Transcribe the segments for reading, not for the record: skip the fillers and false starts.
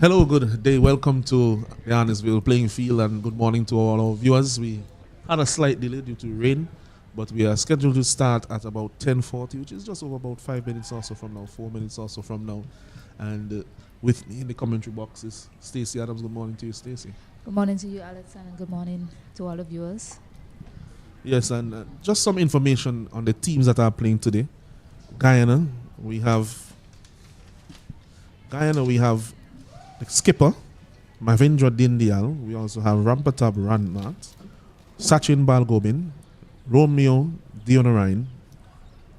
Hello, good day. Welcome to Guyana's playing field, and good morning to all our viewers. We had a slight delay due to rain, but we are scheduled to start at about 10:40, which is just over about 5 minutes or so from now, 4 minutes or so from now. And with me in the commentary box is Stacey Adams. Good morning to you, Stacey. Good morning to you, Alex, and good morning to all the viewers. Yes, and just some information on the teams that are playing today. Guyana, we have the skipper, Mavindra Dindial. We also have Rampatab Ranmat, Sachin Balgobin, Romeo Dionarine.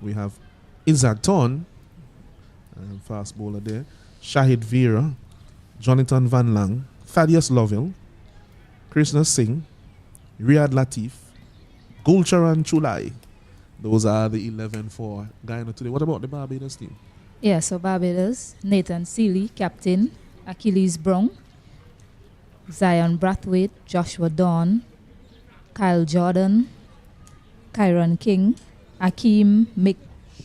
We have Izzat Ton, fast bowler there, Shahid Vera, Jonathan Van Lang, Thaddeus Lovell, Krishna Singh, Riyad Latif, Gulcharan Chulai. Those are the 11 for Guyana today. What about the Barbados team? Yeah, so Barbados, Nathan Seeley, captain, Achilles Brown, Zion Brathwaite, Joshua Dawn, Kyle Jordan, Kyron King, Akeem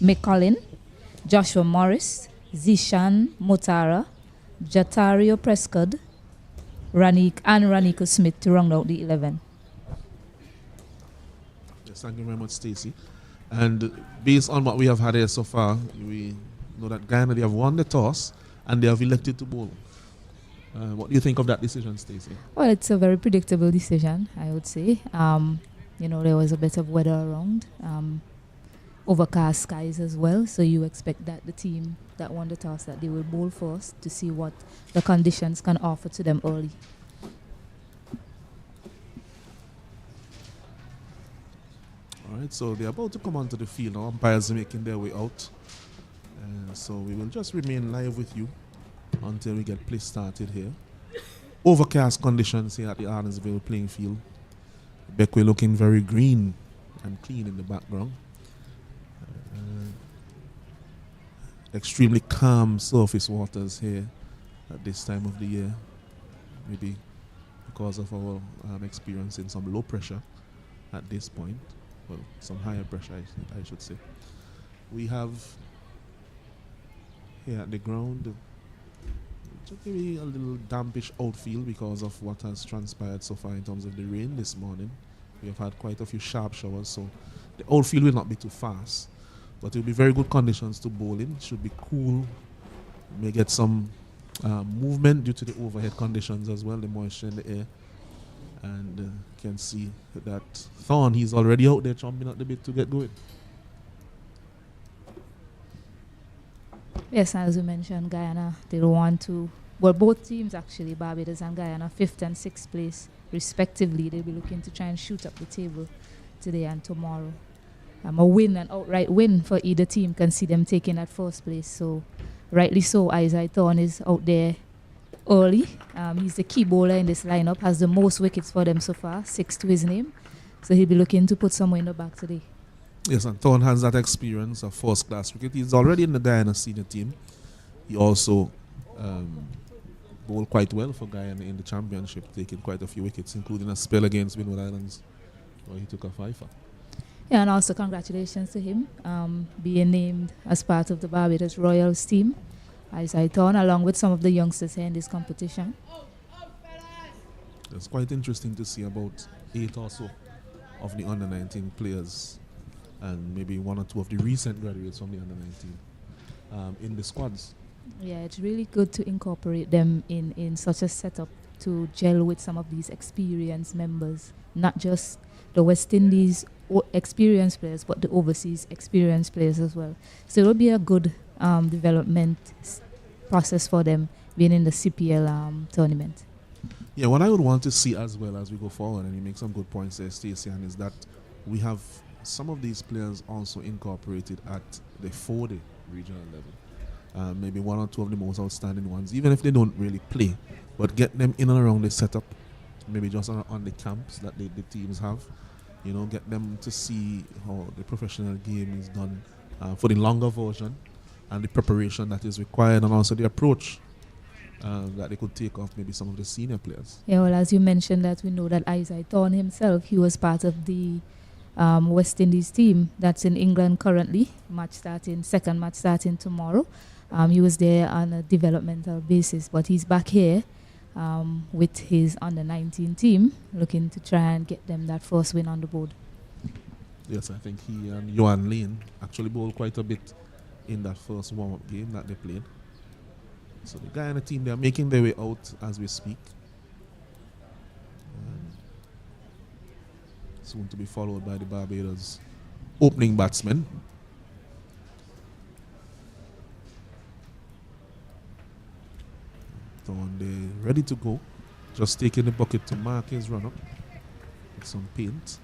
McCollin, Joshua Morris, Zishan Motara, Jatario Prescott, Ranika Smith to round out the 11. Yes, thank you very much, Stacey. And based on what we have had here so far, we know that Guyana, they have won the toss and they have elected to bowl. What do you think of that decision, Stacey? Well, it's a very predictable decision, I would say. There was a bit of weather around, overcast skies as well, so you expect that the team that won the toss, that they will bowl first to see what the conditions can offer to them early. All right, so they're about to come onto the field now. Umpires are making their way out. So we will just remain live with you until we get play started here. Overcast conditions here at the Arden'sville playing field. Beckway looking very green and clean in the background. Extremely calm surface waters here at this time of the year. Maybe because of our experiencing some low pressure at this point. Well, some higher pressure, I should say. We have here at the ground just maybe a little dampish outfield because of what has transpired so far in terms of the rain this morning. We have had quite a few sharp showers, so the outfield will not be too fast, but it will be very good conditions to bowl in. It should be cool. We may get some movement due to the overhead conditions as well, the moisture in the air. And you can see that Thorn, he's already out there chomping at the bit to get going. Yes, as we mentioned, Guyana, they want to, well, both teams actually, Barbados and Guyana, 5th and 6th place respectively. They'll be looking to try and shoot up the table today and tomorrow. A win, an outright win for either team can see them taking that first place. So, rightly so, Isaiah Thorn is out there early. He's the key bowler in this lineup, has the most wickets for them so far, 6 to his name. So he'll be looking to put someone in the back today. Yes, and Thorn has that experience of first-class cricket. He's already in the Guyana senior team. He also bowled quite well for Guyana in the championship, taking quite a few wickets, including a spell against Windward Islands, where he took a fifer. Yeah, and also congratulations to him being named as part of the Barbados Royals team, Isaiah Thorn, along with some of the youngsters here in this competition. It's quite interesting to see about 8 or so of the under-19 players and maybe 1 or 2 of the recent graduates from the under-19 in the squads. Yeah, it's really good to incorporate them in such a setup to gel with some of these experienced members, not just the West Indies experienced players, but the overseas experienced players as well. So it will be a good development process for them being in the CPL tournament. Yeah, what I would want to see as well as we go forward, and you make some good points there, Stacey, and is that we have some of these players also incorporated at the 4-day regional level. Maybe 1 or 2 of the most outstanding ones, even if they don't really play, but get them in and around the setup, maybe just on the camps that the teams have. You know, get them to see how the professional game is done for the longer version and the preparation that is required, and also the approach that they could take off maybe some of the senior players. Yeah, well, as you mentioned that, we know that Isaiah Thorn himself, he was part of the West Indies team that's in England currently. Second match starting tomorrow. He was there on a developmental basis, but he's back here with his under-19 team, looking to try and get them that first win on the board. Yes, I think he and Johan Lane actually bowled quite a bit in that first warm-up game that they played. So the Guyana team, they are making their way out as we speak. Soon to be followed by the Barbados opening batsmen. So they're ready to go. Just taking the bucket to mark his run-up with some paint.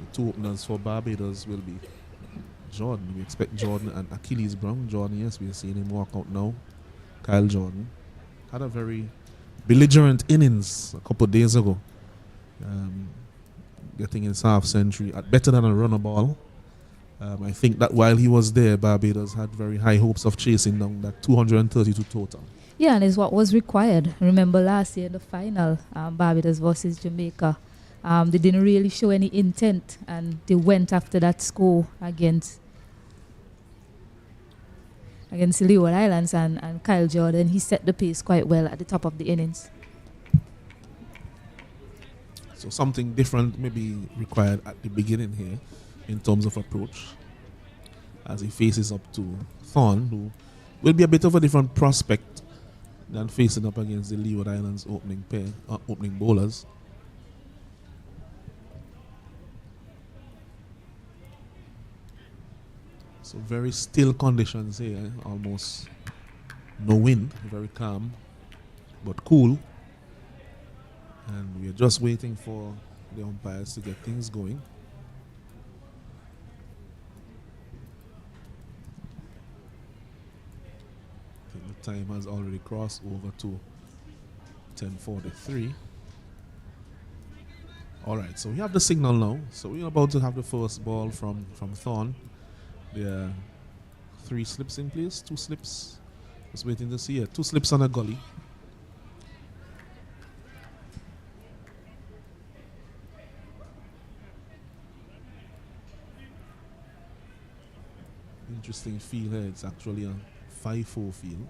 The two openers for Barbados will be Jordan. We expect Jordan and Achilles Brown. Jordan, yes, we are seeing him walk out now. Kyle Jordan had a very belligerent innings a couple of days ago, getting his half century at better than a runner ball. I think that while he was there, Barbados had very high hopes of chasing down that 232 total. Yeah, and it's what was required. Remember last year in the final, Barbados versus Jamaica, they didn't really show any intent, and they went after that score against the Leeward Islands, and Kyle Jordan, he set the pace quite well at the top of the innings. So something different may be required at the beginning here in terms of approach as he faces up to Thorne, who will be a bit of a different prospect than facing up against the Leeward Islands opening bowlers. So very still conditions here, almost no wind, very calm but cool. And we are just waiting for the umpires to get things going. I think the time has already crossed over to 10:43. All right, so we have the signal now. So we're about to have the first ball from Thorne. There are 3 slips in place, 2 slips. Just waiting to see it. 2 slips on a gully. Interesting field here. It's actually a 5-4 field.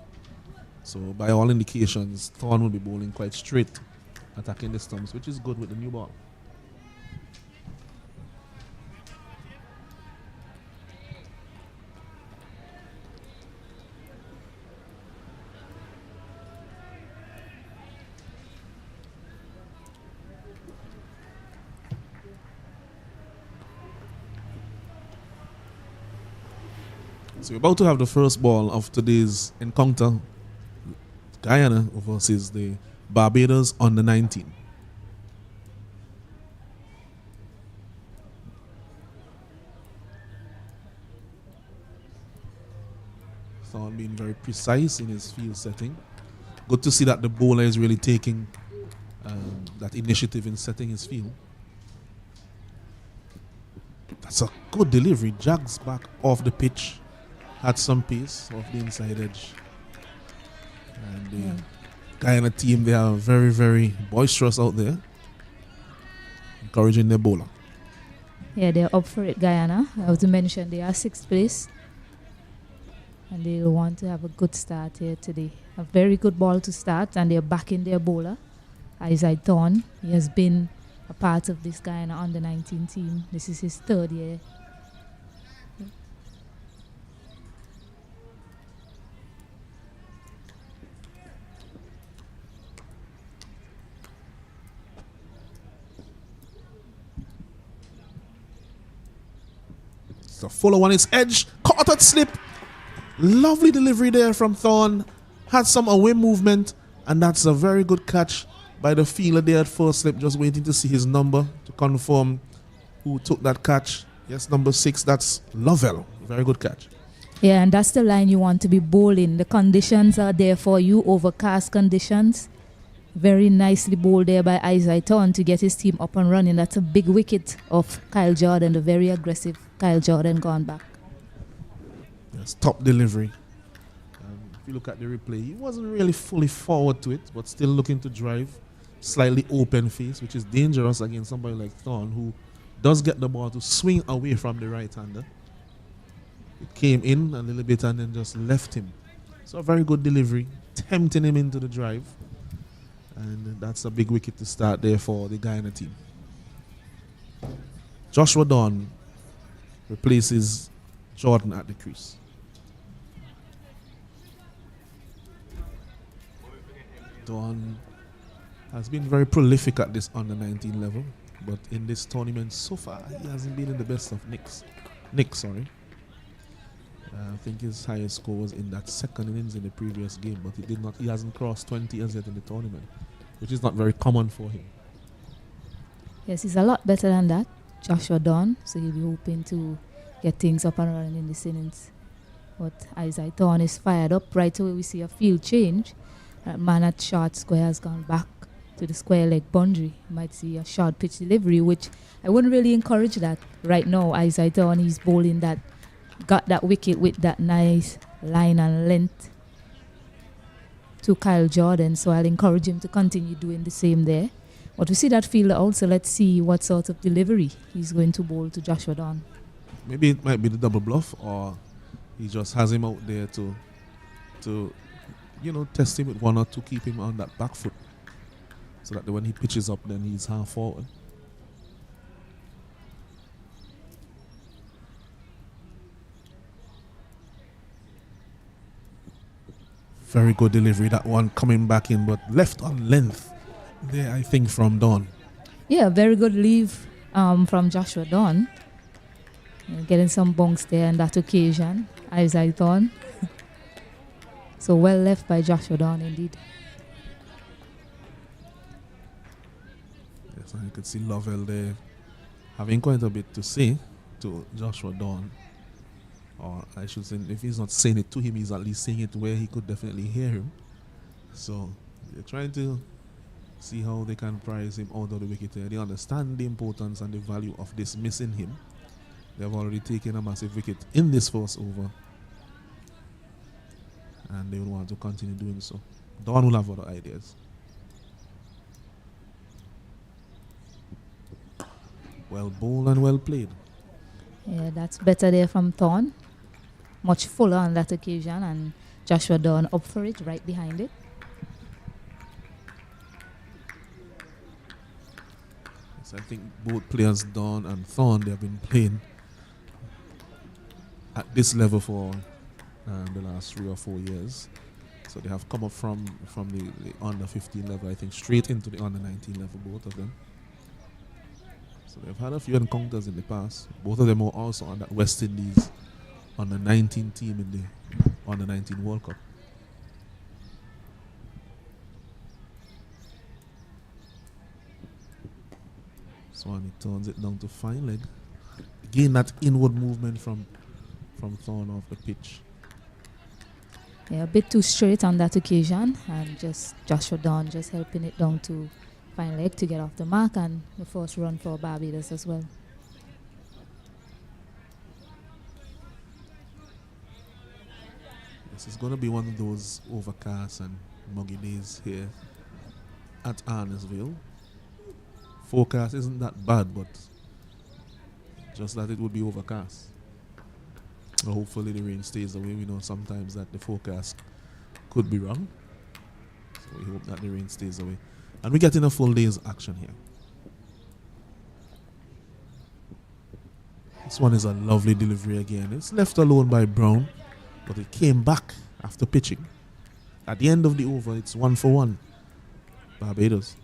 So by all indications, Thorne will be bowling quite straight, attacking the stumps, which is good with the new ball. So we're about to have the first ball of today's encounter. Guyana versus the Barbados under 19. Thorne being very precise in his field setting. Good to see that the bowler is really taking that initiative in setting his field. That's a good delivery. Jags back off the pitch. Had some pace off the inside edge. And the Guyana team, they are very, very boisterous out there, encouraging their bowler. Yeah, they're up for it, Guyana. I have to mention they are 6th place. And they want to have a good start here today. A very good ball to start, and they're backing their bowler, Isaiah Thorne. He has been a part of this Guyana under-19 team. This is his 3rd year. The follow on its edge, caught at slip. Lovely delivery there from Thorne. Had some away movement, and that's a very good catch by the fielder there at first slip. Just waiting to see his number to confirm who took that catch. Yes, number 6, that's Lovell. Very good catch. Yeah, and that's the line you want to be bowling. The conditions are there for you, overcast conditions. Very nicely bowled there by Isaiah Thorne to get his team up and running. That's a big wicket of Kyle Jordan, the very aggressive Kyle Jordan gone back. Yes, top delivery. If you look at the replay, he wasn't really fully forward to it, but still looking to drive. Slightly open face, which is dangerous against somebody like Thorne, who does get the ball to swing away from the right-hander. It came in a little bit and then just left him. So a very good delivery, tempting him into the drive. And that's a big wicket to start there for the Guyana team. Joshua Dawn replaces Jordan at the crease. Dawn has been very prolific at this under 19 level, but in this tournament so far he hasn't been in the best of nicks. I think his highest score was in that second innings in the previous game, but he hasn't crossed 20 as yet in the tournament, which is not very common for him. Yes, he's a lot better than that, Joshua Dawn, so he'll be hoping to get things up and running in this innings. But Isaiah Thorne is fired up. Right away we see a field change. That man at short square has gone back to the square leg boundary. You might see a short pitch delivery, which I wouldn't really encourage that right now. Isaiah Thorne, he's bowling that, got that wicket with that nice line and length to Kyle Jordan, so I'll encourage him to continue doing the same there. But we see that fielder also. Let's see what sort of delivery he's going to bowl to Joshua Dawn. Maybe it might be the double bluff, or he just has him out there to test him with one or two, keep him on that back foot, so that when he pitches up, then he's half forward. Very good delivery, that one coming back in, but left on length there, I think, from Dawn. Yeah, very good leave from Joshua Dawn. Getting some bunks there on that occasion, Isaiah Thorne. So well left by Joshua Dawn indeed. Yes, and you could see Lovell there having quite a bit to say to Joshua Dawn. Or I should say, if he's not saying it to him, he's at least saying it where he could definitely hear him. So they're trying to see how they can prize him out of the wicket here. They understand the importance and the value of dismissing him. They've already taken a massive wicket in this first over, and they will want to continue doing so. Dawn will have other ideas. Well bowled and well played. Yeah, that's better there from Thorne. Much fuller on that occasion, and Joshua Dawn up for it, right behind it. Yes, I think both players, Dawn and Thorne, they have been playing at this level for the last 3 or 4 years. So they have come up from the under 15 level, I think, straight into the under 19 level, both of them. So they've had a few encounters in the past. Both of them were also on that West Indies under 19 team in the under 19 World Cup. So he turns it down to fine leg. Again, that inward movement from Thorne off the pitch. Yeah, a bit too straight on that occasion, and just Joshua Dawn just helping it down to fine leg to get off the mark, and the first run for Barbados as well. This is going to be one of those overcast and muggy days here at Arnesville. Forecast isn't that bad, but just that it would be overcast. Well, hopefully the rain stays away. We know sometimes that the forecast could be wrong, so we hope that the rain stays away. And we get in a full day's action here. This one is a lovely delivery again. It's left alone by Brown, but it came back after pitching. At the end of the over, it's 1 for 1. Barbados.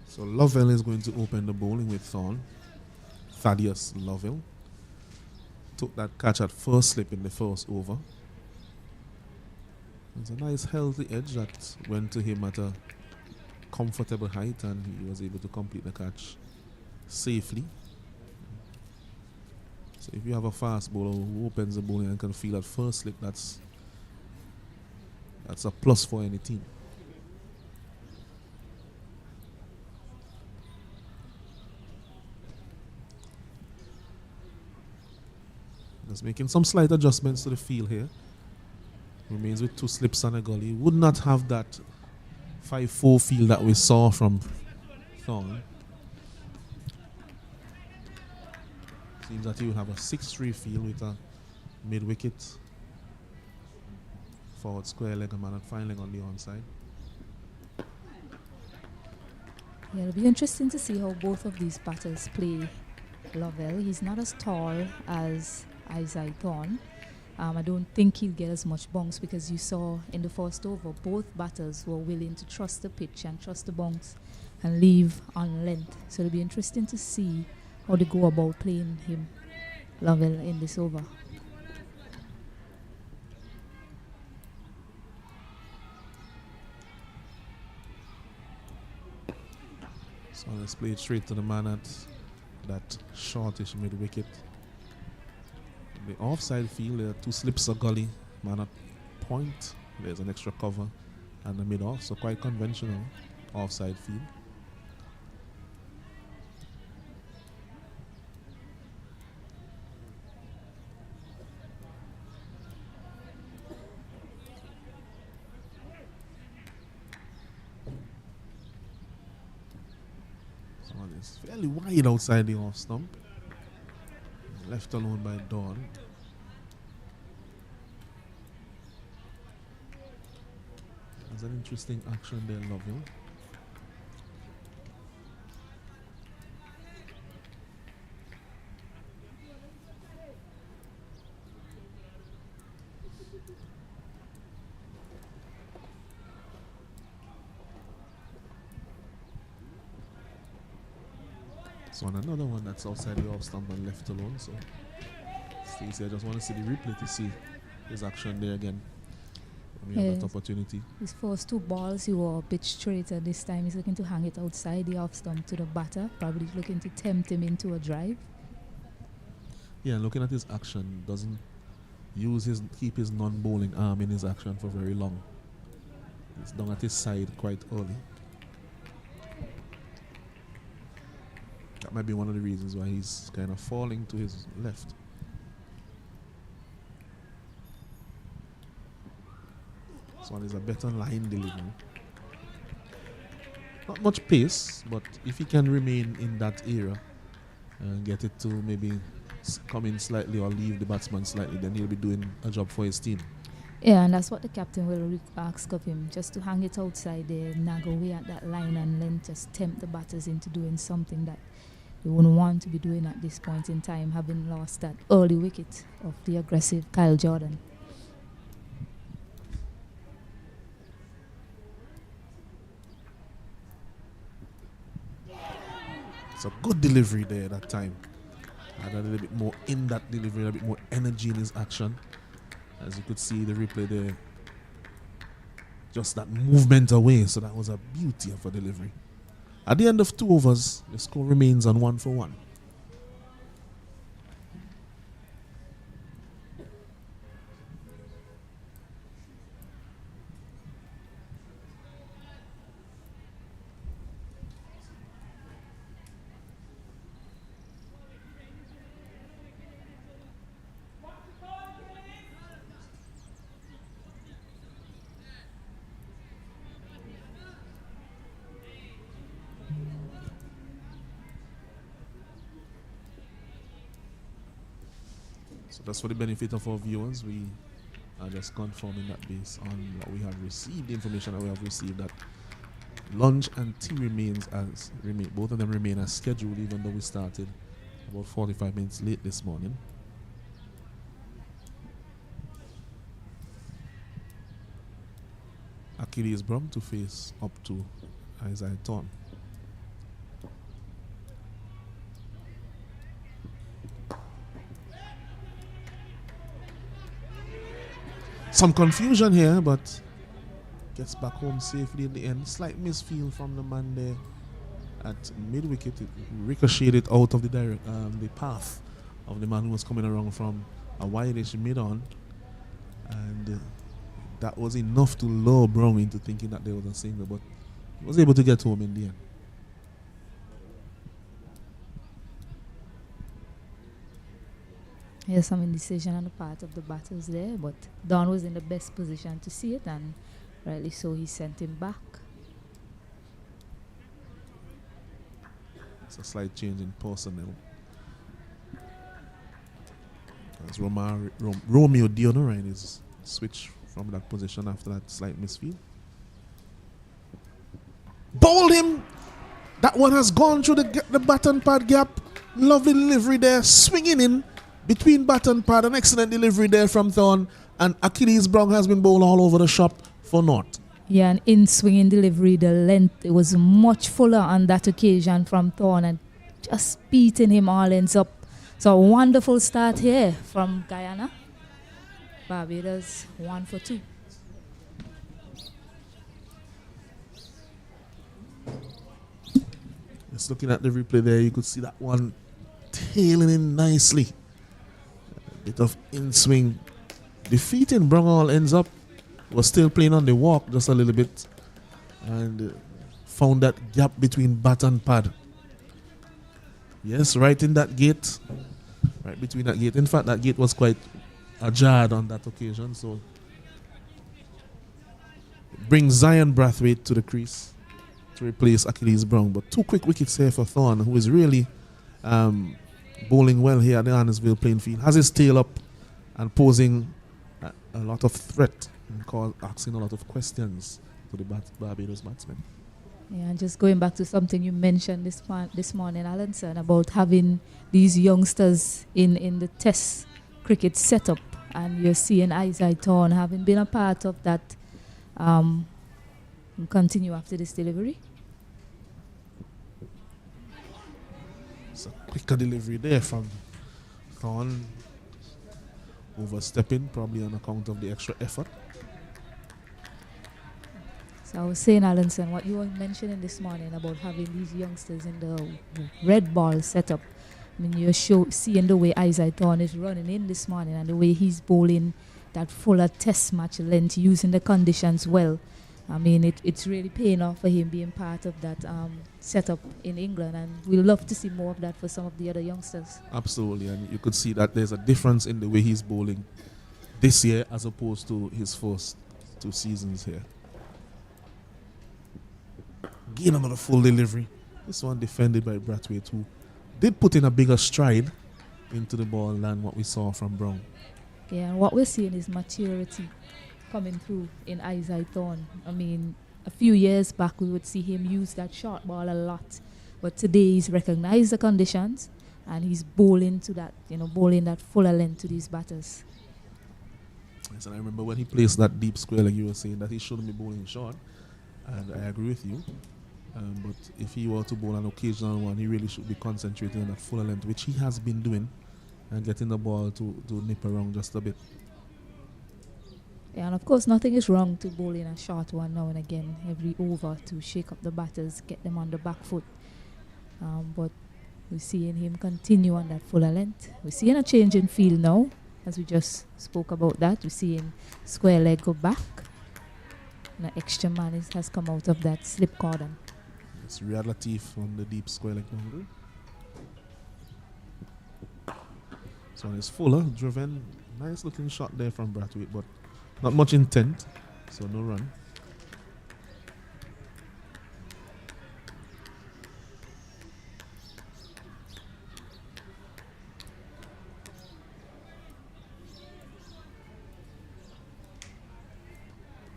So Lovell is going to open the bowling with Thorne. Thaddeus Lovell took that catch at first slip in the first over. It's a nice healthy edge that went to him at a comfortable height, and he was able to complete the catch safely. So if you have a fast bowler who opens the bowling and can feel that first slip, that's a plus for any team. Just making some slight adjustments to the field here. Remains with 2 slips and a gully. Would not have that 5-4 field that we saw from Thorn. Seems that he will have a 6-3 field with a mid wicket, forward square leg, and man at fine leg on the onside. Yeah, it'll be interesting to see how both of these batters play Lovell. He's not as tall as Isaiah Thorn. I don't think he'll get as much bounce because you saw in the first over both batters were willing to trust the pitch and trust the bounce and leave on length. So it'll be interesting to see how they go about playing him, Lovell, in this over. So let's play it straight to the man at that shortish mid wicket. The offside field, there are 2 slips of gully, man at point, there's an extra cover, and the mid off, so quite conventional offside field. So it's fairly wide outside the off stump. Left alone by Dawn. There's an interesting action there, Lovell. So on another one that's outside the off stump and left alone. So Stacey, I just want to see the replay to see his action there again. We have that opportunity. His first 2 balls, he were a bit straighter. This time he's looking to hang it outside the off stump to the batter, probably looking to tempt him into a drive. Yeah, looking at his action, doesn't keep his non-bowling arm in his action for very long. It's down at his side quite early. That might be one of the reasons why he's kind of falling to his left. This one is a better line delivery. Not much pace, but if he can remain in that area and get it to maybe come in slightly or leave the batsman slightly, then he'll be doing a job for his team. Yeah, and that's what the captain will ask of him, just to hang it outside there, nag away at that line and then just tempt the batters into doing something that they wouldn't want to be doing at this point in time, having lost that early wicket of the aggressive Kyle Jordan. It's a good delivery there that time. Had a little bit more in that delivery, a bit more energy in his action. As you could see the replay there, just that movement away, so that was a beauty of a delivery. At the end of 2 overs, the score remains on 1 for 1. So that's for the benefit of our viewers. We are just confirming that based on what we have received, the information that we have received, that lunch and tea both of them remain as scheduled, even though we started about 45 minutes late this morning. Achilles Brum to face up to Isaiah Thorn. Some confusion here, but gets back home safely in the end. Slight misfield from the man there at mid-wicket. It ricocheted out of the path of the man who was coming around from a wide-ish mid-on. And that was enough to lure Brown into thinking that there was a single, but he was able to get home in the end. There's some indecision on the part of the batters there, but Don was in the best position to see it, and rightly so, he sent him back. It's a slight change in personnel. As Romeo Dionarine is switched from that position after that slight misfield. Bowled him! That one has gone through the baton pad gap. Lovely delivery there, swinging in between baton pad. An excellent delivery there from Thorne. And Achilles Brown has been bowled all over the shop for naught. Yeah, an in-swinging delivery. The length, it was much fuller on that occasion from Thorne, and just beating him all ends up. So a wonderful start here from Guyana. Barbados 1 for 2. Just looking at the replay there, you could see that one tailing in nicely. A bit of in-swing. Defeating Brown ends up. Was still playing on the walk just a little bit. And found that gap between bat and pad. Yes, right in that gate. Right between that gate. In fact, that gate was quite ajar on that occasion. So it brings Zion Brathwaite to the crease to replace Achilles Brown. But 2 quick wickets here for Thorne, who is really bowling well here at the Annisville playing field. Has his tail up and posing a lot of threat and asking a lot of questions to the Barbados batsmen. Yeah, and just going back to something you mentioned this morning, Alanson, about having these youngsters in the Test cricket setup, and you're seeing Isaiah Thorne having been a part of that. Continue after this delivery. It's a quicker delivery there from Thorne. Overstepping, probably on account of the extra effort. So I was saying, Alanson, what you were mentioning this morning about having these youngsters in the red ball setup. I mean, you're seeing the way Isaiah Thorne is running in this morning and the way he's bowling that fuller Test match length, using the conditions well. I mean, it's really paying off for him being part of that setup in England, and we'll love to see more of that for some of the other youngsters. Absolutely, and you could see that there's a difference in the way he's bowling this year as opposed to his first 2 seasons here. Again, another full delivery. This one defended by Brathwaite, who did put in a bigger stride into the ball than what we saw from Brown. Yeah, and what we're seeing is maturity coming through in Isaiah Thorne. I mean, a few years back we would see him use that short ball a lot, but today he's recognized the conditions and he's bowling to that, bowling that fuller length to these batters. Yes, and I remember when he placed that deep square, like you were saying, that he shouldn't be bowling short, and I agree with you. But if he were to bowl an occasional one, he really should be concentrating on that fuller length, which he has been doing, and getting the ball to nip around just a bit. Yeah, and of course nothing is wrong to bowl in a short one now and again, every over, to shake up the batters, get them on the back foot. But we're seeing him continue on that fuller length. We're seeing a change in field now, as we just spoke about that. We're seeing square leg go back, and an extra man has come out of that slip cordon. It's Riyad Latif on the deep square leg boundary. So on his fuller, driven, nice looking shot there from Brathwaite, but not much intent, so no run.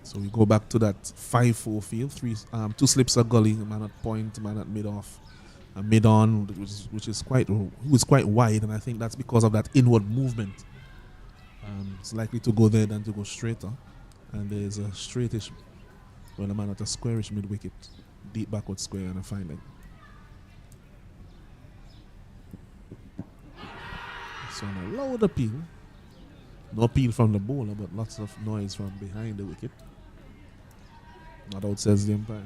So we go back to that 5-4 field. 2 slips a gully, man at point, man at mid-off, and mid-on, which is quite wide, and I think that's because of that inward movement. It's likely to go there than to go straighter. And there's a straightish, a man at a squarish mid-wicket, deep backward square and a fine leg. So a loud appeal. No appeal from the bowler, but lots of noise from behind the wicket. Not out, says the umpire.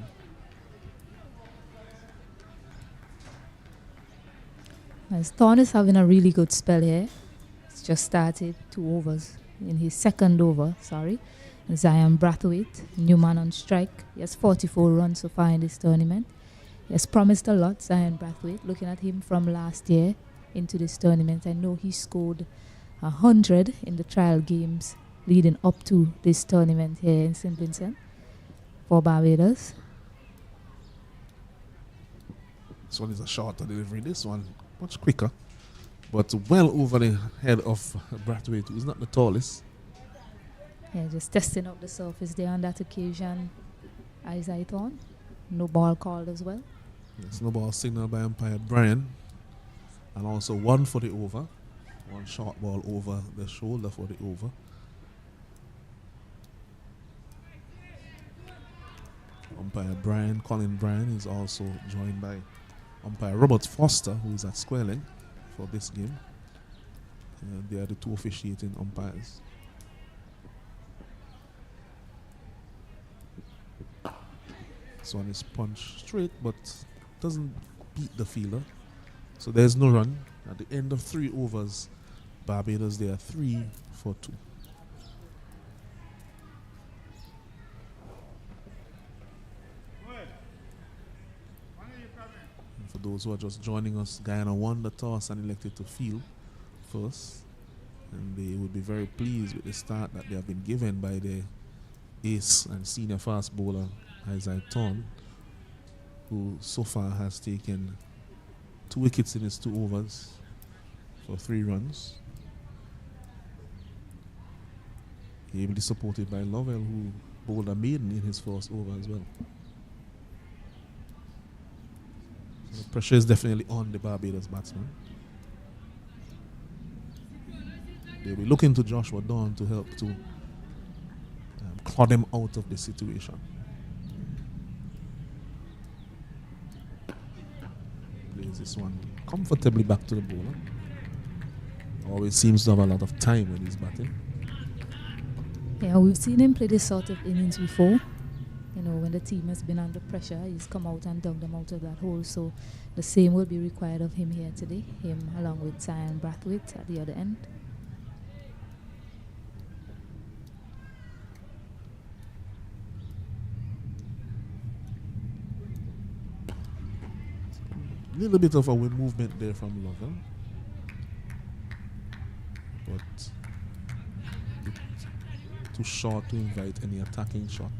As Thorne is having a really good spell here. It's just started 2 overs. In his second over, Zion Brathwaite, new man on strike. He has 44 runs so far in this tournament. He has promised a lot, Zion Brathwaite. Looking at him from last year into this tournament, I know he scored 100 in the trial games leading up to this tournament here in St. Vincent for Barbados. This one is a shorter delivery. This one much quicker, but well over the head of Brathwaite, who is not the tallest. Yeah, just testing out the surface there on that occasion. Eyes eye on. No ball called as well. Yes, no ball signal by umpire Brian. And also one for the over. One short ball over the shoulder for the over. Umpire Brian, Colin Brian, is also joined by umpire Robert Foster, who is at square leg for this game. They are the two officiating umpires. This one is punched straight, but doesn't beat the fielder. So there's no run. At the end of 3 overs, Barbados, they are 3 for 2. And for those who are just joining us, Guyana won the toss and elected to field first. And they would be very pleased with the start that they have been given by the ace and senior fast bowler Isaiah Thorne, who so far has taken 2 wickets in his 2 overs for 3 runs. Ably supported by Lovell, who bowled a maiden in his first over as well. So the pressure is definitely on the Barbados batsman. They'll be looking to Joshua Dawn to help to claw them out of the situation. Plays this one comfortably back to the bowler. Always seems to have a lot of time when he's batting. Yeah, we've seen him play this sort of innings before. You know, when the team has been under pressure, he's come out and dug them out of that hole. So the same will be required of him here today. Him along with Cyan Brathwaite at the other end. Little bit of a movement there from Lovell, but too short to invite any attacking shot.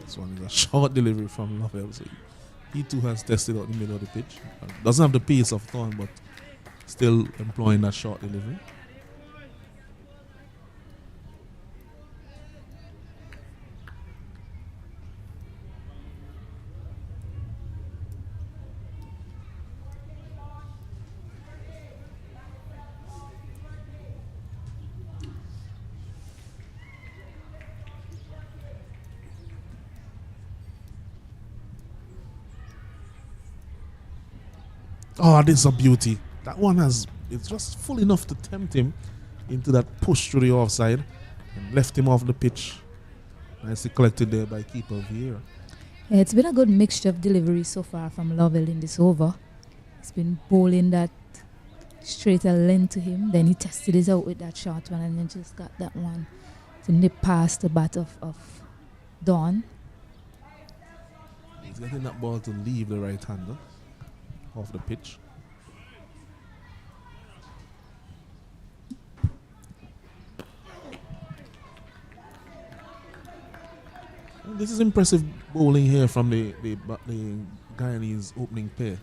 This one is a short delivery from Lovell. So he too has tested out the middle of the pitch. Doesn't have the pace of Thorne, but still employing that short delivery. Oh, this is a beauty. That one it's just full enough to tempt him into that push through the offside and left him off the pitch. Nicely collected there by keeper Vieira. Yeah, it's been a good mixture of delivery so far from Lovell in this over. He's been bowling that straighter length to him. Then he tested his out with that short one and then just got that one to nip past the bat of Dawn. He's getting that ball to leave the right-hander off the pitch. And this is impressive bowling here from the Guyanese opening pair.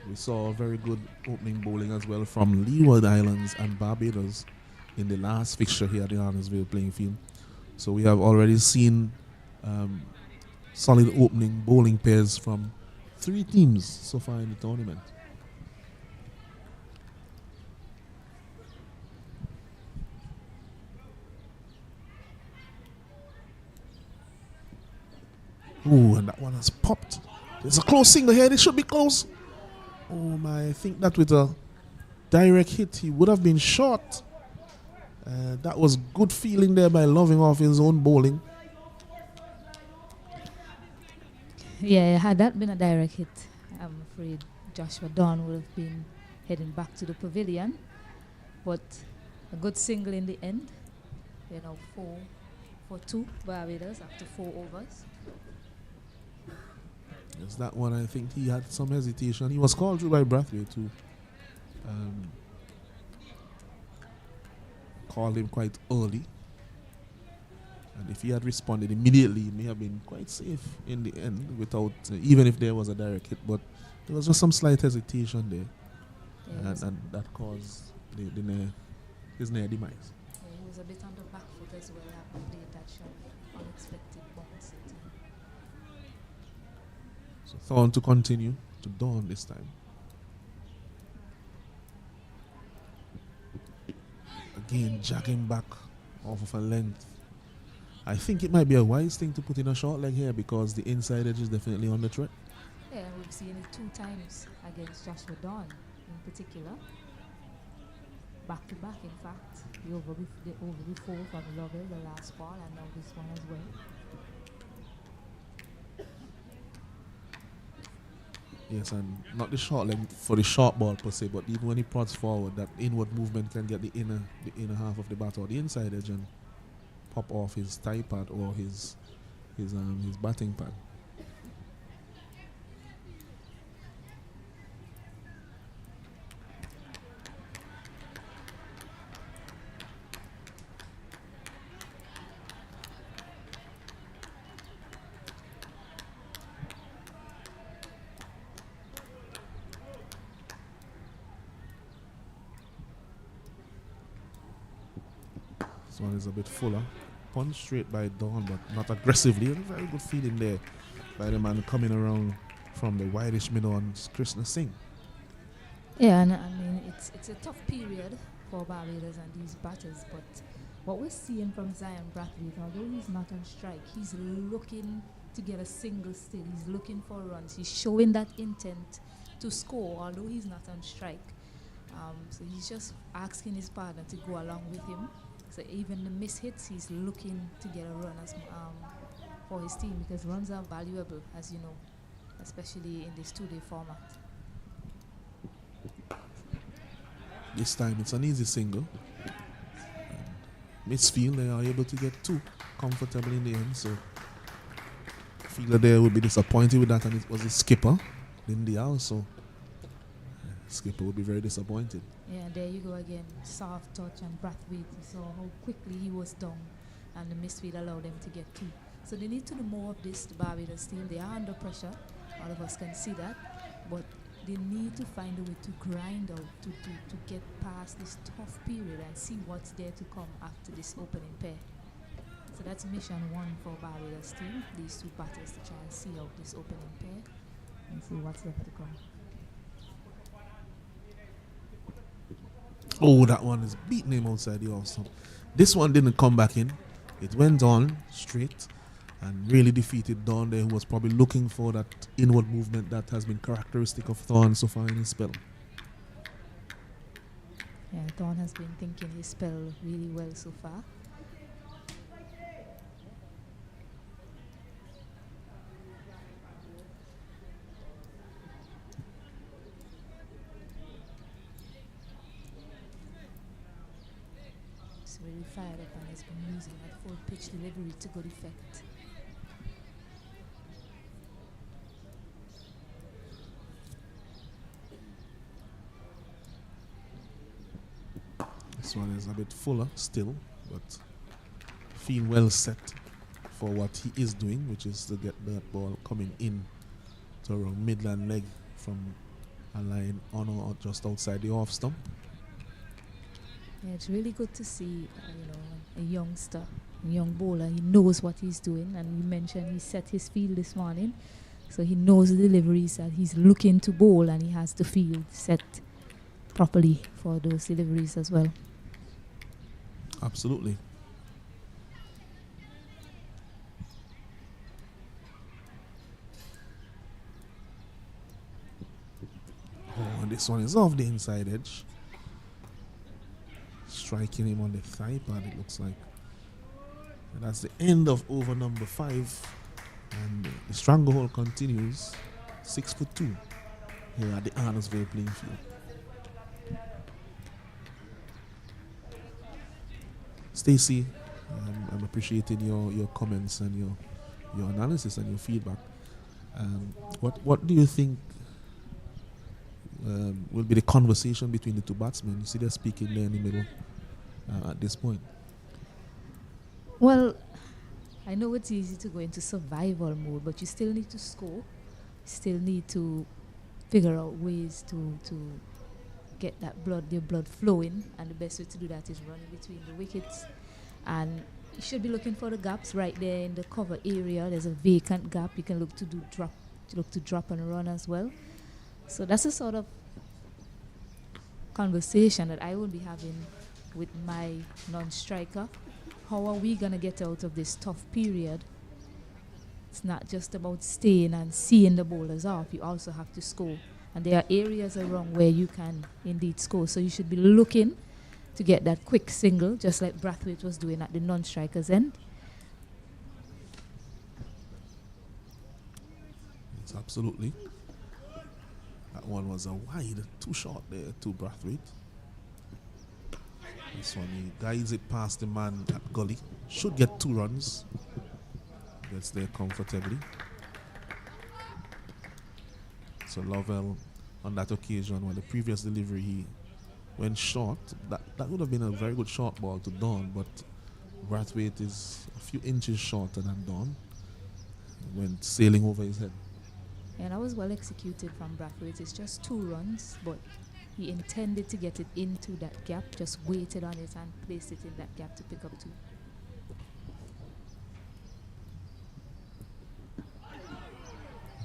We saw very good opening bowling as well from Leeward Islands and Barbados in the last fixture here at the Arnorsville playing field. So we have already seen solid opening bowling pairs from 3 teams so far in the tournament. Ooh, and that one has popped. There's a close single here. This should be close. Oh my, I think that with a direct hit, he would have been short. That was good feeling there by Loving off his own bowling. Yeah, had that been a direct hit, I'm afraid Joshua Don would have been heading back to the pavilion. But a good single in the end. 4 for 2 Barbados after 4 overs. Yes, that one, I think he had some hesitation. He was called through by Brathwaite too. Called him quite early. And if he had responded immediately, he may have been quite safe in the end without, even if there was a direct hit. But there was just some slight hesitation there. And that caused his near demise. Yeah, he was a bit on the back foot as well. Having played that shot, unexpected bounce. So Thorne to continue to Dawn this time. Again, jagging back off of a length. I think it might be a wise thing to put in a short leg here because the inside edge is definitely on the threat. Yeah, we've seen it 2 times against Joshua Don in particular. Back to back, in fact. The over before from Lovell, the last ball, and now this one as well. Yes, and not the short leg for the short ball per se, but even when he prods forward, that inward movement can get the inner half of the bat or the inside edge and pop off his thigh pad or his batting pad. This one is a bit fuller. Punch straight by Dawn, but not aggressively. A very good feeling there by the man coming around from the wideish middle on Krishna Singh. Yeah, and I mean, it's a tough period for Barbados and these batters, but what we're seeing from Zion Brathwaite, although he's not on strike, he's looking to get a single still. He's looking for runs. He's showing that intent to score, although he's not on strike. So he's just asking his partner to go along with him. So even the miss hits, he's looking to get a run for his team because runs are valuable, as you know, especially in this 2-day format. This time it's an easy single. Misfield, they are able to get 2 comfortably in the end. So fielder there would be disappointed with that, and it was a skipper, Lindy also. Skipper would be very disappointed. Yeah, there you go again. Soft touch and Brathwaite. You saw how quickly he was down, and the misfield allowed them to get 2. So they need to do more of this, the Barbados team. They are under pressure. All of us can see that. But they need to find a way to grind out, to get past this tough period and see what's there to come after this opening pair. So that's mission 1 for Barbados team. These 2 batters to try and see out this opening pair and see what's left to come. Oh, that one is beating him outside the off stump. This one didn't come back in. It went on straight and really defeated Dawn there, who was probably looking for that inward movement that has been characteristic of Thorne so far in his spell. Yeah, Thorne has been thinking his spell really well so far. Really fired up and has been using that full pitch delivery to good effect. This one is a bit fuller still, but feel well set for what he is doing, which is to get that ball coming in to around midland leg from a line on or just outside the off stump. Yeah, it's really good to see, a youngster, a young bowler. He knows what he's doing, and you mentioned he set his field this morning, so he knows the deliveries that he's looking to bowl, and he has the field set properly for those deliveries as well. Absolutely. Oh, and this one is off the inside edge. Striking him on the thigh pad, it looks like. And that's the end of over number 5. And the stranglehold continues. 6 for 2. here at the Arnoldville playing field. Stacey, I'm appreciating your comments and your analysis and your feedback. What do you think will be the conversation between the two batsmen? You see they're speaking there in the middle at this point. Well, I know it's easy to go into survival mode, but you still need to score. Still need to figure out ways to get your blood flowing, and the best way to do that is running between the wickets. And you should be looking for the gaps right there in the cover area. There's a vacant gap. You can look to drop and run as well. So that's a sort of conversation that I will be having with my non-striker. How are we gonna get out of this tough period? It's not just about staying and seeing the bowlers off. You also have to score. And there are areas around where you can indeed score. So you should be looking to get that quick single, just like Brathwaite was doing at the non-striker's end. Yes, absolutely. That one was a wide, too short there to Brathwaite. This one, he guides it past the man at gully. Should get 2 runs. Gets there comfortably. So Lovell, on that occasion, when the previous delivery he went short, that would have been a very good short ball to Dawn, but Brathwaite is a few inches shorter than Dawn. Went sailing over his head. And that was well executed from Brathwaite. It's just 2 runs, but he intended to get it into that gap, just waited on it and placed it in that gap to pick up 2.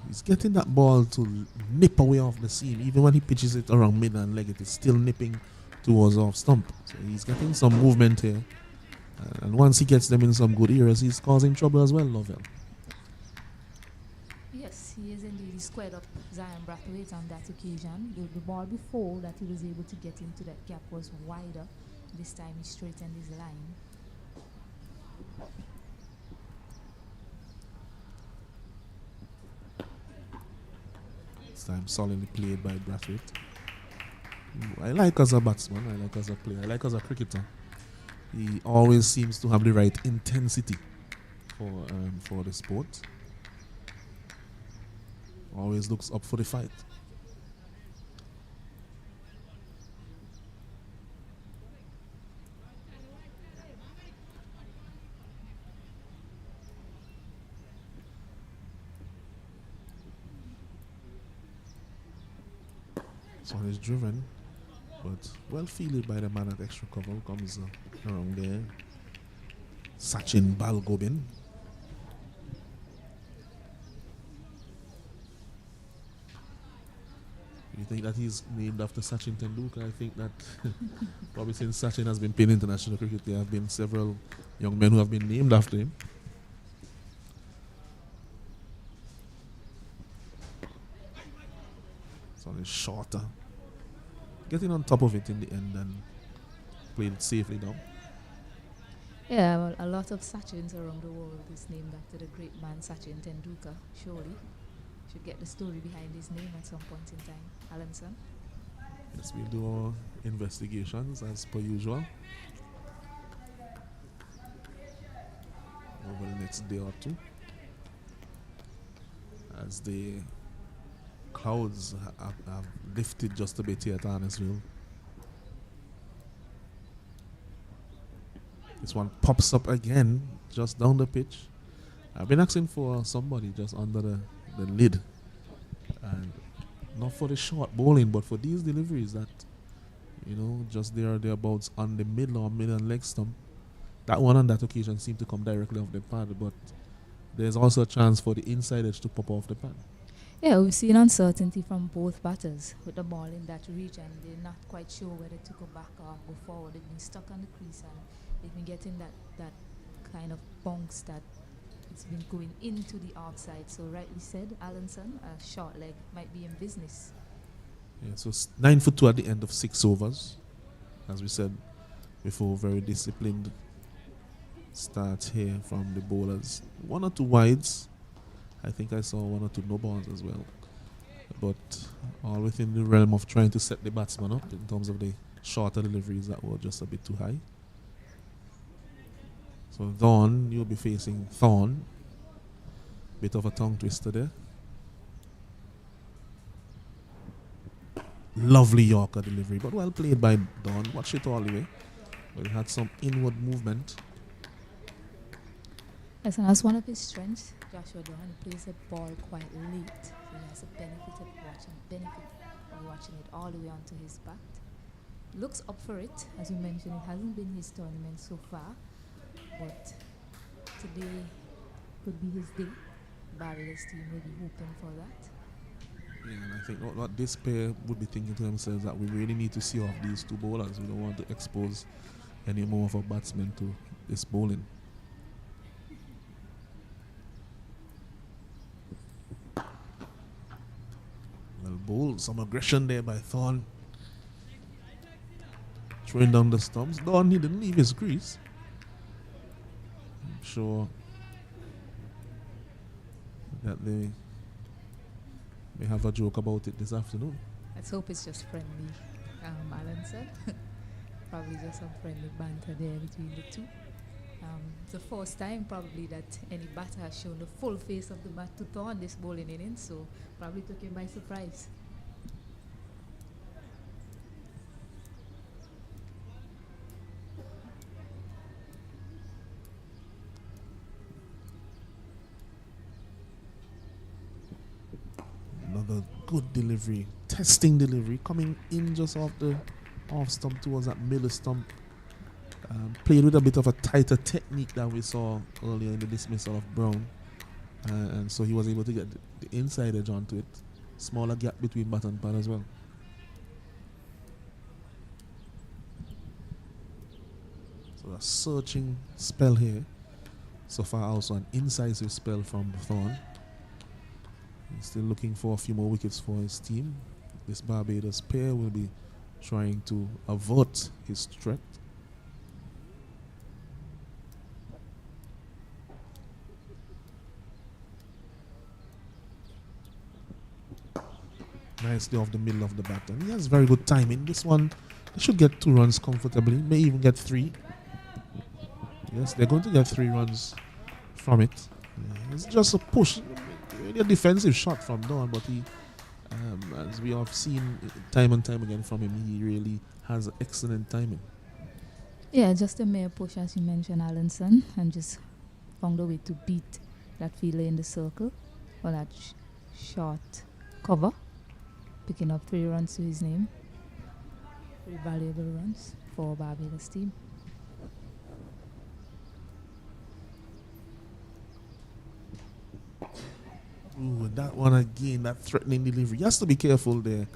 He's getting that ball to nip away off the seam. Even when he pitches it around mid and leg, it is still nipping towards off stump. So he's getting some movement here. And once he gets them in some good areas, he's causing trouble as well, Lovell. Yes, he is indeed. He squared up Zion Brathwaite on that occasion. The ball before that he was able to get into that gap was wider. This time he straightened his line. This time solidly played by Brathwaite. I like as a batsman, I like as a player, I like as a cricketer. He always seems to have the right intensity for the sport. Always looks up for the fight. This one is driven, but well fielded by the man at extra cover. Comes around there. Sachin Balgobin. You think that he's named after Sachin Tendulkar? I think that probably since Sachin has been playing international cricket, there have been several young men who have been named after him. This one is shorter. Getting on top of it in the end and played it safely down. Yeah, well, a lot of Sachins around the world is named after the great man Sachin Tendulkar, surely. Should get the story behind his name at some point in time. Alanson? Yes, we'll do our investigations as per usual over the next day or two, as the clouds have lifted just a bit here at Arnesville. This one pops up again just down the pitch. I've been asking for somebody just under the lid, and not for the short bowling, but for these deliveries that, you know, just there or thereabouts on the middle or mid and leg stump. That one on that occasion seemed to come directly off the pad, but there's also a chance for the inside edge to pop off the pad. Yeah, we've seen uncertainty from both batters with the ball in that region. They're not quite sure whether to go back or go forward. They've been stuck on the crease and they've been getting that kind of bounce that it's been going into the outside. So rightly said, Alanson, a short leg might be in business. Yeah, so 9 for 2 at the end of 6 overs. As we said before, very disciplined start here from the bowlers. 1 or 2 wides. I think I saw 1 or 2 no balls as well. but all within the realm of trying to set the batsman up in terms of the shorter deliveries that were just a bit too high. So Dawn, you'll be facing Thorn. Bit of a tongue twister there. Lovely Yorker delivery, but well played by Dawn. Watch it all the way. But he had some inward movement. Yes, and that's one of his strengths. Joshua Dawn plays the ball quite late. So he has a benefit of watching it all the way onto his bat. Looks up for it. As you mentioned, it hasn't been his tournament so far. But today could be his day. Barbados team will be hoping for that. Yeah, and I think what this pair would be thinking to themselves that we really need to see off these two bowlers. We don't want to expose any more of our batsmen to this bowling. Well bowled, some aggression there by Thorn. Throwing down the stumps. Dawn, he didn't leave his crease. I'm sure that they may have a joke about it this afternoon. Let's hope it's just friendly, Alan said. Probably just some friendly banter there between the two. It's the first time probably that any batter has shown the full face of the bat to Thorn this bowling innings, so probably took him by surprise. Another good delivery, testing delivery, coming in just off the off stump towards that middle stump. Played with a bit of a tighter technique that we saw earlier in the dismissal of Brown. And so he was able to get the inside edge onto it. Smaller gap between bat and pad as well. So a searching spell here. So far also an incisive spell from Thorn. He's still looking for a few more wickets for his team. This Barbados pair will be trying to avert his threat. Nicely off the middle of the bat, and he has very good timing. This one, they should get 2 runs comfortably, may even get 3. Yes, they're going to get 3 runs from it. It's just a push, really a defensive shot from Dawn, but he, as we have seen time and time again from him, he really has excellent timing. Yeah, just a mere push, as you mentioned, Allenson, and just found a way to beat that fielder in the circle for that short cover, picking up 3 runs to his name. 3 valuable runs for Barbados team. Ooh, and that one again, that threatening delivery. He has to be careful there.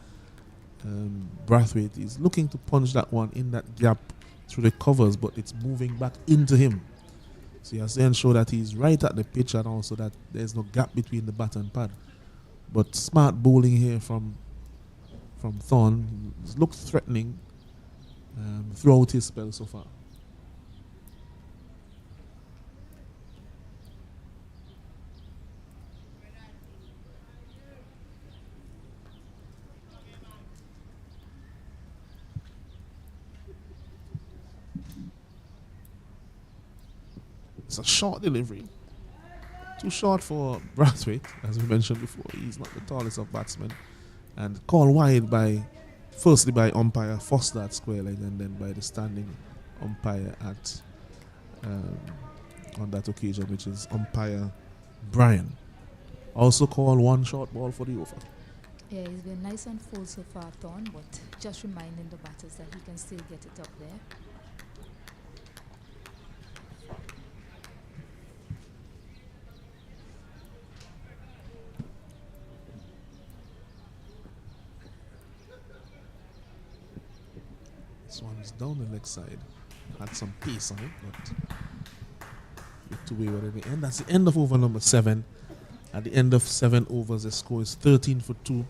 Brathwaite is looking to punch that one in that gap through the covers, but it's moving back into him. So he has to ensure that he's right at the pitch and also that there's no gap between the bat and pad. But smart bowling here from Thorn. He's looked threatening throughout his spell so far. It's a short delivery. Too short for Brathwaite, as we mentioned before. He's not the tallest of batsmen. And called wide firstly by umpire Foster at square leg, and then by the standing umpire at on that occasion, which is umpire Brian. Also called 1 short ball for the over. Yeah, he's been nice and full so far, Thorn, but just reminding the batters that he can still get it up there. This one is down the leg side. Had some pace on it, but to wayward at the end. That's the end of over number 7. At the end of 7 overs, the score is 13 for 2.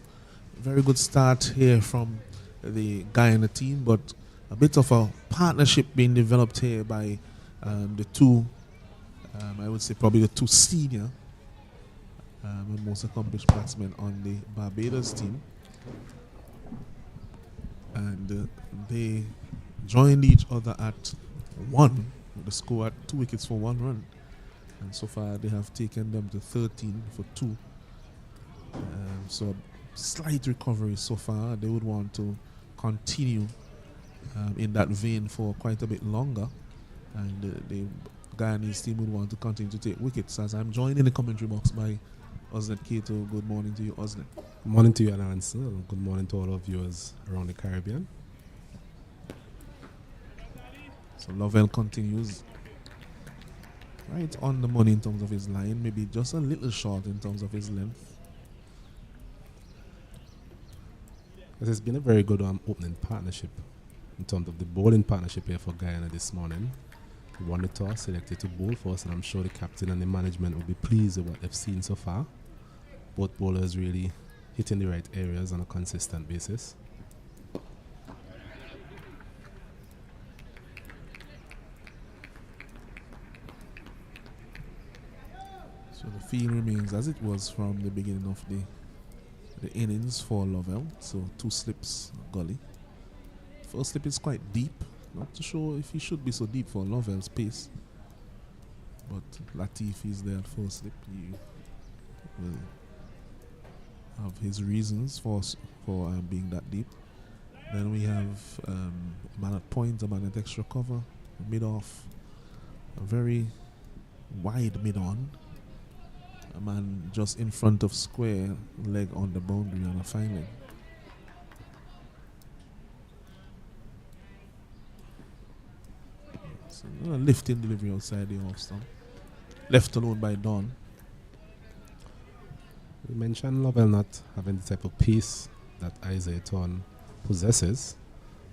Very good start here from the Guyana team, but a bit of a partnership being developed here by the two, I would say probably the 2 senior and most accomplished batsman on the Barbados team. And they joined each other at 1, with the score at 2 wickets for 1 run. And so far they have taken them to 13 for 2. So slight recovery so far. They would want to continue in that vein for quite a bit longer. And the Guyanese team would want to continue to take wickets. As I'm joined in the commentary box by Osnet Cato. Good morning to you, Osnet. Good morning to you, Anansi. Good morning to all our viewers around the Caribbean. So Lovell continues right on the money in terms of his line, maybe just a little short in terms of his length. This has been a very good opening partnership in terms of the bowling partnership here for Guyana this morning. We won the toss, selected to bowl for us, and I'm sure the captain and the management will be pleased with what they've seen so far. Both bowlers really hitting the right areas on a consistent basis. So the field remains as it was from the beginning of the innings for Lovell. So 2 slips, gully. First slip is quite deep. Not too sure if he should be so deep for Lovell's pace. But Latif is there at first slip. He will have his reasons for being that deep. Then we have a man at point, a man at extra cover, a mid-off, a very wide mid-on. A man just in front of square, leg on the boundary on a fine leg. So a lifting delivery outside the off stump. Left alone by Don. We mentioned Lovell not having the type of pace that Isaiah Thorne possesses.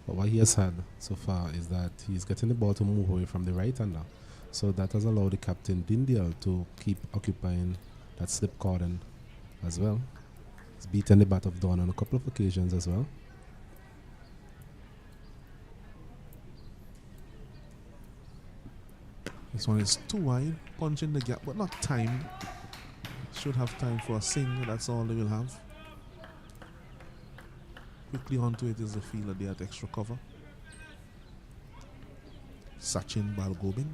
But what he has had so far is that he's getting the ball to move away from the right-hander. So that has allowed the captain Dindial to keep occupying that slip cordon as well. He's beaten the bat of Dawn on a couple of occasions as well. This one is too wide, punching the gap, but not timed. Should have time for a sing, that's all they will have. Quickly onto it is the fielder there at extra cover. Sachin Balgobin.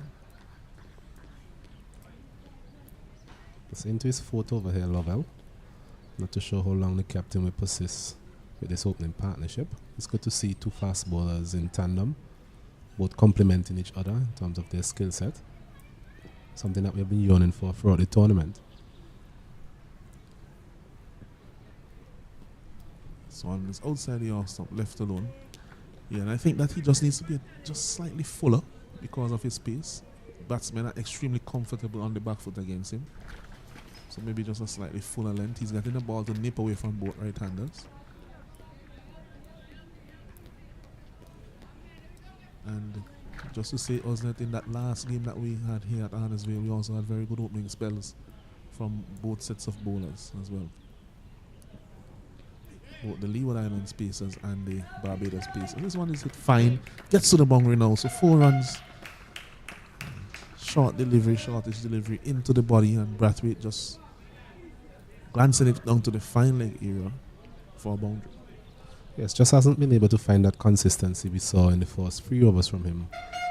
It's into his fourth over here, Lovell. Not too sure how long the captain will persist with this opening partnership. It's good to see 2 fast bowlers in tandem, both complementing each other in terms of their skill set. Something that we've been yearning for throughout the tournament. So on this outside the off stump, left alone. Yeah, and I think that he just needs to be just slightly fuller because of his pace. Batsmen are extremely comfortable on the back foot against him. So maybe just a slightly fuller length. He's getting the ball to nip away from both right-handers. And just to say, Osnet, in that last game that we had here at Arnesville, we also had very good opening spells from both sets of bowlers as well. Both the Leeward Islands pacers and the Barbados pacers. This one is hit fine. Gets to the boundary now. So 4 runs. Short delivery, shortish delivery into the body, and Brathwaite just glancing it down to the fine leg area for a boundary. Yes, just hasn't been able to find that consistency we saw in the first 3 overs from him.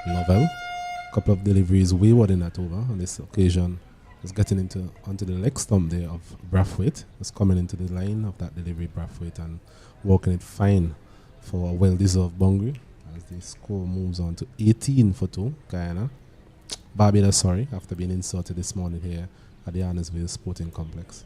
Lovell, a couple of deliveries wayward in that over. On this occasion, just getting onto the leg stump there of Brathwaite. Just coming into the line of that delivery, Brathwaite, and working it fine for a well-deserved boundary as the score moves on to 18 for 2, Guyana. Barbados, sorry, after being insulted this morning here at the Arnesville Sporting Complex.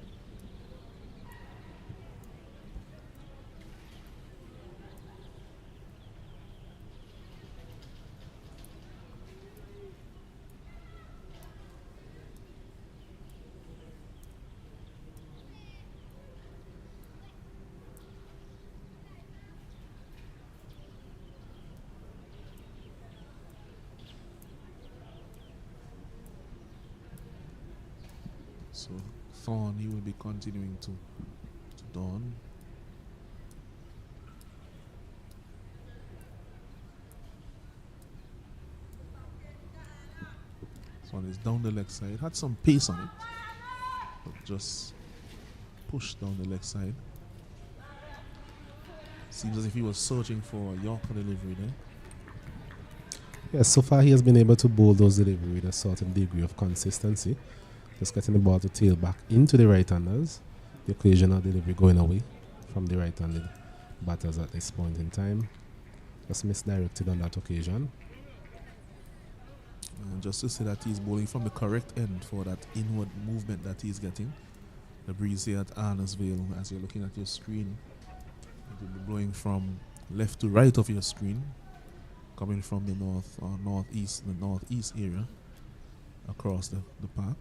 So Thorne, he will be continuing to Dawn. This one is down the leg side. Had some pace on it, but just push down the leg side. Seems as if he was searching for a Yorker delivery there. Yes, so far he has been able to bowl those delivery with a certain degree of consistency. Just getting the ball to tail back into the right-handers. The occasional delivery going away from the right-handed batters at this point in time. Just misdirected on that occasion. And just to say that he's bowling from the correct end for that inward movement that he's getting. The breeze here at Arnersville, as you're looking at your screen, it will be blowing from left to right of your screen, coming from the north or northeast, the northeast area across the park.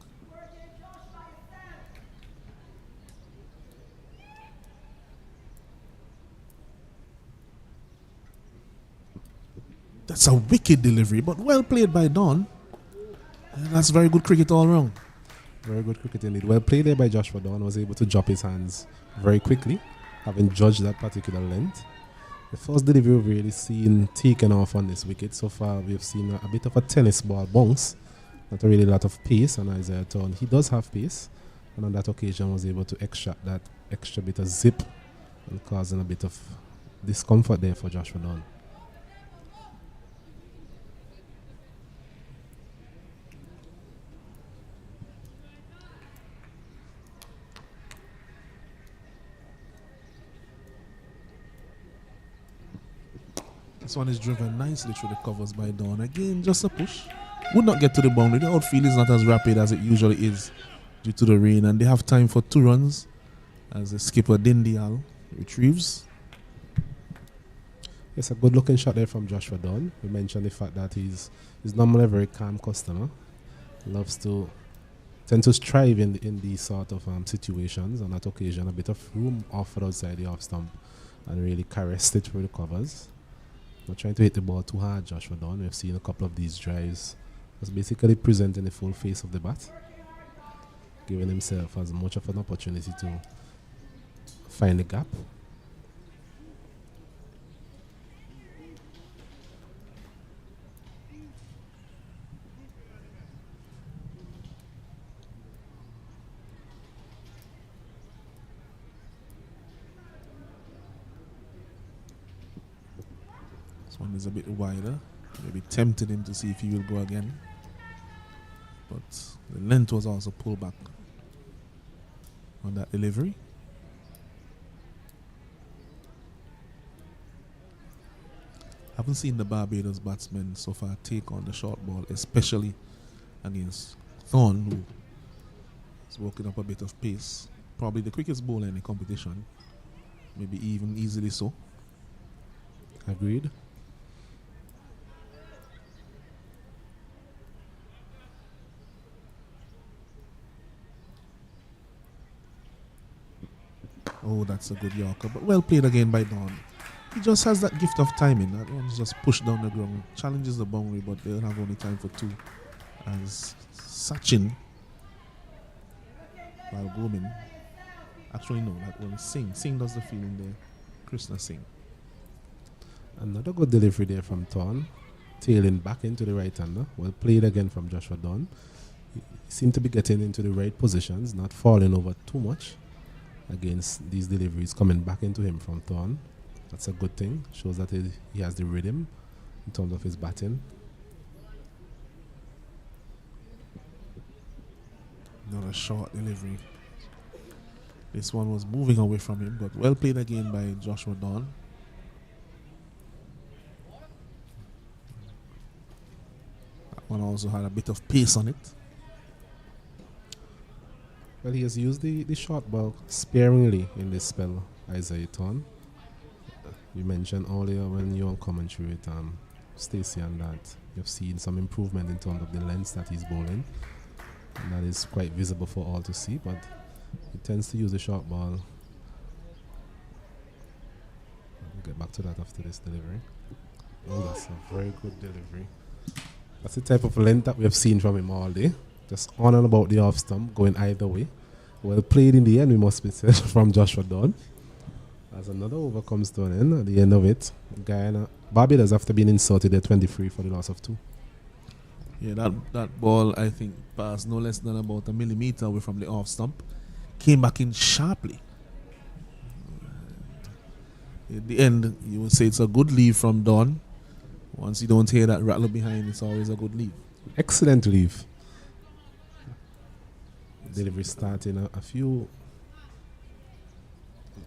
That's a wicked delivery, but well played by Don. And that's very good cricket all round. Very good cricket indeed. Well played there by Joshua Dawn. Was able to drop his hands very quickly, having judged that particular length. The first delivery we've really seen taken off on this wicket. So far, we've seen a bit of a tennis ball bounce. Not really a lot of pace on Isaiah Dawn. He does have pace, and on that occasion was able to extract that extra bit of zip and causing a bit of discomfort there for Joshua Dawn. This one is driven nicely through the covers by Dawn. Again, just a push. Would not get to the boundary. The outfield is not as rapid as it usually is due to the rain, and they have time for 2 runs as the skipper Dindial retrieves. It's a good looking shot there from Joshua Dawn. We mentioned the fact that he's normally a very calm customer. Tends to strive in these sort of situations. On that occasion, a bit of room offered outside the off stump and really caressed it through the covers. Not trying to hit the ball too hard, Joshua Dawn. We've seen a couple of these drives. Just basically presenting the full face of the bat, giving himself as much of an opportunity to find the gap. One is a bit wider. Maybe tempted him to see if he will go again. But the length was also pulled back on that delivery. Haven't seen the Barbados batsmen so far take on the short ball, especially against Thorne, who is working up a bit of pace. Probably the quickest bowler in the competition. Maybe even easily so. Agreed. Oh, that's a good Yorker, but well played again by Don. He just has that gift of timing. That one's just pushed down the ground, challenges the boundary, but they'll have only time for 2. As Sachin, while Gomin, actually no, that one is Singh does the fielding there. Krishna Singh. Another good delivery there from Thorne, tailing back into the right-hander. Well played again from Joshua Dawn. He seemed to be getting into the right positions, not falling over too much against these deliveries coming back into him from Thorne. That's a good thing. Shows that he has the rhythm in terms of his batting. Not a short delivery. This one was moving away from him, but well played again by Joshua Dawn. That one also had a bit of pace on it. Well, he has used the short ball sparingly in this spell, Isaiah Dawn. You mentioned earlier when you were on commentary with Stacey and that you've seen some improvement in terms of the lengths that he's bowling. And that is quite visible for all to see, but he tends to use the short ball. We'll get back to that after this delivery. Oh, that's a very good delivery. That's the type of length that we have seen from him all day. Just on and about the off stump, going either way. Well played in the end, we must be said, from Joshua Dawn. As another over comes to an end, at the end of it, Guyana, Barbados after being inserted at 23 for the loss of 2. Yeah, that ball, I think, passed no less than about a millimeter away from the off stump. came back in sharply. At the end, you would say it's a good leave from Don. Once you don't hear that rattle behind, it's always a good leave. Excellent leave. Delivery starting a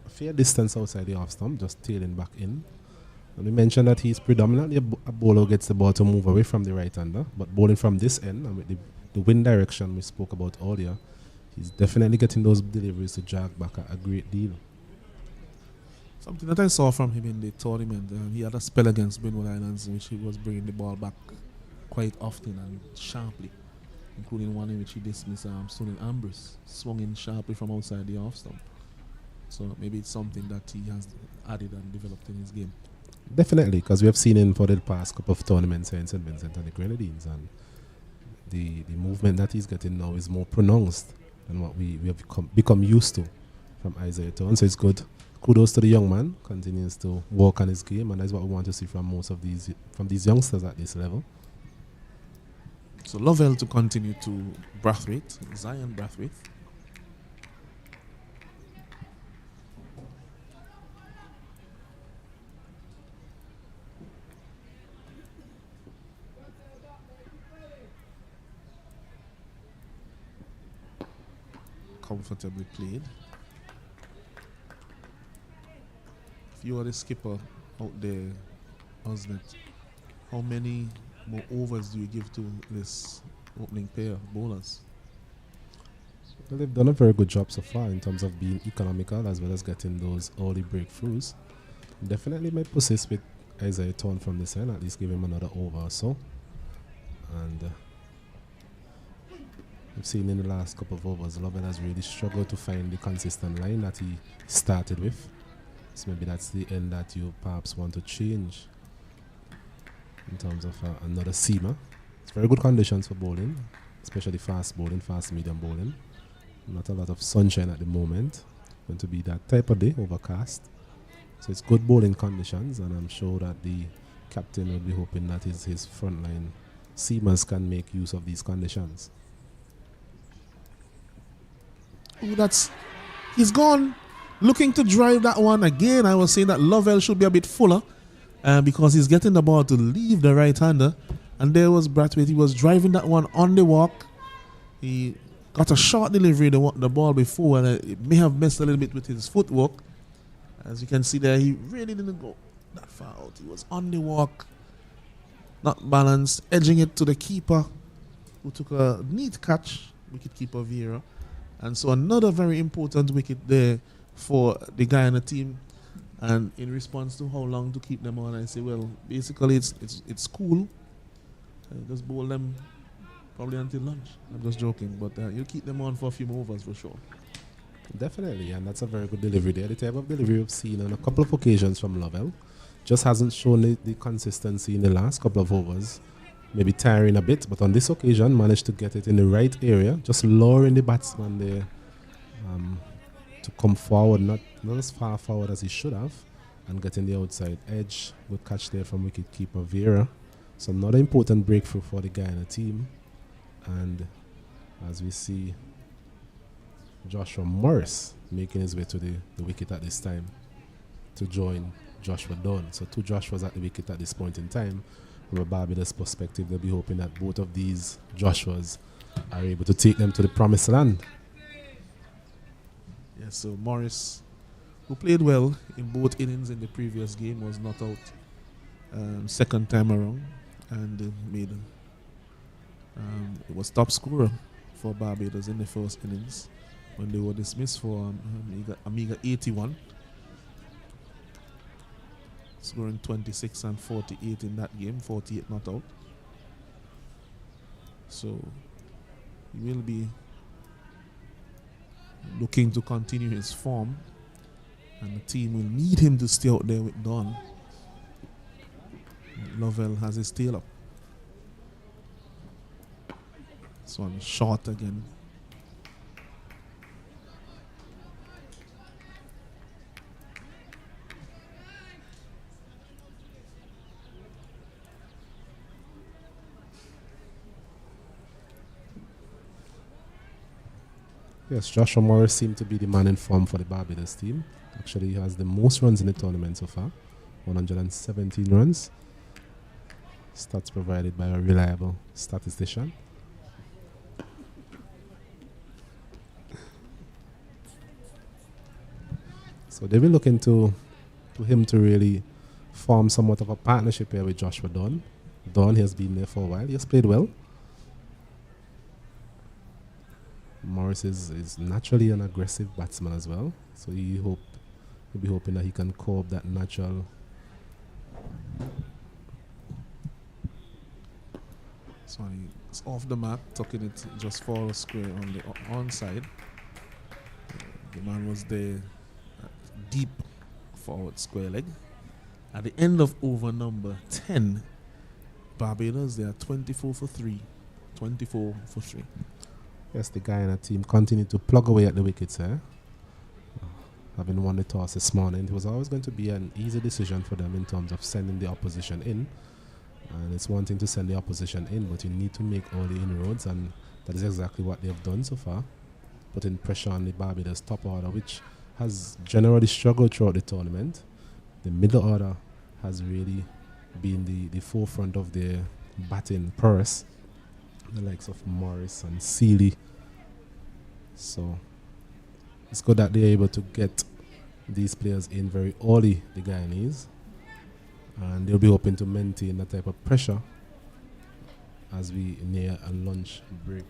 fair distance outside the off stump, just tailing back in. And we mentioned that he's predominantly a bowler who gets the ball to move away from the right hander, but bowling from this end and with the wind direction we spoke about earlier, he's definitely getting those deliveries to jog back a great deal. Something that I saw from him in the tournament, he had a spell against Benwood Islands in which he was bringing the ball back quite often and sharply, including one in which he dismissed Sunil Ambrose, swung in sharply from outside the off stump. So maybe it's something that he has added and developed in his game. Definitely, because we have seen him for the past couple of tournaments here in St. Vincent and the Grenadines, and the movement that he's getting now is more pronounced than what we have become used to from Isaiah Town. So it's good. Kudos to the young man, continues to work on his game, and that's what we want to see from most of these youngsters at this level. So Lovell to continue to Brathwaite, Zion Brathwaite. Comfortably played. If you are the skipper out there, Osnet, how many more overs do you give to this opening pair of bowlers? Well, they've done a very good job so far in terms of being economical as well as getting those early breakthroughs. Definitely might persist with Isaiah Town from this end, at least give him another over or so. And we've seen in the last couple of overs, Lovell has really struggled to find the consistent line that he started with. So maybe that's the end that you perhaps want to change in terms of another seamer. It's very good conditions for bowling, especially fast bowling, fast medium bowling. Not a lot of sunshine at the moment. Going to be that type of day, overcast. So it's good bowling conditions, and I'm sure that the captain will be hoping that his frontline seamers can make use of these conditions. Oh, he's gone. Looking to drive that one again. I was saying that Lovell should be a bit fuller because he's getting the ball to leave the right-hander. And there was Brathwaite. He was driving that one on the walk. He got a short delivery the ball before, and it may have messed a little bit with his footwork. As you can see there, he really didn't go that far out. He was on the walk, not balanced, edging it to the keeper, who took a neat catch, wicket-keeper Vieira. And so another very important wicket there for the Guyana team. And in response to how long to keep them on, I say, well, basically it's cool. Just bowl them probably until lunch. I'm just joking, but you'll keep them on for a few more overs for sure. Definitely, and that's a very good delivery there. The type of delivery we've seen on a couple of occasions from Lovell. Just hasn't shown the consistency in the last couple of overs. Maybe tiring a bit, but on this occasion managed to get it in the right area, just lowering the batsman there to come forward, not as far forward as he should have, and getting the outside edge. Good catch there from wicket-keeper Vieira. So another important breakthrough for the Guyana team. And as we see Joshua Morris making his way to the wicket at this time to join Joshua Dunn. So two Joshuas at the wicket at this point in time. From a Barbados perspective, they'll be hoping that both of these Joshuas are able to take them to the promised land. Yes, so Morris, who played well in both innings in the previous game, was not out second time around, and made it was top scorer for Barbados in the first innings when they were dismissed for Amiga 81, scoring 26 and 48 in that game, 48 not out. So he will be looking to continue his form, and the team will need him to stay out there with Don. Lovell has his tail up. This one short again. Yes, Joshua Morris seemed to be the man in form for the Barbados team. Actually, he has the most runs in the tournament so far, 117 runs. Stats provided by a reliable statistician. So they will look into him to really form somewhat of a partnership here with Joshua Dunn. Dunn has been there for a while. He has played well. Morris is naturally an aggressive batsman as well. So he'll be hoping that he can cope that natural. So it's off the mark, tucking it just for a square on the onside. The man was there deep forward square leg. At the end of over number 10, Barbados, they are 24 for 3. 24 for 3. Yes, the Guyana team continued to plug away at the wickets here. Having won the toss this morning, it was always going to be an easy decision for them in terms of sending the opposition in. And it's one thing to send the opposition in, but you need to make all the inroads, and that is exactly what they have done so far. Putting pressure on the Barbados top order, which has generally struggled throughout the tournament. The middle order has really been the forefront of their batting prowess. The likes of Morris and Seeley. So it's good that they're able to get these players in very early, the Guyanese. And they'll be hoping to maintain that type of pressure as we near a lunch break.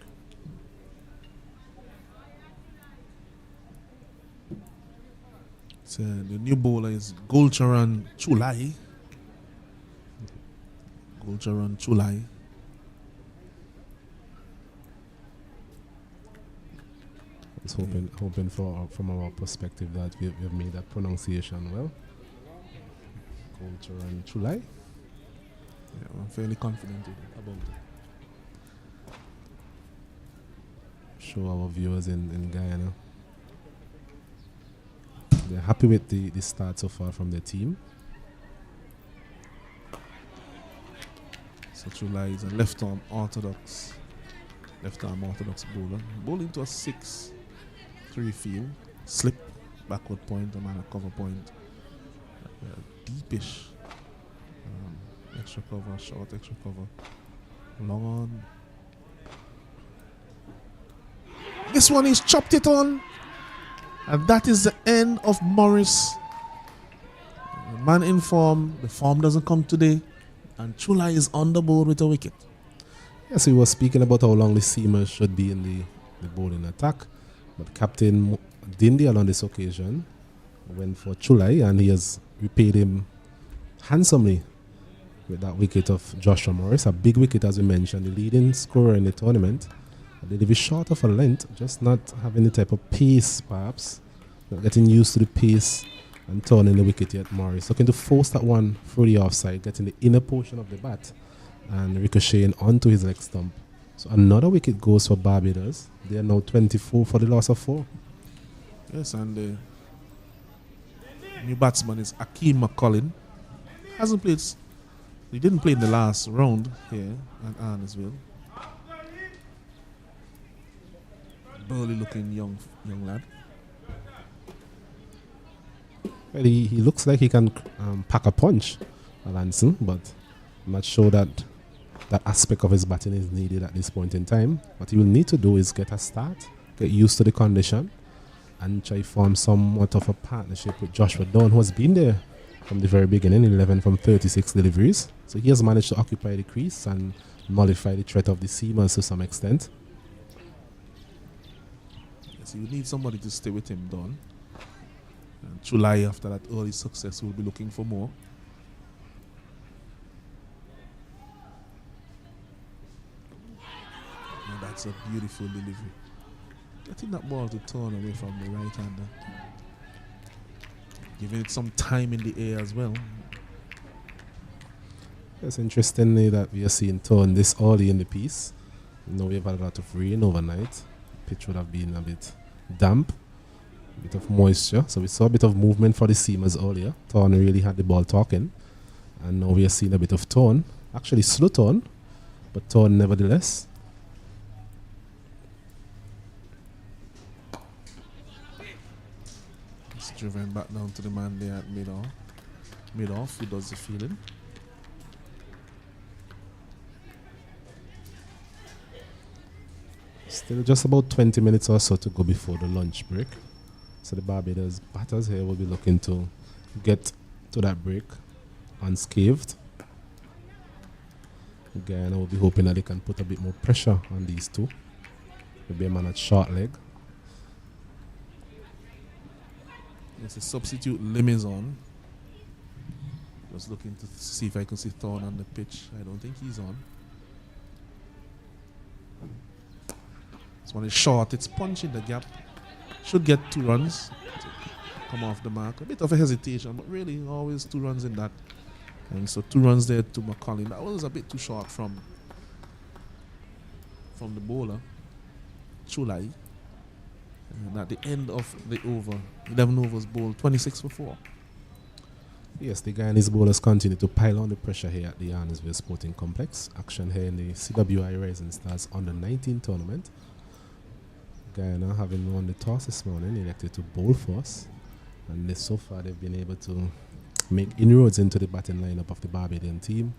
So the new bowler is Gulcharan Chulai. Gulcharan Chulai. I was hoping for from our perspective that we have made that pronunciation well. Gulcharan Chulai. Yeah, I'm fairly confident about it. Show our viewers in Guyana. They're happy with the start so far from their team. So Chulai is a left-arm orthodox bowler. Bowling to a 6-3 field. Slip, backward point, and a cover point. Deepish. Extra cover, short extra cover. Long on. This one is chopped it on. And that is the end of Morris. The man in form. The form doesn't come today. And Chulai is on the board with a wicket. Yes, we were speaking about how long the seamers should be in the bowling attack. But Captain Dindial on this occasion went for Chulai, and he has repaid him handsomely with that wicket of Joshua Morris. A big wicket, as we mentioned, the leading scorer in the tournament. A little bit short of a length, just not having the type of pace, perhaps. Not getting used to the pace and turning the wicket yet. Morris looking to force that one through the offside, getting the inner portion of the bat and ricocheting onto his leg stump. So another wicket goes for Barbados. They are now 24 for the loss of 4. Yes, and the new batsman is Akeem McCullin. Hasn't played. He didn't play in the last round here at Arnesville. Burly looking young lad. Well, he looks like he can pack a punch, Alanson, but I'm not sure that aspect of his batting is needed at this point in time. What he will need to do is get a start, get used to the condition, and try form somewhat of a partnership with Joshua Dunn, who has been there from the very beginning, 11 from 36 deliveries. So he has managed to occupy the crease and nullify the threat of the seamers to some extent. Yes, you need somebody to stay with him, Dunn. And Chulai, after that early success, will be looking for more. And that's a beautiful delivery. Getting that ball to turn away from the right hander. Giving it some time in the air as well. It's interestingly that we are seeing turn this early in the piece. You know, we've had a lot of rain overnight. Pitch would have been a bit damp, a bit of moisture. So we saw a bit of movement for the seamers earlier. Torn really had the ball talking. And now we are seeing a bit of turn. Actually slow turn, but turn nevertheless. It's driven back down to the man there at mid-off who does the fielding. Still just about 20 minutes or so to go before the lunch break. So the Barbados batters here will be looking to get to that break unscathed. Guyana will be hoping that they can put a bit more pressure on these two. Maybe a man at short leg. It's a substitute Lim on. Just looking to see if I can see Thorne on the pitch. I don't think he's on. This one is short. It's punching the gap. Should get 2 runs to come off the mark. A bit of a hesitation, but really always 2 runs in that. And so 2 runs there to McCollin. That was a bit too short from the bowler, Chulai. And at the end of the over, 11 overs bowled, 26 for 4. Yes, the Guyanese bowlers continue to pile on the pressure here at the Arnesville Sporting Complex. Action here in the CWI Rising Stars Under-19 tournament. Guyana, having won the toss this morning, elected to bowl first. And so far they've been able to make inroads into the batting lineup of the Barbadian team.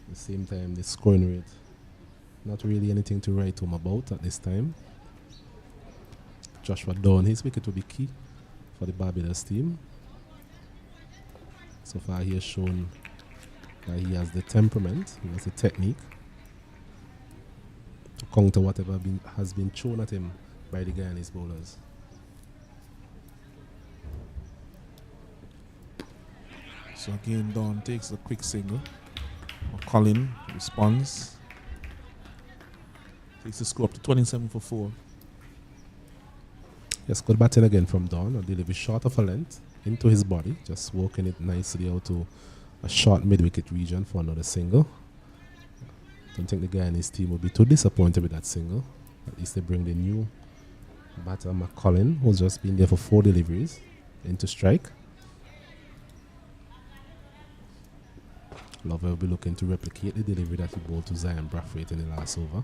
At the same time, the scoring rate, not really anything to write home about at this time. Joshua Dawn, his wicket will be key for the Barbados team. So far he has shown that he has the temperament, he has the technique to counter whatever has been thrown at him by the Guyanese bowlers. So again, Dawn takes a quick single. McCollin responds. Takes the score up to 27 for 4. Yes, good batting again from Dawn. A delivery short of a length into his body, just working it nicely out to a short mid-wicket region for another single. Don't think the Guyanese team will be too disappointed with that single. At least they bring the new batter McCollin, who's just been there for 4 deliveries, into strike. Lover will be looking to replicate the delivery that he bowled to Zion Brathwaite in the last over.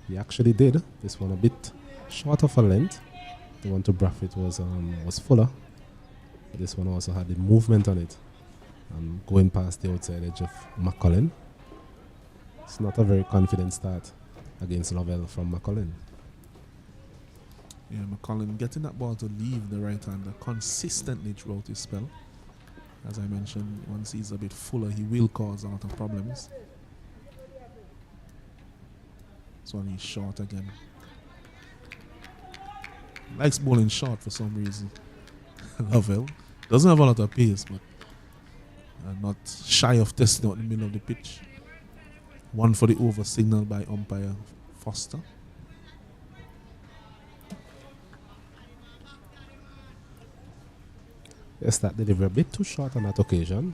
He actually did. This one a bit short of a length. The one to Brathwaite was fuller. But this one also had the movement on it. Going past the outside edge of McCollin. It's not a very confident start against Lovell from McCollin. Yeah, McCollin getting that ball to leave the right-hander consistently throughout his spell. As I mentioned, once he's a bit fuller, he will cause a lot of problems. So he's short again. Likes bowling short for some reason. Lovell doesn't have a lot of pace, but not shy of testing out in the middle of the pitch. 1 for the over signal by umpire Foster. Yes, that delivery a bit too short on that occasion.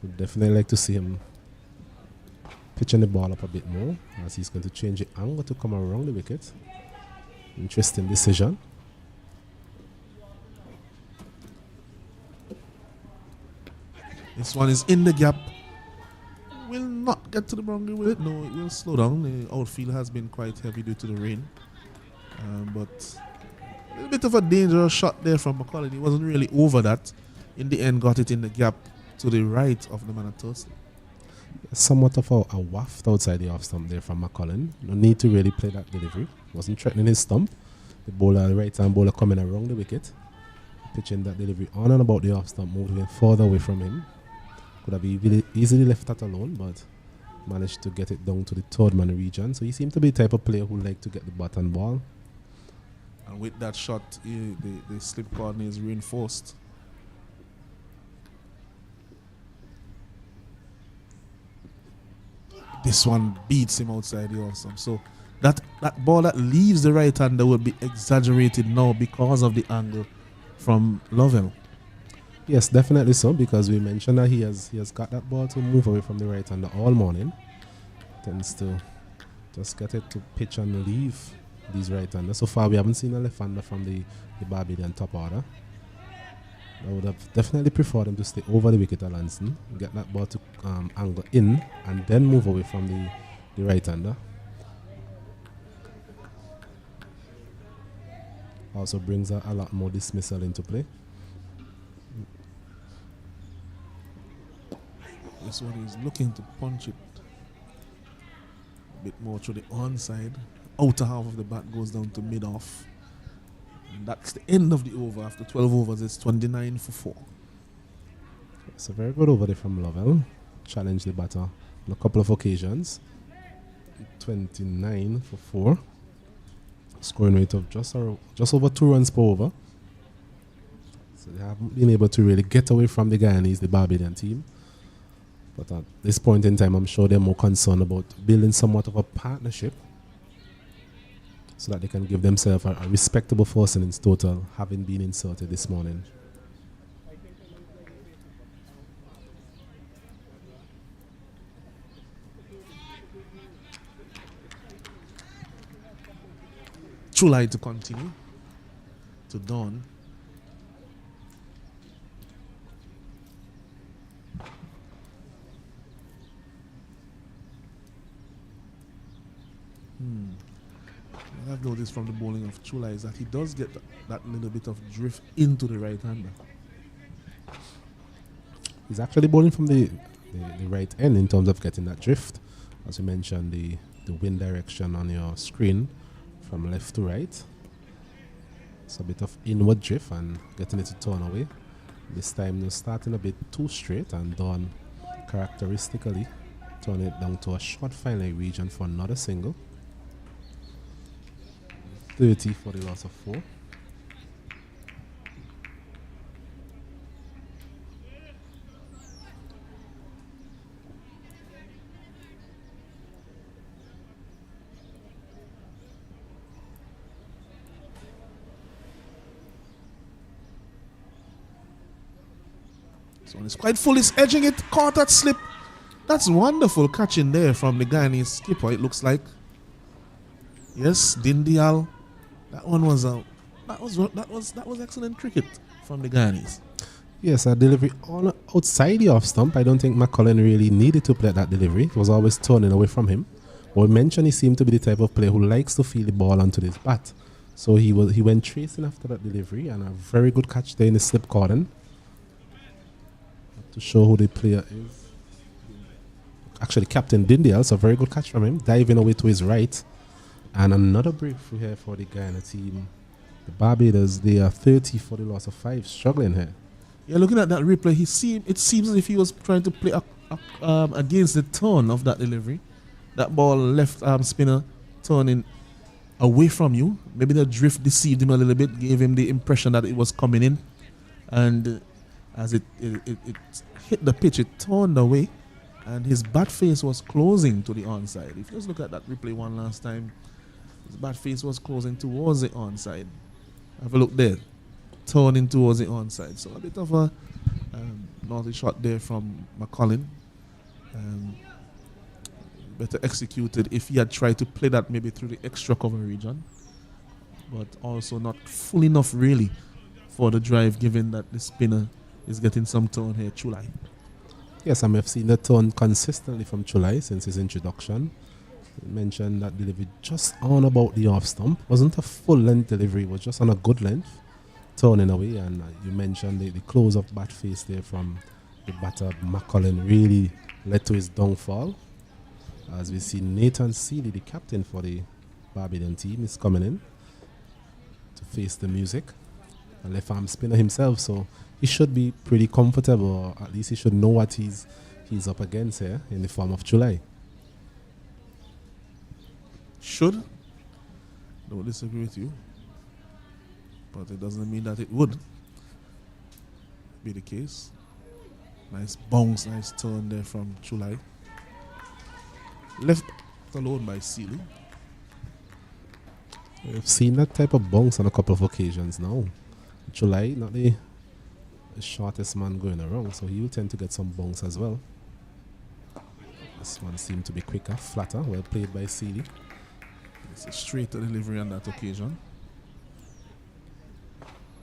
Would definitely like to see him pitching the ball up a bit more, as he's going to change the angle to come around the wicket. Interesting decision. This one is in the gap. Will not get to the boundary with it. No, it will slow down. The outfield has been quite heavy due to the rain. But a little bit of a dangerous shot there from McCollin. He wasn't really over that. In the end, got it in the gap to the right of the man at Thursday. Somewhat of a waft outside the off stump there from McCollin. No need to really play that delivery. Wasn't threatening his stump. The bowler, right hand bowler coming around the wicket. Pitching that delivery on and about the off stump, moving further away from him. Could have easily left that alone, but managed to get it down to the 3rd man region. So he seemed to be the type of player who liked to get the bat and ball. And with that shot, the slip corner is reinforced. This one beats him outside the off stump. So that ball that leaves the right hander will be exaggerated now because of the angle from Lovell. Yes, definitely so, because we mentioned that he has got that ball to move away from the right hander all morning. Tends to just get it to pitch and leave these right handers. So far we haven't seen a left hander from the Barbadian top order. I would have definitely preferred him to stay over the wicket at Lanston, get that ball to angle in, and then move away from the the right-hander. Also brings a lot more dismissal into play. This one is looking to punch it a bit more through the onside. Outer half of the bat goes down to mid-off. And that's the end of the over. After 12 overs, it's 29 for 4. It's a very good over there from Lovell. Challenged the batter on a couple of occasions. 29 for 4. Scoring rate of just over 2 runs per over. So they haven't been able to really get away from the Guyanese, the Barbadian team. But at this point in time, I'm sure they're more concerned about building somewhat of a partnership so that they can give themselves a respectable 4 innings total, having been inserted this morning. Chulai to continue. To Dawn. What I've noticed from the bowling of Chulai is that he does get that little bit of drift into the right-hander. He's actually bowling from the right end in terms of getting that drift. As you mentioned, the wind direction on your screen from left to right. It's a bit of inward drift and getting it to turn away. This time they're starting a bit too straight and Dawn characteristically turn it down to a short fine leg region for another single. 30 for the loss of 4. So it's quite full, he's edging it, caught that slip. That's wonderful catching there from the Guyanese skipper, it looks like. Yes, Dindial. That one was that was excellent cricket from the Guyanese. Yes, a delivery on outside the off stump. I don't think McCullin really needed to play that delivery. It was always turning away from him. But we mentioned he seemed to be the type of player who likes to feel the ball onto his bat. So he went chasing after that delivery and a very good catch there in the slip cordon. To show who the player is. Actually, Captain Dindial, so a very good catch from him, diving away to his right. And another breakthrough here for the Guyana team. The Barbados, they are 30 for the loss of 5, struggling here. Yeah, looking at that replay, it seems as if he was trying to play against the turn of that delivery. That ball left arm spinner turning away from you. Maybe the drift deceived him a little bit, gave him the impression that it was coming in. And as it hit the pitch, it turned away. And his bat face was closing to the onside. If you just look at that replay one last time, his bat face was closing towards the onside. Have a look there. Turning towards the onside. So a bit of a naughty shot there from McCullin. Better executed if he had tried to play that maybe through the extra cover region. But also not full enough really for the drive, given that the spinner is getting some turn here, Chulai. Yes, I have seen the turn consistently from Chulai since his introduction. You mentioned that delivery just on about the off stump. Wasn't a full length delivery, it was just on a good length, turning away. And you mentioned the close of bat face there from the batter McCullin really led to his downfall. As we see Nathan Seeley, the captain for the Barbadian team, is coming in to face the music. A left arm spinner himself, so he should be pretty comfortable, or at least he should know what he's up against here in the form of Chulai. Should. Don't disagree with you. But it doesn't mean that it would be the case. Nice bounce, nice turn there from Chulai. Left alone by Seeley. We've seen that type of bounce on a couple of occasions now. Chulai, not the shortest man going around, so he will tend to get some bounce as well. This one seemed to be quicker, flatter, well played by Seeley. It's a straighter delivery on that occasion.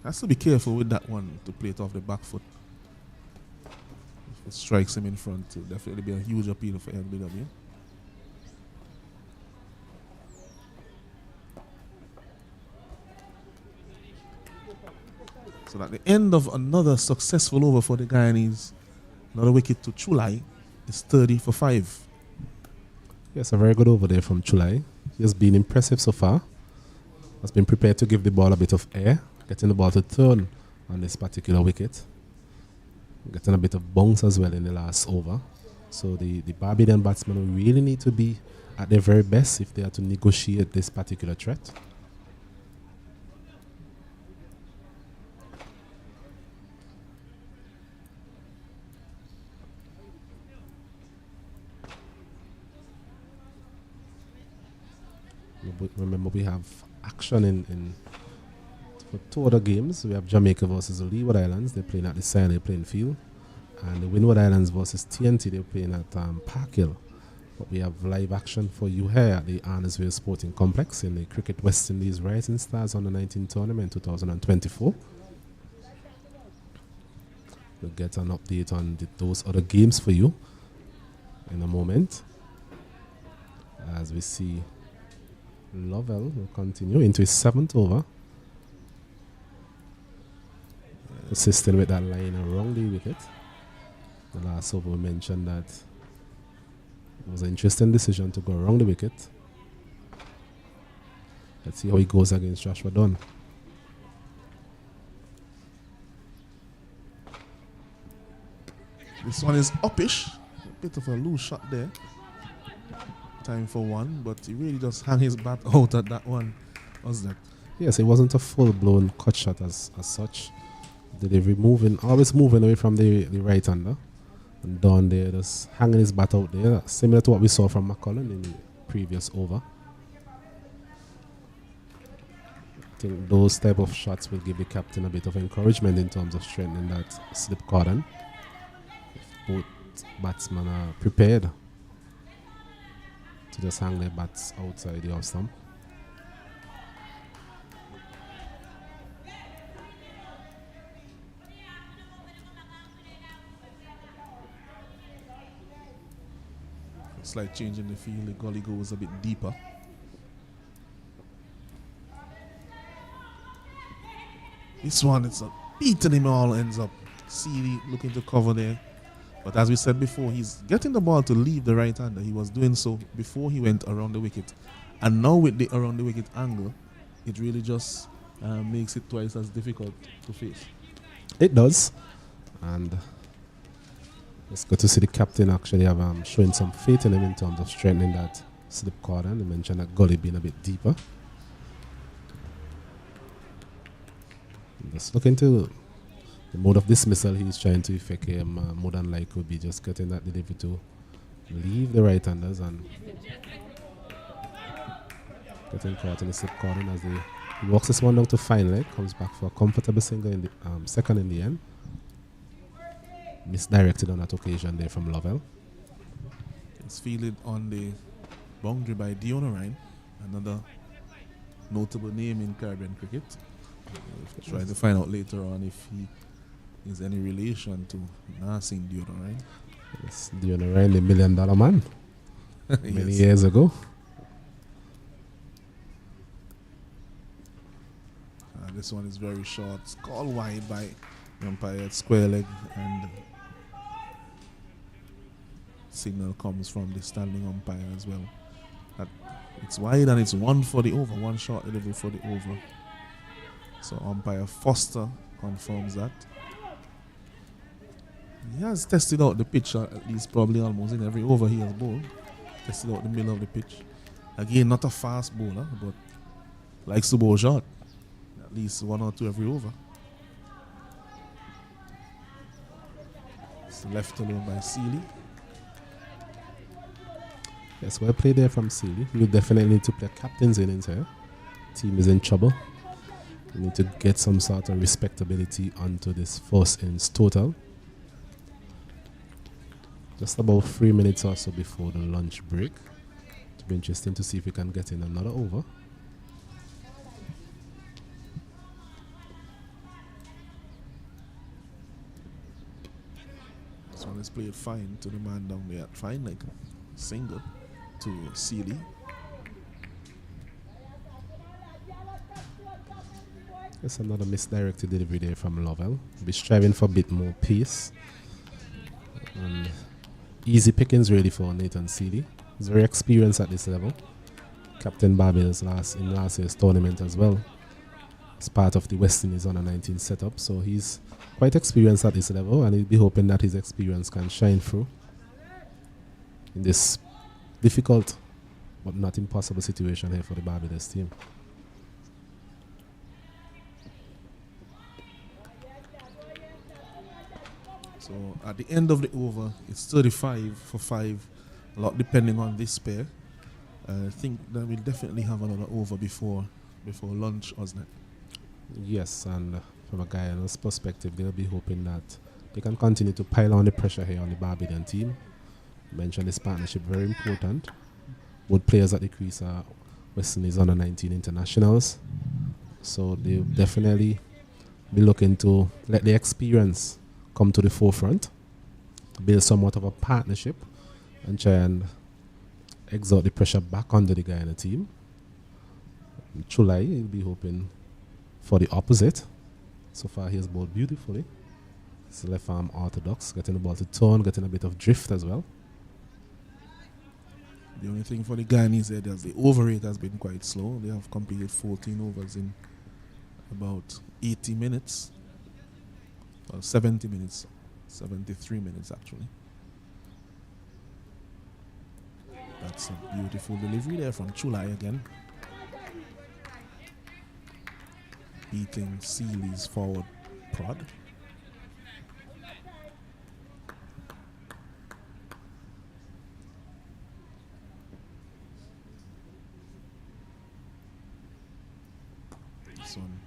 Has to be careful with that one to play it off the back foot. If it strikes him in front, it'll definitely be a huge appeal for LBW. So at the end of another successful over for the Guyanese, another wicket to Chulai, is 30 for 5. Yes, a very good over there from Chulai. He has been impressive so far. Has been prepared to give the ball a bit of air, getting the ball to turn on this particular wicket. Getting a bit of bounce as well in the last over. So the Barbadian batsmen really need to be at their very best if they are to negotiate this particular threat. Remember, we have action in for 2 other games. We have Jamaica versus the Leeward Islands. They're playing at the Sinai playing field. And the Windward Islands versus TNT, they're playing at Park Hill. But we have live action for you here at the Arnesville Sporting Complex in the Cricket West Indies Rising Stars Under 19 tournament 2024. We'll get an update on those other games for you in a moment. As we see Lovell will continue into his 7th over. Assisting with that line around the wicket. The last over we mentioned that it was an interesting decision to go around the wicket. Let's see how he goes against Joshua Dunn. This one is uppish. A bit of a loose shot there. Time for one, but he really just hung his bat out at that one. What's that? Yes, it wasn't a full-blown cut shot as such. Delivery moving, always moving away from the right-hander. And Don there just hanging his bat out there, similar to what we saw from McCullen in the previous over. I think those type of shots will give the captain a bit of encouragement in terms of strengthening that slip cordon. If both batsmen are prepared to just hang their bats outside the off stump. Slight change in the field. The gully goes a bit deeper. This one, it's a beating him all ends up. Seeley looking to cover there. But as we said before, he's getting the ball to leave the right hander. He was doing so before he went around the wicket. And now with the around the wicket angle, it really just makes it twice as difficult to face. It does. And it's good to see the captain actually have showing some faith in him in terms of strengthening that slip cordon. He mentioned that gully being a bit deeper. Just look into the mode of dismissal he's trying to effect here. More than likely would be just getting that delivery to leave the right-handers and getting caught in the slip cordon as he walks this one down to fine leg, comes back for a comfortable single in the second in the end. Misdirected on that occasion there from Lovell. It's fielded on the boundary by Dion Ryan, another notable name in Caribbean cricket. We'll try to find out later on if he is any relation to Nassim Dion Ryan. Yes, Dion Ryan, the $1 million man, many years ago. This one is very short. It's called wide by the umpire at square leg, and signal comes from the standing umpire as well. That it's wide and it's one for the over, one short delivery for the over. So umpire Foster confirms that. He has tested out the pitch at least probably almost in every over he has bowled. Tested out the middle of the pitch. Again, not a fast bowler, but likes to bowl short. At least 1 or 2 every over. It's left alone by Seeley. Yes, well played there from Seeley. We will definitely need to play captain's innings here. Team is in trouble. We need to get some sort of respectability onto this first innings total. Just about 3 minutes or so before the lunch break. It'll be interesting to see if we can get in another over. This one is played fine to the man down there at fine leg. Single to Seeley. Just another misdirected delivery there from Lovell. Be striving for a bit more pace. And easy pickings really for Nathan Seeley. He's very experienced at this level. Captain Barbados in last year's tournament as well. As part of the West Indies under 19 setup. So he's quite experienced at this level, and he'll be hoping that his experience can shine through in this difficult but not impossible situation here for the Barbados team. So at the end of the over, it's 35 for 5, a lot depending on this pair. I think that we'll definitely have another over before lunch, wasn't it? Yes, and from a Guyana's perspective, they'll be hoping that they can continue to pile on the pressure here on the Barbadian team. Mentioned this partnership, very important. Both players at the crease are West Indies under 19 internationals. So they'll definitely be looking to let the experience come to the forefront, build somewhat of a partnership, and try and exert the pressure back onto the Guyana team. Chulai will be hoping for the opposite. So far he has bowled beautifully. It's left arm orthodox, getting the ball to turn, getting a bit of drift as well. The only thing for the Guyanese there is the over rate has been quite slow. They have completed 14 overs in about 80 minutes. Well, 70 minutes. 73 minutes actually. That's a beautiful delivery there from Chulai again. Beating Seeley's forward prod. This one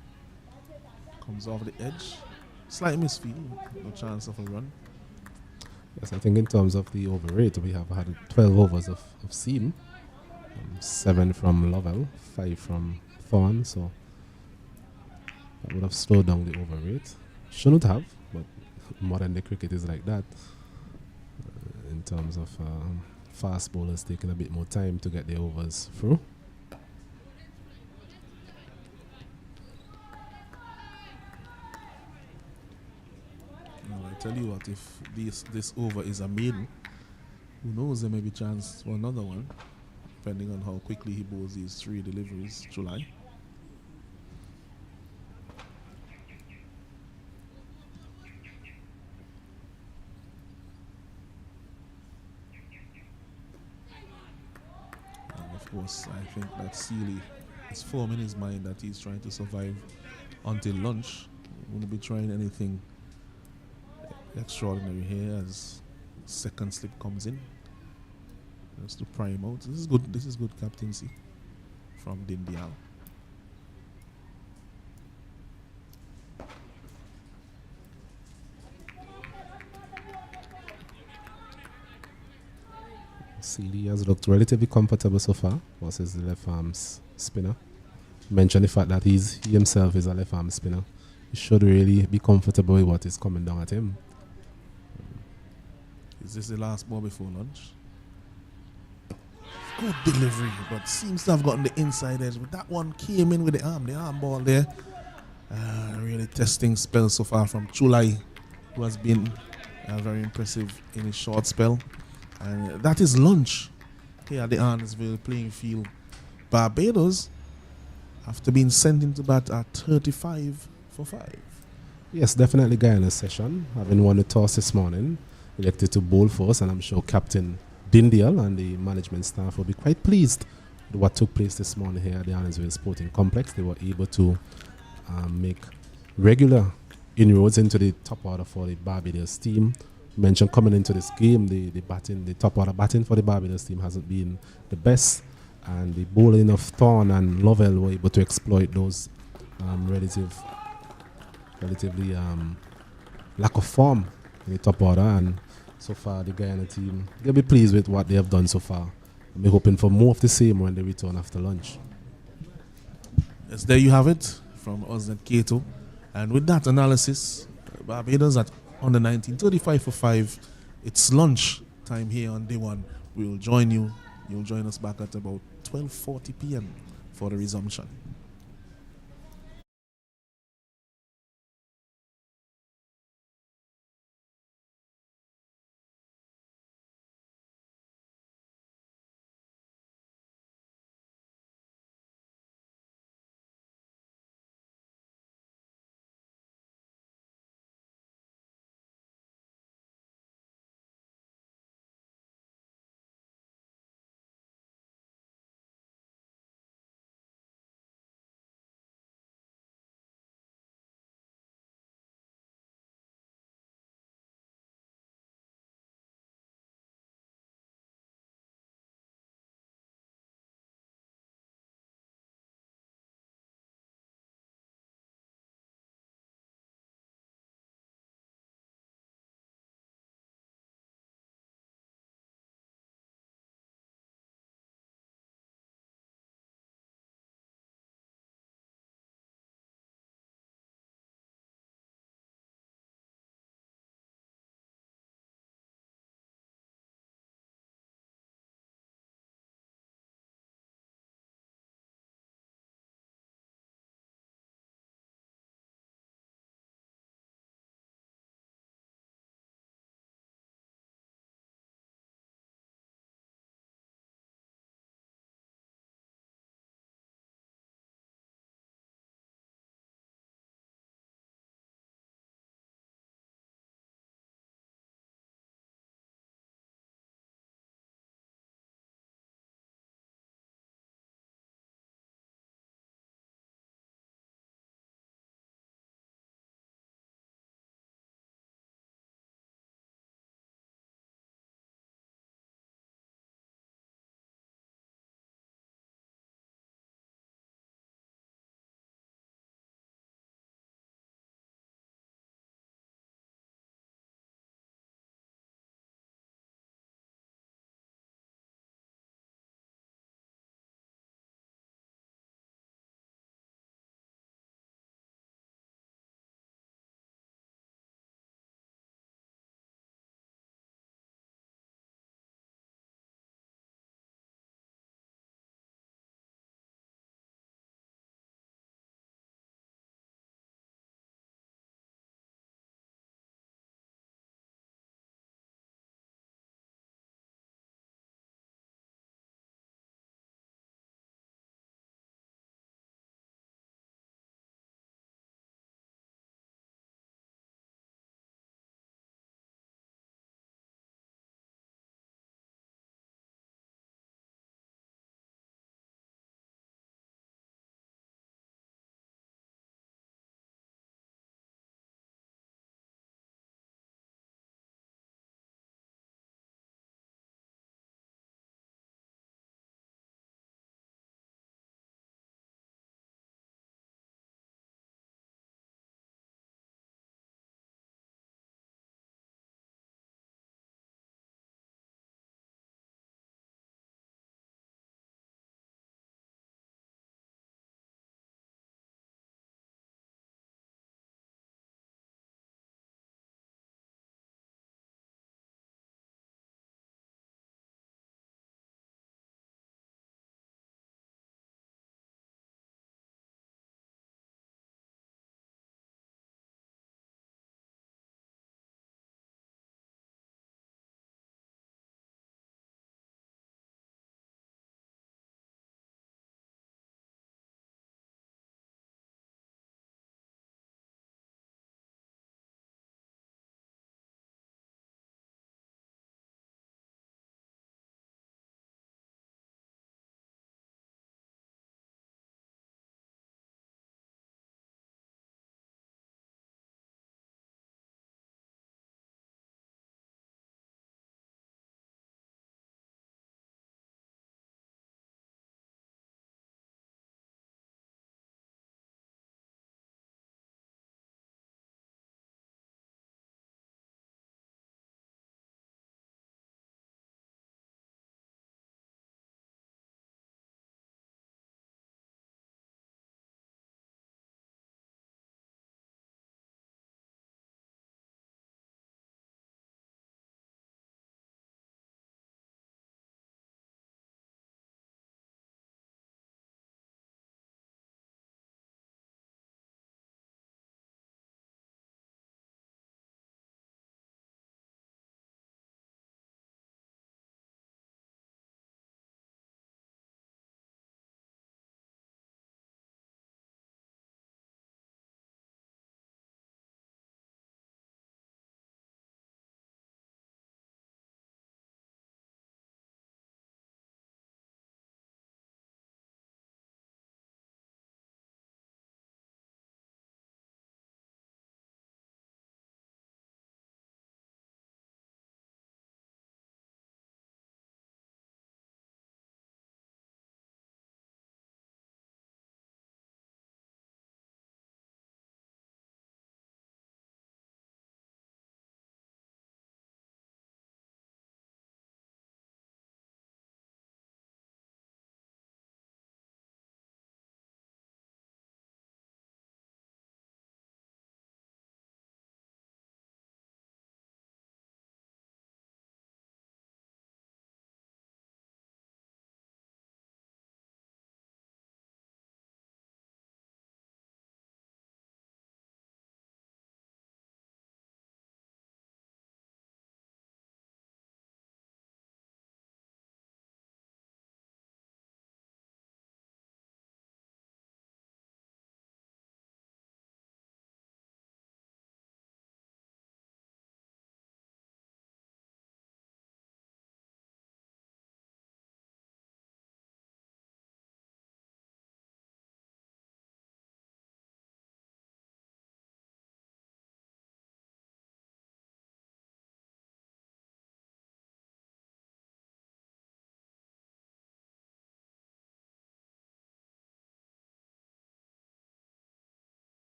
comes off the edge. Slight misfield, no chance of a run. Yes, I think in terms of the over rate, we have had 12 overs of seam. 7 from Lovell, 5 from Thorne, so that would have slowed down the over rate. Shouldn't have, but modern day cricket is like that. In terms of fast bowlers taking a bit more time to get their overs through. Now, I tell you what, if this over is a maiden, who knows, there may be chance for another one, depending on how quickly he bowls these 3 deliveries, July. And of course, I think that Seeley is forming his mind that he's trying to survive until lunch. He won't be trying anything extraordinary here as second slip comes in. Just to prime out. This is good captaincy from Dindial. Seeley has looked relatively comfortable so far versus the left arm spinner. Mention the fact that he himself is a left arm spinner. He should really be comfortable with what is coming down at him. Is this the last ball before lunch? Good delivery, but seems to have gotten the inside edge. But that one came in with the arm ball there. Really testing spell so far from Chulai, who has been very impressive in his short spell. And that is lunch here at the Arnesville playing field. Barbados, after being sent into bat at 35 for 5. Yes, definitely Guyana's session. Having won the toss this morning, elected to bowl first, and I'm sure Captain Dindial and the management staff will be quite pleased with what took place this morning here at the Arnesville Sporting Complex. They were able to make regular inroads into the top order for the Barbados team. Mentioned coming into this game, the top order batting for the Barbados team hasn't been the best, and the bowling of Thorne and Lovell were able to exploit those relatively lack of form in the top order. And so far, the Guyana team, they'll be pleased with what they have done so far. We're hoping for more of the same when they return after lunch. Yes, there you have it from us at Cato. And with that analysis, Barbados at under 19, 35 for 5. It's lunch time here on day 1. We'll join you. You'll join us back at about 12:40 p.m. for the resumption.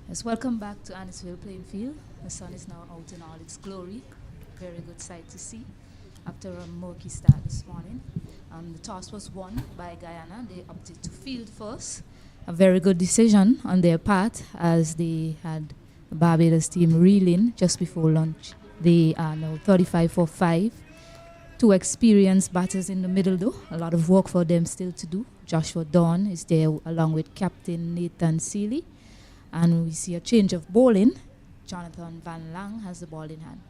Yes, welcome back to Annisville Playing Field. The sun is now out in all its glory. Very good sight to see after a murky start this morning. The toss was won by Guyana. They opted to field first. A very good decision on their part as they had the Barbados team reeling just before lunch. They are now 35 for 5. Two experienced batters in the middle though. A lot of work for them still to do. Joshua Dawn is there along with Captain Nathan Seeley. And we see a change of bowling. Jonathan Van Lang has the ball in hand.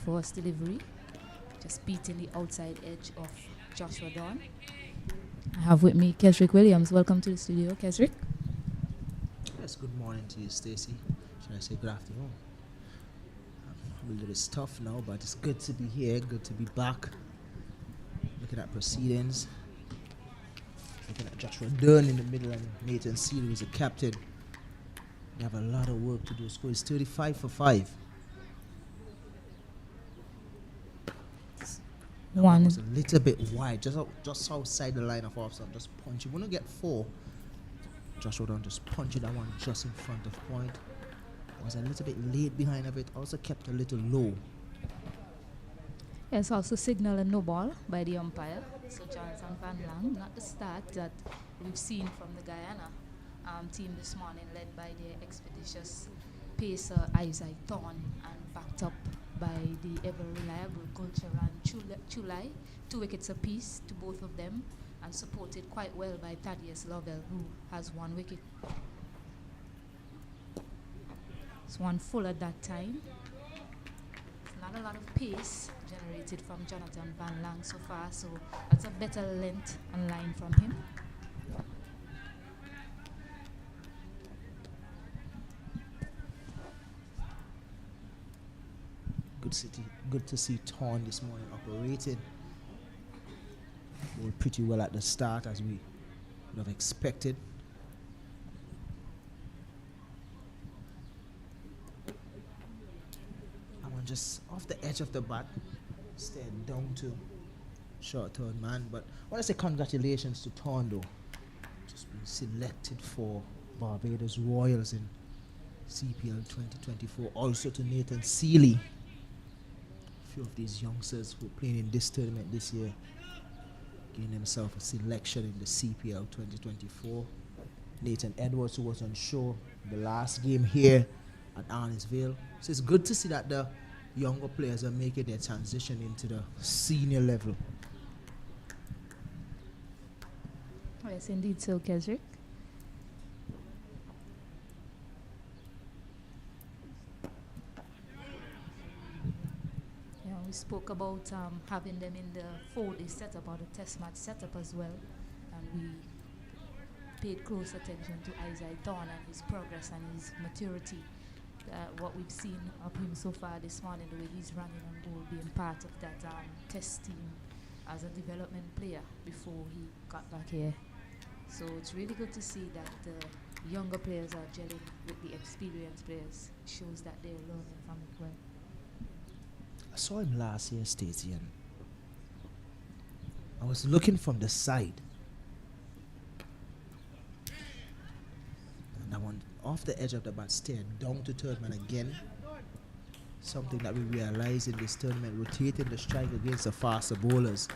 First delivery, just beating the outside edge of Joshua Dawn. I have with me Kesrick Williams. Welcome to the studio, Kesrick. Yes, good morning to you, Stacey. Should I say good afternoon? I'm a little bit tough now, but it's good to be here, good to be back. Looking at proceedings. Looking at Joshua Dunn in the middle and Nathan Seeley is the captain. They have a lot of work to do. Score is 35 for 5. One was a little bit wide, just outside the line of offside. Just punch. You want to get 4. Joshua Dunn just punched that one just in front of point. Was a little bit late behind of it. Also kept a little low. Yes, also signal a no ball by the umpire. So Jonathan Van Lang, not the start that we've seen from the Guyana team this morning, led by their expeditious pacer Isaac Thorne and backed up by the ever-reliable Gulcharan Chulai. 2 wickets apiece to both of them and supported quite well by Thaddeus Lovell, who has 1 wicket. It's 1 full at that time. Not a lot of pace generated from Jonathan Van Lang so far, so that's a better length and line from him. Good to see Thorne this morning operated. Bowled pretty well at the start as we would have expected. Just off the edge of the bat, stared down to short third man. But I want to say congratulations to Thorne though. Just been selected for Barbados Royals in CPL 2024. Also to Nathan Seeley. A few of these youngsters who are playing in this tournament this year gained himself a selection in the CPL 2024. Nathan Edwards, who was on show the last game here at Arnisville. So it's good to see that the younger players are making their transition into the senior level. Oh, yes, indeed so, Kesrick. Yeah, we spoke about having them in the 4-day setup or the test match setup as well. And we paid close attention to Isaiah Thorne and his progress and his maturity. What we've seen of him so far this morning, the way he's running on goal, being part of that test team as a development player before he got back here. So it's really good to see that the younger players are gelling with the experienced players. It shows that they're learning from it well. I saw him last year, Stacey, and I was looking from the side. And I went off the edge of the bat, stared down to third man again. Something that we realized in this tournament, rotating the strike against the faster bowlers.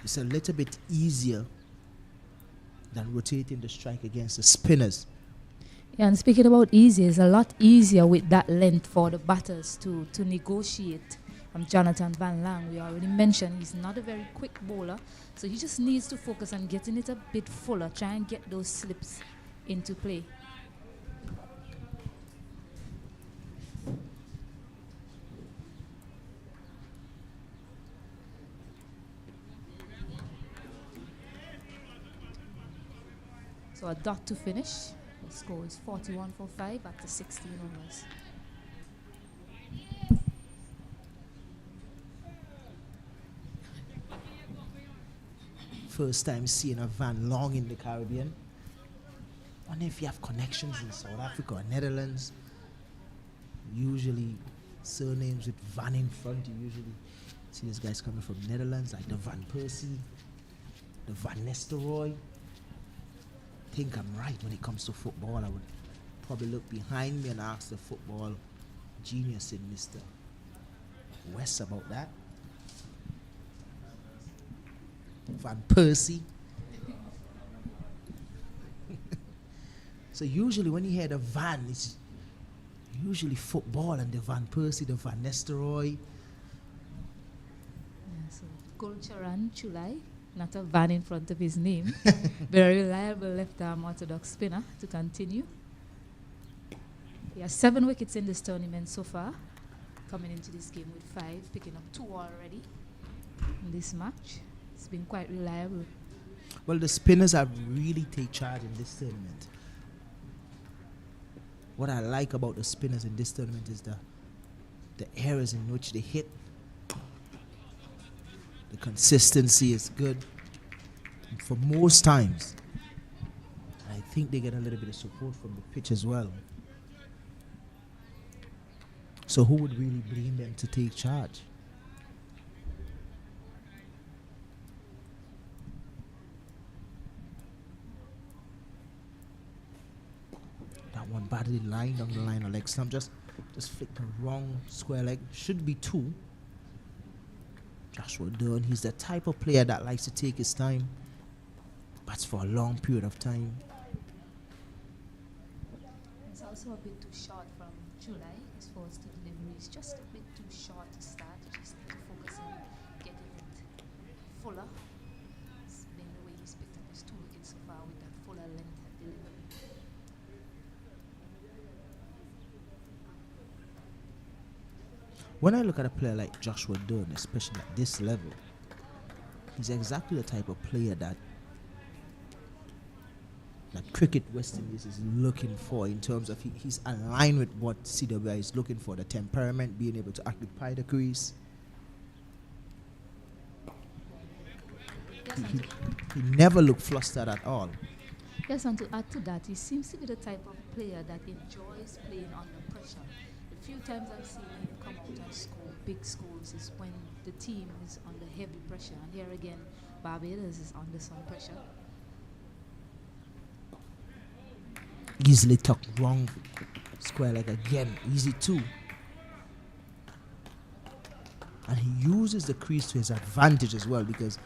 It's a little bit easier than rotating the strike against the spinners. Yeah, and speaking about easy, it's a lot easier with that length for the batters to negotiate. Jonathan Van Lang, we already mentioned, he's not a very quick bowler, so he just needs to focus on getting it a bit fuller, try and get those slips into play. So a dot to finish. The score is 41 for 5 after 16 overs. First time seeing a Van Long in the Caribbean. I wonder if you have connections in South Africa or Netherlands. Usually surnames with Van in front. You usually see these guys coming from Netherlands, like the Van Persie, the Van Nistelrooy. think I'm right when it comes to football. I would probably look behind me and ask the football genius in Mr. West about that. Van Persie. So usually when you hear the Van, it's usually football and the Van Persie, the Van Nistelrooy. So Gulcharan Chulai, not a van in front of his name. Very reliable left-arm orthodox spinner to continue. He has 7 wickets in this tournament so far. Coming into this game with 5, picking up 2 already in this match. It's been quite reliable. Well, the spinners have really take charge in this tournament. What I like about the spinners in this tournament is the areas in which they hit. The consistency is good. And for most times, I think they get a little bit of support from the pitch as well. So who would really blame them to take charge? That one badly lined on the line of leg stump. Just flicked the wrong square leg. Should be 2. Joshua Dunn, he's the type of player that likes to take his time. Bats for a long period of time. It's also a bit too short from July. His first delivery is just a bit too short to start. Just need to focus on getting it fuller. It's been the way he's picked up his 2 wickets so far with that fuller length delivery. When I look at a player like Joshua Dunn, especially at this level, he's exactly the type of player that Cricket West Indies is looking for, in terms of he's aligned with what CWI is looking for, the temperament, being able to occupy the crease. Yes, He never looked flustered at all. yes, and to add to that, he seems to be the type of player that enjoys playing under pressure. The few times I've seen him come out and score big scores is when the team is under heavy pressure. And here again, Barbados is under some pressure. Easily tucked wrong square leg again. Easy 2. And he uses the crease to his advantage as well, because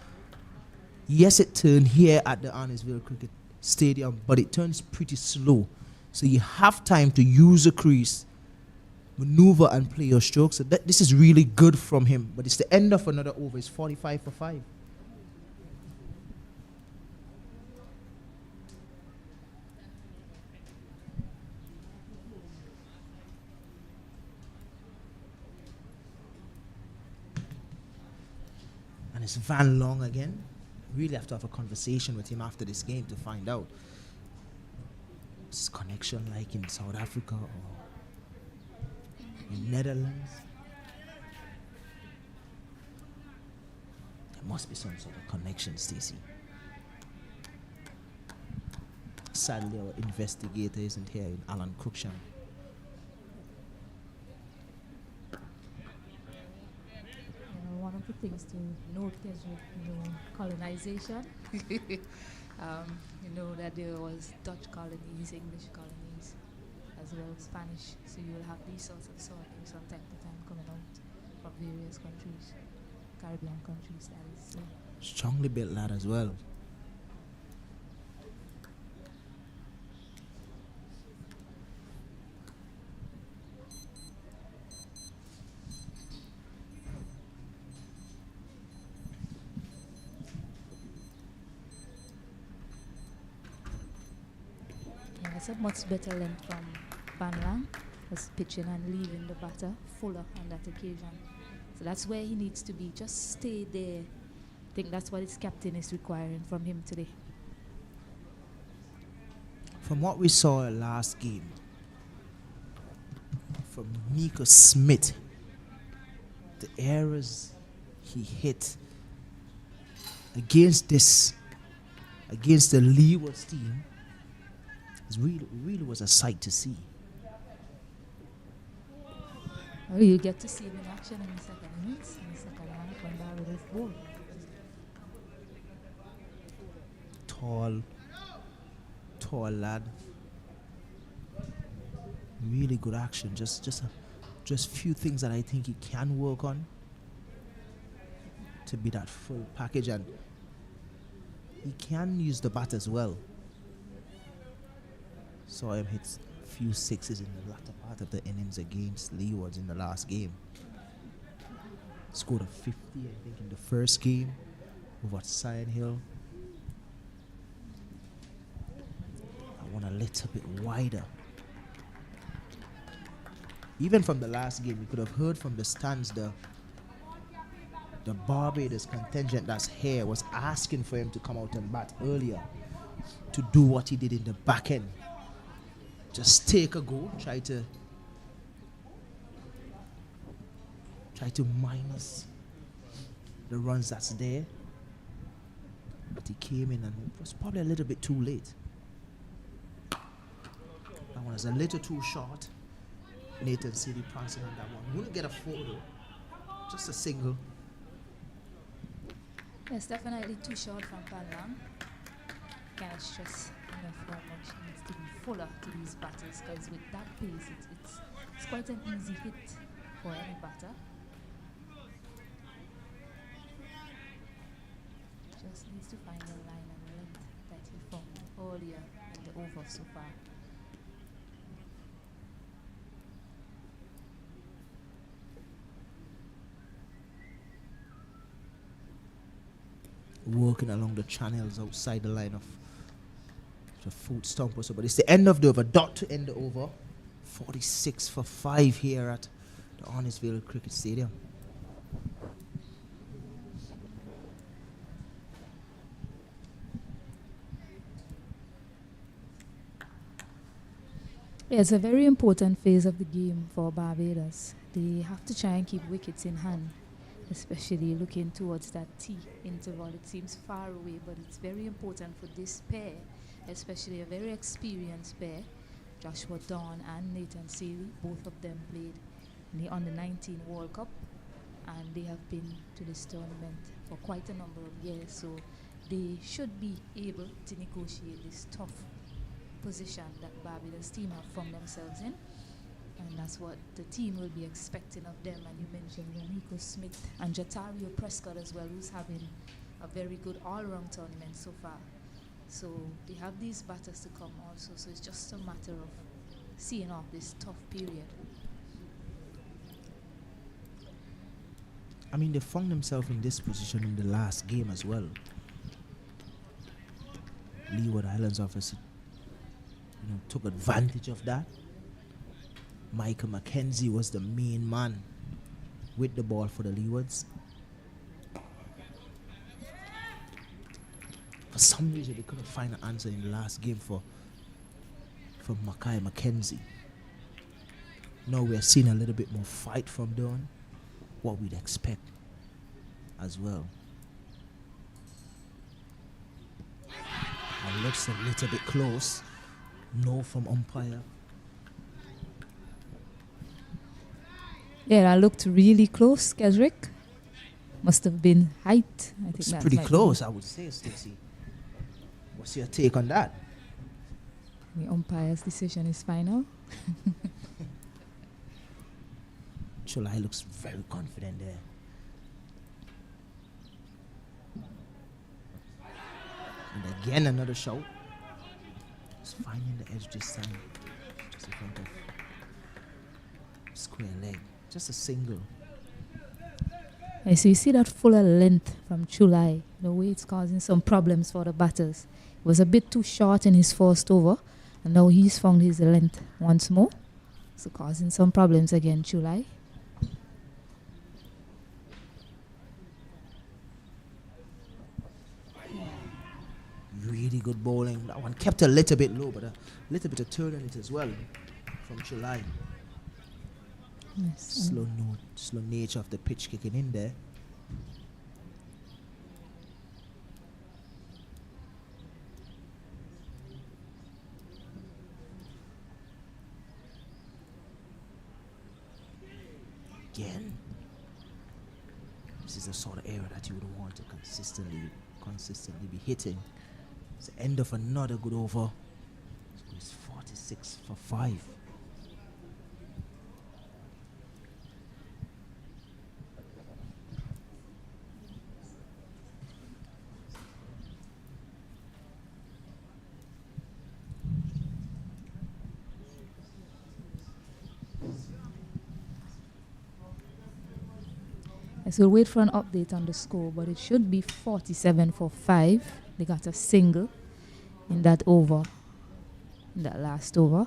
yes, it turned here at the Arnisville Cricket Stadium, but it turns pretty slow. So you have time to use the crease, maneuver and play your stroke. So this is really good from him. But it's the end of another over. It's 45 for 5. And it's Van Long again. Really have to have a conversation with him after this game to find out. What's his connection like in South Africa or in Netherlands? There must be some sort of connection, Stacey. Sadly, our investigator isn't here in Alan Cruikshank. One of the things to note is with colonization. That there was Dutch colonies, English colonies, as well as Spanish. So you will have these sorts of sortings from time to time coming out from various countries, Caribbean countries, that is. Strongly built lad as well. It's a much better length from Van Lang, was pitching and leaving the batter fuller on that occasion. So that's where he needs to be. Just stay there. I think that's what his captain is requiring from him today. From what we saw last game, from Nico Smith, the errors he hit against the Leewards team, really was a sight to see. Well, you get to see him in action in the second innings, in the second half, when Barbados ball. tall lad. Really good action. Just few things that I think he can work on to be that full package, and he can use the bat as well. Saw him hit a few sixes in the latter part of the innings against Leewards in the last game. Scored a 50, I think, in the first game over at Sion Hill. I want a little bit wider. Even from the last game, you could have heard from the stands the Barbados contingent that's here was asking for him to come out and bat earlier, to do what he did in the back end. Just take a go, try to minus the runs that's there. But he came in and it was probably a little bit too late. That one is a little too short. Nathan City prancing on that one. Wouldn't get a photo, just a single. Yes, definitely too short from Panlang. Can't stress enough how much needs to be fuller to these batters, because with that pace, it's quite an easy hit for any batter. Just needs to find the line and length that he found earlier in the over so far. Working along the channels outside the line of the foot stump or so. But it's the end of the over. Dot to end the over. 46 for 5 here at the Honestville Cricket Stadium. Yeah, it's a very important phase of the game for Barbados. They have to try and keep wickets in hand, especially looking towards that T interval. It seems far away, but it's very important for this pair, especially a very experienced pair, Joshua Dawn and Nathan Seeley. Both of them played in the Under-19 World Cup, and they have been to this tournament for quite a number of years, so they should be able to negotiate this tough position that Barbados team have found themselves in. And that's what the team will be expecting of them. And you mentioned Nico Smith and Jatario Prescott as well, who's having a very good all-round tournament so far. So they have these batters to come also. So it's just a matter of seeing off this tough period. I mean, they found themselves in this position in the last game as well. Leeward Islands obviously, took advantage of that. Michael McKenzie was the main man with the ball for the Leewards. For some reason, they couldn't find an answer in the last game from Mackay McKenzie. Now we're seeing a little bit more fight from Dawn, what we'd expect as well. It looks a little bit close. No from umpire. Yeah, that looked really close, Kesrick. Must have been height. I think It's that pretty might close, I would say, Stacey. What's your take on that? be. The umpire's decision is final. Chulai looks very confident there. And again, another shot. Just finding the edge this time. Just in front of square leg. Just a single. And so you see that fuller length from Chulai, the way it's causing some problems for the batters. It was a bit too short in his first over, and now he's found his length once more. So causing some problems again, Chulai. Really good bowling. That one kept a little bit low, but a little bit of turn in it as well from Chulai. Yes. Slow nature of the pitch kicking in there. Again, this is the sort of area that you would want to consistently be hitting. It's the end of another good over. 6 for 5. So we'll wait for an update on the score, but it should be 47 for 5. They got a single in that over, in that last over.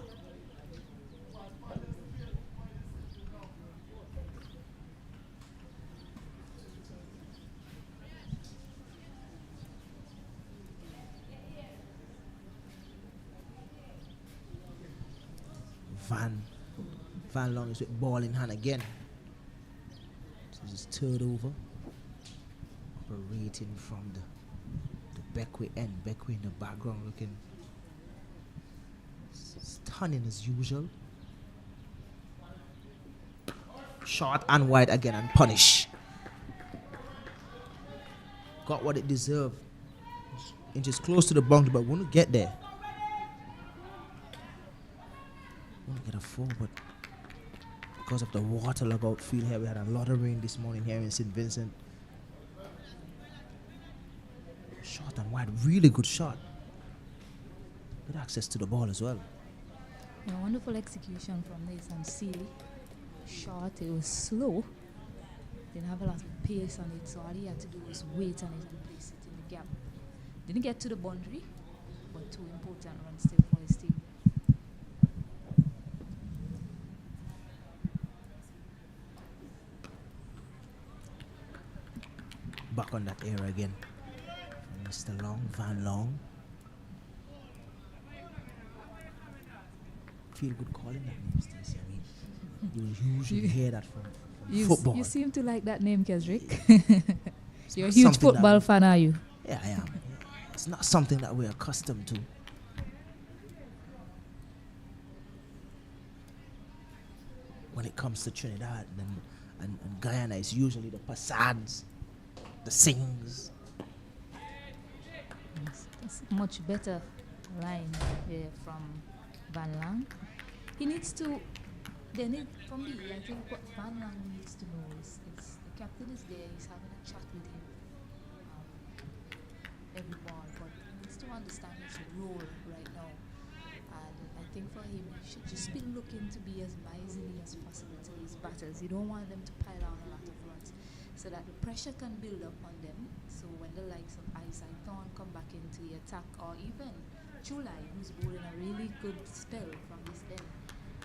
Van Long is with ball in hand again. This is his third over. Operating from the Beckway end. Beckway in the background looking stunning as usual. Short and wide again and punish. Got what it deserved. Inches close to the boundary, but wouldn't get there. Wouldn't get a 4, but because of the waterlogged outfield here, we had a lot of rain this morning here in St. Vincent. Short and wide, really good shot. Good access to the ball as well. Yeah, wonderful execution from Nathan Seeley. Short, it was slow. Didn't have a lot of pace on it, so all he had to do was wait on it and place it in the gap. Didn't get to the boundary, but 2 important runs still for his team. Back on that era again. Mr. Long, Van Long. Feel good calling that name, Stacey. I mean, you usually hear that from football. You seem to like that name, Kesrick. You're a not huge something football fan, are you? Yeah, I am. It's not something that we're accustomed to. When it comes to Trinidad and Guyana, it's usually the Passads, the Sings. That's a much better line here from Van Lang. He needs to, for me, I think what Van Lang needs to know is the captain is there, he's having a chat with him every ball, but he needs to understand his role right now. And I think for him, he should just be looking to be as miserly as possible to his batters. You don't want them to pile on a lot of runs so that the pressure can build up on them. So when the likes of Isaac Thorne come back into the attack, or even Chulai, who's bowling a really good spell from this end,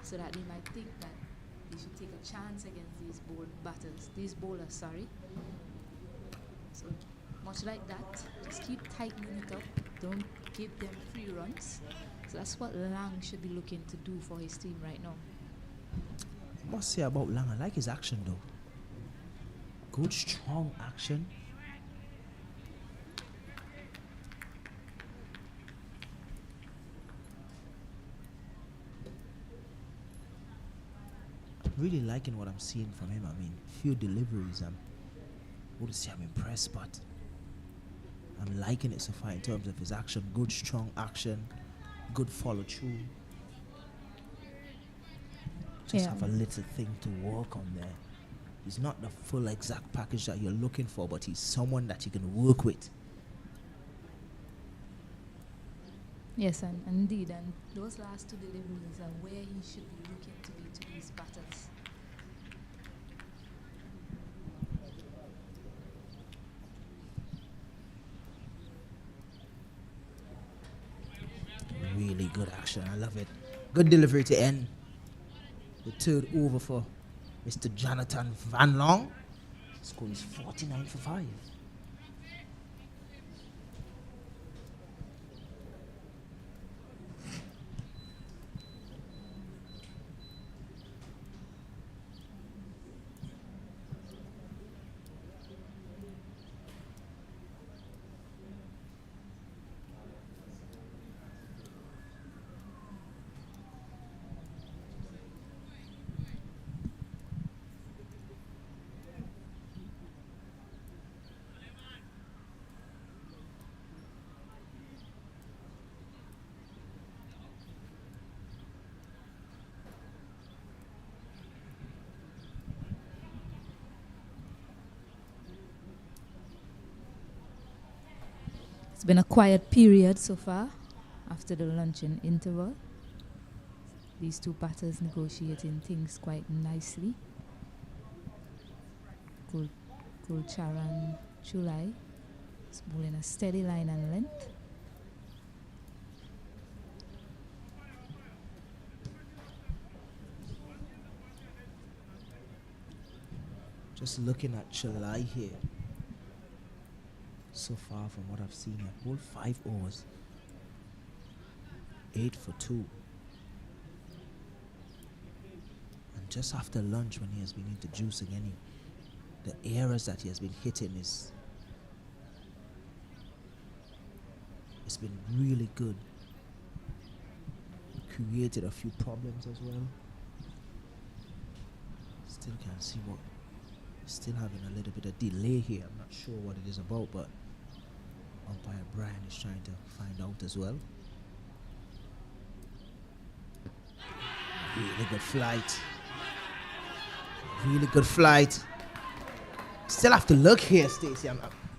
so that they might think that they should take a chance against these bowlers. So much like that, just keep tightening it up. Don't give them free runs. So that's what Lang should be looking to do for his team right now. I must say about Lang, I like his action though. Good, strong action. Really liking what I'm seeing from him. I mean, few deliveries. I wouldn't say I'm impressed, but I'm liking it so far in terms of his action. Good, strong action. Good follow through. Just have a little thing to work on there. He's not the full exact package that you're looking for, but he's someone that you can work with. Yes, and indeed, and those last 2 deliveries are where he should be looking to be to his batters. Really good action. I love it. Good delivery to end the 3rd over for Mr. Jonathan Van Long. Score is 49 for 5. been a quiet period so far after the luncheon interval. These two batters negotiating things quite nicely. Gulcharan Chulai is bowling a steady line and length. Just looking at July here. So far from what I've seen, a whole 5 overs. 8 for 2. And just after lunch when he has been introduced again, the errors that he has been hitting it's been really good. Created a few problems as well. Still can't see what. Still having a little bit of delay here. I'm not sure what it is about, but umpire Brian is trying to find out as well. Really good flight. Really good flight. Still have to look here, Stacey.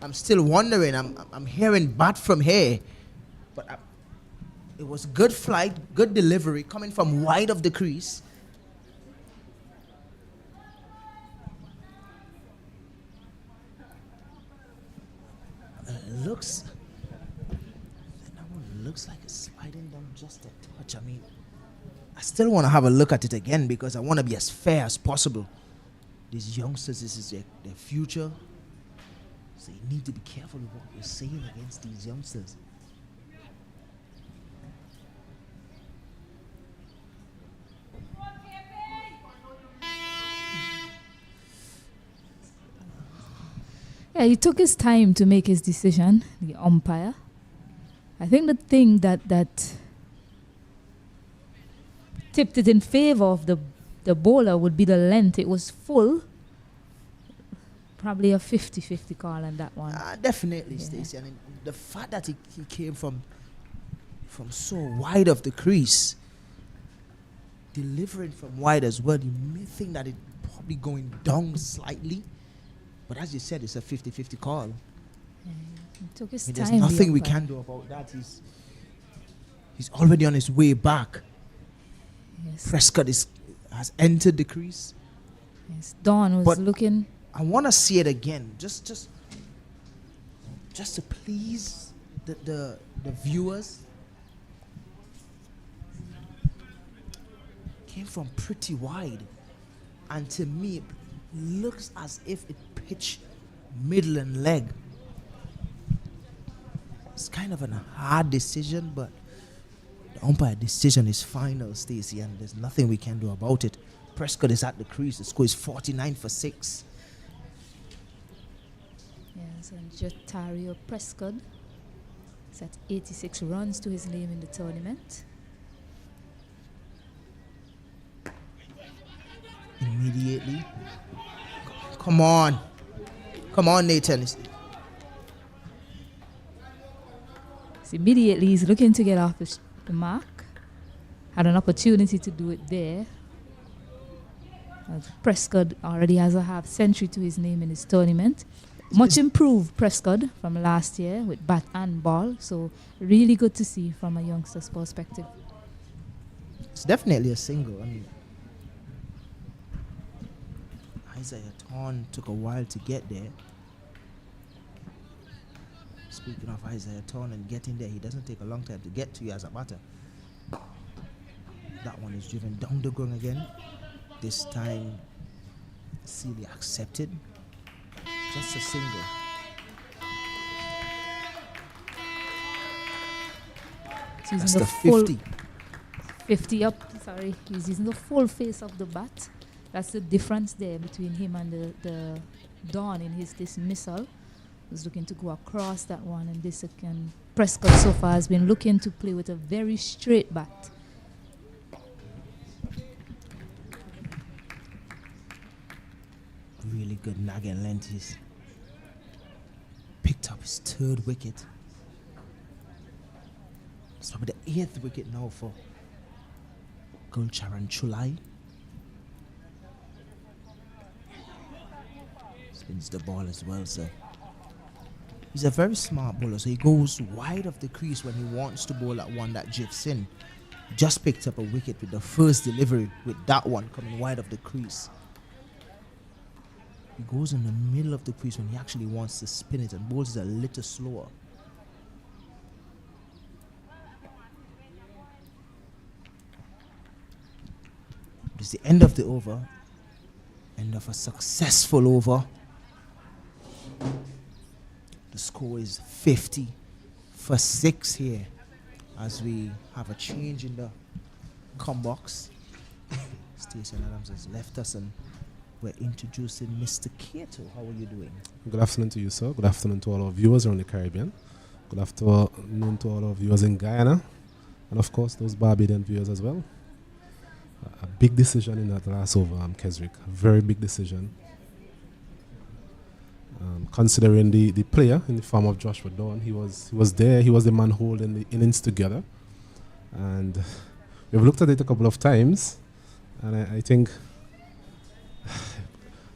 I'm still wondering. I'm hearing bat from here, but it was good flight, good delivery coming from wide of the crease. That one looks like it's sliding down just a touch. I mean, I still want to have a look at it again because I want to be as fair as possible. These youngsters, this is their future. So you need to be careful with what you're saying against these youngsters. Yeah, he took his time to make his decision, the umpire. I think the thing that tipped it in favor of the bowler would be the length. It was full. Probably a 50-50 call on that one. Definitely, yeah. Stacey. I mean, the fact that he came from so wide of the crease, delivering from wide as well, you may think that it probably going down slightly. But as you said, it's a 50-50 call. Yeah, he took his time. There's nothing we can do about that. He's already on his way back. Yes. Prescott has entered the crease. Yes, Don was looking. I want to see it again, just to please the viewers. Came from pretty wide, and to me, it looks as if it pitched middle and leg. It's kind of a hard decision, but the umpire decision is final, Stacey, and there's nothing we can do about it. Prescott is at the crease. The score is 49 for 6. Yes, and Jatario Prescott is at 86 runs to his name in the tournament. Immediately. Come on, Nathan. So immediately he's looking to get off the mark. Had an opportunity to do it there. Prescott already has a half century to his name in this tournament. Much improved Prescott from last year with bat and ball. So really good to see from a youngster's perspective. It's definitely a single. I mean, Isaiah Torn took a while to get there. Speaking of Isaiah Torn and getting there, he doesn't take a long time to get to you as a batter. That one is driven down the ground again. This time, Sealy accepted. Just a single. That's the 50. 50 up, sorry. He's using the full face of the bat. That's the difference there between him and the Dawn in his dismissal. Was looking to go across that one, and this again. Prescott so far has been looking to play with a very straight bat. Really good nagging length. He's picked up his 3rd wicket. It's probably the 8th wicket now for Gulcharan Chulai. Spins the ball as well, so He's a very smart bowler, so he goes wide of the crease when he wants to bowl at one that drifts in. Just picked up a wicket with the first delivery, with that one coming wide of the crease. He goes in the middle of the crease when he actually wants to spin it and bowls it a little slower. It's the end of the over. End of a successful over. The score is 50 for 6 here as we have a change in the com box. Stacey Adams has left us and we're introducing Mr. Kato. How are you doing? Good afternoon to you, sir. Good afternoon to all our viewers around the Caribbean. Good afternoon to all our viewers in Guyana. And of course, those Barbadian viewers as well. A big decision in that last over, Keswick. A very big decision. Considering the player in the form of Joshua Dawn, he was there. He was the man holding the innings together. And we've looked at it a couple of times. And I think,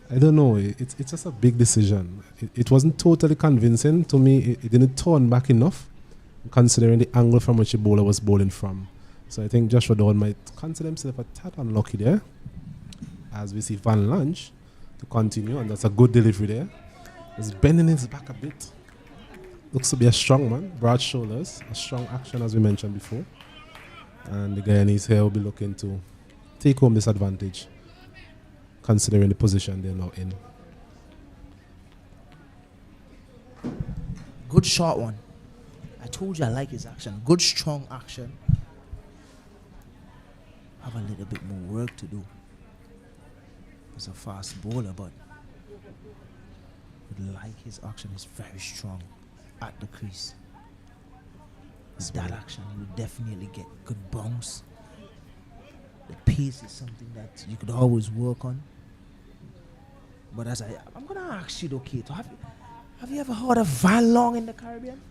I don't know, it's just a big decision. It wasn't totally convincing to me. It didn't turn back enough, considering the angle from which the bowler was bowling from. So I think Joshua Dawn might consider himself a tad unlucky there, as we see Van Lange to continue, and that's a good delivery there. He's bending his back a bit. Looks to be a strong man, broad shoulders, a strong action as we mentioned before. And the Guyanese here will be looking to take home this advantage, considering the position they're now in. Good short one. I told you I like his action. Good strong action. Have a little bit more work to do. He's a fast bowler, but would like his action is very strong at the crease. With that action, you would definitely get good bounce. The pace is something that you could always work on. But as I'm gonna ask you though, Kato, have you ever heard of Van Long in the Caribbean?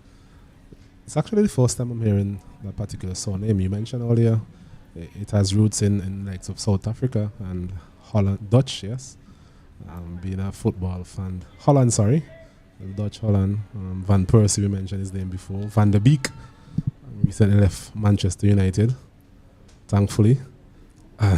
It's actually the first time I'm hearing that particular surname. You mentioned earlier it has roots in likes of South Africa and Holland, Dutch, yes. Being a football fan, Holland, sorry, Dutch Holland. Van Persie, we mentioned his name before. Van der Beek recently left Manchester United, thankfully. A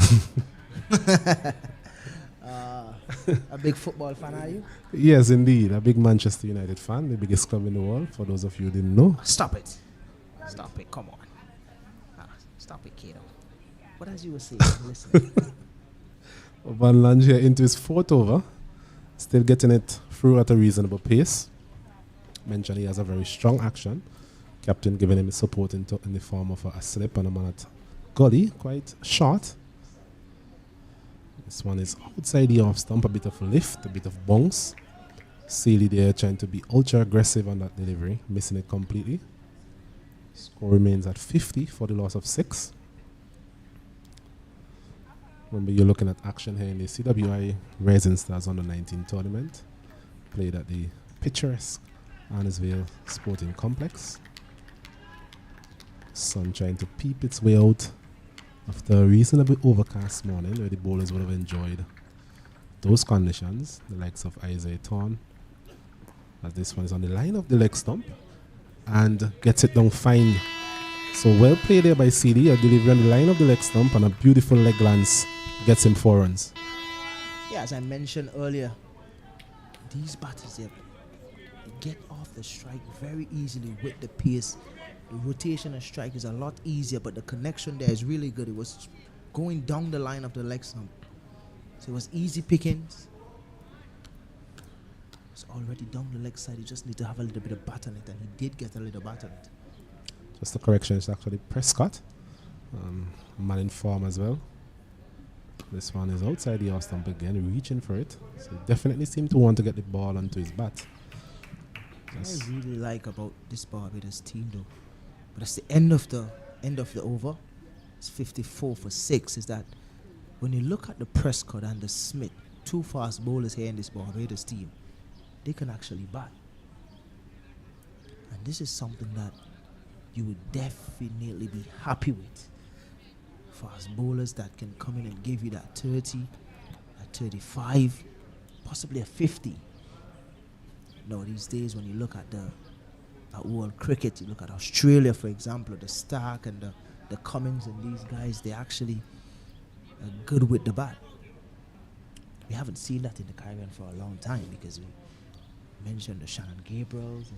big football fan, are you? Yes, indeed, a big Manchester United fan, the biggest club in the world. For those of you who didn't know. Stop it! Stop it! Come on! Stop it, Kato. What as you were saying? Listen. Van Lange here into his 4th over, still getting it through at a reasonable pace. Mentioned he has a very strong action. Captain giving him his support in the form of a slip and a man at gully, quite short. This one is outside the off stump, a bit of lift, a bit of bounce. Sealy there trying to be ultra aggressive on that delivery, missing it completely. Score remains at 50 for the loss of 6. Remember, you're looking at action here in the CWI Rising Stars Under 19 tournament, played at the picturesque Arnesville Sporting Complex. Sun trying to peep its way out after a reasonably overcast morning where the bowlers would have enjoyed those conditions, the likes of Isaiah Thorne, as this one is on the line of the leg stump and gets it down fine. So well played there by CD, a delivery on the line of the leg stump and a beautiful leg glance gets him 4 runs. Yeah, as I mentioned earlier, these batters they get off the strike very easily with the pace. The rotation and strike is a lot easier, but the connection there is really good. It was going down the line of the leg stump. So it was easy pickings. It's already down the leg side. You just need to have a little bit of bat on it, and he did get a little bat on it. Just a correction, it's actually Prescott, man in form as well. This one is outside the off stump again, reaching for it. So he definitely seemed to want to get the ball onto his bat. What I really like about this Barbados team though, but that's the end of the over. It's 54 for 6. Is that when you look at the Prescott and the Smith, 2 fast bowlers here in this Barbados team, they can actually bat. And this is something that you would definitely be happy with. Fast bowlers that can come in and give you that 30, that 35, possibly a 50. No, these days when you look at world cricket, you look at Australia, for example, the Stark and the Cummins and these guys, they actually are good with the bat. We haven't seen that in the Caribbean for a long time because we mentioned the Shannon Gabriels.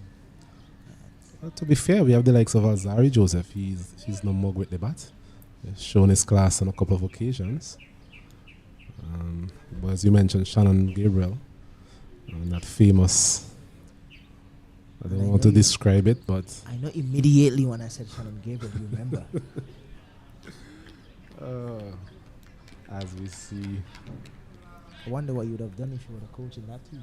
To be fair, we have the likes of Alzari Joseph. He's no mug with the bat. He's shown his class on a couple of occasions. But as you mentioned, Shannon Gabriel, and that famous, I don't want to describe it, but I know immediately when I said Shannon Gabriel, you remember. As we see, I wonder what you would have done if you were the coach in that team.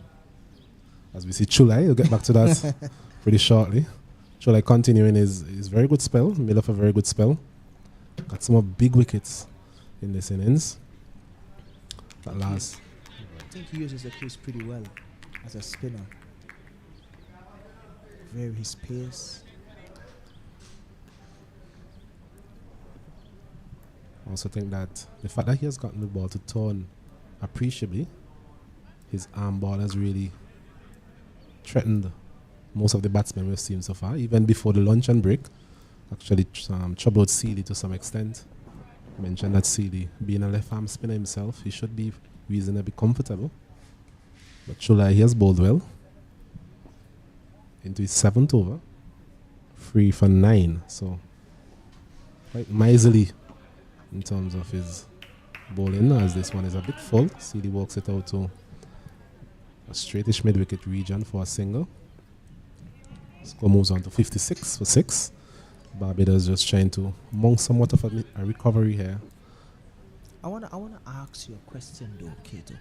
As we see Chulai, we'll get back to that pretty shortly. Chulai continuing his very good spell, made up a very good spell. Got some big wickets in this innings. At last. I think he uses the crease pretty well as a spinner. Vary his pace. I also think that the fact that he has gotten the ball to turn appreciably, his arm ball has really threatened most of the batsmen we've seen so far, even before the lunch and break. Actually troubled Seeley to some extent. Mentioned that Seeley, being a left-arm spinner himself, he should be reasonably comfortable. But Chulai, he has bowled well. Into his 7th over. 3 for 9. So, quite miserly in terms of his bowling, as this one is a bit full. Seeley walks it out to a straightish mid-wicket region for a single. Score moves on to 56 for 6. Barbados just trying to mount somewhat of a recovery here. I wanna ask you a question though, Kato.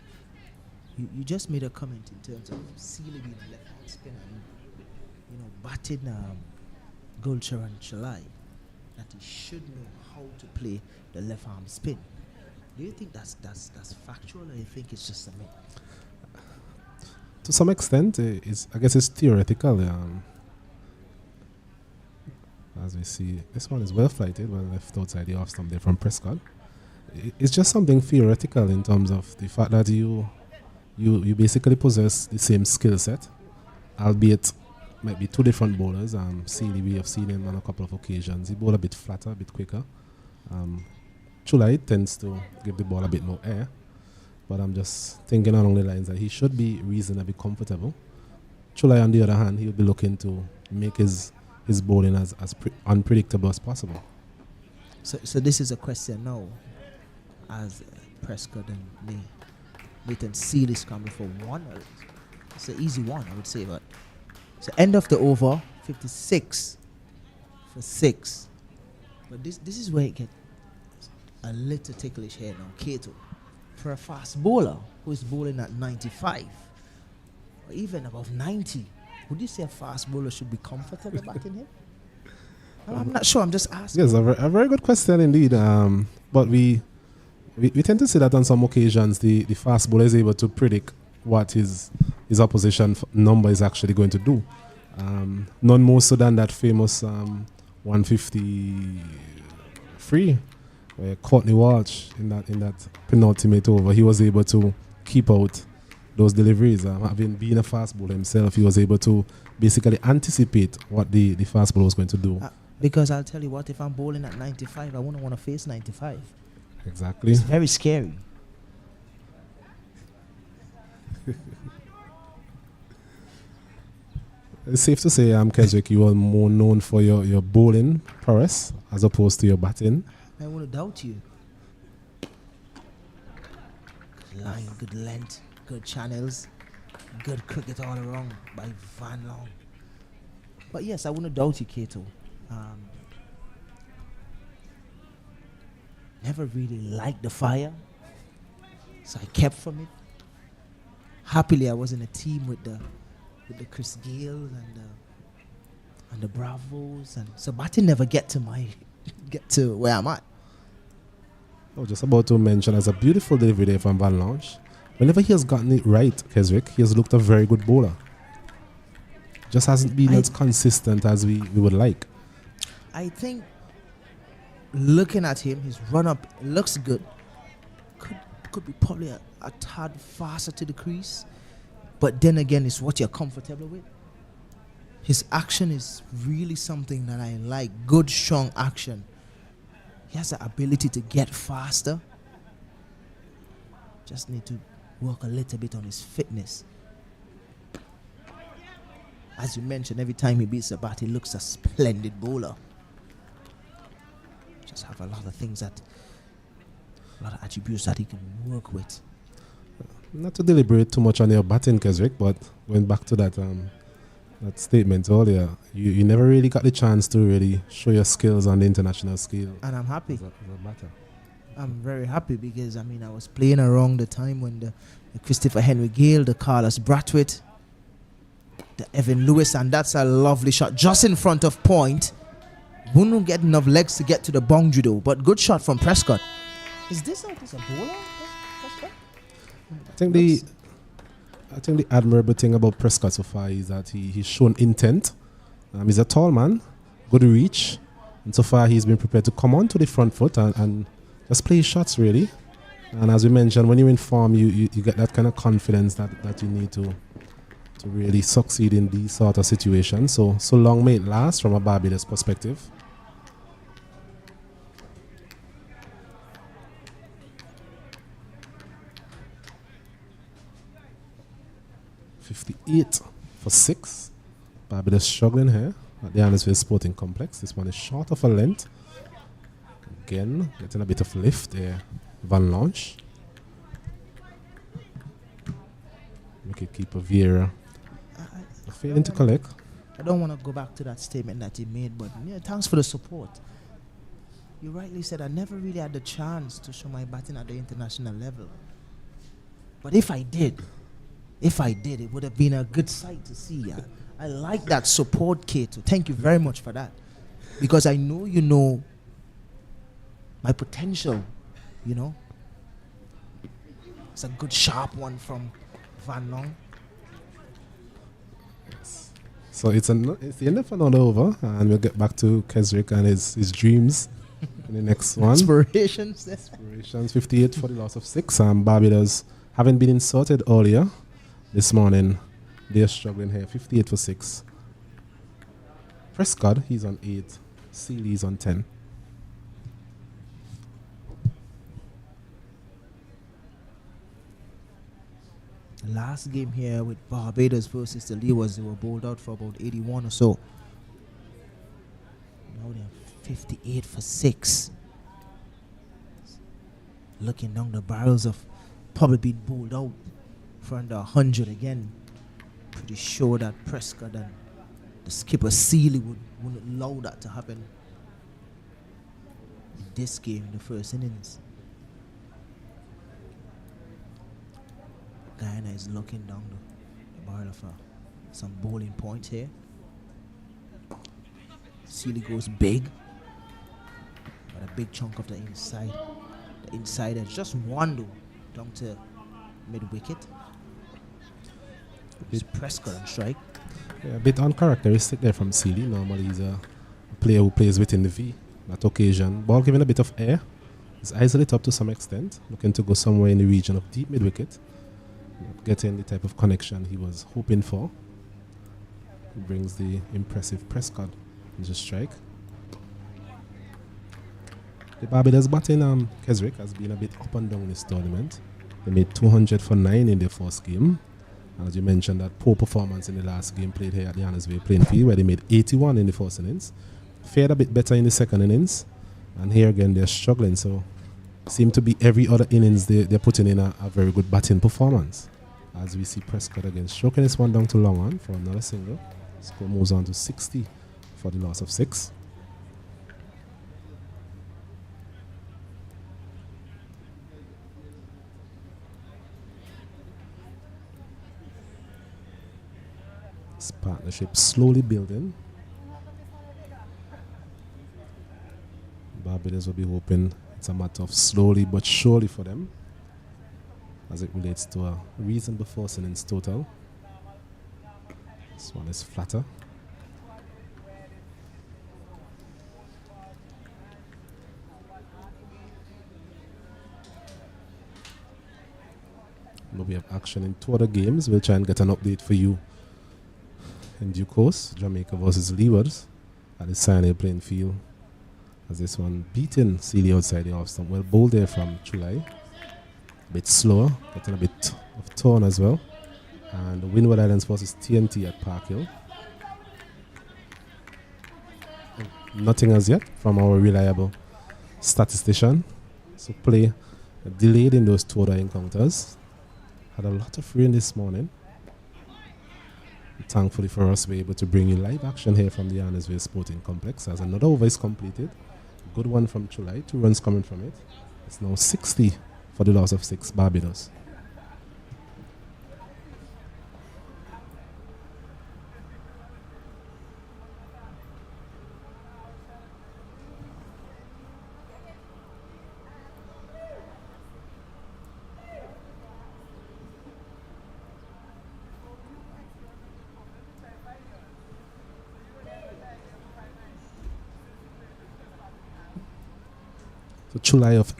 You just made a comment in terms of Seeley being a left-hand spinner, batting Gulcher and Chulai, that he should know how to play the left-arm spin. Do you think that's factual, or do you think it's just a myth? To some extent, I guess it's theoretical. As we see, this one is well flighted, well left outside the off stump there from Prescott. It's just something theoretical in terms of the fact that you basically possess the same skill set, albeit might be two different bowlers. Seeley, we have seen him on a couple of occasions. He bowls a bit flatter, a bit quicker. Chulai tends to give the ball a bit more air, but I'm just thinking along the lines that he should be reasonably comfortable. Chulai, on the other hand, he'll be looking to make his bowling as unpredictable as possible. So this is a question now, as Prescott and Nathan Seeley scramble for one. It's an easy one, I would say, but so end of the over, 56 for 6. But this is where it gets a little ticklish here now. Kato, for a fast bowler who is bowling at 95 or even above 90, would you say a fast bowler should be comfortable batting him? I'm not sure. I'm just asking. Yes, a very good question indeed. But we tend to see that on some occasions the fast bowler is able to predict what his opposition number is actually going to do. None more so than that famous 153 where Courtney Walsh in that penultimate over, he was able to keep out those deliveries. Having been a fast bowler himself, he was able to basically anticipate what the fast bowler was going to do. Because I'll tell you what, if I'm bowling at 95, I wouldn't want to face 95. Exactly. It's very scary. It's safe to say, Keswick, you are more known for your bowling prowess as opposed to your batting. I want to doubt you. Good line, good length, good channels, good cricket all around by Van Long. But yes, I wouldn't doubt you, Kato. Never really liked the fire, so I kept from it. Happily, I was in a team with the Chris Gales and the Bravos, and so batting never get to where I'm at. I was just about to mention, as a beautiful delivery there from Van Lange. Whenever he has gotten it right, Keswick, he has looked a very good bowler. Just hasn't been as consistent as we would like. I think looking at him, his run up looks good. Could be probably a tad faster to the crease. but then again, it's what you're comfortable with. His action is really something that I like. Good, strong action. He has the ability to get faster. Just need to work a little bit on his fitness. As you mentioned, every time he beats the bat, he looks a splendid bowler. Just have a lot of things that, a lot of attributes that he can work with. Not to deliberate too much on your batting, Keswick, but going back to that that statement earlier, you never really got the chance to really show your skills on the international scale. And I'm happy. As a batter. I'm very happy because, I mean, I was playing around the time when the Christopher Henry Gale, the Carlos Brathwaite, the Evan Lewis, and that's a lovely shot just in front of point. Wouldn't get enough legs to get to the boundary though, but good shot from Prescott. Is this a bowler? Prescott? I think the admirable thing about Prescott so far is that he's shown intent. He's a tall man, good reach, and so far he's been prepared to come on to the front foot and just play his shots really. And as we mentioned, when you're in form, you get that kind of confidence that you need to really succeed in these sort of situations. So long may it last from a Barbados perspective. .58 for 6. Barbados struggling here at the Annisville Sporting Complex. This one is short of a length. Again, getting a bit of lift there. Van Launch. Wicketkeeper Vieira failing to collect. I don't want to go back to that statement that he made, but yeah, thanks for the support. You rightly said I never really had the chance to show my batting at the international level. But if I did, it would have been a good sight to see. I like that support, Kato. Thank you very much for that. Because I know you know my potential, you know. It's a good sharp one from Van Long. So it's the end of another over, and we'll get back to Keswick and his dreams in the next one. Inspirations. 58 for the loss of 6. Barbados, having been insulted earlier this morning, they're struggling here. 58 for 6. Prescott, he's on 8. Seeley's on 10. The last game here with Barbados versus the Leewards, they were bowled out for about 81 or so. Now they're 58 for 6. Looking down the barrels of probably being bowled out for under 100 again. Pretty sure that Prescott and the skipper Seeley wouldn't allow that to happen in this game, the first innings. Guyana is looking down the barrel of some bowling points here. Seeley goes big, but a big chunk of the inside. The inside is just one though, down to mid wicket. It's Prescott on strike. Yeah, a bit uncharacteristic there from Seeley. Normally he's a player who plays within the V. That occasion, ball given a bit of air. His eyes lit up to some extent, looking to go somewhere in the region of deep mid wicket. Getting the type of connection he was hoping for. He brings the impressive Prescott into strike. The Barbados batting Keswick has been a bit up and down in this tournament. They made 200 for 9 in their first game. And as you mentioned, that poor performance in the last game played here at the Annisville playing field, where they made 81 in the first innings. Fared a bit better in the second innings. And here again they're struggling. So seem to be every other innings they're putting in a very good batting performance. As we see Prescott again stroking this one down to long on for another single. Score moves on to 60 for the loss of 6. This partnership slowly building. Barbados will be hoping it's a matter of slowly but surely for them as it relates to a reasonable first innings total. This one is flatter. But we have action in 2 other games. We'll try and get an update for you in due course. Jamaica versus Leewards at the Sinai playing field. As this one beating Sealy outside the off stump. Well bowled there from Chulai. A bit slower, getting a bit of turn as well. And the Windward Islands versus TNT at Park Hill. Nothing as yet from our reliable statistician. So play delayed in those 2 other encounters. Had a lot of rain this morning. Thankfully for us, we're able to bring you live action here from the Arnesville Sporting Complex as another over is completed. Good one from Chulai, 2 runs coming from it. It's now 60 for the loss of 6 Barbados. So Chulai of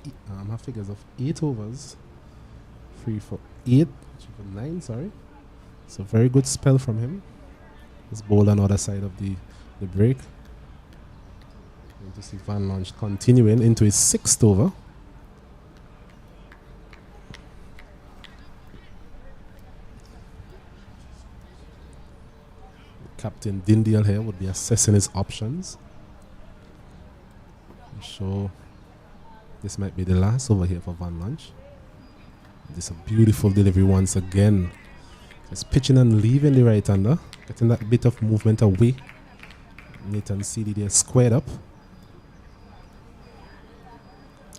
have figures of 8 overs, 3 for 8, 3 for 9, sorry. So very good spell from him. He's bowled on the other side of the break. Going to see Van Launch continuing into his 6th over. Captain Dindial here would be assessing his options. I'm sure this might be the last over here for Van Launch. This is a beautiful delivery once again. Just pitching and leaving the right-hander, getting that bit of movement away. Nathan Seeley there squared up.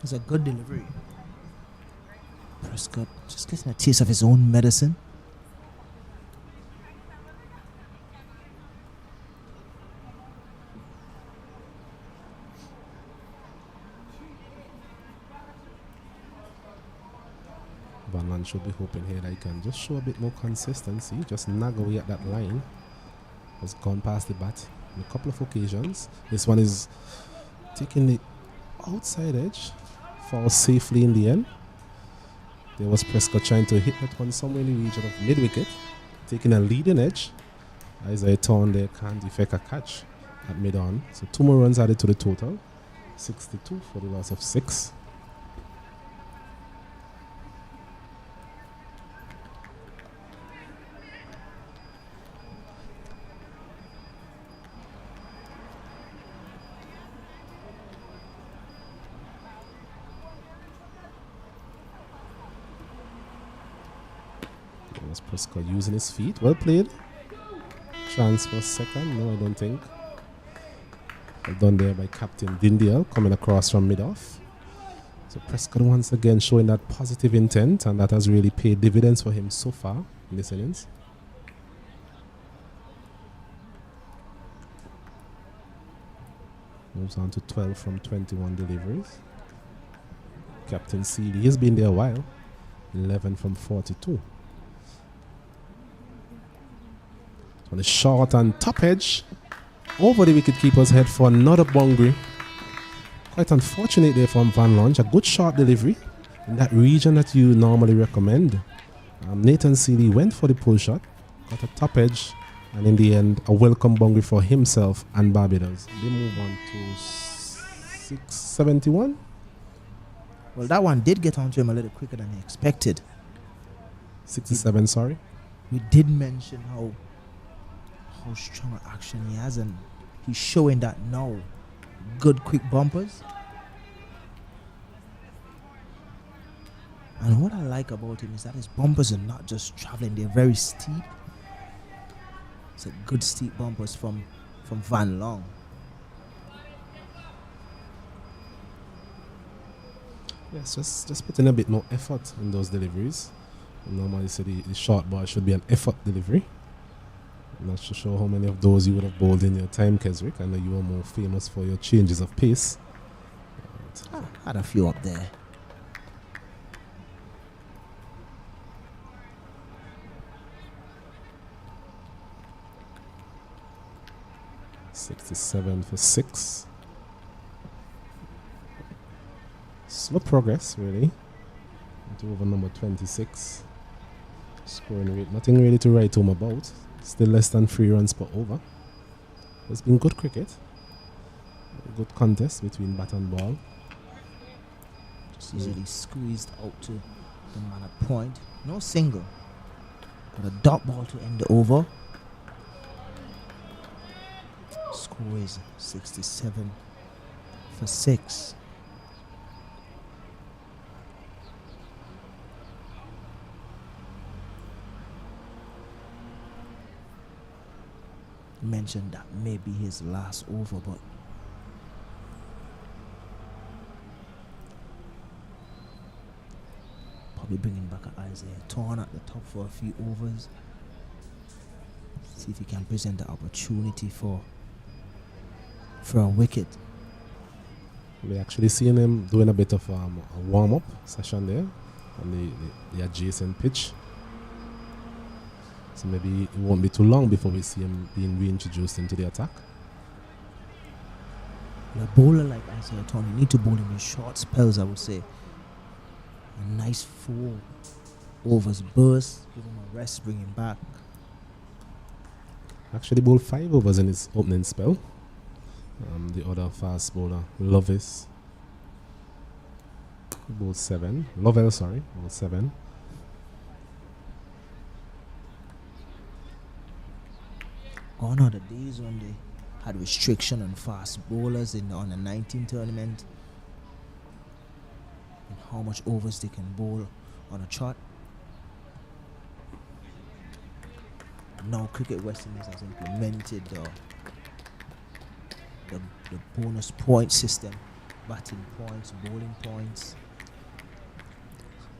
It's a good delivery. Prescott just getting a taste of his own medicine. Van Launch should be hoping here that he can just show a bit more consistency, just nag away at that line. Has gone past the bat on a couple of occasions. This one is taking the outside edge, falls safely in the end. There was Prescott trying to hit that one somewhere in the region of mid-wicket, taking a leading edge. Isaiah Thorne there can't effect a catch at mid-on. So 2 more runs added to the total. 62 for the loss of 6. Prescott using his feet. Well played. Chance for second. No, I don't think. Well done there by Captain Dindial coming across from mid-off. So Prescott once again showing that positive intent, and that has really paid dividends for him so far in this innings. Moves on to 12 from 21 deliveries. Captain Seeley has been there a while. 11 from 42. On the short and top edge, over the wicketkeeper's head for another boundary. Quite unfortunate there from Van Launch. A good short delivery in that region that you normally recommend. Nathan Seeley went for the pull shot, got a top edge, and in the end, a welcome boundary for himself and Barbados. They move on to 671. Well, that one did get onto him a little quicker than expected. 67, sorry. We did mention how strong an action he has, and he's showing that now. Good quick bumpers. And what I like about him is that his bumpers are not just traveling, they're very steep. It's a good steep bumpers from Van Long. Yes, just putting a bit more effort in those deliveries. Normally say the short ball should be an effort delivery. I'm not so sure how many of those you would have bowled in your time, Keswick. I know you are more famous for your changes of pace. Had a few up there. .67 for 6. Slow progress, really. Into over number 26. Scoring rate, nothing really to write home about. Still less than 3 runs per over. It's been good cricket. Good contest between bat and ball. Just easily squeezed out to the man at point. No single. But a dot ball to end the over. Score is 67 for 6. Mentioned that may be his last over, but probably bringing back an Isaiah Torn at the top for a few overs. See if he can present the opportunity for a wicket. We actually seen him doing a bit of a warm-up session there on the adjacent pitch. So maybe it won't be too long before we see him being reintroduced into the attack. A bowler like Isaiah Torn, you need to bowl him in short spells, I would say. A nice 4 overs burst, give him a rest, bring him back. Actually bowled 5 overs in his opening spell. The other fast bowler, Lovis, bowled 7. Lovell, sorry, bowled 7. Gone are the days when they had restriction on fast bowlers on the 19 tournament and how much overs they can bowl on a trot. Now Cricket West Indies has implemented the bonus point system, batting points, bowling points.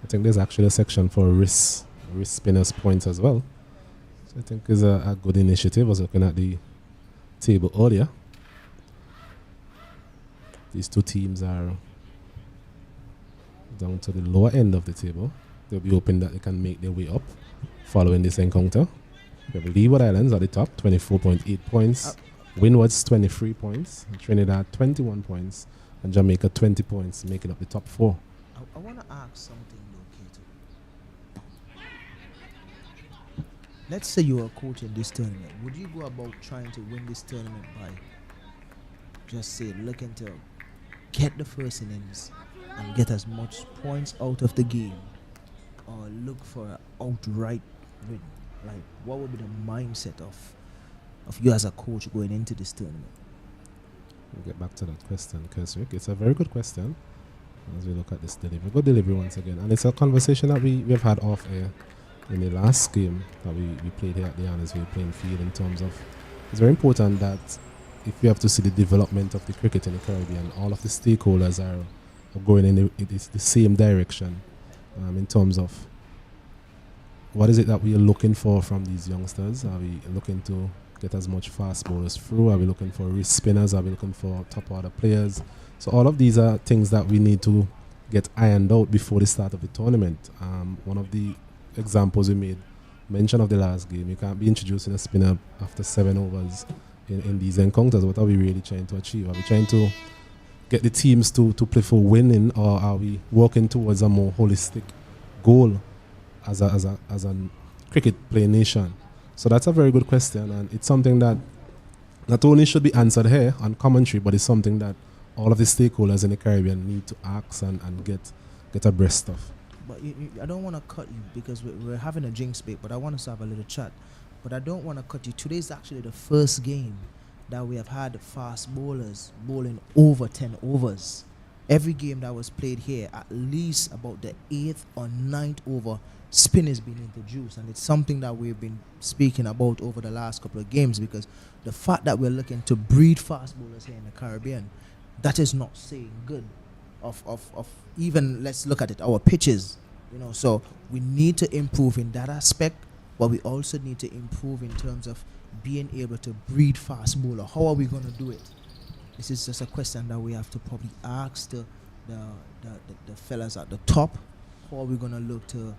I think there's actually a section for wrist spinners points as well. So I think it's a good initiative. I was looking at the table earlier. These two teams are down to the lower end of the table. They'll be hoping that they can make their way up following this encounter. We have Leeward Islands at the top, 24.8 points. Windwards 23 points, Trinidad 21 points, and Jamaica 20 points, making up the top 4. I want to ask something though, Kato. Let's say you are a coach in this tournament. Would you go about trying to win this tournament by just say looking to get the first innings and get as much points out of the game, or look for an outright win? Like, what would be the mindset of you as a coach going into this tournament? We'll get back to that question, Keswick. It's a very good question as we look at this delivery. Good delivery once again. And it's a conversation that we've had off air in the last game that we played here at the Annesville playing field, in terms of it's very important that if we have to see the development of the cricket in the Caribbean, all of the stakeholders are going in the same direction in terms of what is it that we are looking for from these youngsters. Are we looking to get as much fast bowlers through? Are we looking for wrist spinners? Are we looking for top order players? So all of these are things that we need to get ironed out before the start of the tournament. One of the examples we made mention of the last game, you can't be introducing a spinner after 7 overs in these encounters. What are we really trying to achieve? Are we trying to get the teams to play for winning, or are we working towards a more holistic goal as a cricket playing nation? So that's a very good question, and it's something that not only should be answered here on commentary, but it's something that all of the stakeholders in the Caribbean need to ask and get abreast of. But I don't want to cut you because we're having a drinks break, but I want us to have a little chat. But I don't want to cut you. Today's actually the first game that we have had fast bowlers bowling over 10 overs. Every game that was played here, at least about the 8th or 9th over, spin has been introduced, and it's something that we've been speaking about over the last couple of games, because the fact that we're looking to breed fast bowlers here in the Caribbean, that is not saying good of even, let's look at it, our pitches, so we need to improve in that aspect, but we also need to improve in terms of being able to breed fast bowler. How are we going to do it? This is just a question that we have to probably ask the fellas at the top. How are we going to look to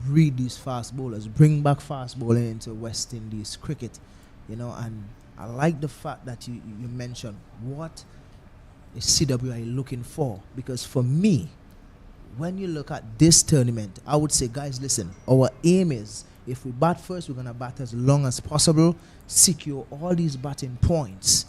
breed these fast bowlers, bring back fast bowling into West Indies cricket, and I like the fact that you mentioned what is CWI looking for, because for me, when you look at this tournament, I would say, guys, listen, our aim is, if we bat first, we're going to bat as long as possible, secure all these batting points,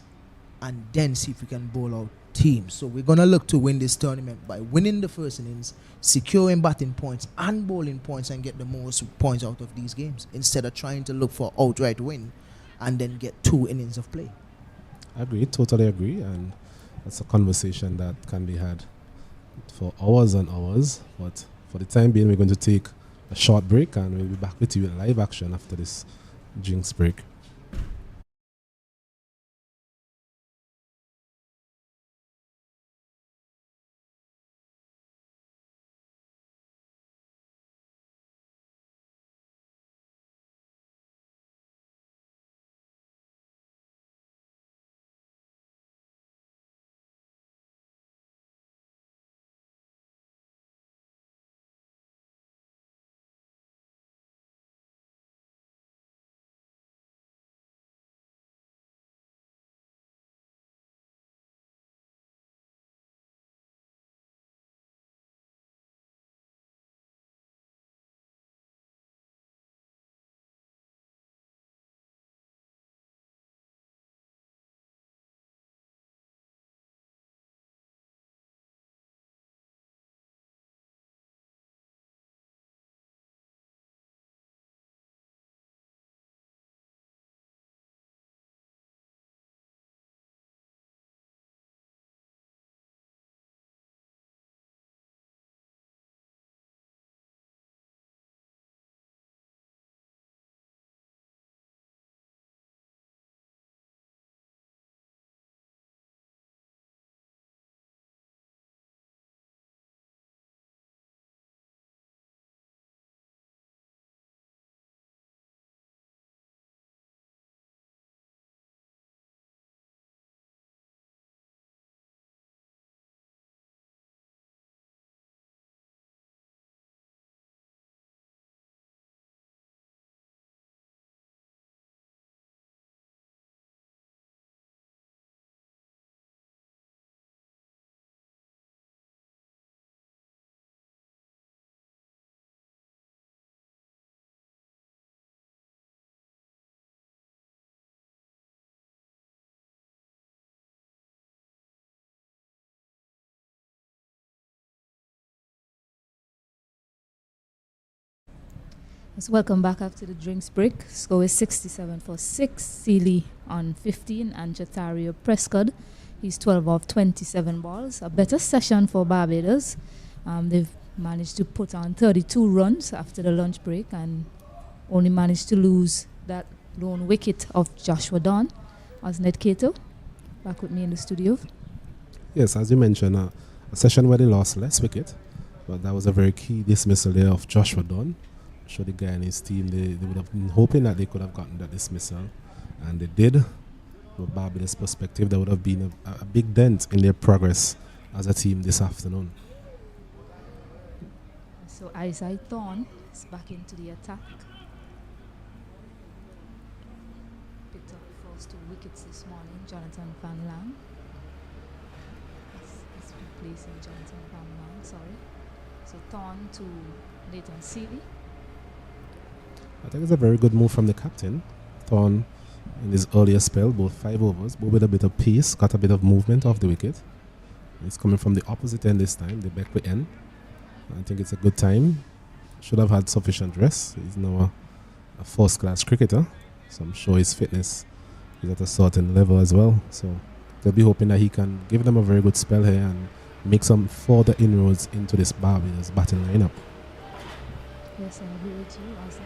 and then see if we can bowl out teams. So we're going to look to win this tournament by winning the first innings, securing batting points and bowling points, and get the most points out of these games, instead of trying to look for outright win and then get 2 innings of play. Agree, totally agree, and that's a conversation that can be had for hours and hours, but for the time being we're going to take a short break and we'll be back with you in live action after this drinks break. Let's welcome back after the drinks break. Score is 67 for 6. Sealy on 15 and Jatario Prescott. He's 12 off 27 balls. A better session for Barbados. They've managed to put on 32 runs after the lunch break and only managed to lose that lone wicket of Joshua Don. Osned Kato, back with me in the studio. Yes, as you mentioned, a session where they lost less wicket, but that was a very key dismissal there of Joshua Don. Sure, the Guyanese team, they would have been hoping that they could have gotten that dismissal, and they did. From Barbados' perspective, that would have been a big dent in their progress as a team this afternoon. So Isaiah Thorne is back into the attack. Picked up first 2 wickets this morning. Jonathan Van Lang. He's replacing Jonathan Van Lang, sorry. So Thorne to Nathan Seeley. I think it's a very good move from the captain. Thorne, in his earlier spell, both 5 overs, both with a bit of pace, got a bit of movement off the wicket. He's coming from the opposite end this time, the backward end. I think it's a good time. Should have had sufficient rest. He's now a first-class cricketer, so I'm sure his fitness is at a certain level as well. So they'll be hoping that he can give them a very good spell here and make some further inroads into this Barbados batting lineup. Yes, I agree with you, Asa.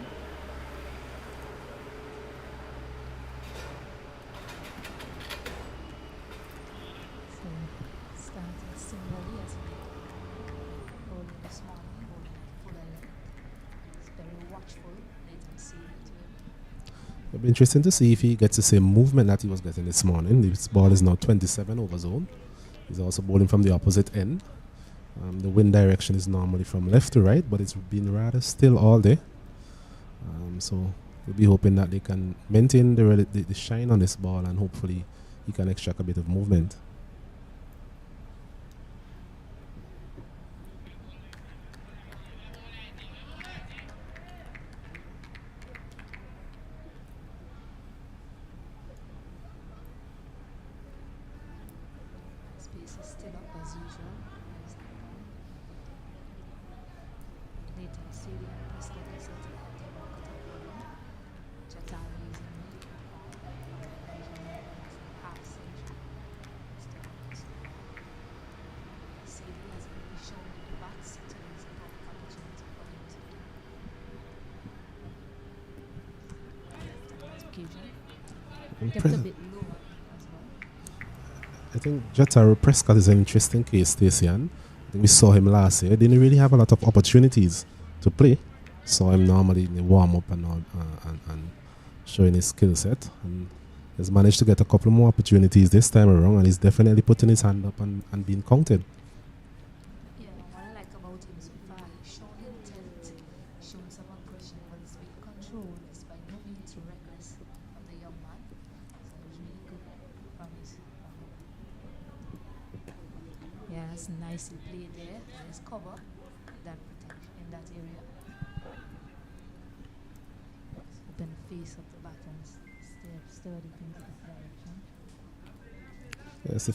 It'll be interesting to see if he gets the same movement that he was getting this morning. This ball is now 27 over zone. He's also bowling from the opposite end. The wind direction is normally from left to right, but it's been rather still all day. So we'll be hoping that they can maintain the shine on this ball, and hopefully he can extract a bit of movement. still up as usual. Nathan Seeley and Prescott is set to the Chatari is in mid. Half century. Seeley has been shown in the back, so it's a perfect opportunity for him to that occasion. Kept a bit low as well. I think Jataru Prescott is an interesting case, Stacey. We saw him last year. Didn't really have a lot of opportunities to play. Saw him normally in the warm up and all, and showing his skill set. And has managed to get a couple more opportunities this time around, and he's definitely putting his hand up and being counted. Yeah, what I like about him so far, he's shown intent, shown some aggression, but his weight control is by no means reckless from the young man. So it's really good from his. Yeah, that's nicely played there. Nice cover that protection in that area. Open the face of the battens. Sturdy into that direction. Yes, the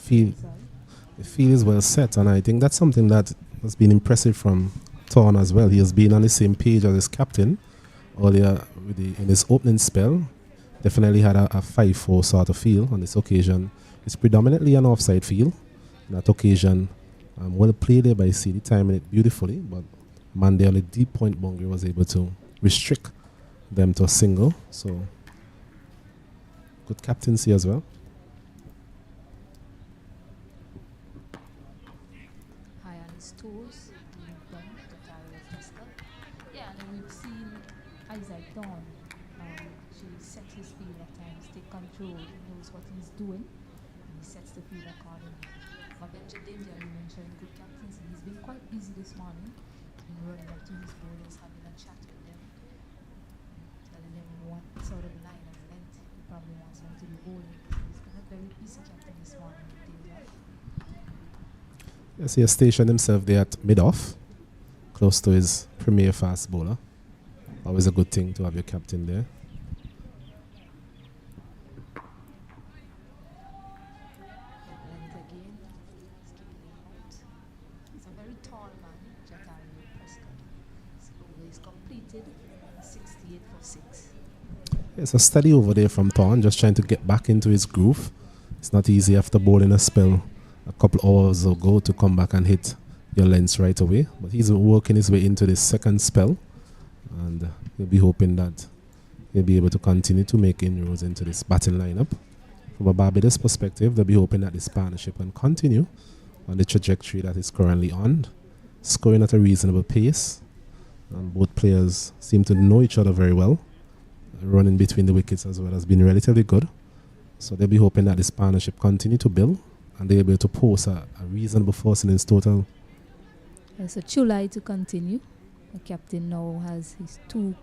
field is well set, and I think that's something that has been impressive from Thorne as well. He has been on the same page as his captain earlier in his opening spell. Definitely had a 5-4 sort of feel on this occasion. It's predominantly an offside field. On that occasion, well played there by CD, timing it beautifully, but Monday on the deep point boundary was able to restrict them to a single. So good captaincy as well. High on his toes, doing well to carry with Prescott. Yeah, and then we've seen Isaac Dawn actually set his field at times, take control, he knows what he's doing, and he sets the field accordingly. For Benja Danger, you mentioned good captaincy. He's been quite busy this morning. He's been running up to his bowlers, having a chat with them, telling them what sort of line of length he probably wants them to be bowling. He's been a very busy captain this morning with Danger. Yes, he has stationed himself there at mid-off, close to his premier fast bowler. Always a good thing to have your captain there. Length again. He's keeping him out. He's a very tall man, Jatari Prescott. His over is completed 68 for 6. It's a steady over there from Thorne, just trying to get back into his groove. It's not easy after bowling a spell a couple hours ago to come back and hit your lengths right away. But he's working his way into this second spell, and he'll be hoping that he'll be able to continue to make inroads into this batting lineup. From a Barbados perspective, they'll be hoping that this partnership can continue on the trajectory that it's currently on, scoring at a reasonable pace. And both players seem to know each other very well. Running between the wickets as well has been relatively good. So they'll be hoping that this partnership continue to build, and they'll be able to post a reasonable first innings total. So Chulai to continue. The captain now has his 2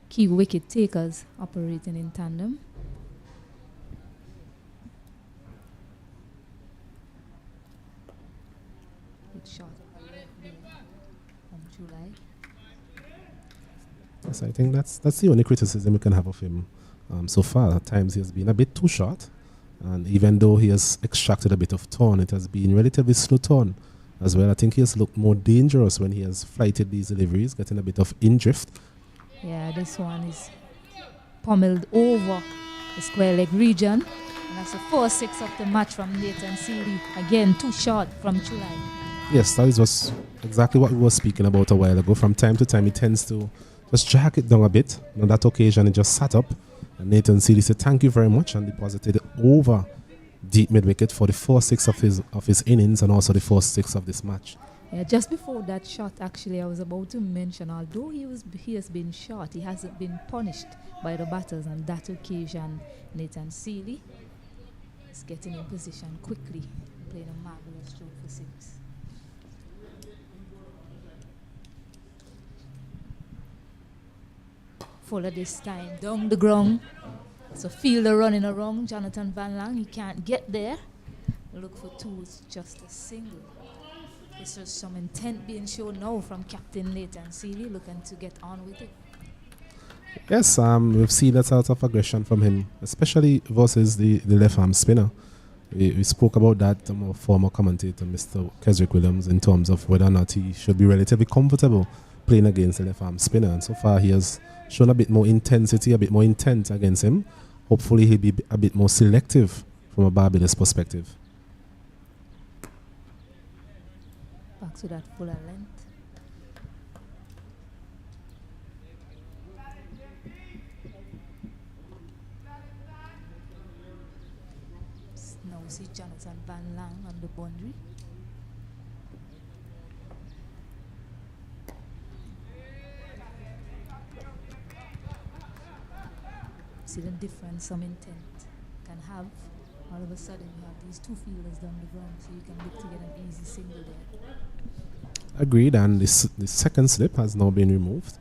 key wicket takers operating in tandem. Good shot from Chulai. Yes, I think that's the only criticism we can have of him so far. At times he has been a bit too short, and even though he has extracted a bit of turn, it has been relatively slow turn as well. I think he has looked more dangerous when he has flighted these deliveries, getting a bit of in-drift. Yeah, this one is pummeled over the square leg region. And that's the first 6 of the match from Nathan Seeley. Again, too short from Chulai. Yes, that was exactly what we were speaking about a while ago. From time to time, he tends to just jack it down a bit. On that occasion, he just sat up. And Nathan Seeley said, "Thank you very much," and deposited it over deep mid-wicket for the first 6 of his innings, and also the first 6 of this match. Yeah, just before that shot, actually, I was about to mention, although he has been shot, he hasn't been punished by the batters on that occasion. Nathan Seeley is getting in position quickly, playing a marvelous stroke for 6. Fuller this time, down the ground. So fielder running around, Jonathan Van Lang, he can't get there. Look for 2, it's just a single. This is some intent being shown now from Captain Nathan Seeley, looking to get on with it. Yes, we've seen that sort of aggression from him, especially versus the left arm spinner. We spoke about that, our former commentator, Mr. Keswick Williams, in terms of whether or not he should be relatively comfortable playing against the left arm spinner. And so far, he has shown a bit more intensity, a bit more intent against him. Hopefully, he'll be a bit more selective from a Barbados perspective. Back to that fuller length. Now we see Jonathan Van Lang on the boundary. See the difference some intent can have. All of a sudden you have these two fielders down the ground, so you can look to get an easy single there. Agreed, and the second slip has now been removed.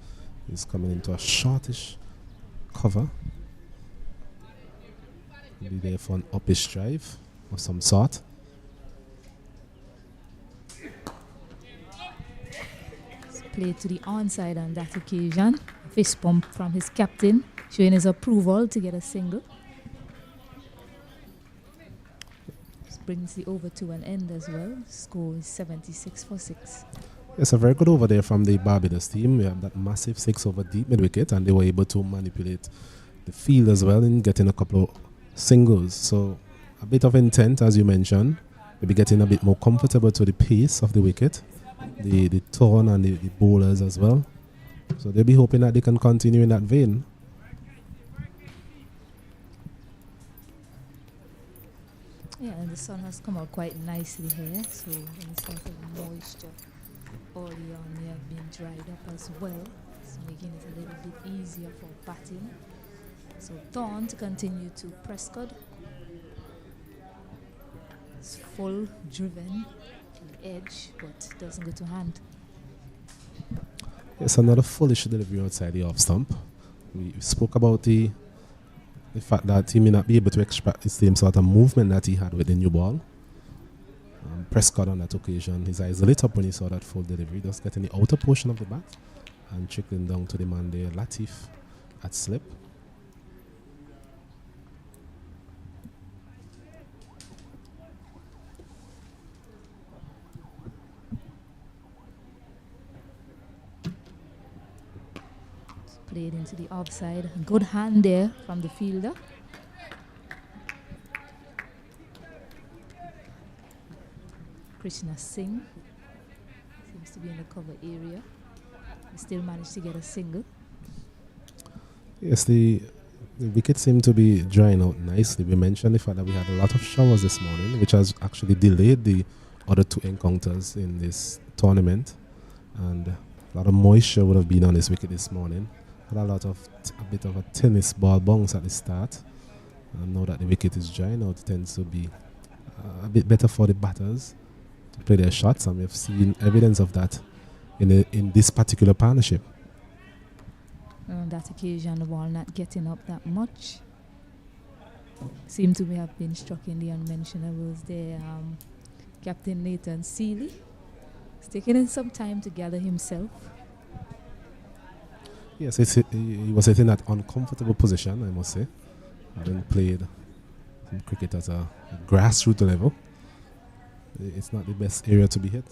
He's coming into a shortish cover. Be there for an uppish drive of some sort. Played to the onside on that occasion. Fist pump from his captain, showing his approval to get a single. This brings the over to an end as well. Score is 76 for 6. It's a very good over there from the Barbados team. We have that massive 6 over deep mid wicket, and they were able to manipulate the field as well in getting a couple of singles. So a bit of intent, as you mentioned. Maybe getting a bit more comfortable to the pace of the wicket, the turn and the bowlers as well. So they'll be hoping that they can continue in that vein. Yeah, and the sun has come out quite nicely here, so any sort of moisture early on may have been dried up as well, so making it a little bit easier for batting. So Thorn to continue to Prescott. It's full driven to the edge, but doesn't go to hand. It's another foolish delivery outside the off stump. We spoke about the fact that he may not be able to extract the same sort of movement that he had with the new ball. Prescott on that occasion, his eyes lit up when he saw that full delivery, just getting the outer portion of the bat and trickling down to the man there, Latif, at slip. Played into the offside. Good hand there from the fielder. Krishna Singh seems to be in the cover area. He still managed to get a single. Yes, the wickets seem to be drying out nicely. We mentioned the fact that we had a lot of showers this morning, which has actually delayed the other two encounters in this tournament. And a lot of moisture would have been on this wicket this morning. Had a bit of a tennis ball bounce at the start. And now that the wicket is dry now, it tends to be a bit better for the batters to play their shots, and we've seen evidence of that in this particular partnership. On that occasion, the ball not getting up that much. Seemed to have been struck in the unmentionables there. Captain Nathan Seeley is taking in some time to gather himself. Yes, he was in that uncomfortable position, I must say. Having played some cricket at a grassroots level, it's not the best area to be hit.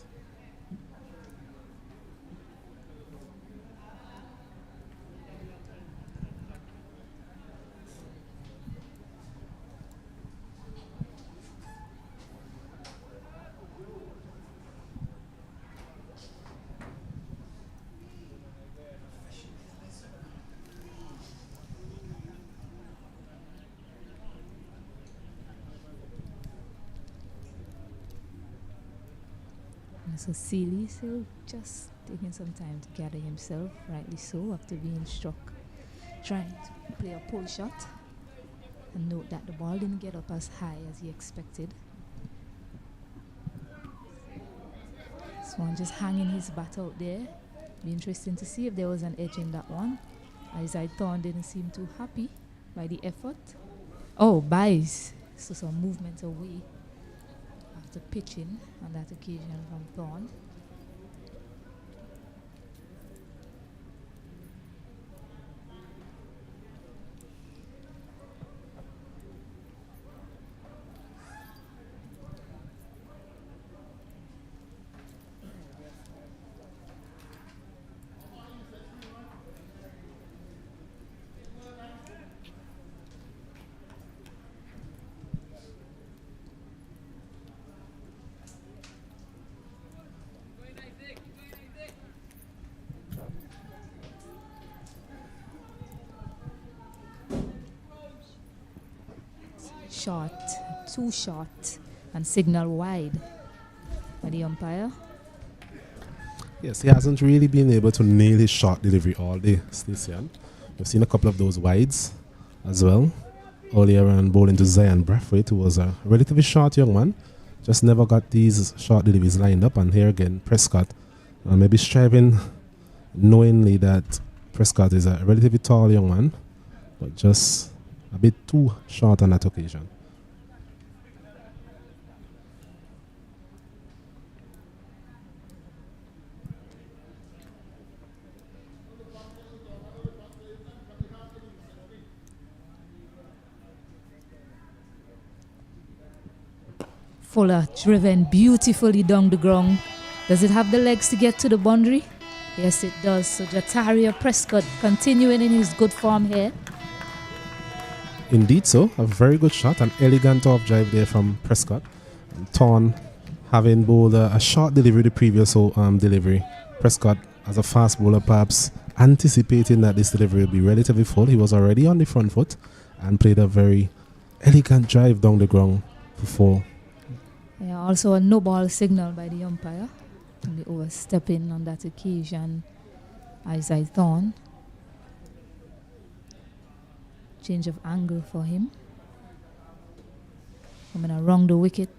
So Seeley still just taking some time to gather himself, rightly so, after being struck. Trying to play a pull shot and note that the ball didn't get up as high as he expected. Swan just hanging his bat out there. Be interesting to see if there was an edge in that one. Isaiah Thorne didn't seem too happy by the effort. Oh, buys. So some movement away after pitching on that occasion from Thorne. short, too short, and signal wide by the umpire. Yes, he hasn't really been able to nail his short delivery all day, Stacey. We've seen a couple of those wides as well. Earlier on, bowling to Zion Brathwaite, who was a relatively short young man. Just never got these short deliveries lined up. And here again, Prescott maybe striving knowingly that Prescott is a relatively tall young man, but just a bit too short on that occasion. Fuller driven beautifully down the ground. Does it have the legs to get to the boundary? Yes, it does. So Jataria Prescott continuing in his good form here. Indeed so. A very good shot. An elegant off drive there from Prescott. And Thorne having bowled a short delivery the previous delivery. Prescott, as a fast bowler, perhaps anticipating that this delivery will be relatively full. He was already on the front foot and played a very elegant drive down the ground before. Yeah, also a no ball signal by the umpire. And the overstepping on that occasion, Isaiah Thorne. Change of angle for him. Coming around the wicket.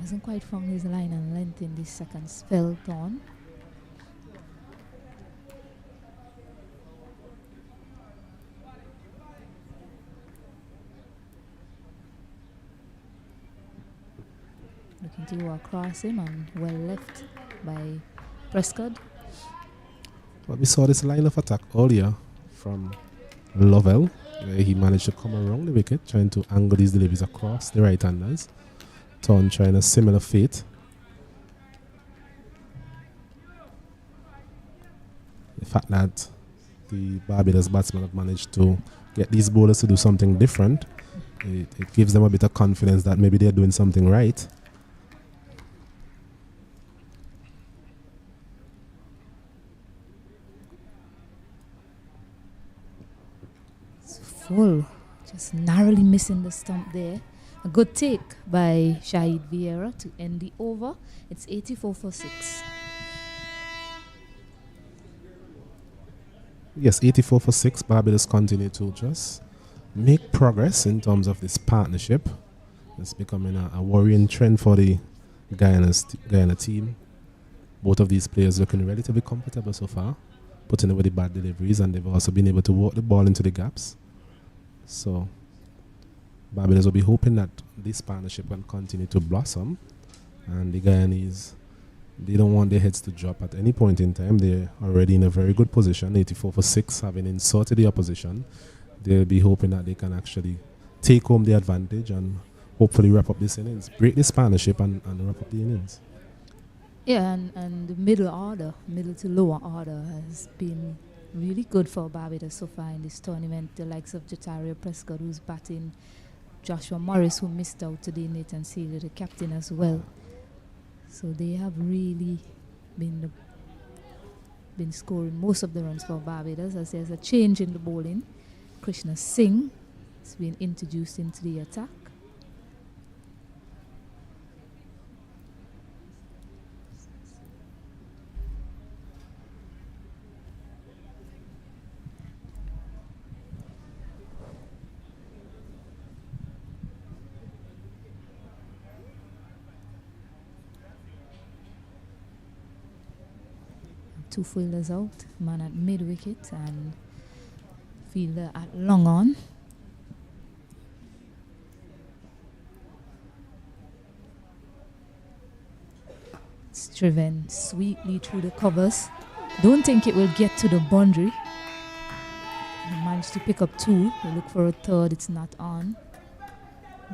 Hasn't quite found his line and length in this second spell, Thorne. Looking to go across him and well left by Prescott. Well, we saw this line of attack earlier from Lovell, where he managed to come around the wicket, trying to angle these deliveries across the right-handers. Thorne trying a similar fate. The fact that the Barbados batsmen have managed to get these bowlers to do something different, it gives them a bit of confidence that maybe they're doing something right. Full, just narrowly missing the stump there. A good take by Shahid Vieira to end the over. It's 84 for 6. Yes, 84 for 6. Barbados continue to just make progress in terms of this partnership. It's becoming a worrying trend for the Guyana team. Both of these players looking relatively comfortable so far, putting away the bad deliveries, and they've also been able to walk the ball into the gaps. So Barbados will be hoping that this partnership can continue to blossom, and the Guyanese, they don't want their heads to drop at any point in time. They're already in a very good position, 84 for 6, having insulted the opposition. They'll be hoping that they can actually take home the advantage and hopefully wrap up this innings, break this partnership and wrap up the innings. Yeah, and the middle to lower order has been really good for Barbados so far in this tournament. The likes of Jataria Prescott, who's batting, Joshua Morris, who missed out today, Nathan Sealy, the captain as well. So they have really been scoring most of the runs for Barbados, as there's a change in the bowling. Krishna Singh has been introduced into the attack. Two fielders out, man at mid-wicket and fielder at long on. It's driven sweetly through the covers. Don't think it will get to the boundary. He managed to pick up two. They look for a third, it's not on.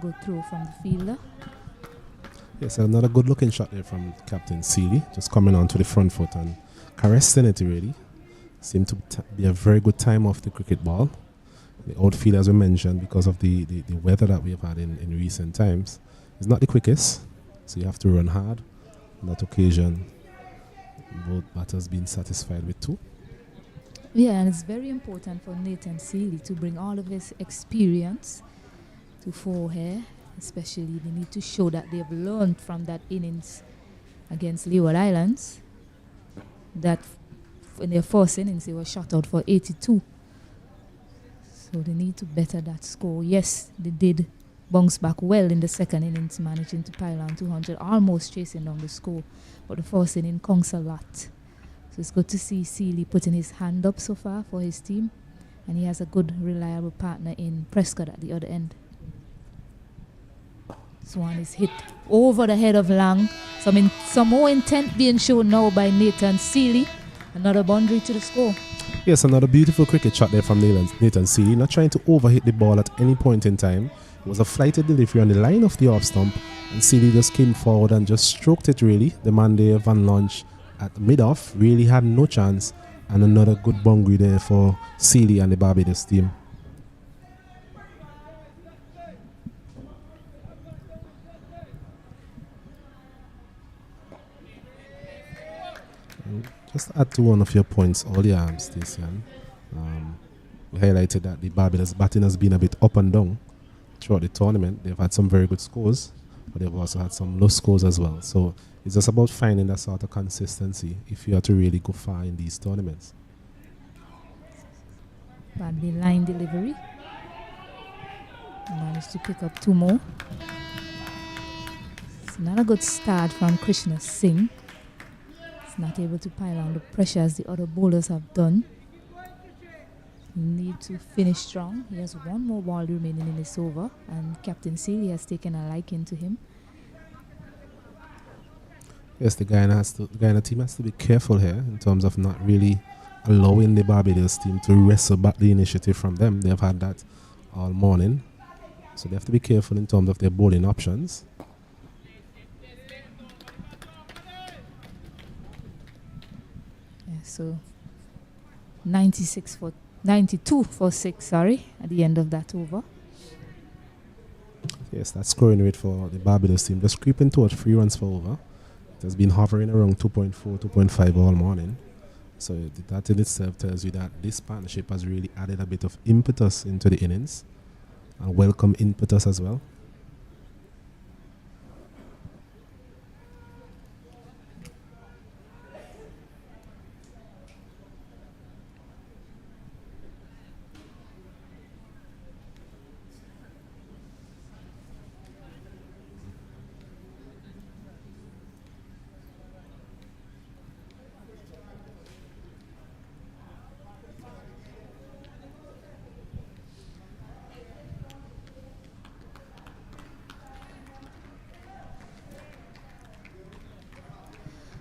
Good throw from the fielder. Yes, another good looking shot there from Captain Sealy, just coming onto the front foot and caressing it really. Seemed to be a very good time off the cricket ball. The outfield, as we mentioned, because of the weather that we have had in recent times, is not the quickest. So you have to run hard. On that occasion, both batters been satisfied with two. Yeah, and it's very important for Nathan Seeley to bring all of his experience to fore here. Especially, they need to show that they've learned from that innings against Leeward Islands. That in their first innings, they were shot out for 82. So they need to better that score. Yes, they did bounce back well in the second innings, managing to pile on 200, almost chasing down the score. But the first inning counts a lot. So it's good to see Seeley putting his hand up so far for his team. And he has a good, reliable partner in Prescott at the other end. This one is hit over the head of Lang. Some more intent being shown now by Nathan Seeley. Another boundary to the score. Yes, another beautiful cricket shot there from Nathan Seeley. Not trying to overhit the ball at any point in time. It was a flighted delivery on the line of the off stump. And Seeley just came forward and just stroked it really. The man there, Van Launch, at mid-off, really had no chance. And another good boundary there for Seeley and the Barbados team. Just add to one of your points earlier, Stacey. We highlighted that the Barbados batting has been a bit up and down throughout the tournament. They've had some very good scores, but they've also had some low scores as well. So it's just about finding that sort of consistency if you are to really go far in these tournaments. Badly line delivery. Managed to pick up two more. It's not a good start from Krishna Singh. Not able to pile on the pressure as the other bowlers have done. He needs to finish strong. He has one more ball remaining in this over, and Captain Seeley has taken a liking to him. Yes, the Guyana team has to be careful here in terms of not really allowing the Barbados team to wrestle back the initiative from them. They've had that all morning, so they have to be careful in terms of their bowling options. So 92 for 6, at the end of that over. Yes, that scoring rate for the Barbados team just creeping towards 3 runs for over. It has been hovering around 2.4, 2.5 all morning. So that in itself tells you that this partnership has really added a bit of impetus into the innings, and welcome impetus as well.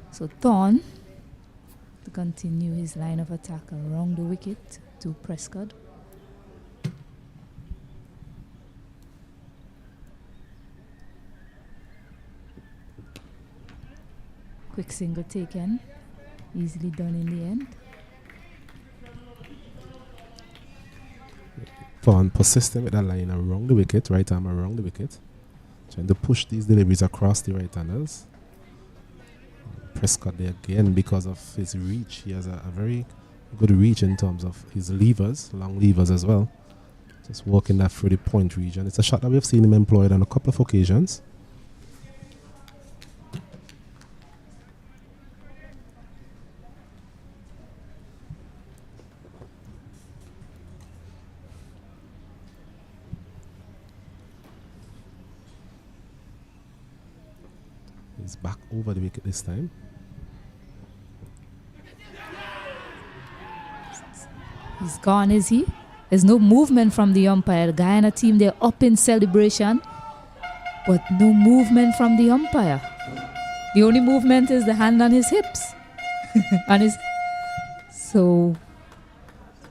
So Thorne to continue his line of attack around the wicket to Prescott. Quick single taken, easily done in the end. Thorne persistent with that line around the wicket, right arm around the wicket, trying to push these deliveries across the right handles. Prescott there again, because of his reach, he has a very good reach in terms of his levers, long levers as well. Just walking that through the point region. It's a shot that we have seen him employed on a couple of occasions. He's back over the wicket this time. He's gone, is he? There's no movement from the umpire. The Guyana team, they're up in celebration, but no movement from the umpire. The only movement is the hand on his hips. So,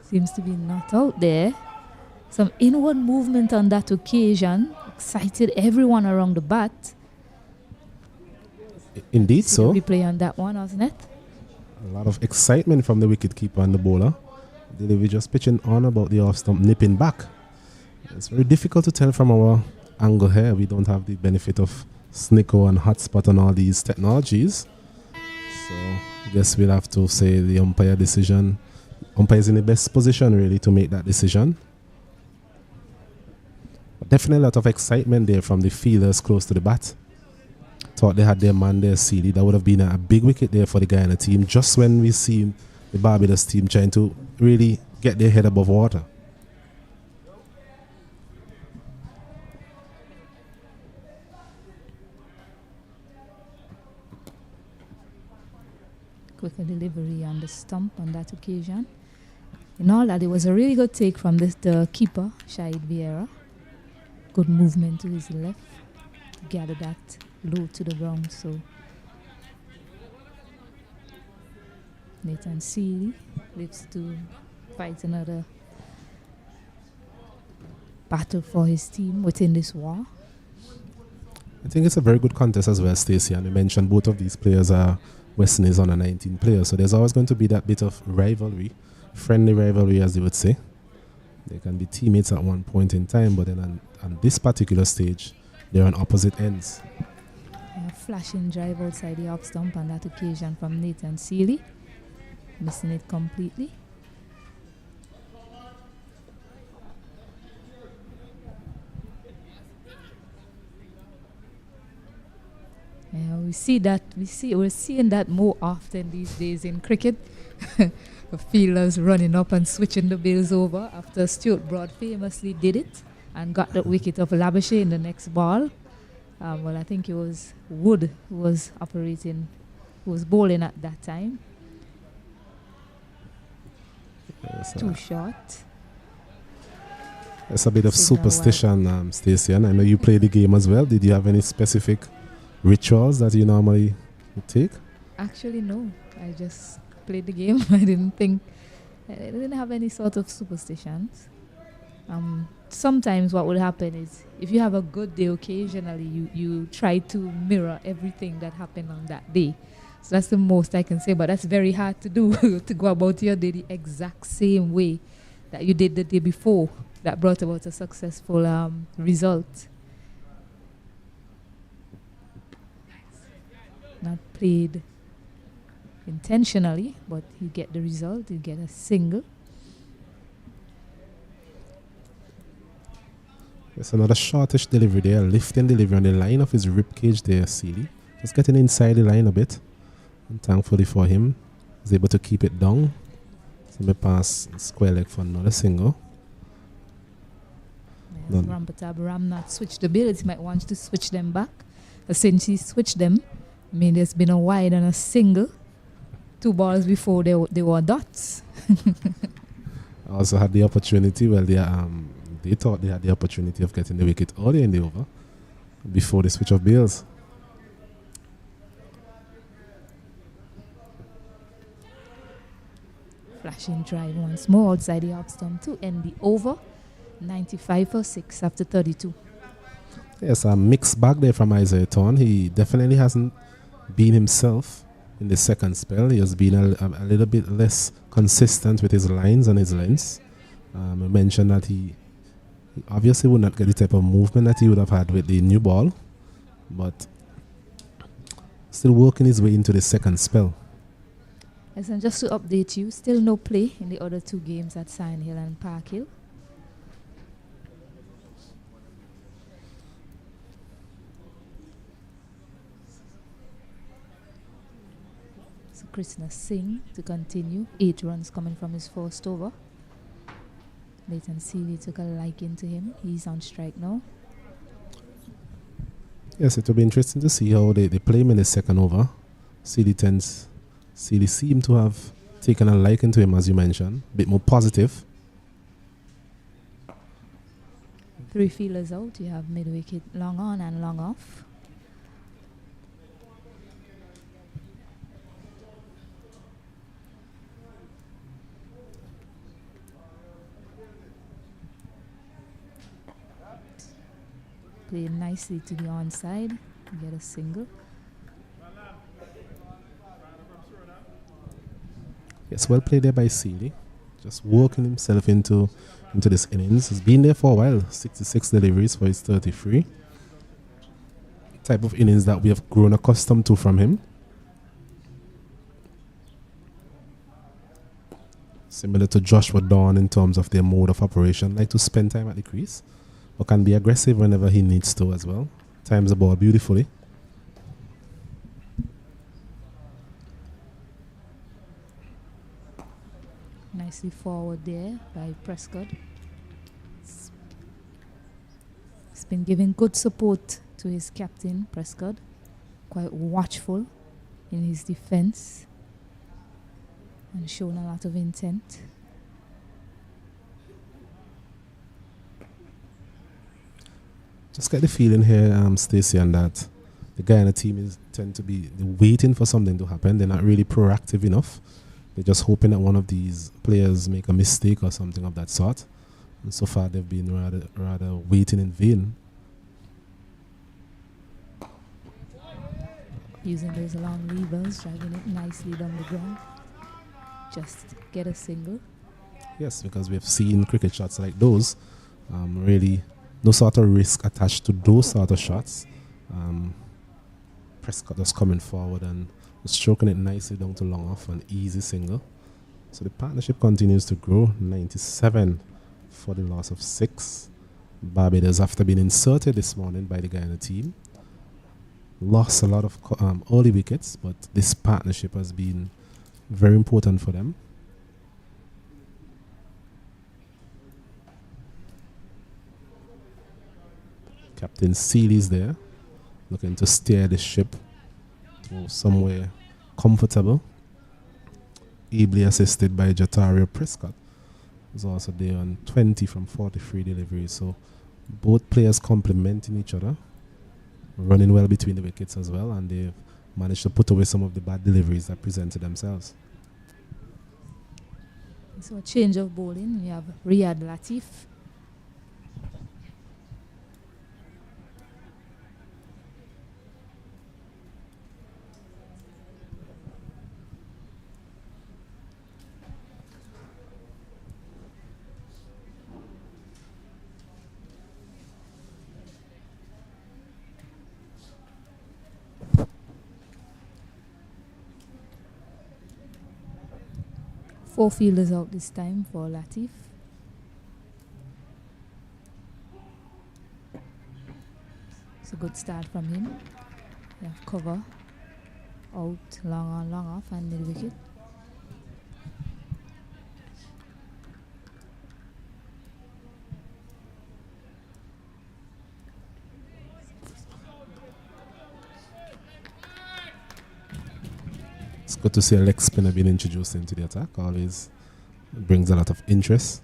seems to be not out there. Some inward movement on that occasion excited everyone around the bat. Indeed, so. Replay on that one, wasn't it? A lot of excitement from the wicketkeeper and the bowler. They were just pitching on about the off stump nipping back. It's very difficult to tell from our angle here. We don't have the benefit of Snicko and Hotspot and all these technologies. So I guess we'll have to say the umpire decision umpire is in the best position really to make that decision. But definitely a lot of excitement there from the fielders close to the bat. Thought they had their man there, Sealy. That would have been a big wicket there for the Guyana team, just when we see the Barbados team trying to really get their head above water. Quicker delivery on the stump on that occasion. In all that, it was a really good take from the keeper, Shahid Vieira. Good movement to his left to gather that low to the ground. So Nathan Sealy lives to fight another battle for his team within this war. I think it's a very good contest as well, Stacey. And you mentioned both of these players are West Indies under 19 players. So there's always going to be that bit of rivalry, friendly rivalry as they would say. They can be teammates at one point in time, but then on this particular stage, they're on opposite ends. A flashing drive outside the off stump on that occasion from Nathan Sealy. Missing it completely. Yeah, we're seeing that more often these days in cricket. The fielders running up and switching the bails over after Stuart Broad famously did it and got the wicket of Labuschagne in the next ball. Well, I think it was Wood who was bowling at that time. Too short. It's a bit of Signal superstition, Stacey. And I know you play the game as well. Did you have any specific rituals that you normally take? Actually, no. I just played the game. I didn't have any sort of superstitions. Sometimes what would happen is if you have a good day occasionally, you try to mirror everything that happened on that day. So that's the most I can say, but that's very hard to do, to go about your day the exact same way that you did the day before that brought about a successful result. Not played intentionally, but you get the result, you get a single. There's another shortish delivery there, lifting delivery on the line of his rib cage there, Sealy. Just getting inside the line a bit. And thankfully for him, he's able to keep it down. So we pass square leg for another single. Yes, Ramnath switched the bails. He might want to switch them back. Since he switched them, I mean, there's been a wide and a single. 2 balls before they were dots. I also had the opportunity, they thought they had the opportunity of getting the wicket early in the over before the switch of bails. Flashing drive once more outside the off stump to end the over. 95 for 6 after 32. Yes, a mixed bag there from Isaiah Thorne. He definitely hasn't been himself in the second spell. He has been a little bit less consistent with his lines and his lengths. I mentioned that he obviously would not get the type of movement that he would have had with the new ball, but still working his way into the second spell. Yes, and just to update you, still no play in the other 2 games at Sand Hill and Park Hill. So Krishna Singh to continue. 8 runs coming from his first over. Leighton Sealy took a liking to him. He's on strike now. Yes, it will be interesting to see how they play him in the second over. Sealy seemed to have taken a liking to him, as you mentioned. A bit more positive. 3 fielders out. You have mid-wicket long on and long off. Play nicely to the onside. Get a single. Yes, well played there by Sealy. Just working himself into this innings. He's been there for a while. 66 deliveries for his 33. Type of innings that we have grown accustomed to from him. Similar to Joshua Dawn in terms of their mode of operation, like to spend time at the crease, but can be aggressive whenever he needs to as well. Times the ball beautifully. Nicely forward there by Prescott. He's been giving good support to his captain, Prescott. Quite watchful in his defense and shown a lot of intent. Just get the feeling here, Stacey, and that the Guyana team tend to be waiting for something to happen. They're not really proactive enough. They're just hoping that one of these players make a mistake or something of that sort. And so far, they've been rather waiting in vain. Using those long levers, driving it nicely down the ground. Just get a single. Yes, because we've seen cricket shots like those. Really, no sort of risk attached to those sort of shots. Prescott was coming forward and stroking it nicely down to long off, an easy single. So the partnership continues to grow. 97 for the loss of 6. Barbados, after being inserted this morning by the Guyana team, lost a lot of early wickets, but this partnership has been very important for them. Captain Seeley's there, looking to steer the ship to somewhere comfortable. Ably assisted by Jatario Prescott, who's also there on 20 from 43 deliveries. So both players complementing each other, running well between the wickets as well, and they've managed to put away some of the bad deliveries that presented themselves. So a change of bowling. We have Riyad Latif. Four fielders out this time for Latif. It's a good start from him. Yeah, cover. Out, long on, long off, and mid wicket. It's good to see a leg spinner being introduced into the attack. Always brings a lot of interest.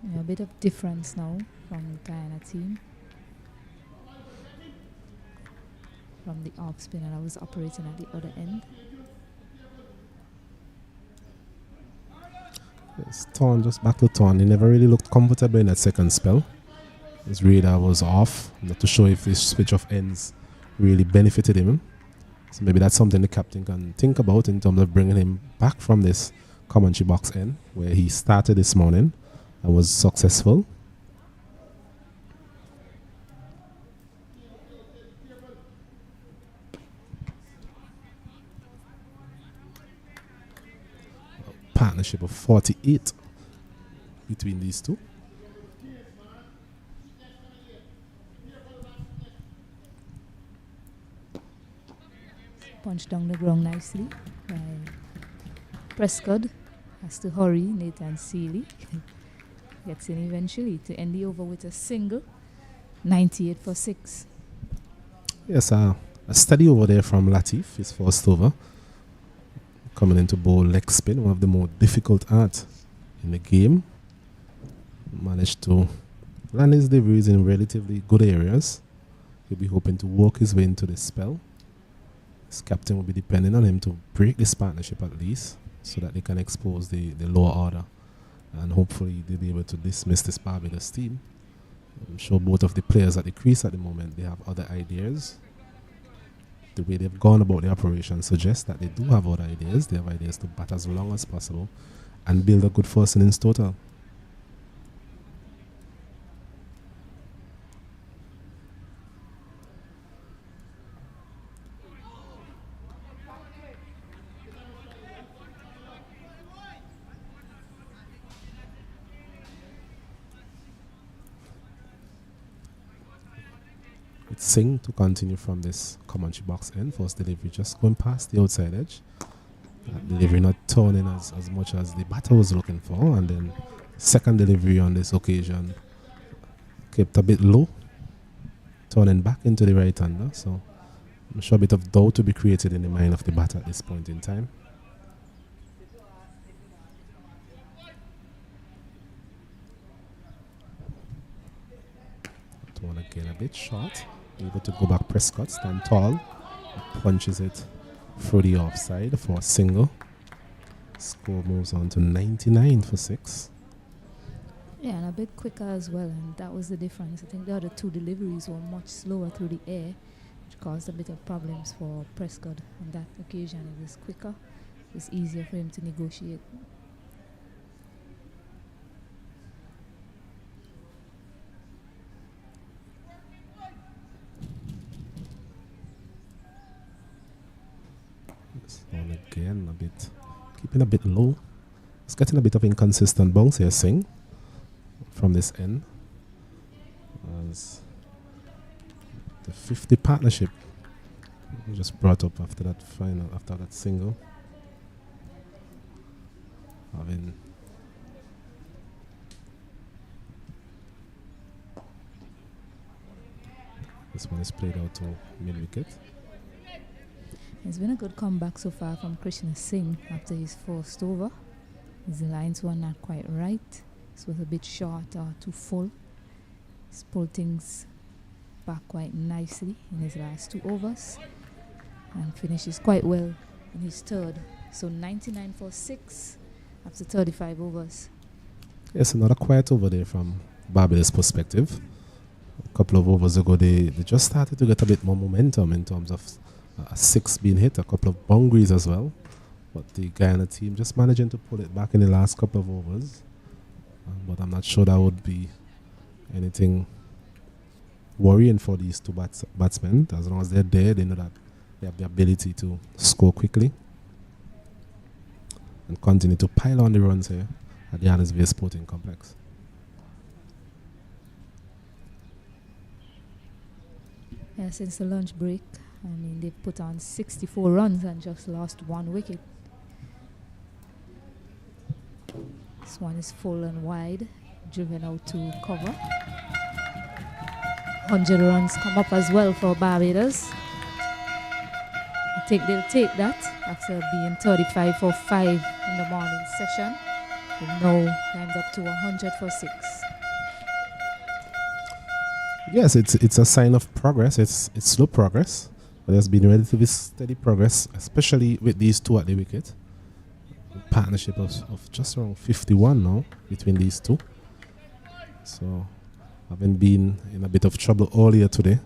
Yeah, a bit of difference now from the Guyana team. From the off spinner that was operating at the other end. Yes, Torn, just back to Torn. He never really looked comfortable in that second spell. His radar was off, not to show if this switch of ends really benefited him. So maybe that's something the captain can think about in terms of bringing him back from this commentary box end where he started this morning and was successful. A partnership of 48 between these two. Punch down the ground nicely by Prescott. Has to hurry. Nathan Seeley gets in eventually to end the over with a single. 98 for 6. Yes, a steady over there from Latif, his first over. Coming into bowl leg spin, one of the more difficult art in the game. Managed to land his deliveries in relatively good areas. He'll be hoping to work his way into this spell. His captain will be depending on him to break this partnership at least, so that they can expose the lower order, and hopefully they'll be able to dismiss this Barbados team. I'm sure both of the players at the crease at the moment, they have other ideas. The way they've gone about the operation suggests that they do have other ideas. They have ideas to bat as long as possible and build a good first innings total. It's Singh to continue from this commentary box end. First delivery just going past the outside edge. Delivery not turning as much as the batter was looking for. And then second delivery on this occasion kept a bit low, turning back into the right-hander. So I'm sure a bit of doubt to be created in the mind of the batter at this point in time. That one again a bit short. Able to go back. Prescott stand tall, punches it through the offside for a single. Score moves on to 99 for 6. Yeah, and a bit quicker as well, and that was the difference. I think the other two deliveries were much slower through the air, which caused a bit of problems for Prescott. On that occasion, it was quicker. It was easier for him to negotiate. This one again a bit, keeping a bit low. It's getting a bit of inconsistent bounce here, Singh, from this end. As the 50 partnership just brought up after that after that single. Having this one is played out to mid-wicket. It's been a good comeback so far from Krishna Singh after his first over. His lines were not quite right. This was a bit short or too full. He's pulled things back quite nicely in his last 2 overs and finishes quite well in his third. So 99 for 6 after 35 overs. Yes, another quiet over there from Barbados' perspective. A couple of overs ago, they just started to get a bit more momentum in terms of a 6 being hit, a couple of boundaries as well. But the Guyana team just managing to pull it back in the last couple of overs. But I'm not sure that would be anything worrying for these two batsmen. As long as they're there, they know that they have the ability to score quickly and continue to pile on the runs here at the Annesville Sporting Complex. Yeah, since the lunch break, I mean, they've put on 64 runs and just lost 1 wicket. This one is full and wide, driven out to cover. 100 runs come up as well for Barbados. I think they'll take that after being 35 for 5 in the morning session. And now climbed up to 100 for 6. Yes, it's a sign of progress. It's slow progress, but there's been relatively steady progress, especially with these two at the wicket. A partnership of just around 51 now between these two. So, having been in a bit of trouble earlier today,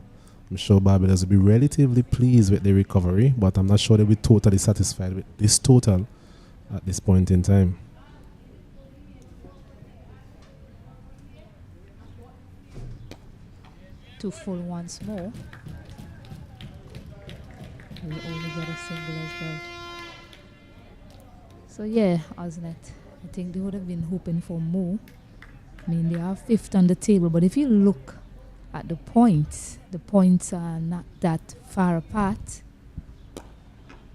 I'm sure Barbados will be relatively pleased with the recovery, but I'm not sure they'll be totally satisfied with this total at this point in time. Too full once more. We'll only get a single as well. So yeah, Osnet, I think they would have been hoping for more. I mean, they are 5th on the table, but if you look at the points are not that far apart.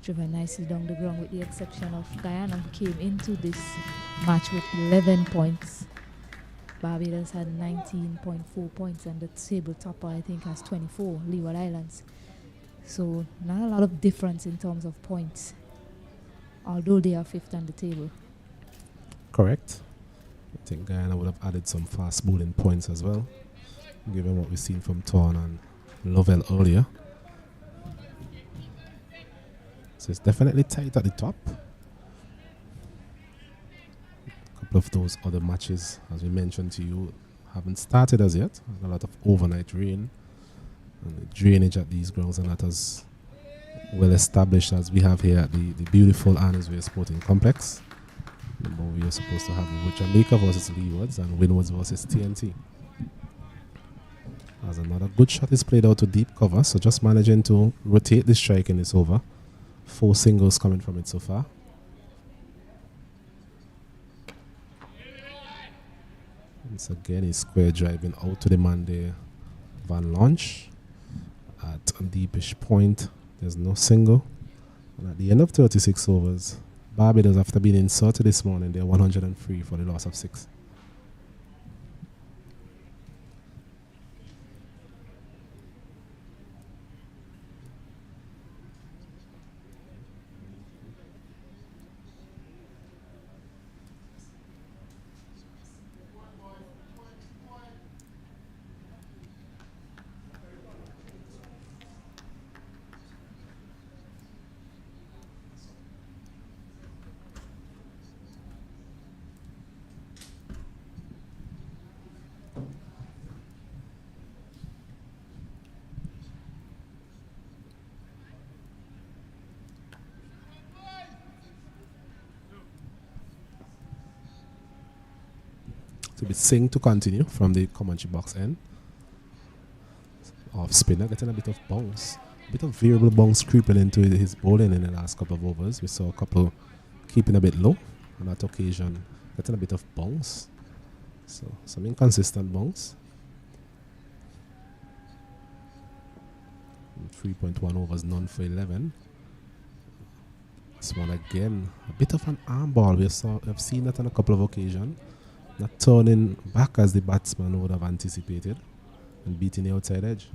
Driven nicely down the ground with the exception of Guyana, who came into this match with 11 points. Barbados had 19.4 points, and the table topper, I think, has 24, Leeward Islands. So not a lot of difference in terms of points, although they are 5th on the table. Correct. I think Guyana would have added some fast bowling points as well, given what we've seen from Thorne and Lovell earlier. So it's definitely tight at the top. A couple of those other matches, as we mentioned to you, haven't started as yet. A lot of overnight rain, and the drainage at these grounds are not as well established as we have here at the beautiful Annesville Sporting Complex. Remember, we are supposed to have with Jamaica versus Leewards and Windwards versus TNT. As another good shot is played out to deep cover, so just managing to rotate the strike in this over. 4 singles coming from it so far. Once again, he's square driving out to the man there, Van Launch. at a deepish point. There's no single. And at the end of 36 overs, Barbados, after being insulted this morning, they're 103 for the loss of 6. To be Singh to continue from the Comanche box end. Off spinner, getting a bit of bounce. A bit of variable bounce creeping into his bowling in the last couple of overs. We saw a couple keeping a bit low on that occasion, getting a bit of bounce. So some inconsistent bounce. 3.1 overs, none for 11. This one again, a bit of an arm ball. We've seen that on a couple of occasions. Not turning back as the batsman would have anticipated and beating the outside edge.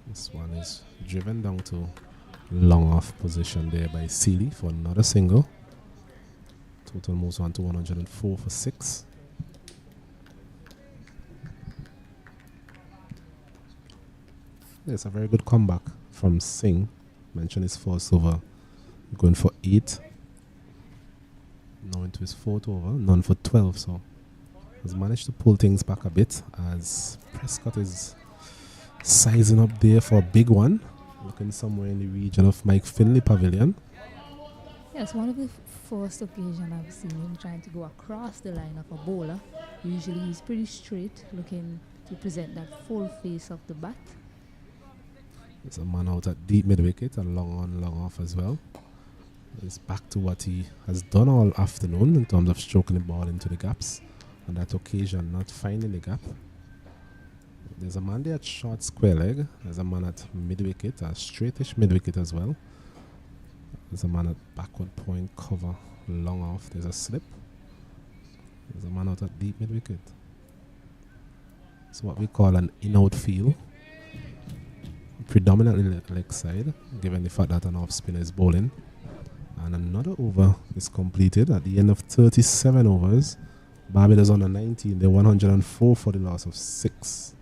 This one is driven down to long off position there by Seeley for another single. Total moves on to 104 for 6. It's a very good comeback from Singh. Mentioned his first over, going for 8. Now into his fourth over, none for 12. So has managed to pull things back a bit as Prescott is sizing up there for a big one, looking somewhere in the region of Mike Finley Pavilion. Yes, one of the first occasions I've seen him trying to go across the line of a bowler. Usually he's pretty straight, looking to present that full face of the bat. There's a man out at deep mid-wicket, and long on, long off as well. He's back to what he has done all afternoon in terms of stroking the ball into the gaps. On that occasion, not finding the gap. There's a man there at short square leg. There's a man at mid-wicket, a straightish mid-wicket as well. There's a man at backward point cover, long off. There's a slip. There's a man out at deep mid-wicket. It's what we call an in-out field. Predominantly leg side, given the fact that an off spinner is bowling. And another over is completed at the end of 37 overs. Barbados on a 19, they're 104 for the loss of 6.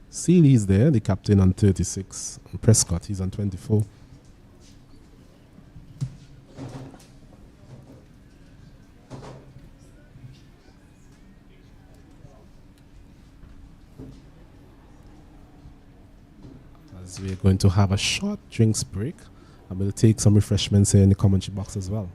Seeley is there, the captain on 36. And Prescott, he's on 24. We're going to have a short drinks break and we'll take some refreshments here in the commentary box as well.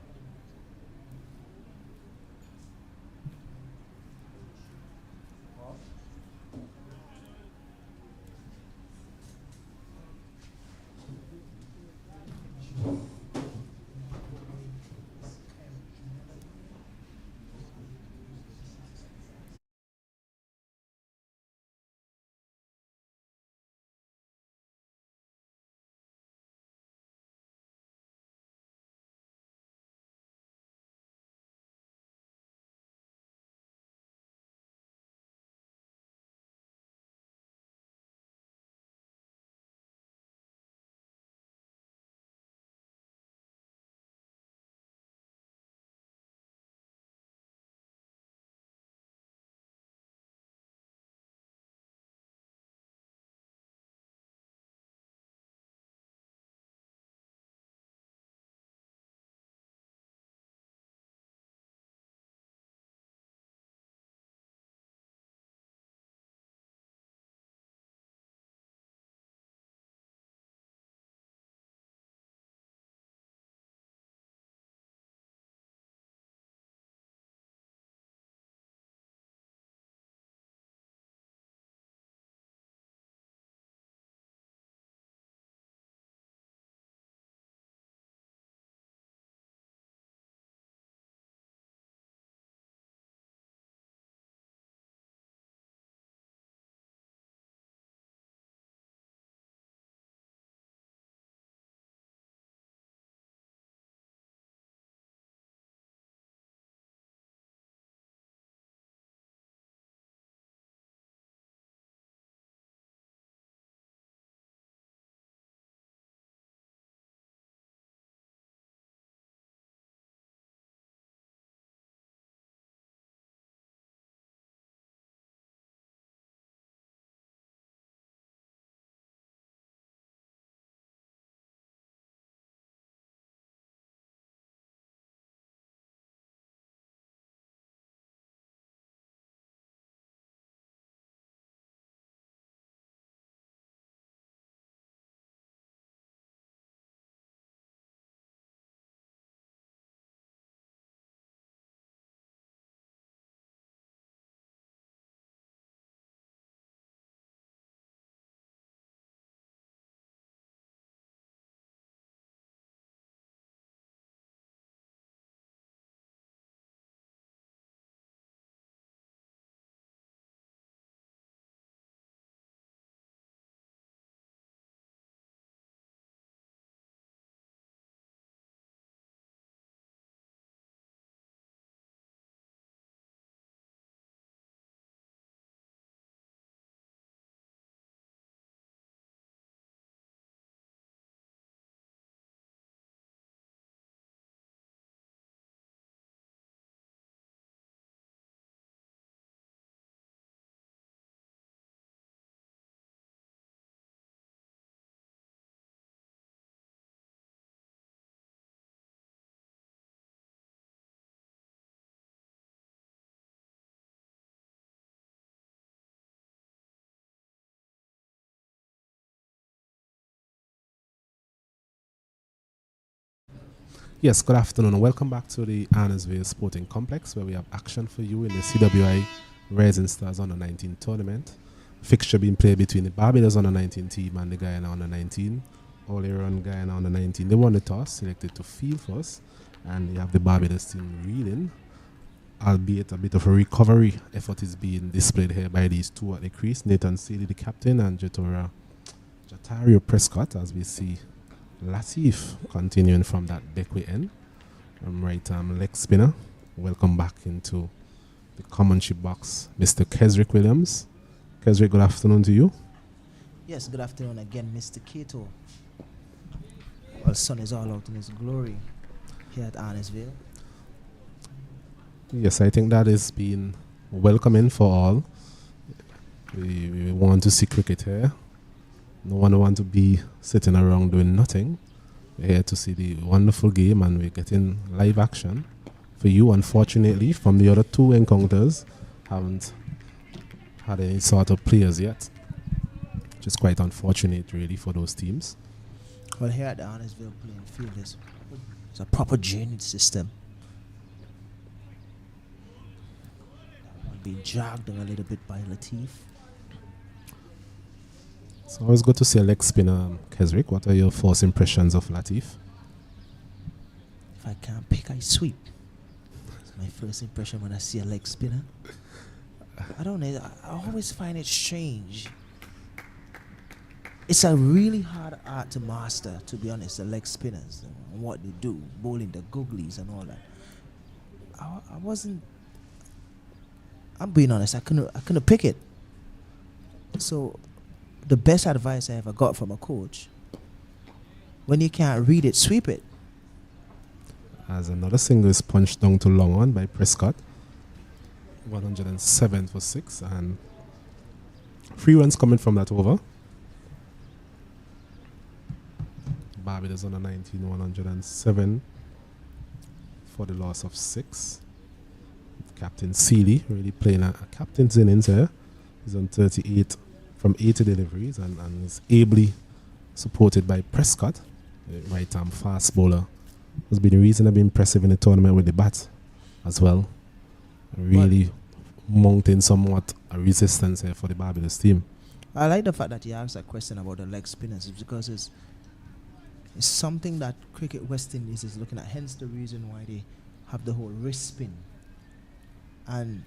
Yes, good afternoon. Welcome back to the Arnesville Sporting Complex, where we have action for you in the CWI Rising Stars Under 19 tournament. Fixture being played between the Barbados Under 19 team and the Guyana Under 19. Earlier on, Guyana Under 19, they won the toss, selected to field first, and you have the Barbados team reeling, albeit a bit of a recovery effort is being displayed here by these two at the crease, Nathan Seeley, the captain, and Jatario Prescott, as we see Latif continuing from that deckway end. Right leg spinner. Welcome back into the commentary box, Mr. Kesrick Williams. Kesrick, good afternoon to you. Yes, good afternoon again, Mr. Cato. Well, sun is all out in its glory here at Arnesville. Yes, I think that is being welcoming for all. We want to see cricket here. No one wants to be sitting around doing nothing. We're here to see the wonderful game, and we're getting live action for you. Unfortunately, from the other two encounters, haven't had any sort of players yet, which is quite unfortunate really for those teams. Well, here at the Arnesville playing field, there's a proper drainage system. That one being jogged a little bit by Latif. It's always good to see a leg spinner, Kesrick. What are your first impressions of Latif? If I can't pick, I sweep. That's my first impression when I see a leg spinner. I don't know. I always find it strange. It's a really hard art to master, to be honest, the leg spinners and what they do, bowling the googlies and all that. I wasn't. I'm being honest. I couldn't pick it. So, the best advice I ever got from a coach: when you can't read it, sweep it. As another single is punched down to long on by Prescott. 107 for 6, and 3 runs coming from that over. Barbados Under 19, 107 for the loss of 6. Captain Seeley really playing a captain's innings here. He's on 38 from 80 deliveries, and is ably supported by Prescott, the right arm fast bowler. Has been reasonably impressive in the tournament with the bat as well. Really mounting somewhat a resistance here for the Barbados team. I like the fact that you asked that question about the leg spinners, because it's something that Cricket West Indies is looking at, hence the reason why they have the whole wrist spin. And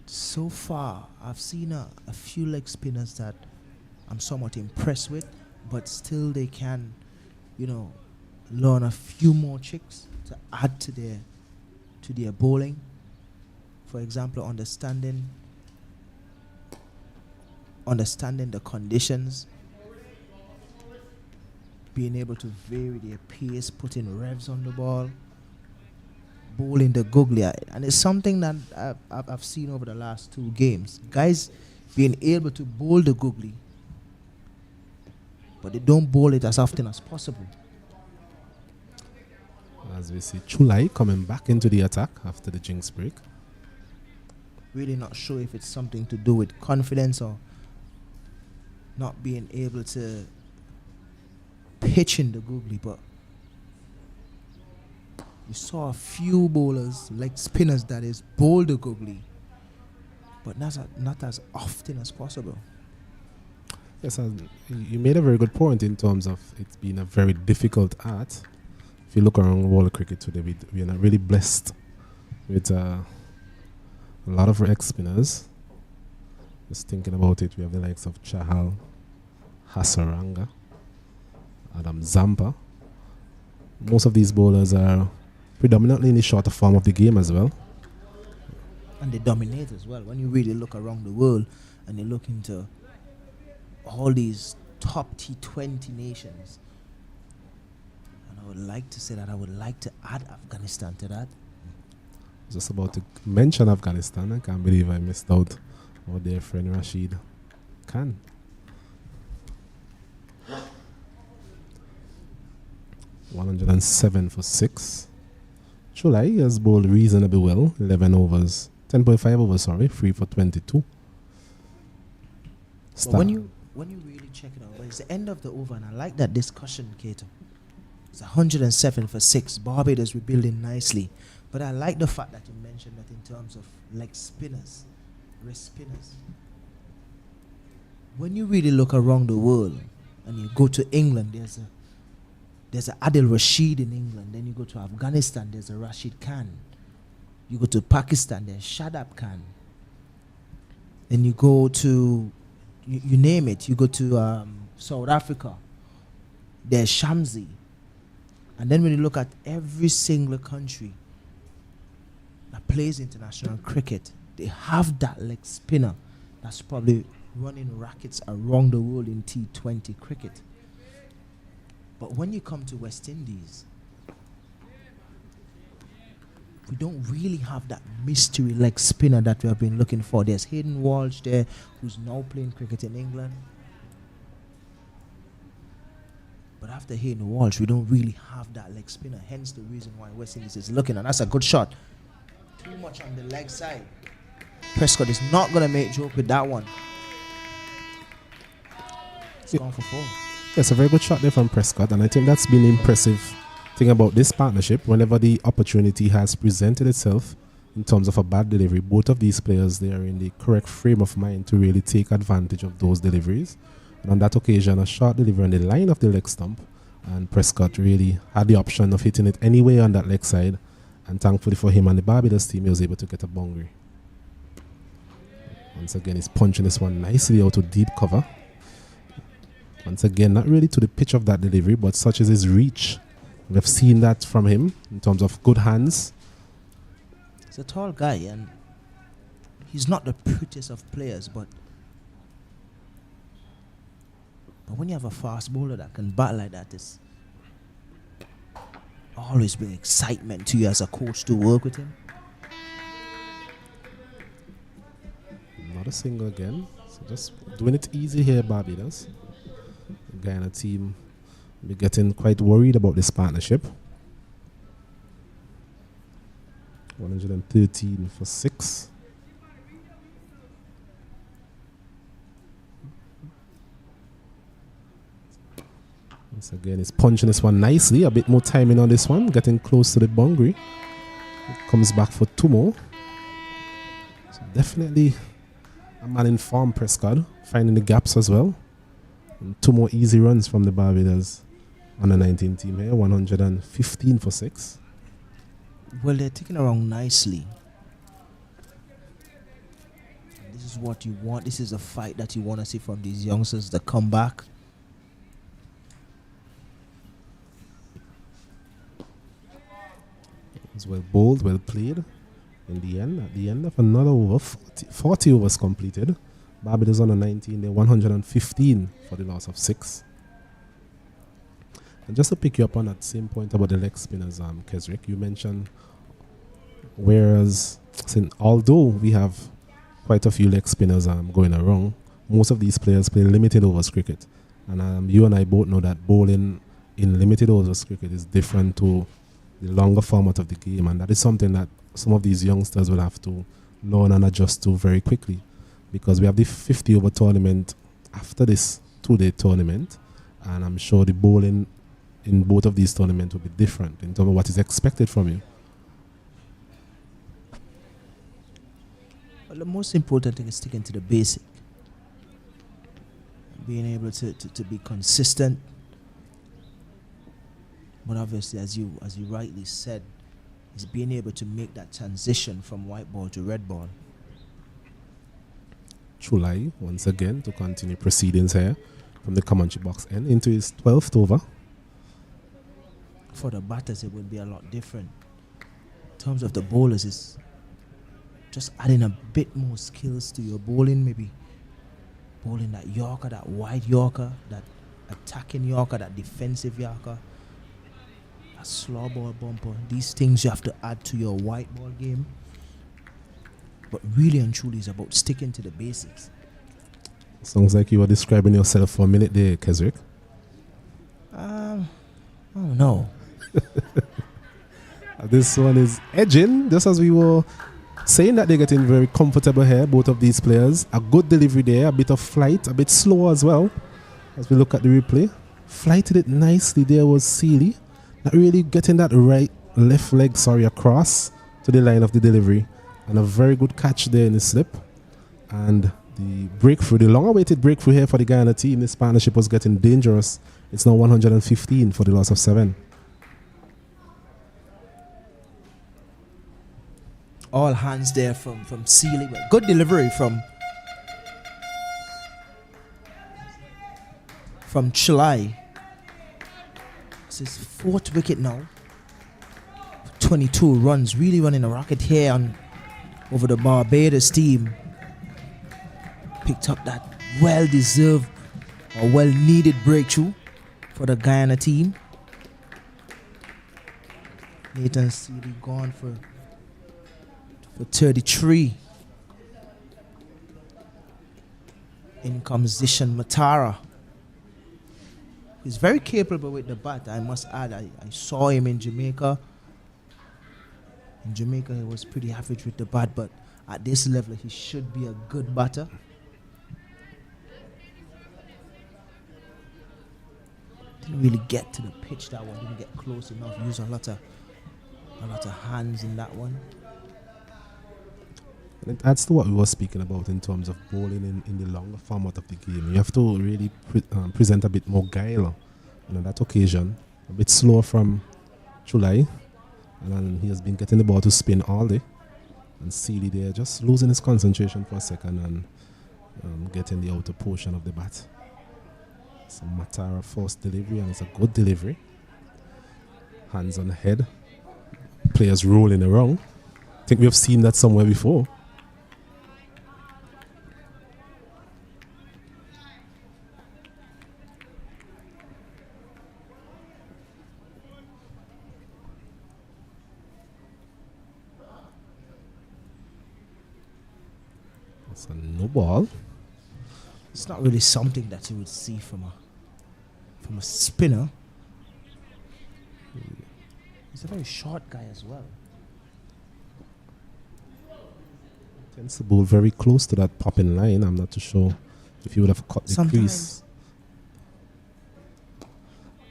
so far, I've seen a few leg spinners that I'm somewhat impressed with, but still they can, learn a few more tricks to add to their bowling. For example, understanding the conditions, being able to vary their pace, putting revs on the ball, bowling the googly. And it's something that I've seen over the last 2 games. Guys being able to bowl the googly, but they don't bowl it as often as possible. As we see Chulai coming back into the attack after the jinx break. Really not sure if it's something to do with confidence or not being able to pitch in the googly, but you saw a few bowlers, like spinners, that is bowl the googly, but not as often as possible. Yes, you made a very good point in terms of it being a very difficult art. If you look around world cricket today, we are not really blessed with a lot of leg spinners. Just thinking about it, we have the likes of Chahal, Hasaranga, Adam Zampa. Most of these bowlers are predominantly in the shorter form of the game as well. And they dominate as well. When you really look around the world and you look into all these top T20 nations, and I would like to say that I would like to add Afghanistan to that. Just about to mention Afghanistan. I can't believe I missed out on their friend Rashid Khan. $107 for 6. Chulai has bowled reasonably well. 11 overs, 10.5 overs, 3 for 22. But when you really check it out, it's the end of the over, and I like that discussion, Kato. It's 107 for 6. Barbados rebuilding nicely. But I like the fact that you mentioned that in terms of leg spinners, wrist spinners. When you really look around the world and you go to England, there's a Adil Rashid in England. Then you go to Afghanistan, there's a Rashid Khan. You go to Pakistan, there's Shadab Khan. Then you go to, you name it, you go to South Africa, there's Shamsi. And then when you look at every single country that plays international cricket, they have that leg spinner that's probably running rackets around the world in T20 cricket. But when you come to West Indies, we don't really have that mystery leg spinner that we have been looking for. There's Hayden Walsh there, who's now playing cricket in England. But after Hayden Walsh, we don't really have that leg spinner. Hence the reason why West Indies is looking. And that's a good shot. Too much on the leg side. Prescott is not going to make joke with that one. It's gone for 4. Yes, a very good shot there from Prescott, and I think that's been the impressive thing about this partnership. Whenever the opportunity has presented itself in terms of a bad delivery, both of these players, they are in the correct frame of mind to really take advantage of those deliveries. And on that occasion, a short delivery on the line of the leg stump, and Prescott really had the option of hitting it anyway on that leg side, and thankfully for him and the Barbados team, he was able to get a boundary. Once again, he's punching this one nicely out to deep cover. Once again, not really to the pitch of that delivery, but such is his reach. We've seen that from him in terms of good hands. He's a tall guy, and he's not the prettiest of players, but when you have a fast bowler that can bat like that, it's always bring excitement to you as a coach to work with him. Not a single again. So just doing it easy here, Barbados. The Guyana team will be getting quite worried about this partnership. 113 for 6. Once again, he's punching this one nicely. A bit more timing on this one. Getting close to the boundary. It comes back for 2 more. So definitely a man in form, Prescott. Finding the gaps as well. And 2 more easy runs from the Barbados under 19 team here. 115 for 6. Well, they're taking around nicely. This is what you want. This is a fight that you want to see from these youngsters, the comeback. It's well bowled, well played. In the end, at the end of another over, 40 overs completed. Barbados under 19, they're 115 for the loss of 6. And just to pick you up on that same point about the leg spinners, Kesrick, you mentioned, whereas although we have quite a few leg spinners going around, most of these players play limited overs cricket. And you and I both know that bowling in limited overs cricket is different to the longer format of the game, and that is something that some of these youngsters will have to learn and adjust to very quickly, because we have the 50 over tournament after this 2-day tournament, and I'm sure the bowling in both of these tournaments will be different in terms of what is expected from you. Well, the most important thing is sticking to the basic, being able to be consistent. But obviously, as you rightly said, is being able to make that transition from white ball to red ball. Chulai, once again, to continue proceedings here from the Comanche box end into his 12th over. For the batters, it would be a lot different. In terms of the bowlers, it's just adding a bit more skills to your bowling, maybe bowling that Yorker, that wide Yorker, that attacking Yorker, that defensive Yorker, a slow ball bumper. These things you have to add to your white ball game. But really and truly, it's about sticking to the basics. Sounds like you were describing yourself for a minute there, Kesrick. Oh no. This one is edging, just as we were saying that they're getting very comfortable here, both of these players. A good delivery there, a bit of flight, a bit slow as well. As we look at the replay, flighted it nicely there was Sealy. not really getting that left leg across to the line of the delivery, and a very good catch there in the slip, and the breakthrough, the long-awaited breakthrough here for the Guyana team. This partnership was getting dangerous. It's now 115 for the loss of 7. All hands there from Sealy. Good delivery from CWI. It's his 4th wicket now. 22 runs. Really running a rocket here over the Barbados team. Picked up that well-deserved or well-needed breakthrough for the Guyana team. Nathan Sealy gone for 33. In comes Zishan Matara. He's very capable with the bat, I must add. I saw him in Jamaica. In Jamaica, he was pretty average with the bat, but at this level, he should be a good batter. Didn't really get to the pitch that one. Didn't get close enough. Used a lot of hands in that one. And it adds to what we were speaking about in terms of bowling in the longer format of the game. You have to really present a bit more guile on that occasion. A bit slower from CWI, and then he has been getting the ball to spin all day. And Sealy there just losing his concentration for a second and getting the outer portion of the bat. It's a Matara first delivery, and it's a good delivery. Hands on the head. Players rolling around. I think we have seen that somewhere before. It's a no ball. It's not really something that you would see from a spinner. He's a very short guy as well. Tends to bowl very close to that popping line. I'm not too sure if he would have cut the crease.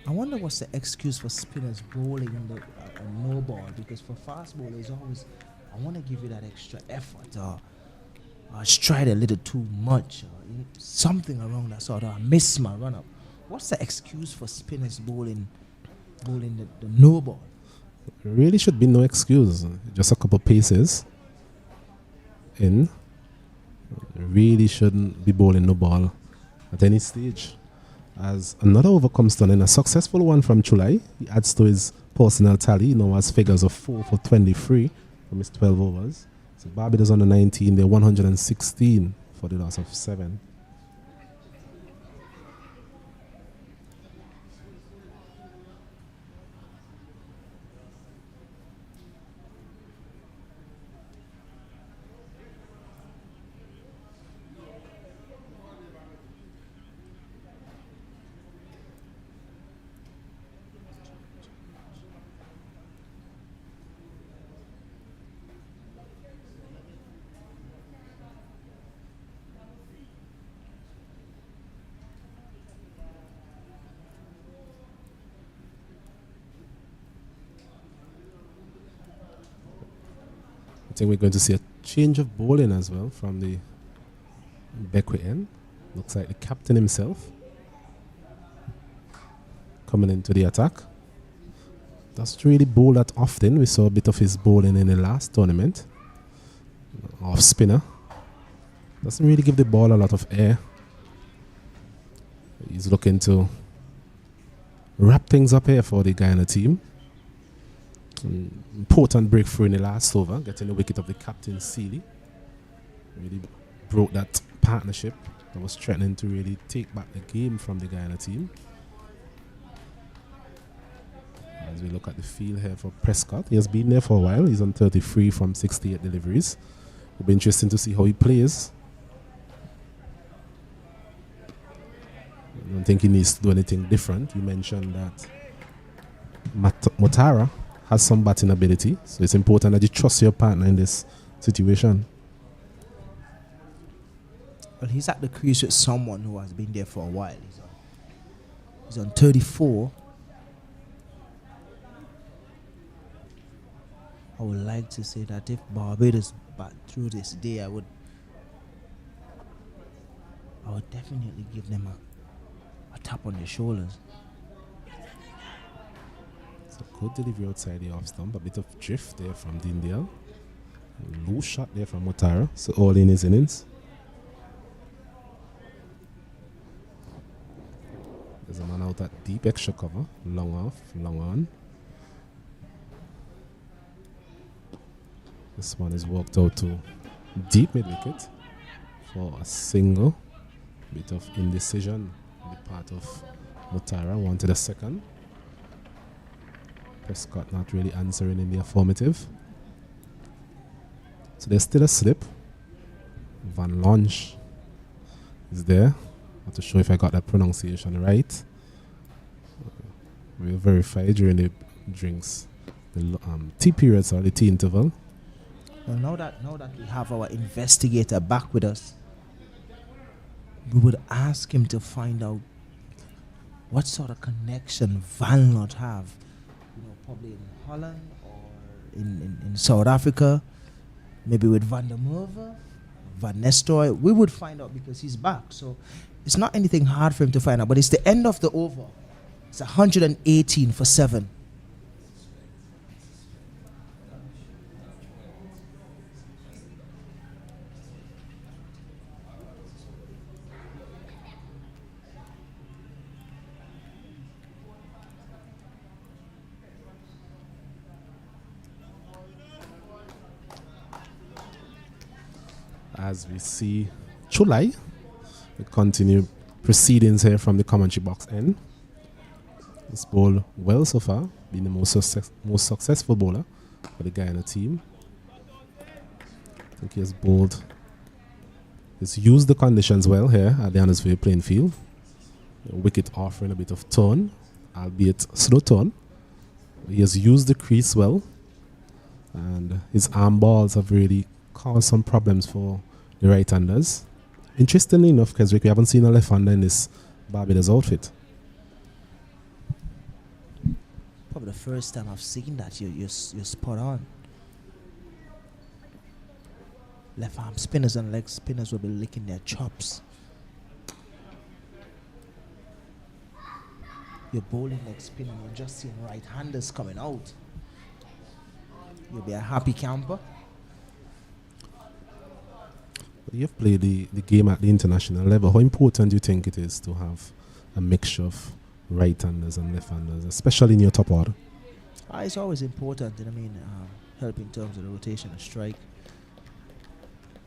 I wonder what's the excuse for spinners bowling a no ball, because for fast bowlers always, I want to give you that extra effort or stride a little too much or something around that sort of. I miss my run up. What's the excuse for spinners bowling the no ball? There really should be no excuse. Just a couple paces in. Really shouldn't be bowling no ball at any stage. As another over comes done in, a successful one from CWI. He adds to his personal tally. He now has figures of 4 for 23 from his 12 overs. So Barbados on the 19, they're 116 for the loss of 7. I think we're going to see a change of bowling as well from the Beckwith end. Looks like the captain himself coming into the attack. Doesn't really bowl that often. We saw a bit of his bowling in the last tournament. Off spinner. Doesn't really give the ball a lot of air. He's looking to wrap things up here for the Guyana team. Important breakthrough in the last over, getting the wicket of the captain Sealy. Really broke that partnership that was threatening to really take back the game from the Guyana team. As we look at the field here for Prescott, he has been there for a while. He's on 33 from 68 deliveries. It'll be interesting to see how he plays. I don't think he needs to do anything different. You mentioned that Matara has some batting ability, so it's important that you trust your partner in this situation. Well, he's at the crease with someone who has been there for a while. He's on 34. I would like to say that if Barbados bat through this day, I would definitely give them a tap on the shoulders. It's a good delivery outside the off stump. A bit of drift there from Dindale. A loose shot there from Motara. So all in his innings. There's a man out at deep extra cover. Long off, long on. This one is walked out to deep mid wicket for a single. Bit of indecision on the part of Motara. Wanted a second. Prescott not really answering in the affirmative. So there's still a slip. Van Longe is there. Not to show if I got that pronunciation right. We'll verify during the drinks. The tea periods or the tea interval. Well, now that we have our investigator back with us, we would ask him to find out what sort of connection Van Lot have. Probably in Holland or in South Africa, maybe with Van der Merwe, Van Nistelrooy. We would find out because he's back. So it's not anything hard for him to find out, but it's the end of the over. It's 118 for 7. As we see Chulai, we continue proceedings here from the commentary box end. This bowled well so far, being the most successful bowler for the Guyana team. I think he has bowled, he's used the conditions well here at the Annesville playing field. The wicket offering a bit of turn, albeit slow turn. He has used the crease well, and his arm balls have really caused some problems for the right-handers. Interestingly enough, Keswick, we haven't seen a left-hander in this Barbados outfit. Probably the first time I've seen that. You're spot on. Left arm spinners and leg spinners will be licking their chops. You're bowling leg spin and you're just seeing right-handers coming out. You'll be a happy camper. You've played the game at the international level. How important do you think it is to have a mixture of right-handers and left-handers, especially in your top order? It's always important, help in terms of the rotation of strike.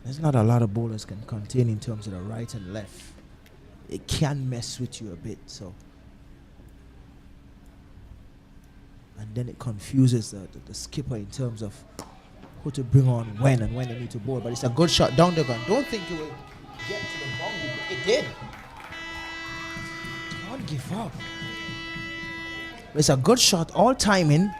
There's not a lot of bowlers can contain in terms of the right and left. It can mess with you a bit, so. And then it confuses the skipper in terms of who to bring on when and when they need to bowl. But it's a good shot down the gun. Don't think it will get to the boundary. It did. Don't give up. It's a good shot, all timing.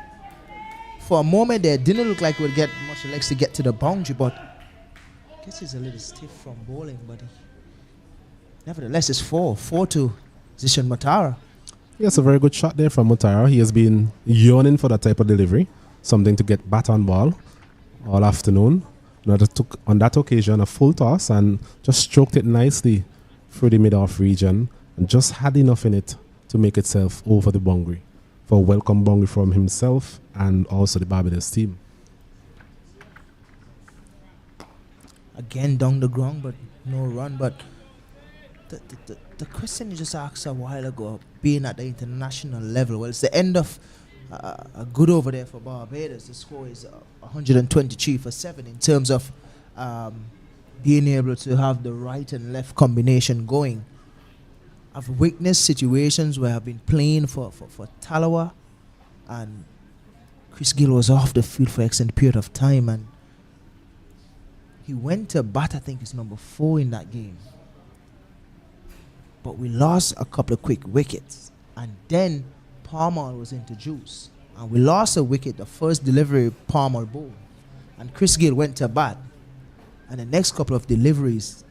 For a moment there, didn't look like it would get much legs to get to the boundary, but I guess he's a little stiff from bowling, but nevertheless, it's 4 to Zishan Motara. Yes, a very good shot there from Motara. He has been yearning for that type of delivery, something to get bat on ball all afternoon. Took on that occasion a full toss and just stroked it nicely through the mid-off region and just had enough in it to make itself over the boundary for a welcome boundary from himself and also the Barbados team. Again down the ground, but no run. But the question you just asked a while ago, being at the international level, well, it's the end of a good over there for Barbados. The score is 123 for 7 in terms of being able to have the right and left combination going. I've witnessed situations where I've been playing for Talawa and Chris Gill was off the field for an extended period of time and he went to bat, I think it's number 4 in that game. But we lost a couple of quick wickets and then Palmer was introduced and we lost a wicket, the first delivery Palmer bowled, and Chris Gill went to bat, and the next couple of deliveries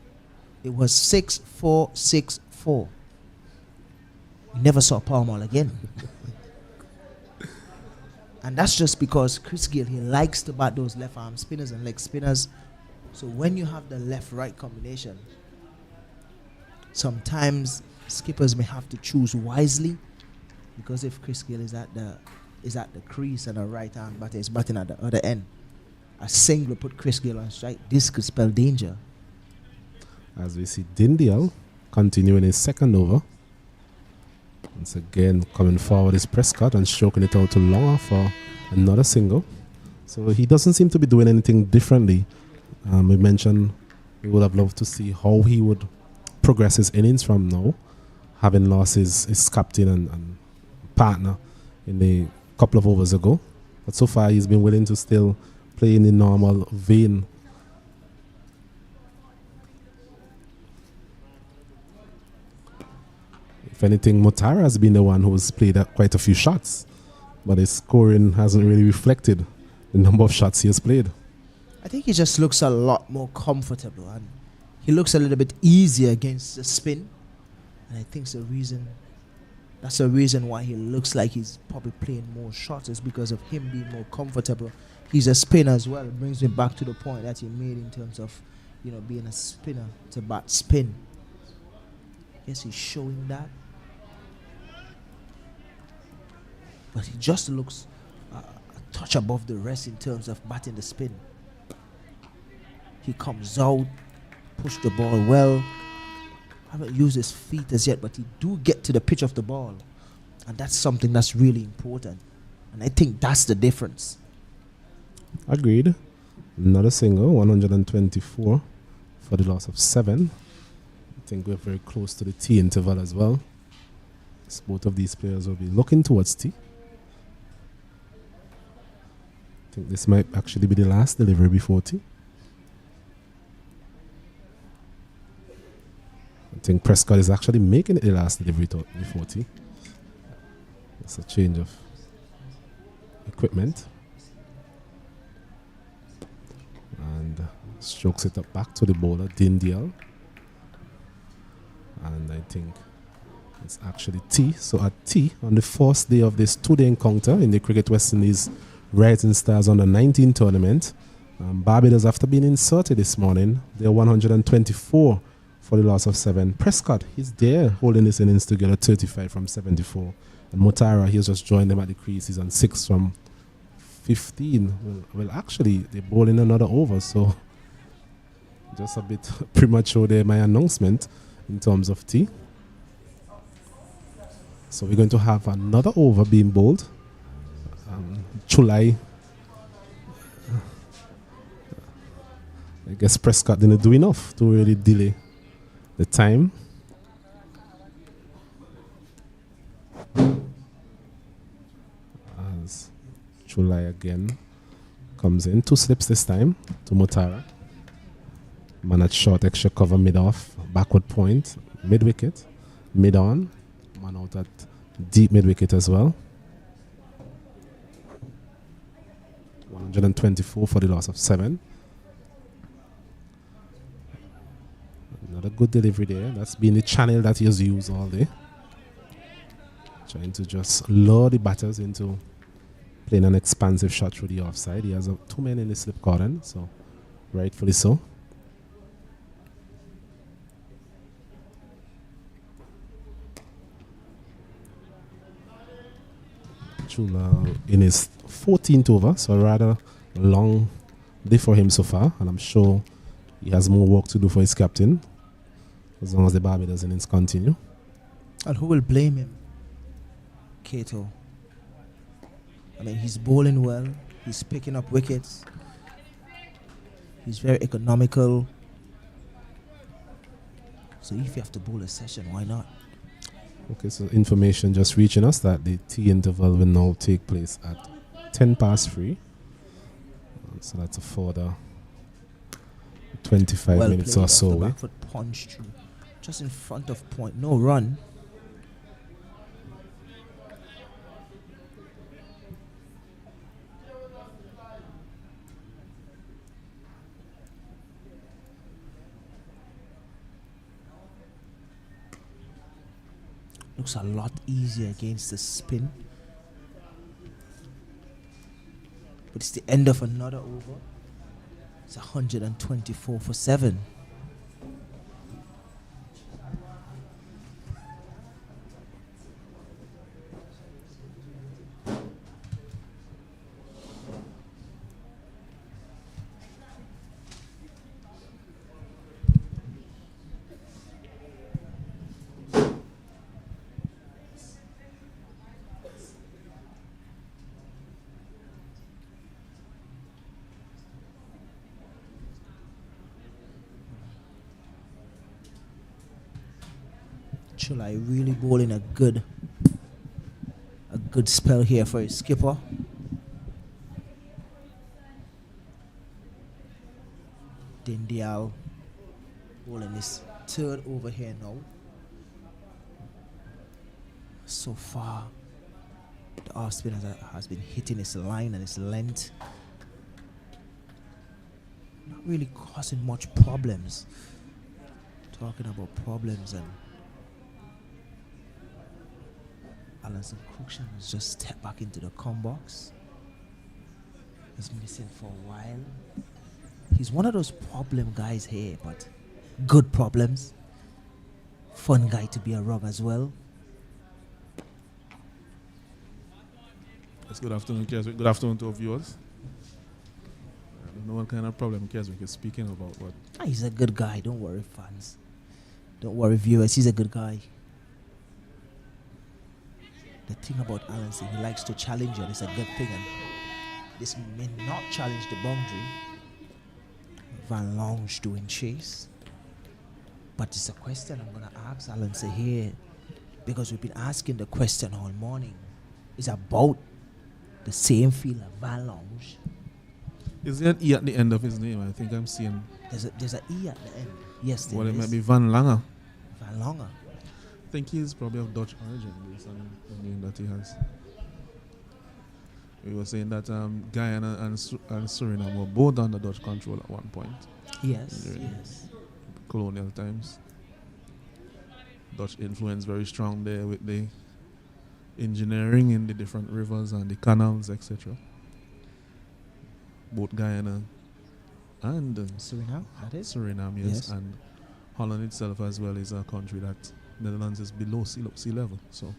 it was 6-4, 6-4. We never saw Palmer again. And that's just because Chris Gayle, he likes to bat those left arm spinners and leg spinners. So when you have the left-right combination, sometimes skippers may have to choose wisely, because if Chris Gayle is at the crease and a right-hand batter is batting at the other end, a single put Chris Gayle on strike. This could spell danger. As we see Dindial continuing his second over. Once again, coming forward is Prescott and stroking it out to Longer for another single. So he doesn't seem to be doing anything differently. We mentioned we would have loved to see how he would progress his innings from now, having lost his captain and partner in the couple of overs ago. But so far he's been willing to still play in the normal vein. If anything, Motara has been the one who's played quite a few shots, but his scoring hasn't really reflected the number of shots he has played. I think he just looks a lot more comfortable, and he looks a little bit easier against the spin. And I think that's the reason why he looks like he's probably playing more shots, is because of him being more comfortable. He's a spinner as well. It brings me back to the point that he made in terms of, being a spinner to bat spin. I guess he's showing that. But he just looks a touch above the rest in terms of batting the spin. He comes out, push the ball well. Haven't used his feet as yet, but he do get to the pitch of the ball. And that's something that's really important. And I think that's the difference. Agreed. Another single, 124 for the loss of 7. I think we're very close to the T interval as well. So both of these players will be looking towards T. I think this might actually be the last delivery before T. I think Prescott is actually making it the last delivery before T. It's a change of equipment. And strokes it up back to the bowler, Dindial. And I think it's actually T. So at T, on the first day of this two-day encounter in the Cricket West Indies Rising Stars Under 19 tournament, Barbados, after being inserted this morning, they're 124 for the loss of 7. Prescott, he's there holding his innings together, 35 from 74. And Motara, he's just joined them at the crease. He's on 6 from 15. Well, actually, they're bowling another over, so just a bit premature there, my announcement in terms of T. So we're going to have another over being bowled. Chulai. I guess Prescott didn't do enough to really delay the time. As Chulai again comes in. 2 slips this time to Motara. Man at short, extra cover mid-off, backward point, mid-wicket, mid-on. Man out at deep mid-wicket as well. 124 for the loss of 7. Another good delivery there. That's been the channel that he has used all day. Trying to just lure the batters into playing an expansive shot through the offside. He has 2 men in the slip cordon, so rightfully so. Chula in his 14th over, so a rather long day for him so far, and I'm sure he has more work to do for his captain as long as the Barbados innings continue. And who will blame him? Kato. I mean, he's bowling well, he's picking up wickets, he's very economical. So if you have to bowl a session, why not? Okay, so information just reaching us that the tea interval will now take place at 10 past 3. So that's a further 25 minutes or so away. Back foot punch through, just in front of point, no run. Looks a lot easier against the spin. But it's the end of another over. It's 124 for 7. Chulai really bowling a good spell here for his skipper. Dindial bowling his third over here now. So far, the off spinner has been hitting his line and his length. Not really causing much problems. Talking about problems, and Alanson Cruikshank has just stepped back into the com box. He's missing for a while. He's one of those problem guys here, but good problems. Fun guy to be around as well. Yes, good afternoon, Keswick. Good afternoon to our viewers. I don't know what kind of problem Keswick is speaking about, but He's a good guy. Don't worry, fans. Don't worry, viewers. He's a good guy. The thing about Alanson, he likes to challenge you. It's a good thing. And this may not challenge the boundary. Van Longe doing chase. But it's a question I'm going to ask Alanson here, because we've been asking the question all morning. It's about the same fielder, Van Longe. is there an E at the end of his name? I think I'm seeing. There's an E at the end. Yes, there Well, it is. might be Van Langer. Van Longe. I think he's probably of Dutch origin based on the name that he has. We were saying that Guyana and Suriname were both under Dutch control at one point, Yes, Yeah. yes. colonial times. Dutch influence very strong there with the engineering in the different rivers and the canals, etc. Both Guyana and Suriname, that is? Suriname, yes, Yes. and Holland itself as well is a country that Netherlands is below sea level, so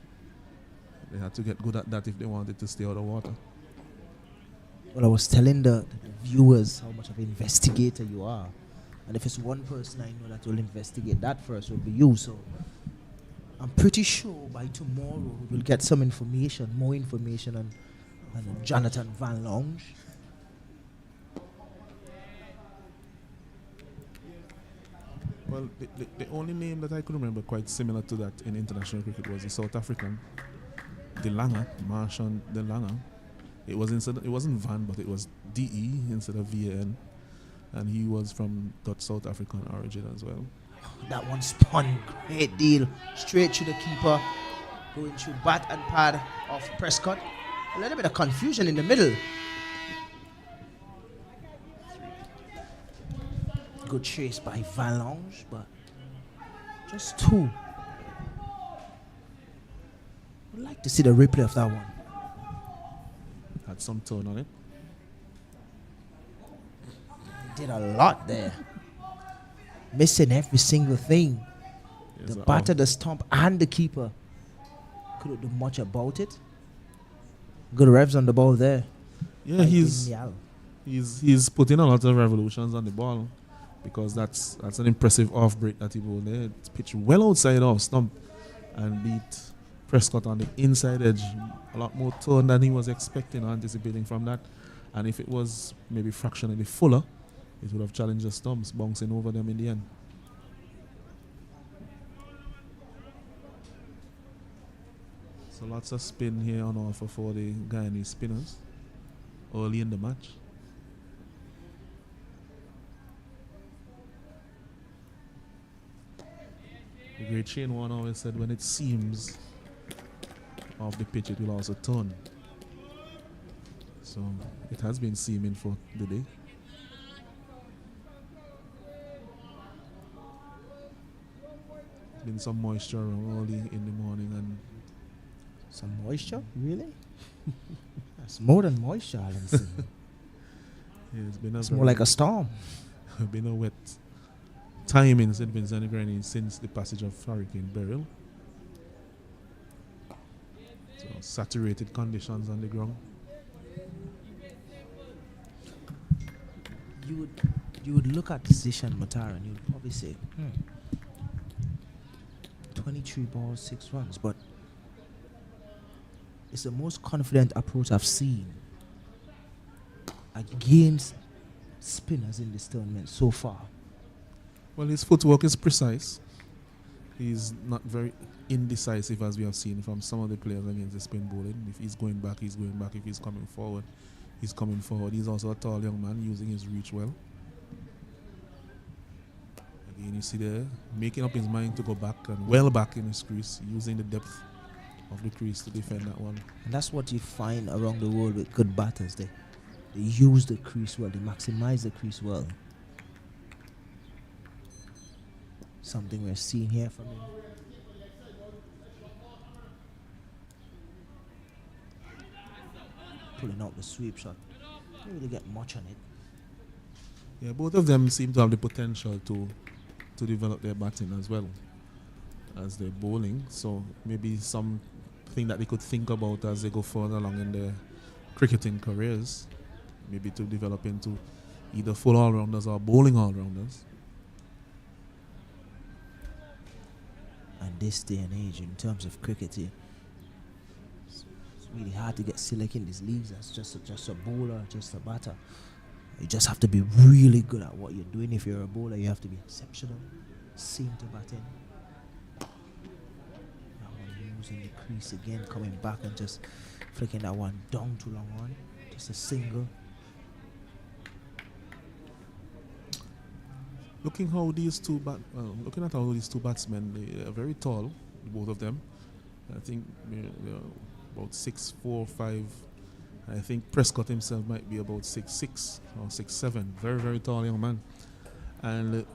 they had to get good at that if they wanted to stay out of water. Well, I was telling the viewers how much of an investigator you are. And if it's one person I know that will investigate that first, will be you. So I'm pretty sure by tomorrow we'll get some information, more information on Jonathan Van Longe. Well, the only name that I could remember quite similar to that in international cricket was the South African, De Lange, Marchand De Lange. It wasn't Van, but it was DE instead of VAN, and he was from Dutch South African origin as well. That one spun, great deal. Straight to the keeper, going through bat and pad of Prescott. A little bit of confusion in the middle. Good chase by Van Longe, but just two. Would like to see the replay of that one. Had some turn on it. Did a lot there. Missing every single thing. Yes, The batter, the stump, and the keeper couldn't do much about it. Good revs on the ball there. Yeah, by he's Dindial. he's putting a lot of revolutions on the ball, because that's an impressive off break that he bowled there. It's pitched well outside off stump and beat Prescott on the inside edge. A lot more turn than he was expecting or anticipating from that. And if it was maybe fractionally fuller, it would have challenged the stumps, bouncing over them in the end. So lots of spin here on offer for the Guyanese spinners early in the match. The great Shane Warne always said, when it seems off the pitch, it will also turn. So it has been seeming for the day. Been some moisture early in the morning, and Some moisture? Really? That's more than moisture, Alanson. Yeah, it's been a It's more like a storm. been a wet time in St. Vincent and Grenadines since the passage of Hurricane Beryl. So saturated conditions on the ground. You would look at Zishan Matara and you'd probably say, 23 balls, 6 runs, but it's the most confident approach I've seen against spinners in this tournament so far. Well, his footwork is precise. He's not very indecisive as we have seen from some of the players against the spin bowling. If he's going back, he's going back. If he's coming forward, he's coming forward. He's also a tall young man using his reach well. Again, you see there, making up his mind to go back and well back in his crease, using the depth of the crease to defend that one. And that's what you find around the world with good batters. They use the crease well. They maximize the crease well. Something we're seeing here from him. Pulling out the sweep shot. Didn't really get much on it. Yeah, both of them seem to have the potential to develop their batting as well as their bowling. So maybe something that they could think about as they go further along in their cricketing careers. Maybe to develop into either full all-rounders or bowling all-rounders. And this day and age, in terms of cricketing, it's really hard to get selected in these leagues as just a bowler, just a batter. You just have to be really good at what you're doing. If you're a bowler, you have to be exceptional. Seem to bat in. That one using the crease again, coming back and just flicking that one down too long on. Just a single. Looking at how these two batsmen, they are very tall, both of them. I think they're about 6'4", 5". I think Prescott himself might be about 6'6" or 6'7". Very, very tall young man. And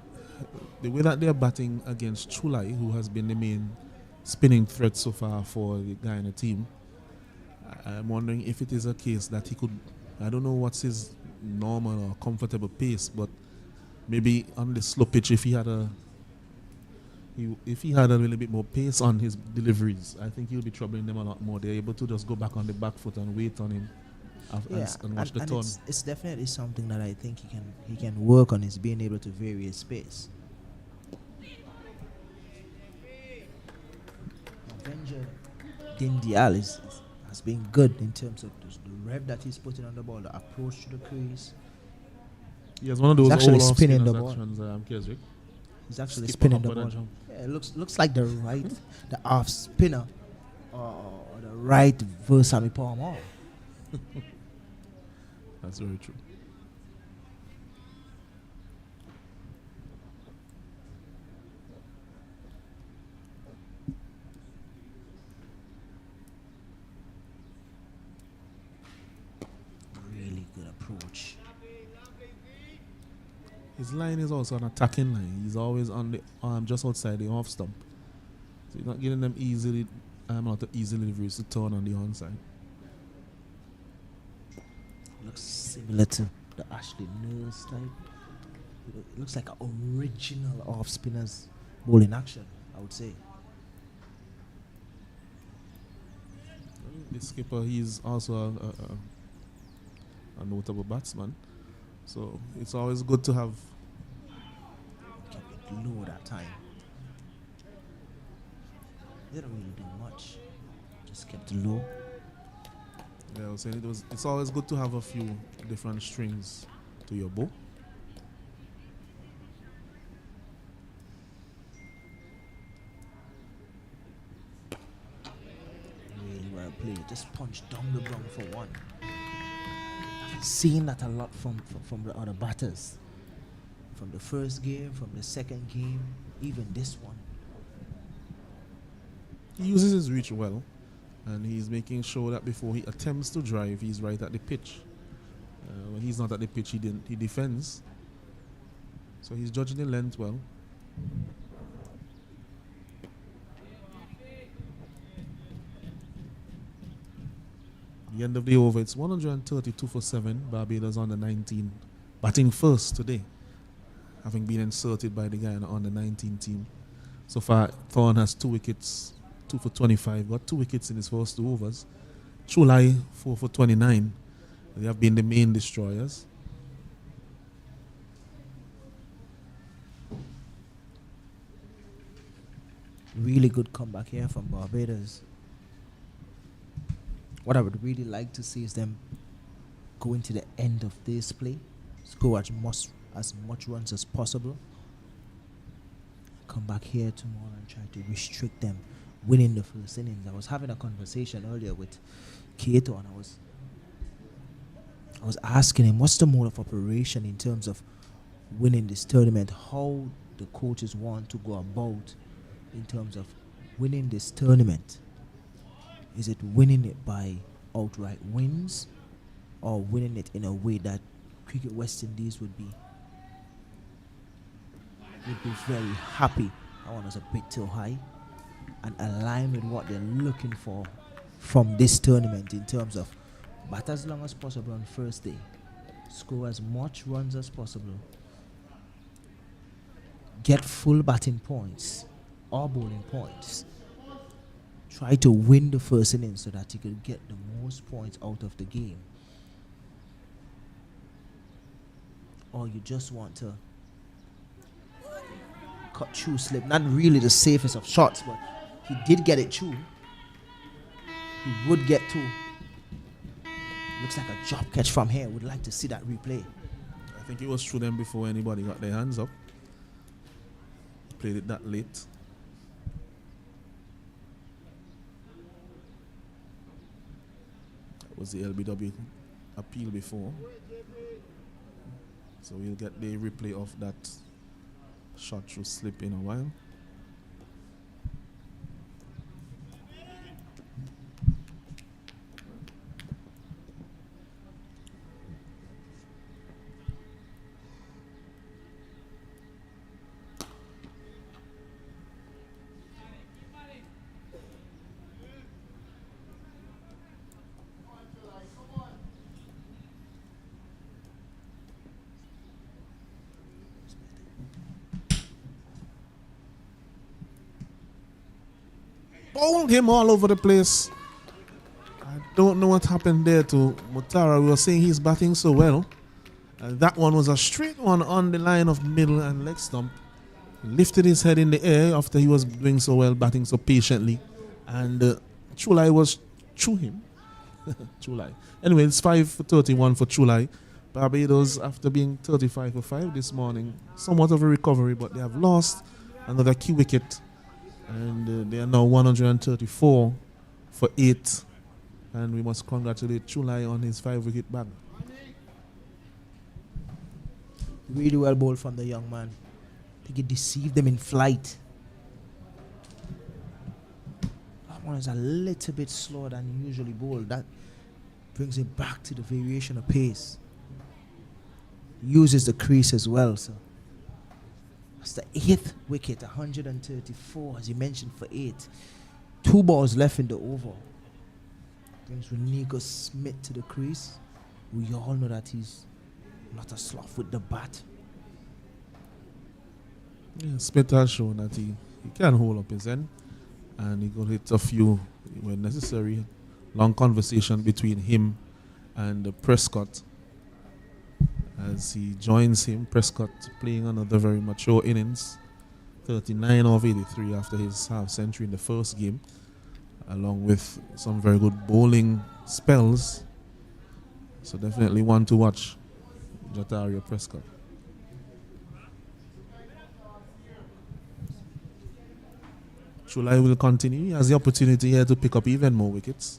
the way that they're batting against Chulai, who has been the main spinning threat so far for the Guyana team, I'm wondering if it is a case that he could, I don't know what's his normal or comfortable pace, but maybe on the slow pitch, if he had a little bit more pace on his deliveries, I think he'll be troubling them a lot more. They're able to just go back on the back foot and wait on him and watch the turn. It's definitely something that I think he can work on, is being able to vary his pace. Avenger Dindial has been good in terms of the rev that he's putting on the ball, the approach to the crease. He has one of those actually all-off spinning the spinners ball. Keswick. He's actually Skip spinning up the and ball. jump. Yeah, it looks like the off spinner or the right Versami Palmer. That's very true. Really good approach. His line is also an attacking line. He's always on the arm just outside the off stump. So he's not getting them a lot of easy deliveries to turn on the onside. Looks similar to the Ashley Nurse type. It looks like an original off spinner's bowling action, I would say. The skipper, he's also a notable batsman. So it's always good to have. Kept it low that time. They didn't really do much. Just kept it low. Yeah, I was saying it's always good to have a few different strings to your bow. Really well played. Just punched down the ground for one. I've seen that a lot from the other batters. From the first game, from the second game, even this one. He uses his reach well, and he's making sure that before he attempts to drive, he's right at the pitch. When he's not at the pitch, he defends. So he's judging the length well. The end of the over, it's 132 for 7. Barbados on the 19, batting first today, having been inserted by the Guyana on the 19 team. So far, Thorne has 2 wickets, 2 for 25, got 2 wickets in his first 2 overs. Chulai, 4 for 29. They have been the main destroyers. Really good comeback here from Barbados. What I would really like to see is them go into the end of this play, score as much runs as possible, come back here tomorrow and try to restrict them winning the first innings. I was having a conversation earlier with Kato, and I was asking him what's the mode of operation in terms of winning this tournament, how the coaches want to go about in terms of winning this tournament. Is it winning it by outright wins, or winning it in a way that Cricket West Indies would be very happy? That one was a bit too high, and align with what they're looking for from this tournament in terms of bat as long as possible on first day, score as much runs as possible, get full batting points or bowling points, try to win the first innings so that you can get the most points out of the game. Or you just want to cut through slip. Not really the safest of shots, but he did get it through. He would get 2. Looks like a drop catch from here. Would like to see that replay. I think it was through them before anybody got their hands up. Played it that late. That was the LBW appeal before. So we'll get the replay of that shot through slip in a while. Bowled him all over the place. I don't know what happened there to Mutara. We were saying he's batting so well. That one was a straight one on the line of middle and leg stump. He lifted his head in the air after he was doing so well, batting so patiently. And Chulai was through him. Chulai. Anyway, it's 5 for 31 for Chulai. Barbados, after being 35 for 5 this morning, somewhat of a recovery, but they have lost another key wicket. And they are now 134 for 8. And we must congratulate Chulai on his 5-wicket bag. Really well bowled from the young man. I think he deceived them in flight. That one is a little bit slower than usually bowled. That brings it back to the variation of pace. Uses the crease as well. So that's the 8th wicket, 134, as you mentioned, for 8. 2 balls left in the over. Brings Renico Smith to the crease. We all know that he's not a sloth with the bat. Yeah, Smith has shown that he can hold up his end, and he could hit a few when necessary. Long conversation between him and Prescott as he joins him. Prescott playing another very mature innings, 39 of 83 after his half century in the first game, along with some very good bowling spells. So definitely one to watch, Jataria Prescott. Chulai will continue. He has the opportunity here to pick up even more wickets.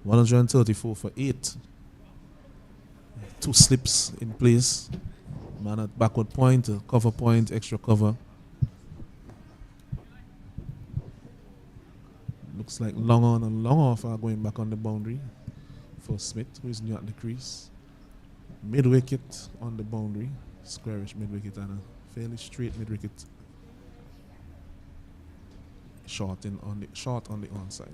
134 for 8. 2 slips in place. Man at backward point, cover point, extra cover. Looks like long on and long off are going back on the boundary for Smith, who is new at the crease. Mid wicket on the boundary, squarish mid wicket and a fairly straight mid wicket. Short on the onside.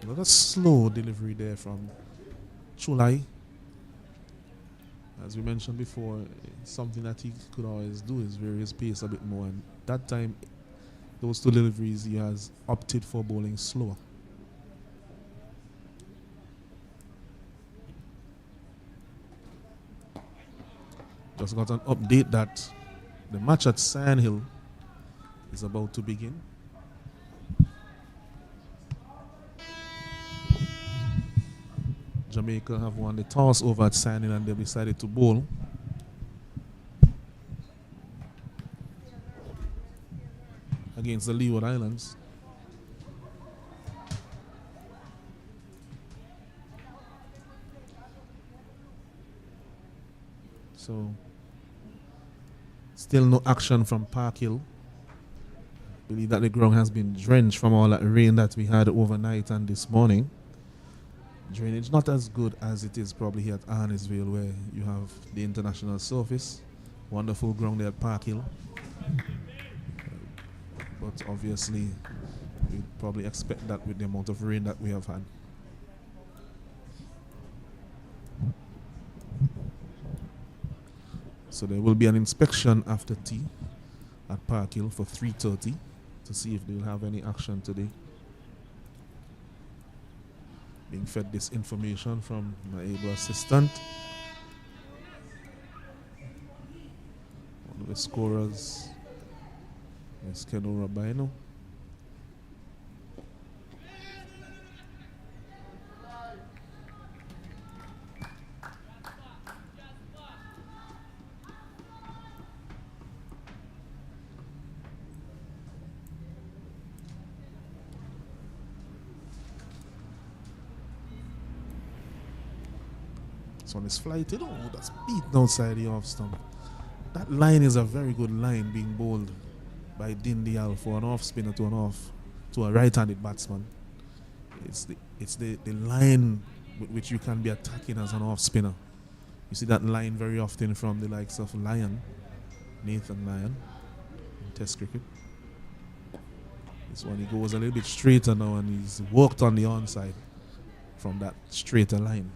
Another slow delivery there from Chulai, as we mentioned before, something that he could always do is vary his pace a bit more. And that time, those two deliveries, he has opted for bowling slower. Just got an update that the match at Sandhill is about to begin. Jamaica have won the toss over at Sandhill and they've decided to bowl. Against the Leeward Islands. So, still no action from Park Hill. Believe that the ground has been drenched from all that rain that we had overnight and this morning. Drainage not as good as it is probably here at Arnisville, where you have the international surface. Wonderful ground there at Park Hill. But obviously, we probably expect that with the amount of rain that we have had. So there will be an inspection after tea at Park Hill for 3:30 to see if they'll have any action today. Being fed this information from my able assistant. One of the scorers is Keno Rabino. So on his flight, that's beaten outside the off stump. That line is a very good line being bowled by Dindial for an off spinner to a right-handed batsman. It's the line with which you can be attacking as an off spinner. You see that line very often from the likes of Nathan Lyon in Test cricket. This one he goes a little bit straighter now and he's worked on the onside from that straighter line.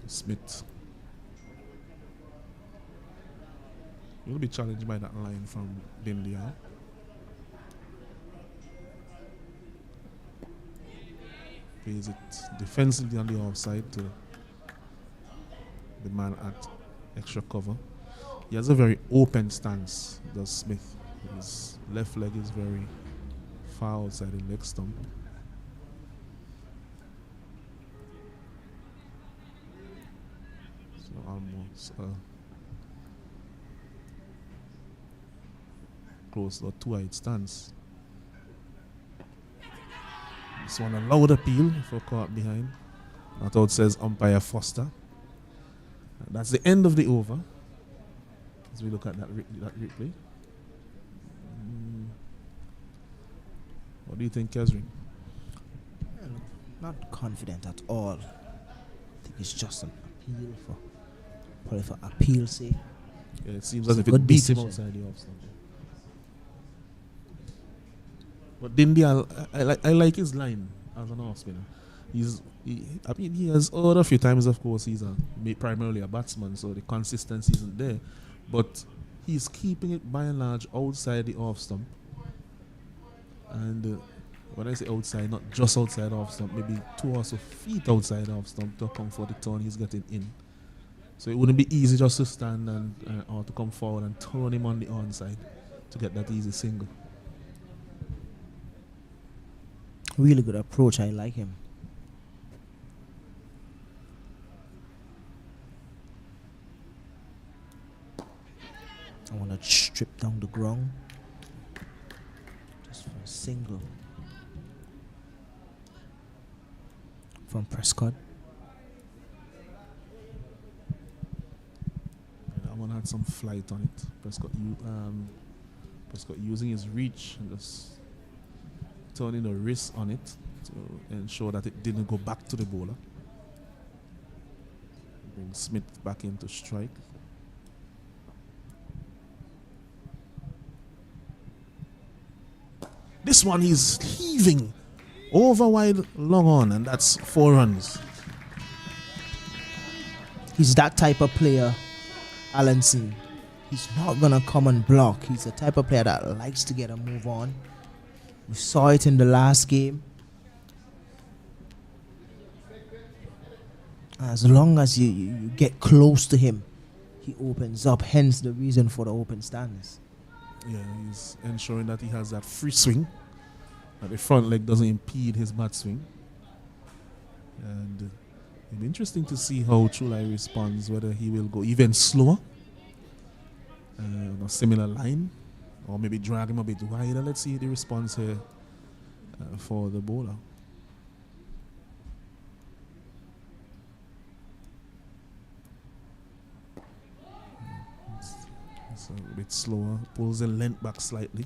Smith will be challenged by that line from Dindia. Plays it defensively on the offside to the man at extra cover. He has a very open stance, does Smith. His left leg is very far outside the leg stump. Almost close to a two-eyed stance. This one a loud appeal for caught behind. Not out says umpire Foster. That's the end of the over. As we look at that replay. What do you think, Kesrin? Not confident at all. I think it's just an appeal for appeal's sake. Yeah, it seems It's as a if it good beats him decision. outside the off stump. But Dindial, I like his line as an off spinner. He has odd a few times, of course, he's primarily a batsman, so the consistency isn't there. But he's keeping it by and large outside the off stump. And when I say outside, not just outside off stump, maybe 2 or so feet outside off stump to account for the turn he's getting in. So it wouldn't be easy just to stand and or to come forward and turn him on the onside to get that easy single. Really good approach. I like him. I want to strip down the ground. Just for a single. From Prescott. That one had some flight on it. Prescott using his reach and just turning the wrist on it to ensure that it didn't go back to the bowler. Bring Smith back into strike. This one he's heaving over wide long on, and that's 4 runs. He's that type of player, Allenson. He's not going to come and block. He's the type of player that likes to get a move on. We saw it in the last game. As long as you get close to him, he opens up, hence the reason for the open stance. Yeah, he's ensuring that he has that free swing, that the front leg doesn't impede his bat swing. And it'll be interesting to see how Chulai responds, whether he will go even slower, on a similar line, or maybe drag him a bit wider. Let's see the response here for the bowler. It's a bit slower, pulls the length back slightly.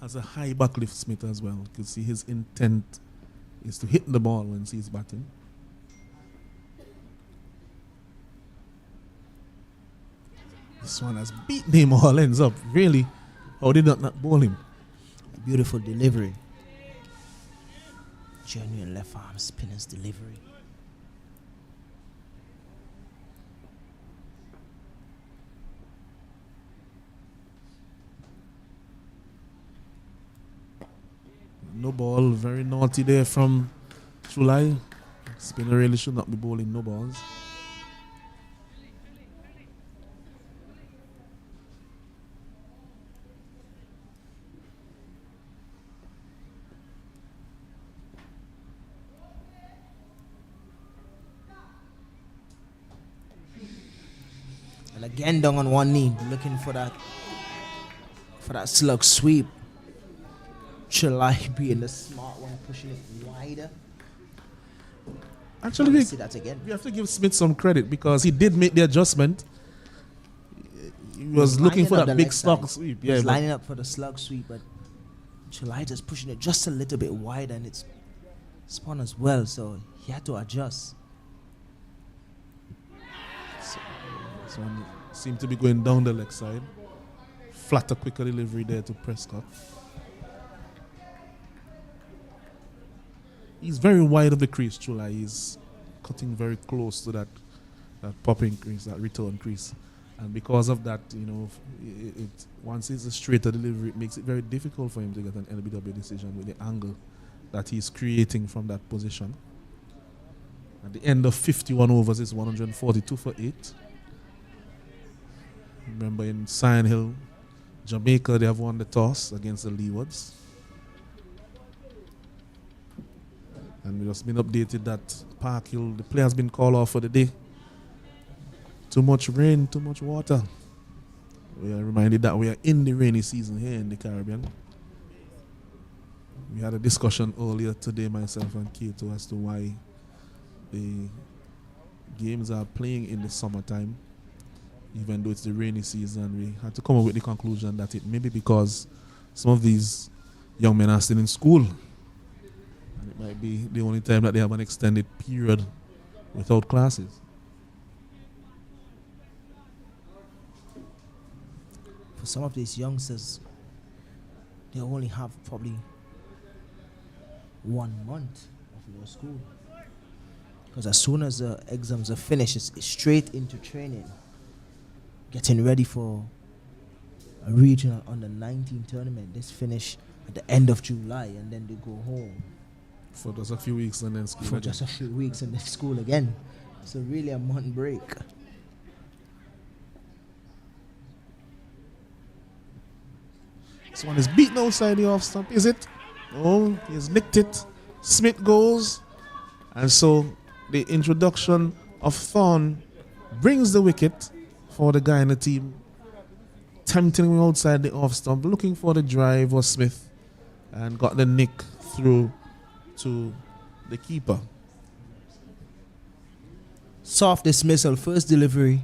Has a high backlift Smith as well. You can see his intent is to hit the ball when he's batting. This one has beaten him all ends up. Really, how did not bowl him? Beautiful delivery. Genuine left arm spinner's delivery. No ball, very naughty there from Chulai. Spinner really should not be bowling no balls. And again down on one knee, looking for that slug sweep. Chulai being the smart one, pushing it wider. Actually, we see that again. have to give Smith some credit because he did make the adjustment. He was looking for that big slug sweep. He was lining up for the slug sweep, but Chulai just pushing it just a little bit wider, and it's spun as well, so he had to adjust. This one seemed to be going down the leg side. Flatter, quicker delivery there to Prescott. He's very wide of the crease, Chulai. He's cutting very close to that popping crease, that return crease. And because of that, once it's a straighter delivery, it makes it very difficult for him to get an LBW decision with the angle that he's creating from that position. At the end of 51 overs, it's 142 for 8. Remember in Cyan Hill, Jamaica, they have won the toss against the Leewards. And we've just been updated that Park Hill, the player has been called off for the day. Too much rain, too much water. We are reminded that we are in the rainy season here in the Caribbean. We had a discussion earlier today, myself and Kato, as to why the games are playing in the summertime, even though it's the rainy season. We had to come up with the conclusion that it may be because some of these young men are still in school. And it might be the only time that they have an extended period without classes. For some of these youngsters, they only have probably 1 month of no school. Because as soon as the exams are finished, it's straight into training. Getting ready for a regional under 19 tournament. This finish at the end of July, and then they go home. For just a few weeks and then school For again. just a few weeks and then school again. So really a month break. This one is beaten outside the off stump. Is it? Oh, he has nicked it. Smith goes. And so the introduction of Thorne brings the wicket for the Guyana team. Tempting him outside the off stump. Looking for the drive was Smith. And got the nick through to the keeper. Soft dismissal, first delivery.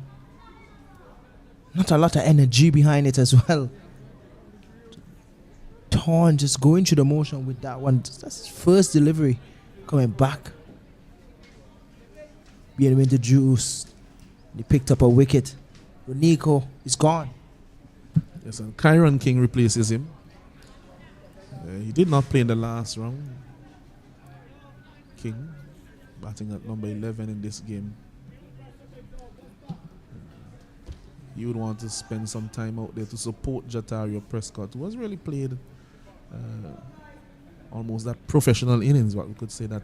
Not a lot of energy behind it as well. Thorne just going through the motion with that one. That's his first delivery. Coming back. Being him into juice. He picked up a wicket. Nico is gone. Yes, and Kyron King replaces him. He did not play in the last round. King batting at number 11 in this game. You would want to spend some time out there to support Jatario Prescott, who has really played almost that professional innings, what we could say that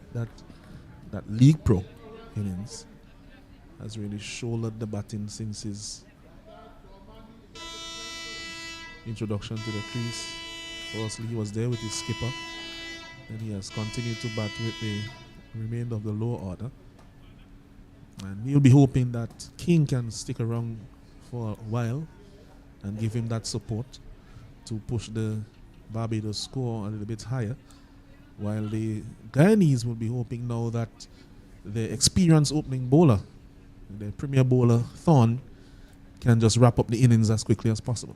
league pro innings. Has really shouldered the batting since his introduction to the crease. Firstly, he was there with his skipper. Then he has continued to bat with the remainder of the lower order. And we'll be hoping that King can stick around for a while and give him that support to push the Barbados score a little bit higher. While the Guyanese will be hoping now that the experienced opening bowler, the premier bowler Thorne, can just wrap up the innings as quickly as possible.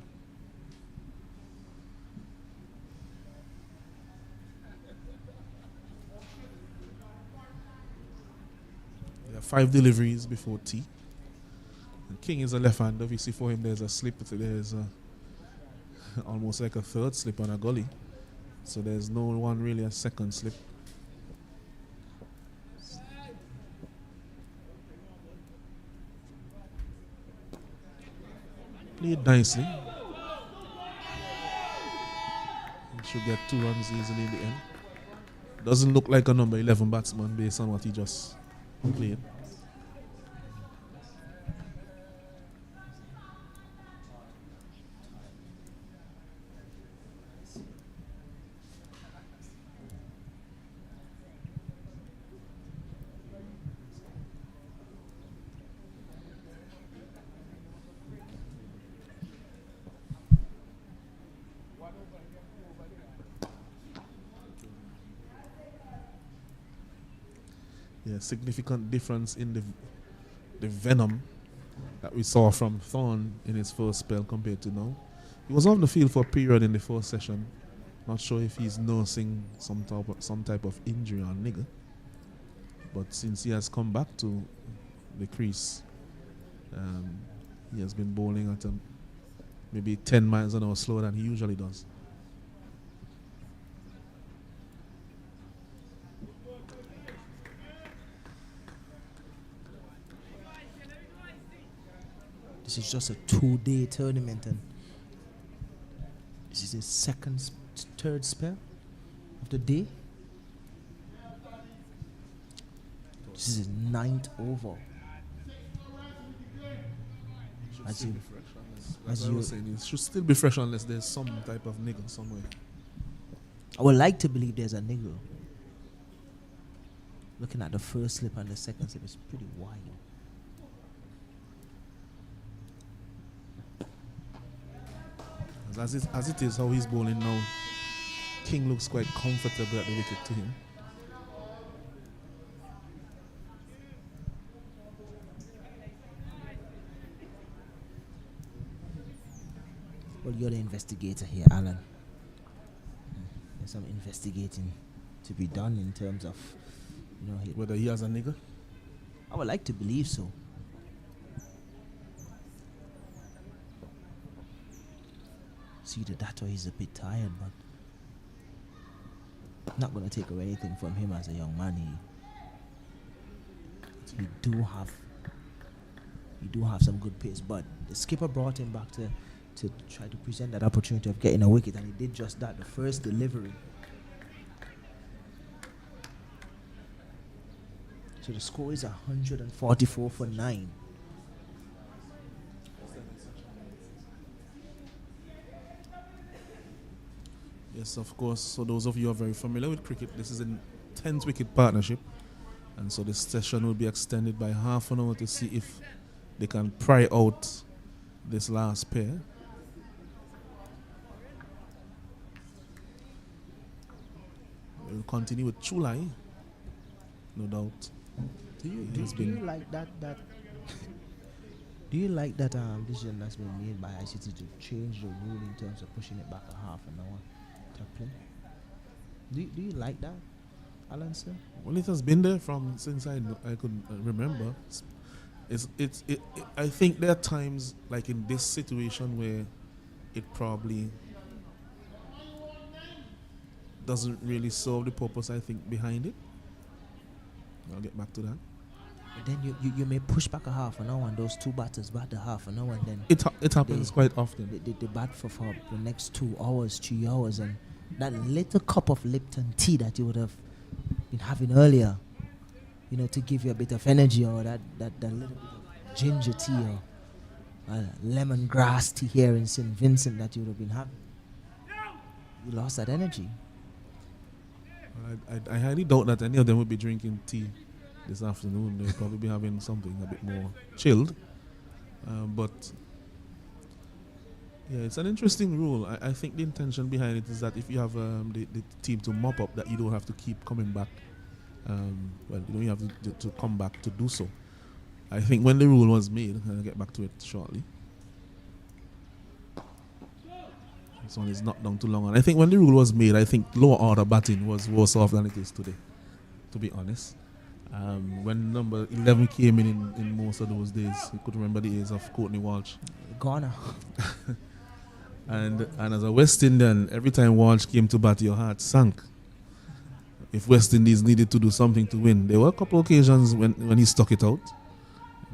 There are 5 deliveries before tea. And King is a left-hander. If you see for him, there's a slip. There's almost like a third slip on a gully. So there's no one really a second slip. Played nicely. He should get 2 runs easily in the end. Doesn't look like a number 11 batsman based on what he just played. Yeah, significant difference in the venom that we saw from Thorne in his first spell compared to now. He was on the field for a period in the first session. Not sure if he's nursing some type of injury or nigger. But since he has come back to the crease, he has been bowling at maybe 10 miles an hour slower than he usually does. This is just a 2-day tournament, and this is his third spell of the day. This is his 9th over. As I was saying, it should still be fresh unless there's some type of niggle somewhere. I would like to believe there's a niggle. Looking at the first slip and the second slip, it's pretty wide. As it is how he's bowling now, King looks quite comfortable at the wicket to him. Well, you're the investigator here, Alan. There's some investigating to be done in terms of, Whether he has a nigger? I would like to believe so. See that he's a bit tired, but not going to take away anything from him as a young man. He do have some good pace, but the skipper brought him back to try to present that opportunity of getting a wicket, and he did just that. The first delivery. So the score is 144 for 9. Yes, of course. So those of you who are very familiar with cricket, this is a 10th wicket partnership. And so this session will be extended by half an hour to see if they can pry out this last pair. We'll continue with Chulai, no doubt. Do you like that do you like that decision that's been made by ICT to change the rule in terms of pushing it back a half an hour to play? Do you like that, Alan, sir? Well, it has been there since I could remember. I think there are times like in this situation where it probably doesn't really serve the purpose I think behind it. I'll get back to that. But then you may push back a half an hour and those two batters bat a half an hour and then It happens quite often. they bat for the next 2 hours, 3 hours, and that little cup of Lipton tea that you would have been having earlier, to give you a bit of energy, or that little bit of ginger tea or lemongrass tea here in St. Vincent that you would have been having, you lost that energy. I highly doubt that any of them would be drinking tea this afternoon. They'll probably be having something a bit more chilled. But yeah, it's an interesting rule. I think the intention behind it is that if you have the team to mop up, that you don't have to keep coming back. You don't have to come back to do so. I think when the rule was made, and I'll get back to it shortly. This one is not down too long. And I think when the rule was made, I think lower order batting was worse off than it is today, to be honest. When number 11 came in most of those days, you could remember the days of Courtney Walsh. Ghana. and as a West Indian, every time Walsh came to bat, your heart sank. If West Indies needed to do something to win, there were a couple of occasions when he stuck it out.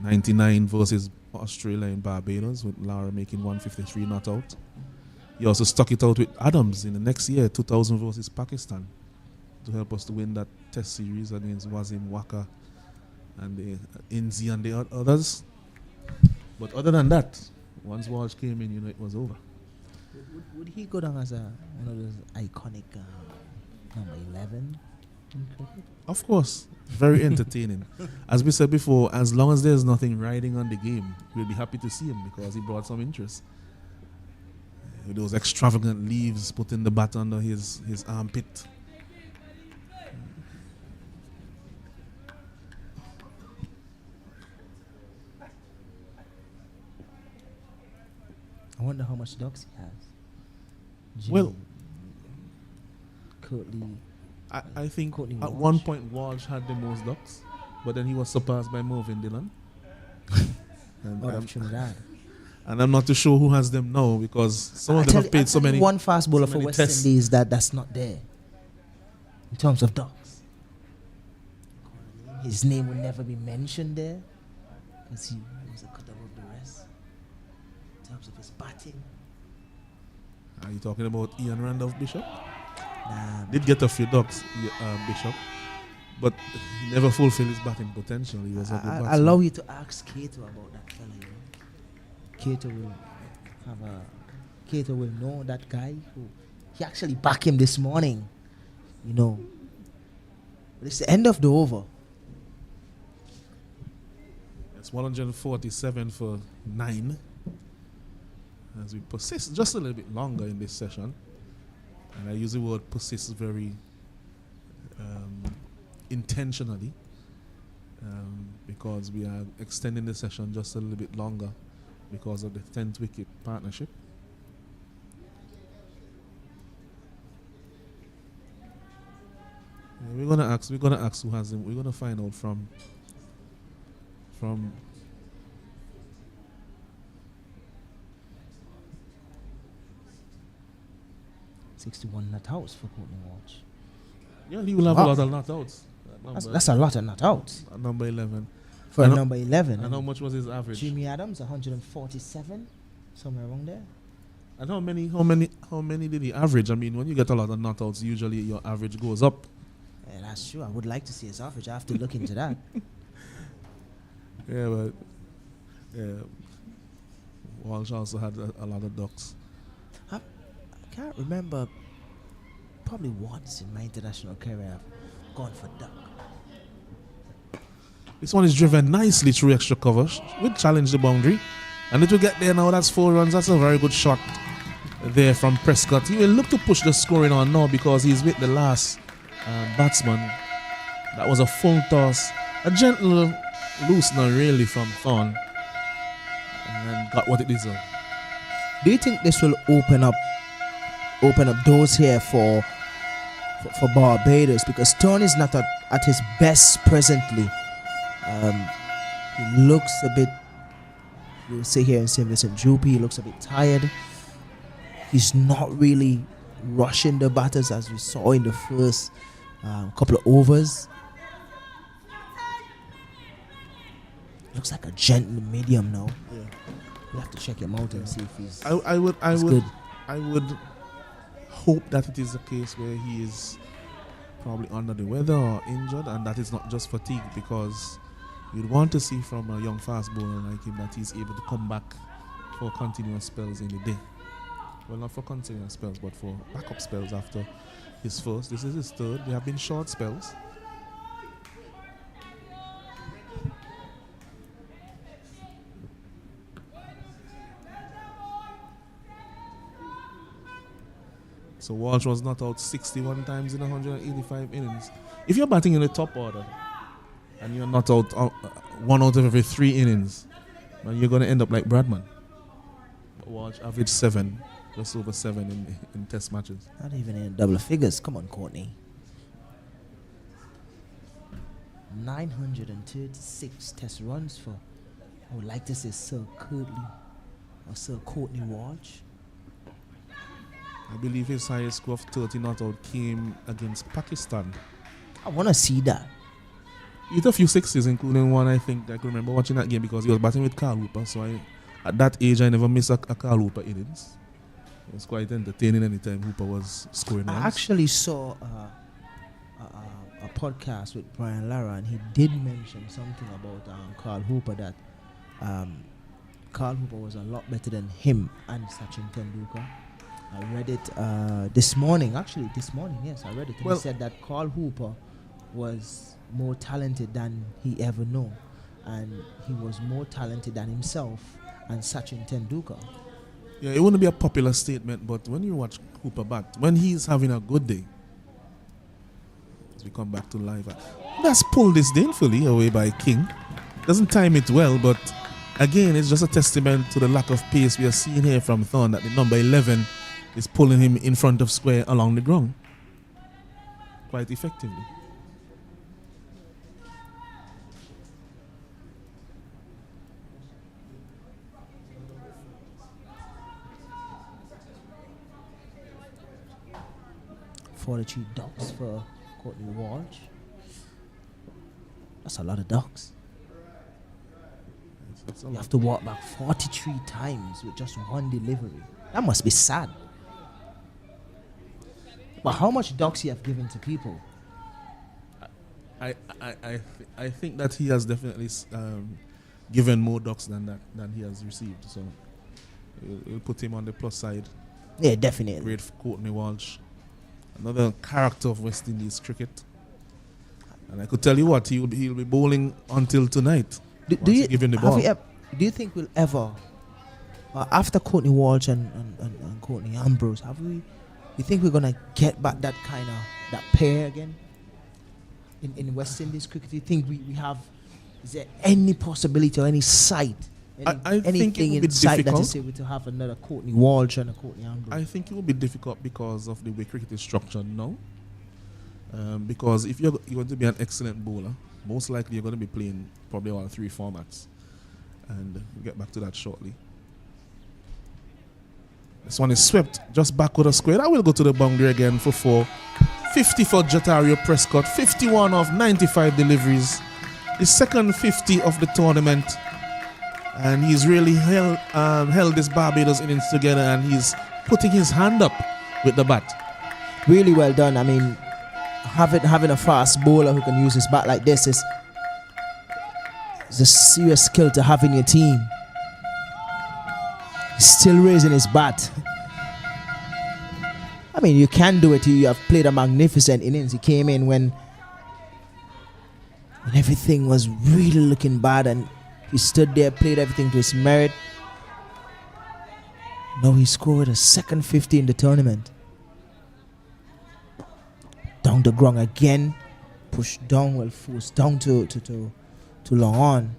99 versus Australia in Barbados, with Lara making 153 not out. He also stuck it out with Adams in the next year, 2000 versus Pakistan, to help us to win that test series against Wasim Waka and the Inzi and the others. But other than that, once Walsh came in, it was over. Would he go down as one of those iconic number 11 in cricket? Of course, very entertaining. As we said before, as long as there's nothing riding on the game, we'll be happy to see him because he brought some interest. With those extravagant leaves, putting the bat under his armpit. I wonder how much ducks he has. Well, Courtney. I think Courtney at Walsh. one point Walsh had the most ducks, but then he was surpassed by Mervyn Dillon. Of Trinidad. And I'm not too sure who has them now because some of them have paid so many. One fast bowler so for many West tests. Indies that's not there in terms of ducks. His name will never be mentioned there because he was a cut above the rest in terms of his batting. Are you talking about Ian Randolph Bishop? Nah, Did get a few ducks, Bishop, but he never fulfilled his batting potential. He was a good I batsman. allow you to ask Cato about that fella. Cato will know that guy who he actually backed him this morning. But it's the end of the over. It's 147 for 9. As we persist just a little bit longer in this session, and I use the word persist very intentionally because we are extending the session just a little bit longer because of the 10th wicket partnership. We're gonna ask who has him. We're gonna find out from 61 not outs for Courtney Walsh. Yeah, he will have a lot of not outs. That's a lot of not outs At number 11. for And number 11. And how much was his average? Jimmy Adams 147, somewhere around there. And how many did he average? I mean, when you get a lot of not outs, usually your average goes up. Yeah, that's true. I would like to see his average. I have to look into that. Yeah, but Walsh also had a lot of ducks. I can't remember probably once in my international career I've gone for duck. This one is driven nicely through extra cover. Will challenge the boundary. And it will get there now. That's 4 runs. That's a very good shot there from Prescott. He will look to push the scoring on now because he's with the last batsman. That was a full toss. A gentle loosener really from Thorne. And got what it deserved. Do you think this will open up doors here for Barbados? Because Thorne is not at his best presently. He looks a bit, you'll see here in St. Vincent Droopy, he looks a bit tired. He's not really rushing the batters as we saw in the first couple of overs. Looks like a gentle medium now. Yeah. We'll have to check him out and see if he's good. I would hope that it is a case where he is probably under the weather or injured, and that is not just fatigue, because you'd want to see from a young fast bowler like him that he's able to come back for continuous spells in the day. Well, not for continuous spells, but for backup spells after his first. This is his third. There have been short spells. So Walsh was not out 61 times in 185 innings. If you're batting in the top order and you're not out 1 out of every 3 innings, well, you're going to end up like Bradman. But Walsh averaged 7, just over 7 in test matches. Not even in double figures. Come on, Courtney. 936 test runs for, I would like to say, Sir Curtly or Sir Courtney Walsh. I believe his highest score of 30 not out came against Pakistan. I want to see that. He hit a few sixes, including one I think I can remember watching that game because he was batting with Carl Hooper. So at that age, I never missed a Carl Hooper innings. It was quite entertaining anytime Hooper was scoring runs. I actually saw a podcast with Brian Lara, and he did mention something about Carl Hooper, that Carl Hooper was a lot better than him and Sachin Tendulkar. I read it this morning. Actually, this morning, yes, I read it. And he said that Carl Hooper was more talented than he ever knew. And he was more talented than himself and Sachin Tendulkar. Yeah, it wouldn't be a popular statement, but when you watch Hooper bat, when he's having a good day, as we come back to live, that's pulled disdainfully away by King. Doesn't time it well, but again, it's just a testament to the lack of pace we are seeing here from Thorne, that the number 11 is pulling him in front of square along the ground quite effectively. $43 for Courtney Walsh. That's a lot of ducks. You have to walk back 43 times with just one delivery. That must be sad. But how much ducks you have given to people? I think that he has definitely given more ducks than he has received. So we'll put him on the plus side. Yeah, definitely. Great for Courtney Walsh. Another character of West Indies cricket. And I could tell you what, he'll be bowling until tonight. Do you give him the ball. Do you think we'll ever, after Courtney Walsh and Courtney Ambrose, you think we're gonna get back that pair again in West Indies cricket? Do you think we have? Is there any possibility or any sight? Anything in sight that is able to have another Courtney Walsh and a Courtney Ambrose? I think it will be difficult because of the way cricket is structured now. Because if you're going to be an excellent bowler, most likely you're going to be playing probably all 3 formats. And we'll get back to that shortly. This one is swept just back with a square. That will go to the boundary again for 4. 50 for Jatario Prescott. 51 of 95 deliveries. His second 50 of the tournament. And he's really held this Barbados innings together, and he's putting his hand up with the bat. Really well done. I mean, having a fast bowler who can use his bat like this is a serious skill to have in your team. He's still raising his bat. I mean, you can do it. You have played a magnificent innings. He came in when everything was really looking bad, and he stood there, played everything to his merit. Now he scored a second 50 in the tournament. Down the ground again, pushed down, well forced down to long on.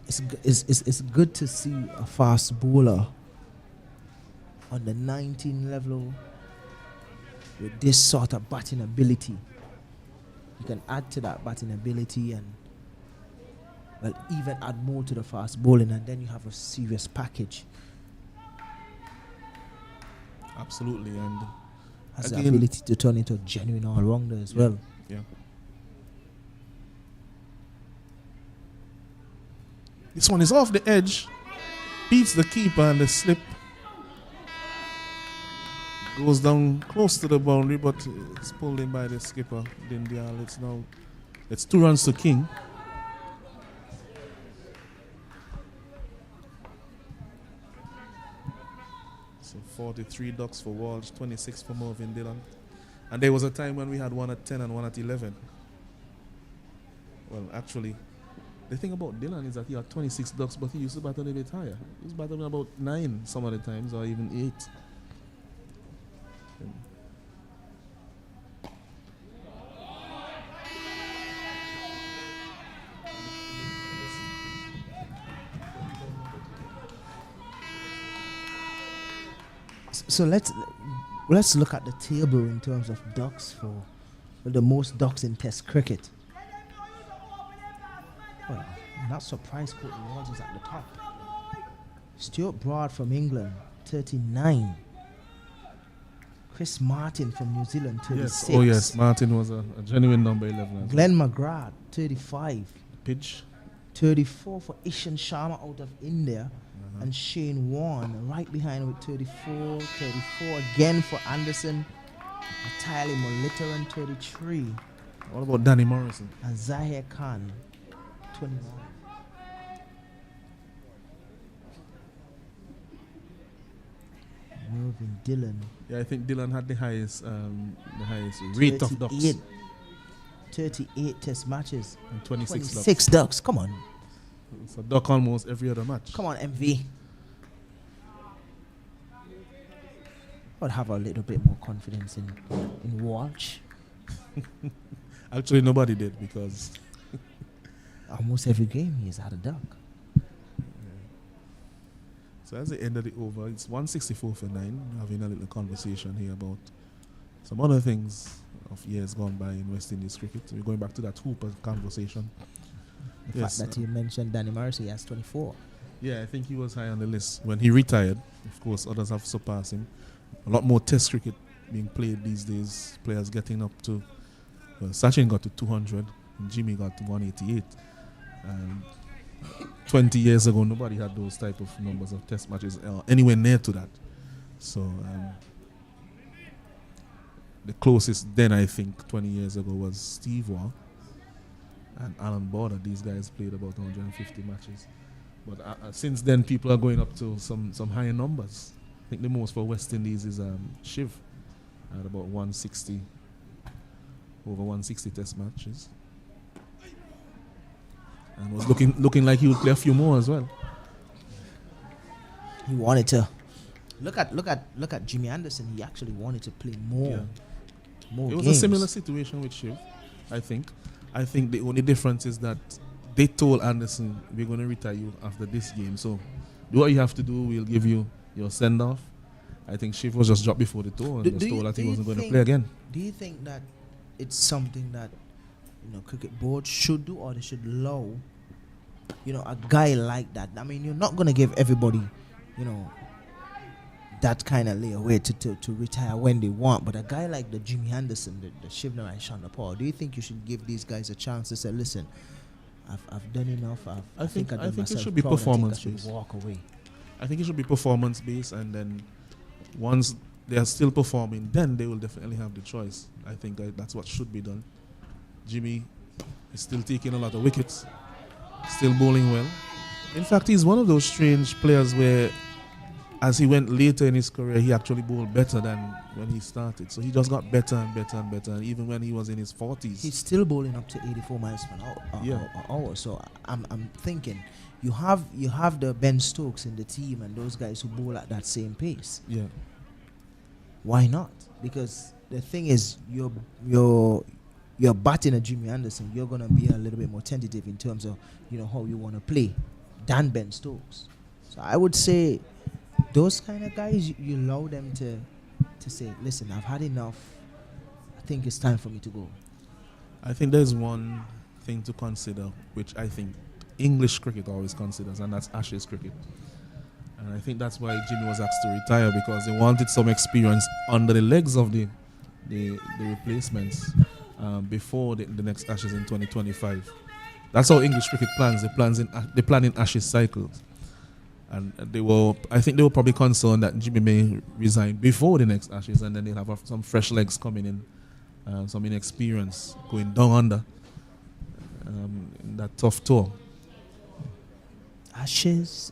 It's good to see a fast bowler on the 19 level with this sort of batting ability. You can add to that batting ability and, well, even add more to the fast bowling, and then you have a serious package. Absolutely, and Has again, the ability to turn into a genuine all-rounder as well. Yeah. This one is off the edge, beats the keeper, and the slip goes down close to the boundary, but it's pulled in by the skipper. Dindial. It's 2 runs to King. So 43 ducks for Walsh, 26 for Mervyn Dillon. And there was a time when we had one at 10 and one at 11. Well, actually, the thing about Dillon is that he had 26 ducks, but he used to bat a little bit higher. He was batting about 9 some of the times, or even 8. So let's look at the table in terms of ducks for the most ducks in Test cricket. Well, I'm not surprised Courtney Walsh is at the top. Stuart Broad from England, 39. Chris Martin from New Zealand, 36. Yes. Oh yes, Martin was a genuine number 11. Glenn McGrath, 35. Pitch. 34 for Ishan Sharma out of India. And Shane Warne right behind with 34. 34 again for Anderson. Atali Molitaran, 33. What about Danny Morrison? And Zahir Khan, 21. Mervyn Dillon. Yeah, I think Dillon had the highest rate of ducks. 38 Test matches. And 26 ducks. 6 ducks. Come on. It's a duck almost every other match. Come on, MV. I'd have a little bit more confidence in Walsh. Actually, nobody did, because almost every game he's had a duck. So as the end of the over, it's 164 for 9. Having a little conversation here about some other things of years gone by in West Indies cricket. We're going back to that Hooper conversation. The fact that you mentioned Danny Morrissey, he has 24. Yeah, I think he was high on the list. When he retired, of course, others have surpassed him. A lot more Test cricket being played these days. Players getting up to, Sachin got to 200, and Jimmy got to 188. 20 years ago, nobody had those type of numbers of Test matches anywhere near to that. So the closest then, I think, 20 years ago was Steve Waugh and Alan Border. These guys played about 150 matches. But since then, people are going up to some higher numbers. I think the most for West Indies is Shiv at about 160, over 160 Test matches. And was looking like he would play a few more as well. He wanted to. Look at Jimmy Anderson. He actually wanted to play more. Yeah. More it was games. a similar situation with Shiv, I think. I think the only difference is that they told Anderson, we're going to retire you after this game. So do what you have to do. We'll give you your send-off. I think Shiv was just dropped before the tour and was told that he wasn't going to play again. Do you think that it's something that cricket board should do, or they should allow a guy like that? I mean, you're not going to give everybody that kind of leeway to retire when they want, but a guy like the Jimmy Anderson, the Shivnam and Chandra Paul, do you think you should give these guys a chance to say, listen, I've done enough. I think it should be performance based. Walk away. I think it should be performance based, and then once they are still performing, then they will definitely have the choice. I think that's what should be done. Jimmy is still taking a lot of wickets, still bowling well. In fact, he's one of those strange players where as he went later in his career, he actually bowled better than when he started. So he just got better and better and better. And even when he was in his 40s, He's still bowling up to 84 miles per hour. Hour. So I'm thinking, you have the Ben Stokes in the team and those guys who bowl at that same pace. yeah, Why not? Because the thing is, you're batting a Jimmy Anderson. You're gonna be a little bit more tentative in terms of how you want to play than Ben Stokes. So I would say those kind of guys, you allow them to say, listen, I've had enough. I think it's time for me to go. I think there's one thing to consider, which I think English cricket always considers, and that's Ashes cricket. And I think that's why Jimmy was asked to retire, because they wanted some experience under the legs of the replacements before the next Ashes in 2025. That's how English cricket plans. They plan in Ashes cycles. And I think they were probably concerned that Jimmy may resign before the next Ashes, and then they'll have some fresh legs coming in, some inexperience going down under in that tough tour. Ashes.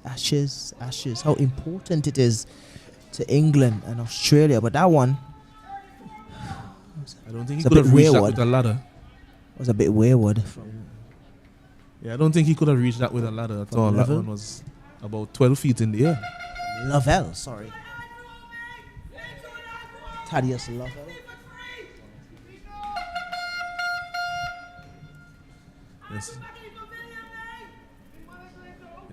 How important it is to England and Australia. But that one, I don't think he it's a could have bit reached that wayward. with a ladder. was a bit wayward. Yeah, I don't think he could have reached that with a ladder at From all. That level? one was about 12 feet in the air. Lovell, sorry. Thaddeus Lovell. Yes.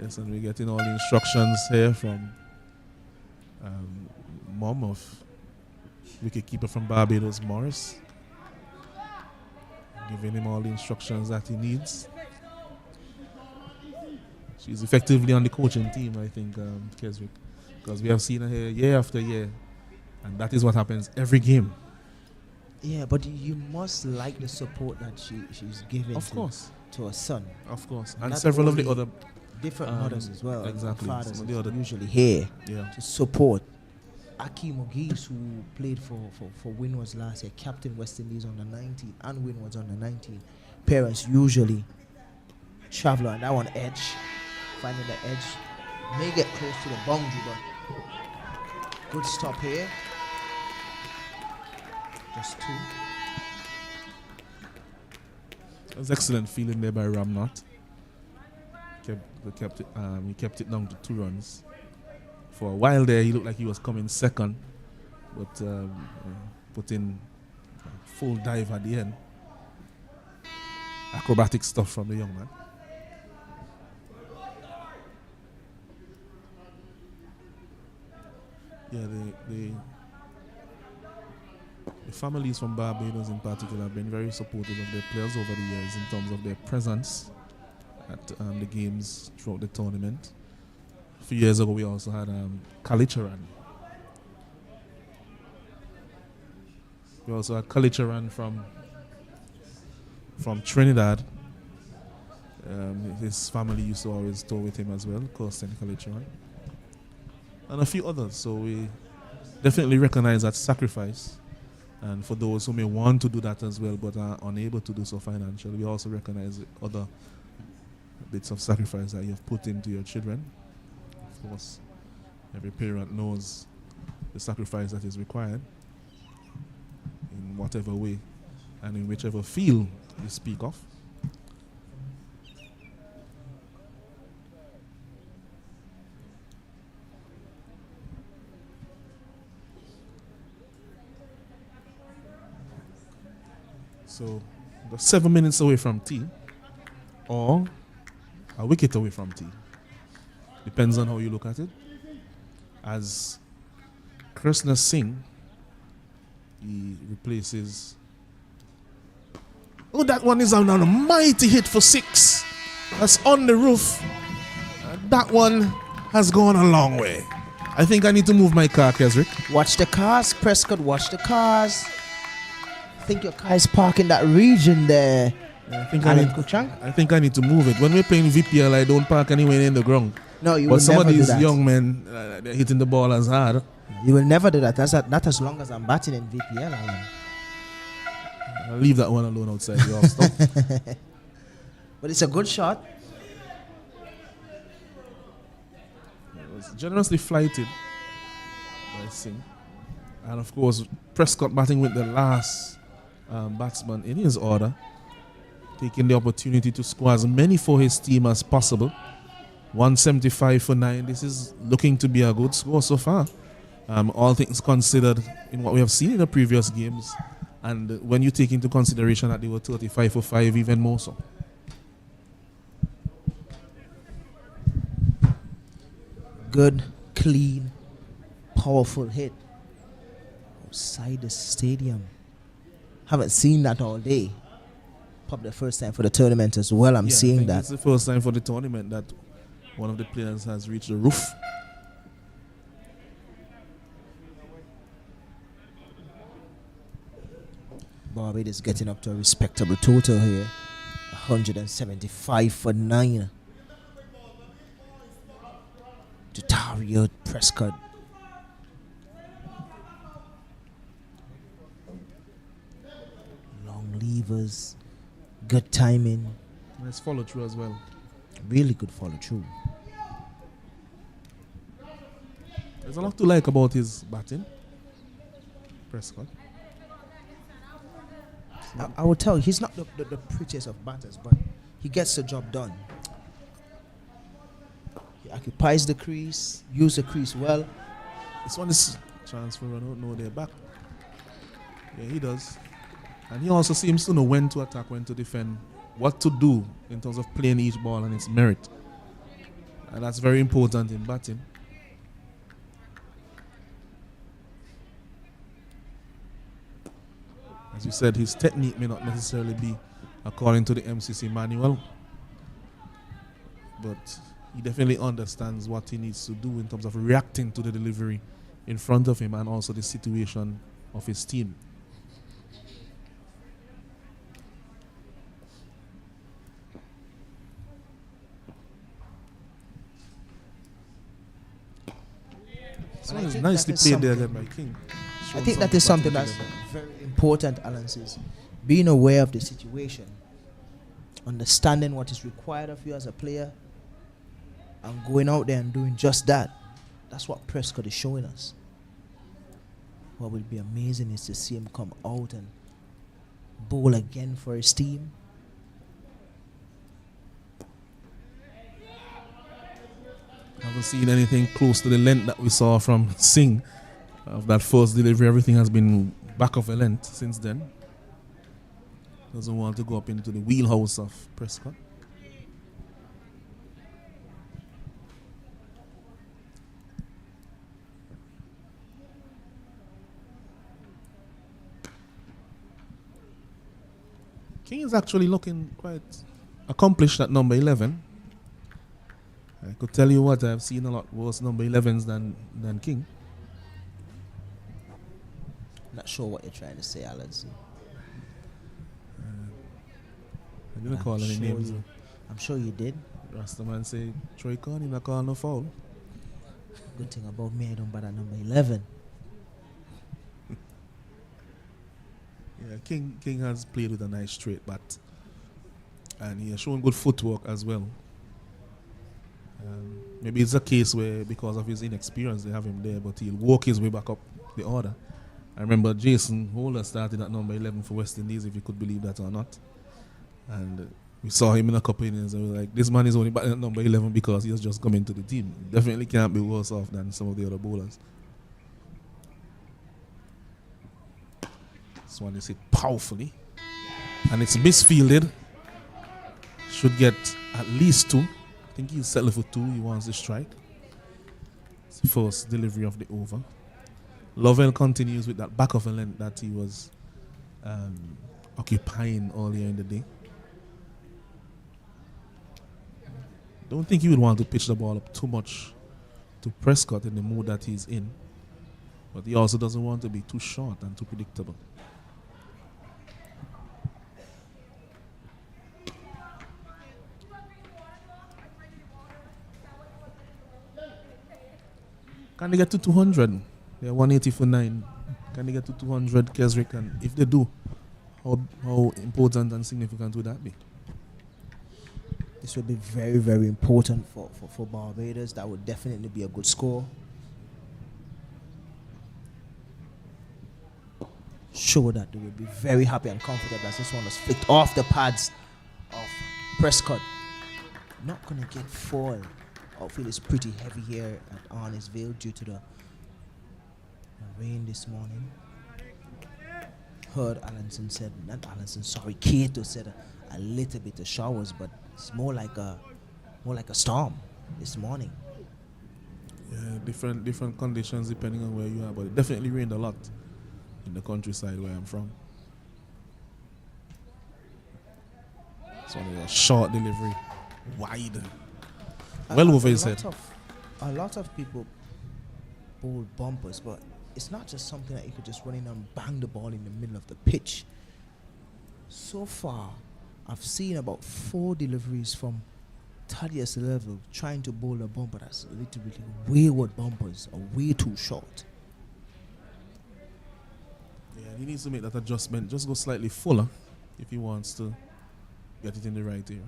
Yes, and we're getting all the instructions here from mom of wicketkeeper from Barbados, Morris. Giving him all the instructions that he needs. She's effectively on the coaching team, I think, Keswick. Because we have seen her here year after year. And that is what happens every game. Yeah, but you must like the support that she's giving Of course. to her son. Of course. And Not several of the only other... Different mothers as well. exactly. Fathers Some of the other- usually here Yeah. to support. Akeem Ogis, who played for Winwards last year, captain West Indies on the 19 and Winwards on the 19. Parents usually travel on that one edge, finding the edge, may get close to the boundary, but good stop here. Just two. It was excellent feeling there by Ramnot. He kept it down to 2 runs. For a while there, he looked like he was coming second, but put in a full dive at the end. Acrobatic stuff from the young man. Yeah, the families from Barbados in particular have been very supportive of their players over the years in terms of their presence at the games throughout the tournament. A few years ago, we also had Kalicharan. We also had Kalicharan from Trinidad. His family used to always tour with him as well, Kirsten Kalicharan. And a few others. So we definitely recognize that sacrifice. And for those who may want to do that as well but are unable to do so financially, we also recognize other bits of sacrifice that you have put into your children. Of course, every parent knows the sacrifice that is required in whatever way and in whichever field you speak of. So, we're 7 minutes away from tea, or a wicket away from tea. Depends on how you look at it. As Krishna Singh, he replaces. Oh, that one is on a mighty hit for 6. That's on the roof. That one has gone a long way. I think I need to move my car, Keswick. Watch the cars, Prescott, watch the cars. I think your car is parked in that region there. I think Alan Kuchang? I think I need to move it. When we're playing VPL, I don't park anywhere in the ground. No, you But will some never of these do that. young men, they're hitting the ball as hard. You will never do that. Not as long as I'm batting in VPL, Alan. I'll leave that one alone outside the off stump. But it's a good shot. It was generously flighted. Singh. And of course, Prescott batting with the last batsman in his order, taking the opportunity to score as many for his team as possible. 175 for 9. This is looking to be a good score so far. All things considered in what we have seen in the previous games. And when you take into consideration that they were 35 for 5, even more so. Good, clean, powerful hit outside the stadium. Haven't seen that all day. Probably the first time for the tournament as well. I'm seeing that. It's the first time for the tournament that one of the players has reached the roof. Barbados getting up to a respectable total here. 175 for 9. Jatario Prescott. Long levers. Good timing. Nice follow through as well. Really good follow through. There's a lot to like about his batting. Prescott. I will tell you, he's not the prettiest of batters, but he gets the job done. He occupies the crease, uses the crease well. This one is transfer, I don't know, they're back. Yeah, he does. And he also seems to know when to attack, when to defend, what to do in terms of playing each ball and its merit. And that's very important in batting. As you said, his technique may not necessarily be according to the MCC manual, but he definitely understands what he needs to do in terms of reacting to the delivery in front of him and also the situation of his team. So it's nicely played there by King. I think that is something that's very important, Alan says. Being aware of the situation, understanding what is required of you as a player, and going out there and doing just that. That's what Prescott is showing us. What will be amazing is to see him come out and bowl again for his team. I haven't seen anything close to the length that we saw from Singh. Of that first delivery, everything has been back of a length since then. Doesn't want to go up into the wheelhouse of Prescott. King is actually looking quite accomplished at number 11. I could tell you what, I've seen a lot worse number 11s than King. Not sure what you're trying to say, Alex. I didn't call any names. I'm sure you did. Rastaman say Troy Connie not call no foul. Good thing about me, I don't bat at number 11. Yeah, King has played with a nice straight bat, and he has shown good footwork as well. Maybe it's a case where because of his inexperience they have him there, but he'll work his way back up the order. I remember Jason Holder started at number 11 for West Indies, if you could believe that or not. And we saw him in a couple innings and we were like, this man is only batting at number 11 because he has just come into the team. Definitely can't be worse off than some of the other bowlers. This one is hit powerfully. And it's misfielded. Should get at least 2. I think he's settled for 2. He wants the strike. It's the first delivery of the over. Lovell continues with that back of a length that he was occupying earlier in the day. Don't think he would want to pitch the ball up too much to Prescott in the mood that he's in. But he also doesn't want to be too short and too predictable. Can they get to 200? They're 180 for 9. Can they get to 200, Keswick? And if they do, how important and significant would that be? This would be very, very important for Barbados. That would definitely be a good score. show that they will be very happy and comfortable as this one was flicked off the pads of Prescott. Not gonna get four. Outfield is pretty heavy here at Arnisville due to the rain this morning. Heard Allenson said, not Allenson, sorry, Cato said a little bit of showers, but it's more like a storm this morning. Yeah, different conditions depending on where you are, but it definitely rained a lot in the countryside where I'm from. It's only a short delivery, wide, well over his head. A lot of people bowl bumpers, but it's not just something that you could just run in and bang the ball in the middle of the pitch. So far, I've seen about 4 deliveries from Thaddeus level trying to bowl a bumper that's literally wayward bumpers are way too short. Yeah, he needs to make that adjustment. Just go slightly fuller if he wants to get it in the right area.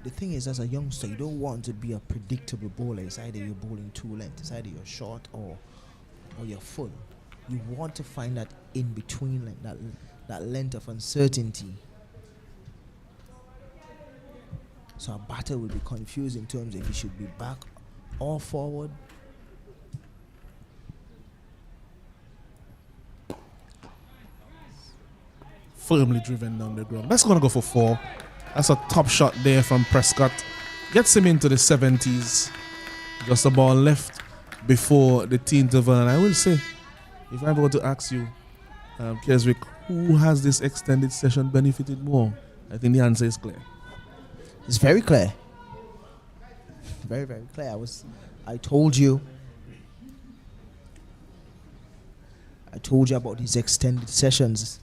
The thing is, as a youngster, you don't want to be a predictable bowler. It's either you're bowling two length, it's either you're short or you're full. You want to find that in between, like that length of uncertainty. So a batter will be confused in terms of if he should be back or forward. Firmly driven down the ground. That's going to go for 4. That's a top shot there from Prescott. Gets him into the 70s. Just a ball left before the tea interval. And I will say, if I were to ask you, Keswick, who has this extended session benefited more? I think the answer is clear. It's very clear. Very, very clear. I told you about these extended sessions.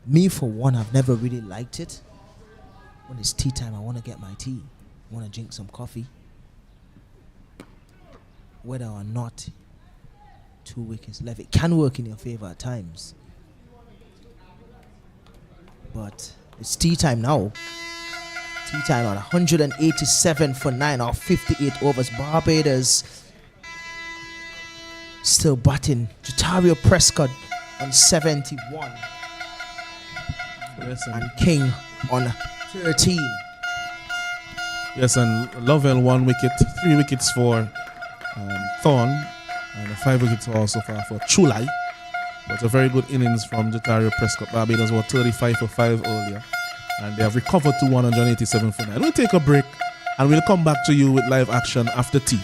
Me, for one, I've never really liked it. When it's tea time, I want to get my tea. I want to drink some coffee. Whether or not 2 wickets left, it can work in your favor at times. But it's tea time now. Tea time at 187 for 9 or 58 overs. Barbados still batting. Jatario Prescott on 71. Yes, and King on 13. Yes, and Lovell 1 wicket, 3 wickets for Thorne, and 5 wickets also for Chulai. But a very good innings from Jatario Prescott. Barbados were 35 for 5 earlier, and they have recovered to 187 for 9. We'll take a break, and we'll come back to you with live action after tea.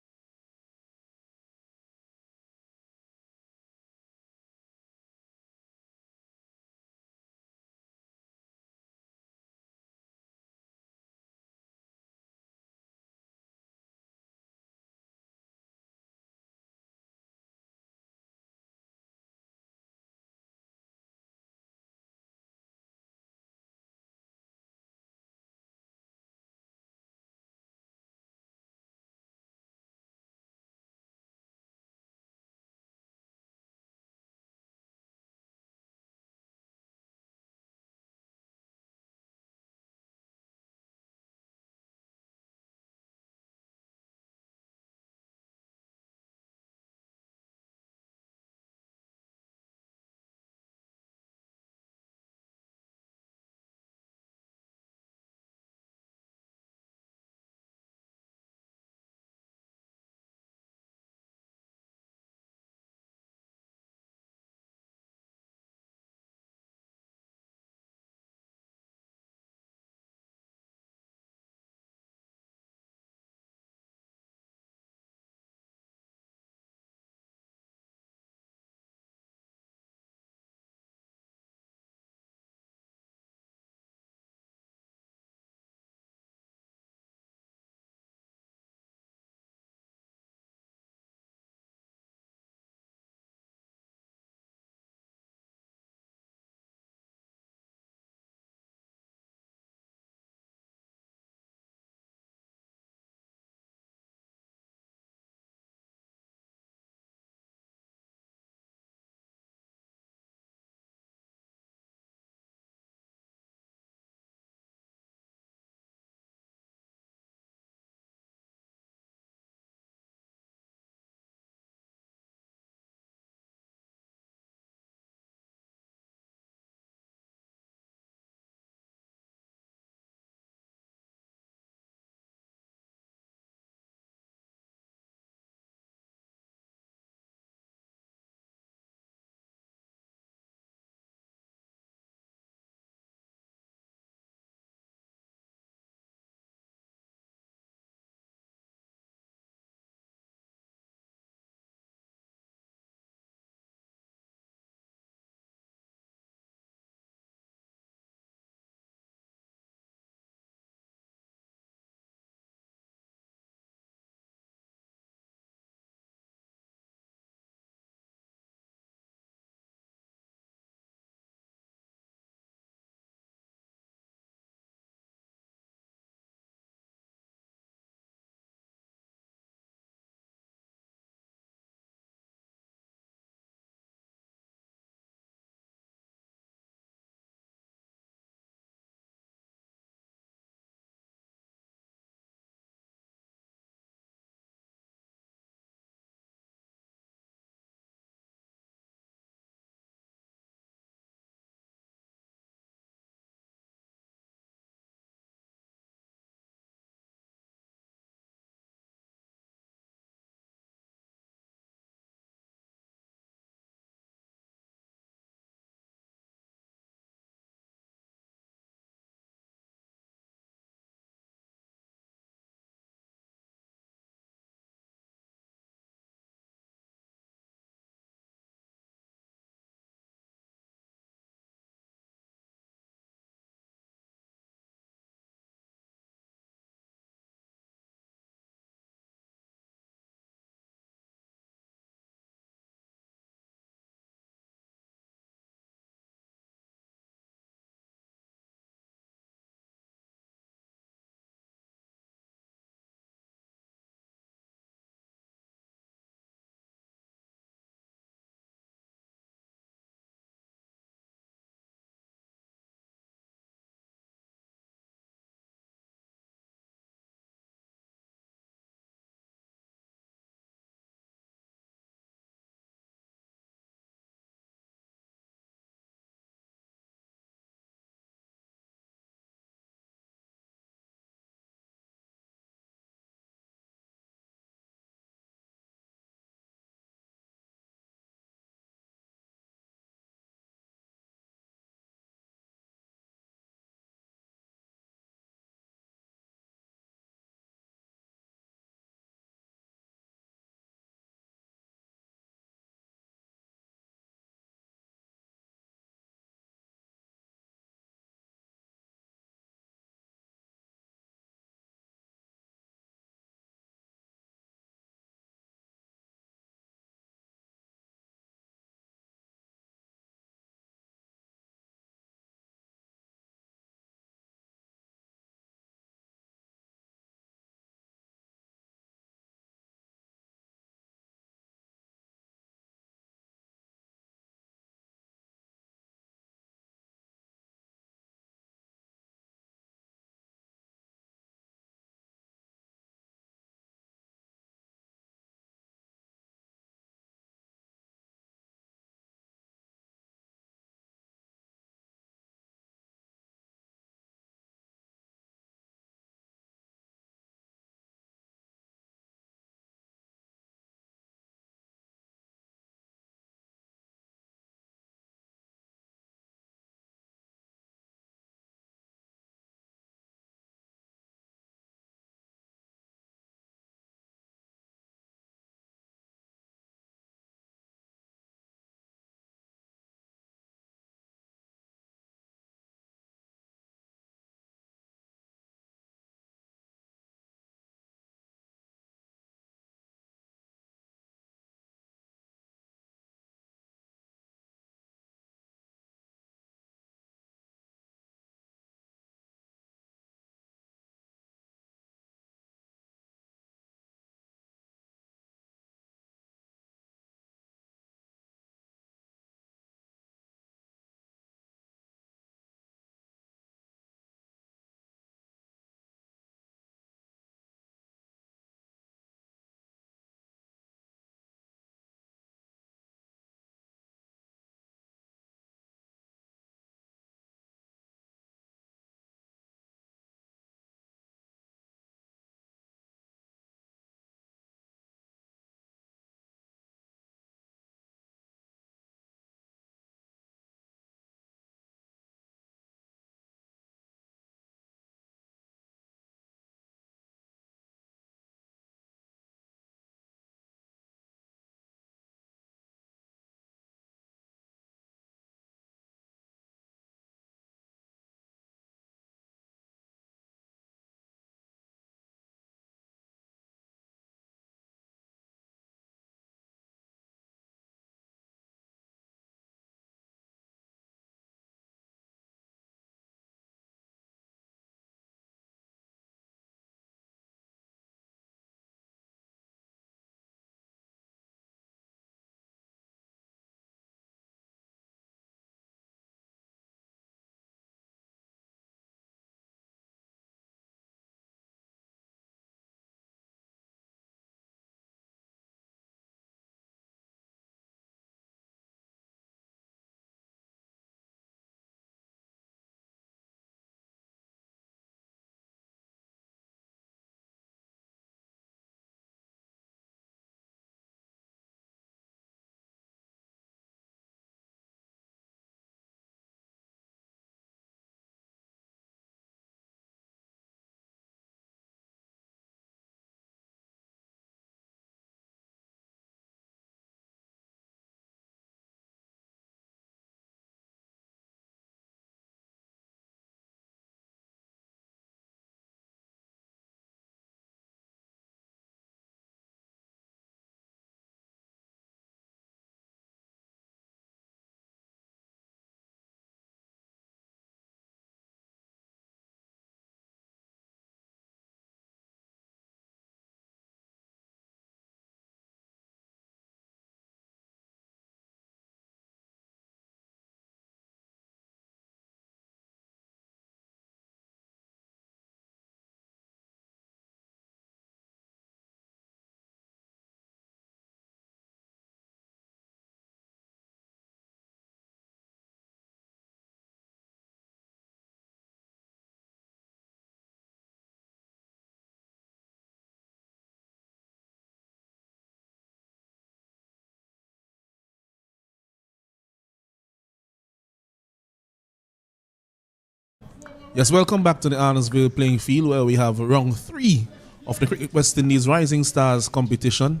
Yes, welcome back to the Arnorsville playing field where we have round 3 of the Cricket West Indies Rising Stars competition.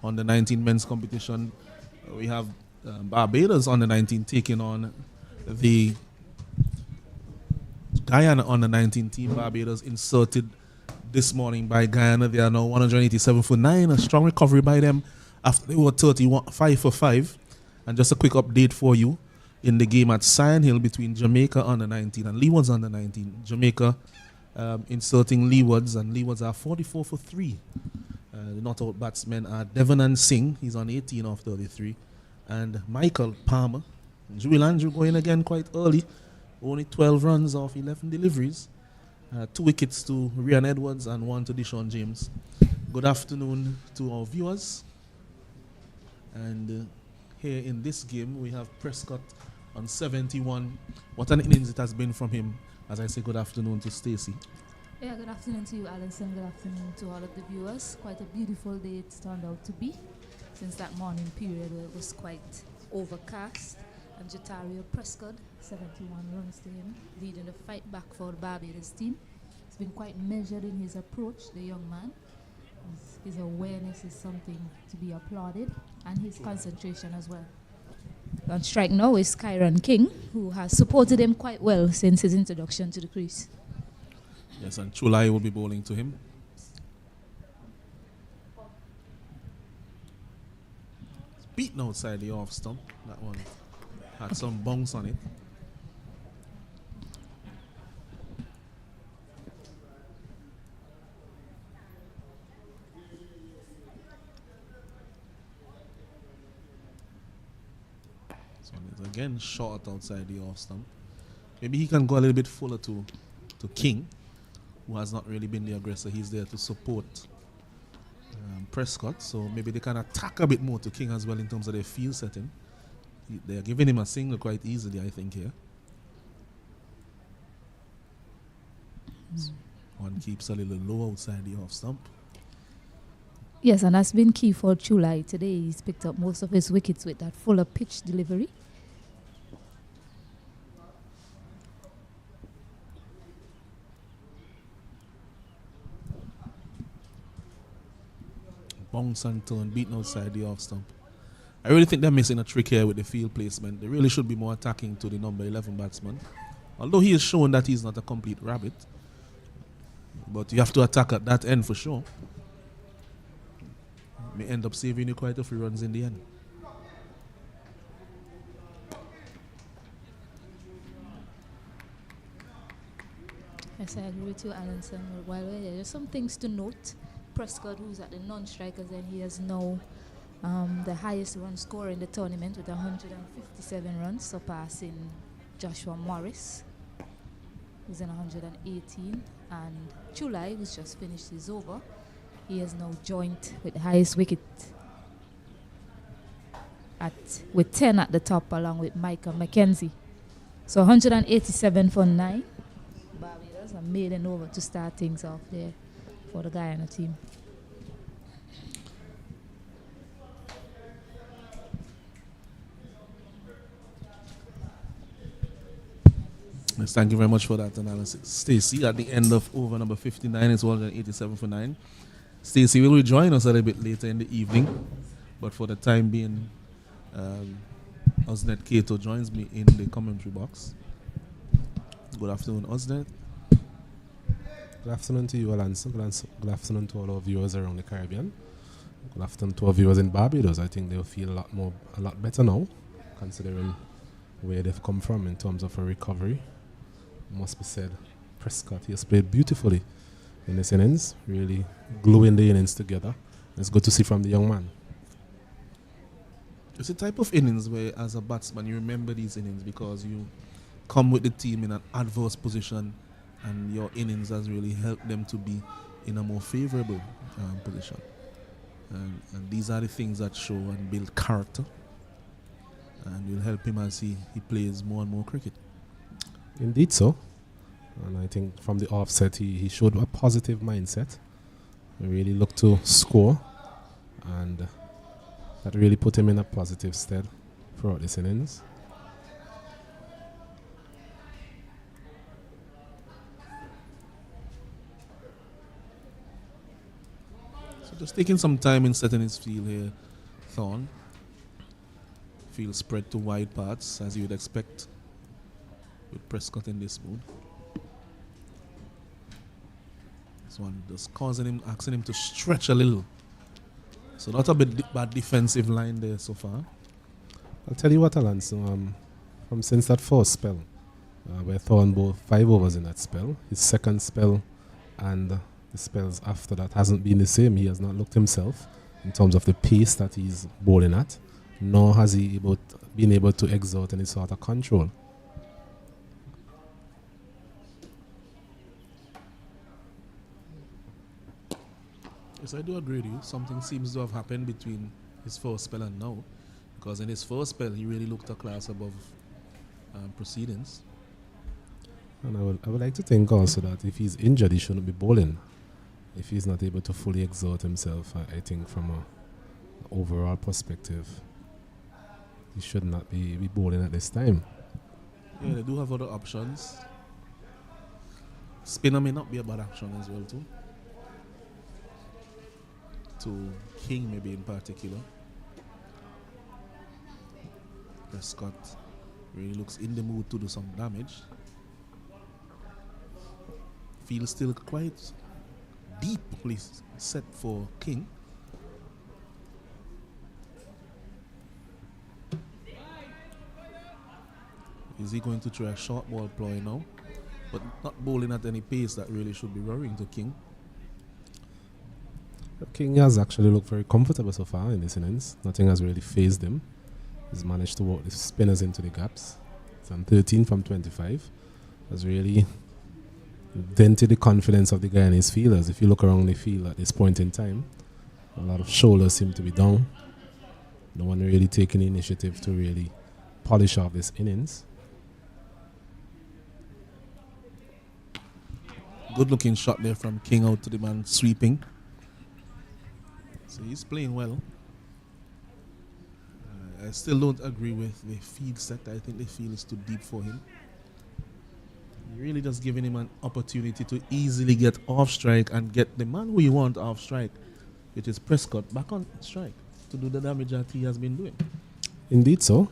On the 19 men's competition, we have Barbados on the 19 taking on the Guyana on the 19 team. Barbados inserted this morning by Guyana. They are now 187 for 9. A strong recovery by them after they were 5 for 5. And just a quick update for you. In the game at Sion Hill between Jamaica under 19 and Leewards under 19. Jamaica inserting Leewards, and Leewards are 44 for 3. The not out batsmen are Devon and Singh, he's on 18 of 33. And Michael Palmer. Jewel Andrew going again quite early. Only 12 runs off 11 deliveries. 2 wickets to Ryan Edwards and 1 to Deshaun James. Good afternoon to our viewers. And here in this game we have Prescott on 71. What an innings it has been from him. As I say, good afternoon to Stacey. Yeah, good afternoon to you, Alison. Good afternoon to all of the viewers. Quite a beautiful day it's turned out to be, since that morning period where it was quite overcast. And Jatario Prescott, 71 runs to him, leading the fight back for the Barbados team. He's been quite measured in his approach, the young man. His awareness is something to be applauded, and his concentration as well. On strike now is Kyron King, who has supported him quite well since his introduction to the crease. Yes, and Chulai will be bowling to him. It's beaten outside the off stump. That one had some bounce on it. Again, short outside the off stump. Maybe he can go a little bit fuller to King, who has not really been the aggressor. He's there to support Prescott, so maybe they can attack a bit more to King as well in terms of their field setting. They're giving him a single quite easily, I think, here. One keeps a little low outside the off stump. Yes, and that's been key for Chulai today. He's picked up most of his wickets with that fuller pitch delivery. Bounce and turn, beaten outside the off stump. I really think they're missing a trick here with the field placement. They really should be more attacking to the number 11 batsman. Although he has shown that he's not a complete rabbit. But you have to attack at that end for sure. May end up saving you quite a few runs in the end. Yes, I agree with you, Alanson. While we're here, there's some things to note. Prescott, who's at the non-strikers, and he has now the highest run scorer in the tournament with 157 runs, surpassing Joshua Morris, who's in 118, and Chulai, who's just finished his over. He has now joined with the highest wicket with 10 at the top, along with Micah McKenzie. So 187 for 9. Barbados are mailing over to start things off there for the Guyana team. Yes, thank you very much for that analysis. Stacey, at the end of over number 59, it's 187 for 9. Stacey will join us a little bit later in the evening, but for the time being, Osnet Kato joins me in the commentary box. Good afternoon, Osnet. Good afternoon to you, Alonso. Good afternoon to all our viewers around the Caribbean. Good afternoon to our viewers in Barbados. I think they'll feel a lot better now, considering where they've come from in terms of a recovery. Must be said, Prescott, he has played beautifully in this innings, really gluing the innings together. It's good to see from the young man. It's a type of innings where, as a batsman, you remember these innings because you come with the team in an adverse position, and your innings has really helped them to be in a more favorable position. And these are the things that show and build character, and will help him as he plays more and more cricket. Indeed so. And I think from the offset, he showed a positive mindset. He really looked to score, and that really put him in a positive stead throughout this innings. Just taking some time in setting his field here, Thorn. Field spread to wide parts, as you would expect with Prescott in this mood. This one just asking him to stretch a little. So not a bad defensive line there so far. I'll tell you what, Alonso, from since that first spell, where Thorn bowled 5 overs in that spell, his second spell and the spells after that hasn't been the same. He has not looked himself in terms of the pace that he's bowling at, nor has he been able to exert any sort of control. Yes, I do agree with you. Something seems to have happened between his first spell and now. Because in his first spell, he really looked a class above proceedings. And I would like to think also that if he's injured, he shouldn't be bowling. If he's not able to fully exert himself, I think from an overall perspective, he should not be bowling at this time. Yeah, they do have other options. Spinner may not be a bad option as well too. To King maybe in particular. Prescott really looks in the mood to do some damage. Field still quite deeply set for King. Is he going to try a short ball ploy now? But not bowling at any pace that really should be worrying to King. King has actually looked very comfortable so far in this innings. Nothing has really phased him. He's managed to work the spinners into the gaps. It's on 13 from 25. Has really dented the confidence of the Guyanese fielders. If you look around the field at this point in time, a lot of shoulders seem to be down. No one really taking the initiative to really polish off this innings. Good looking shot there from King out to the man sweeping. So he's playing well. I still don't agree with the field set. I think the field is too deep for him. You're really just giving him an opportunity to easily get off strike and get the man who you want off strike, which is Prescott, back on strike to do the damage that he has been doing. Indeed so.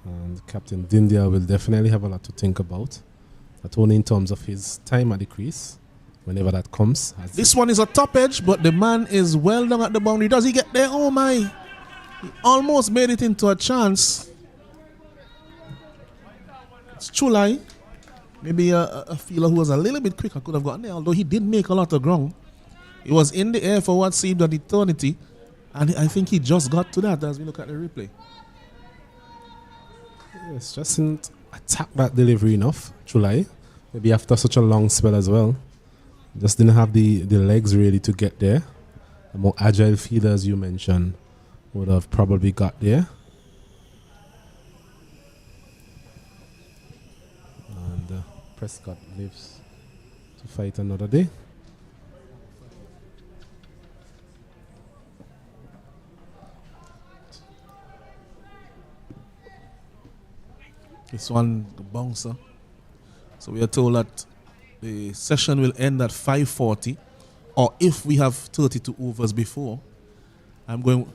And Captain Dindia will definitely have a lot to think about. Not only in terms of his time at the crease, whenever that comes. This one is a top edge, but the man is well down at the boundary. Does he get there? Oh my. He almost made it into a chance. It's Chulai. Maybe a fielder who was a little bit quicker could have gotten there, although he did make a lot of ground. He was in the air for what seemed an eternity, and I think he just got to that as we look at the replay. Yes, just didn't attack that delivery enough, Chulai. Maybe after such a long spell as well. Just didn't have the legs really to get there. The more agile fielders you mentioned would have probably got there. And Prescott lives to fight another day. This one, the bouncer. So we are told that the session will end at 5:40, or if we have 32 overs before, I'm going.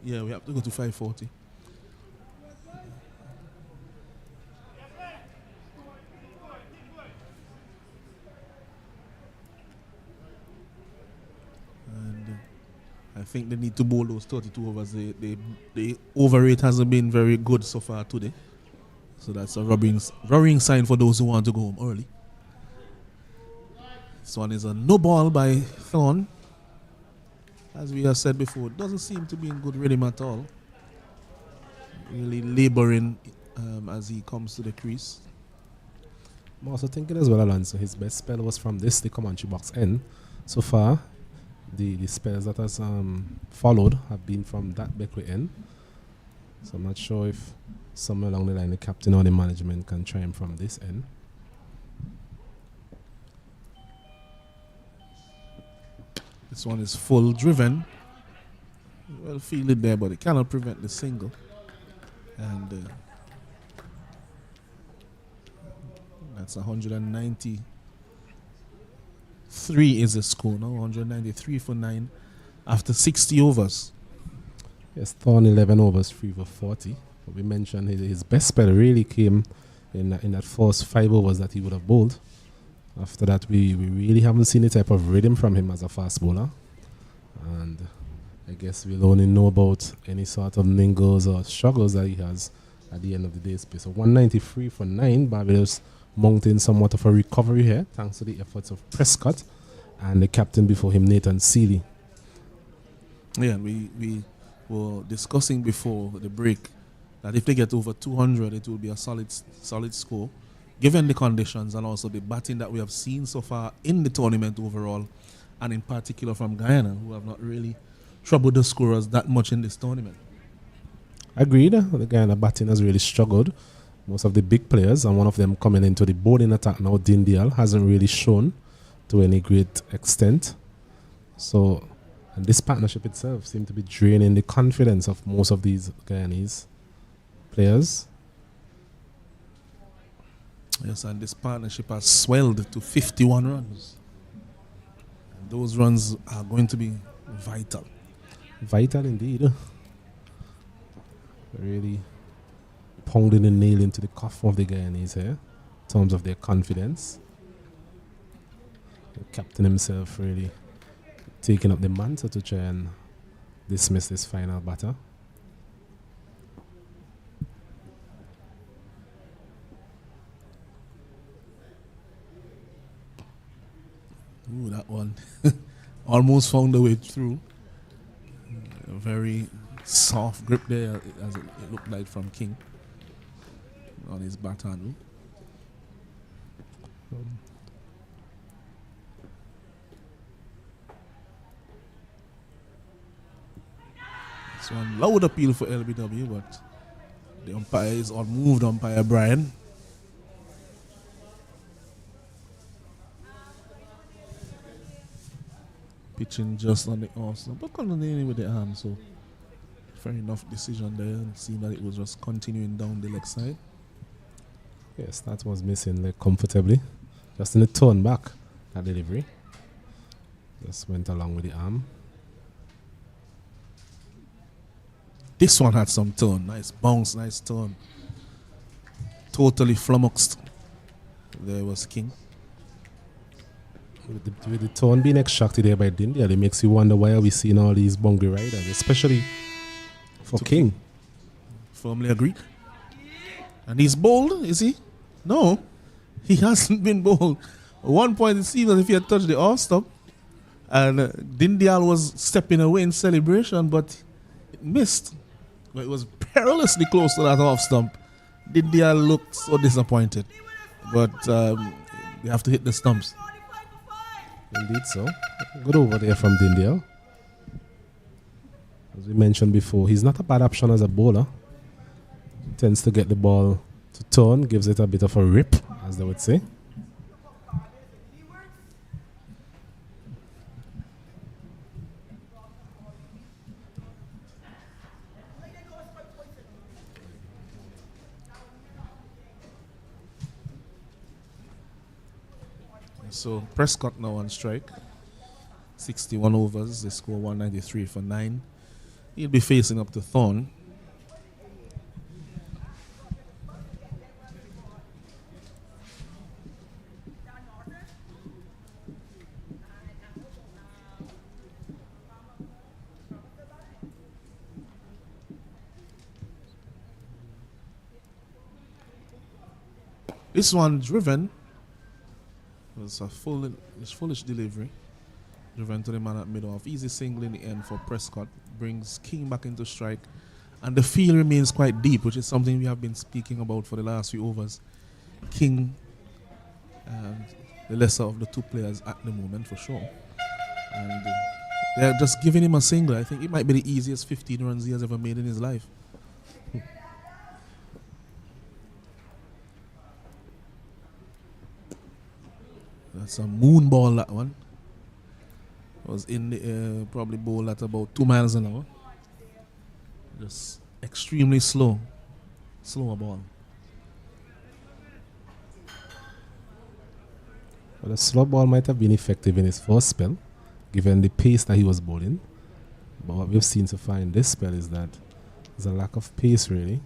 Yeah, we have to go to 5:40. And I think they need to bowl those 32 overs. The over rate hasn't been very good so far today. So that's a worrying sign for those who want to go home early. This one is a no ball by Thorn. As we have said before, it doesn't seem to be in good rhythm at all. Really laboring as he comes to the crease. I'm also thinking as well, Alonso, his best spell was from the commentary box end. So far, the spells that has followed have been from that backward end. So I'm not sure if somewhere along the line the captain or the management can try him from this end. This one is full driven. Well fielded there, but it cannot prevent the single. And that's 193 193 is the score now. 193 for 9 after 60 overs. Yes, Thorn 11 overs, 3 for 40. But we mentioned his best spell really came in that first 5 overs that he would have bowled. After that, we really haven't seen the type of rhythm from him as a fast bowler. And I guess we'll only know about any sort of niggles or struggles that he has at the end of the day. So 193 for 9, Barbados mounting somewhat of a recovery here, thanks to the efforts of Prescott and the captain before him, Nathan Seeley. Yeah, we were discussing before the break that if they get over 200, it will be a solid score, given the conditions and also the batting that we have seen so far in the tournament overall, and in particular from Guyana, who have not really troubled the scorers that much in this tournament. Agreed. The Guyana batting has really struggled. Most of the big players, and one of them coming into the bowling attack now, Dindial, hasn't really shown to any great extent. So, and this partnership itself seemed to be draining the confidence of most of these Guyanese players. Yes, and this partnership has swelled to 51 runs. And those runs are going to be vital. Vital indeed. Really pounding a nail into the coffin of the Guyanese here in terms of their confidence. The captain himself really taking up the mantle to try and dismiss this final batter. Ooh, that one almost found a way through. A very soft grip there, as it looked like from King on his bat handle. This one loud appeal for LBW, but the umpire is unmoved, umpire Brian. Pitching just on the off stump, but continuing with the arm, so fair enough decision there. It seemed that it was just continuing down the leg side. Yes, that was missing like comfortably. Just in the turn back, that delivery. Just went along with the arm. This one had some turn. Nice bounce, nice turn. Totally flummoxed. There was King. With the turn being extracted here by Dindial, it makes you wonder why are we seeing all these boundary riders, especially for King. Firmly agreed. And he's bowled, is he? No, he hasn't been bowled. At one point it seemed as if he had touched the off stump, and Dindial was stepping away in celebration, but it missed. But it was perilously close to that off stump. Dindial looked so disappointed, but they have to hit the stumps. Indeed so. Good over there from Dindial. As we mentioned before, he's not a bad option as a bowler. Tends to get the ball to turn, gives it a bit of a rip, as they would say. So Prescott now on strike. 61 overs. They score 193 for 9. He'll be facing up to Thorn. This one driven. It was a foolish delivery. Driven to the man at mid-off. Easy single in the end for Prescott. Brings King back into strike. And the field remains quite deep, which is something we have been speaking about for the last few overs. King, the lesser of the two players at the moment, for sure. And they're just giving him a single. I think it might be the easiest 15 runs he has ever made in his life. That's a moon ball, that one. Was in the air, probably ball at about 2 miles an hour. Just extremely slower ball. But the slow ball might have been effective in his first spell, given the pace that he was bowling. But what we've seen so far in this spell is that there's a lack of pace, really.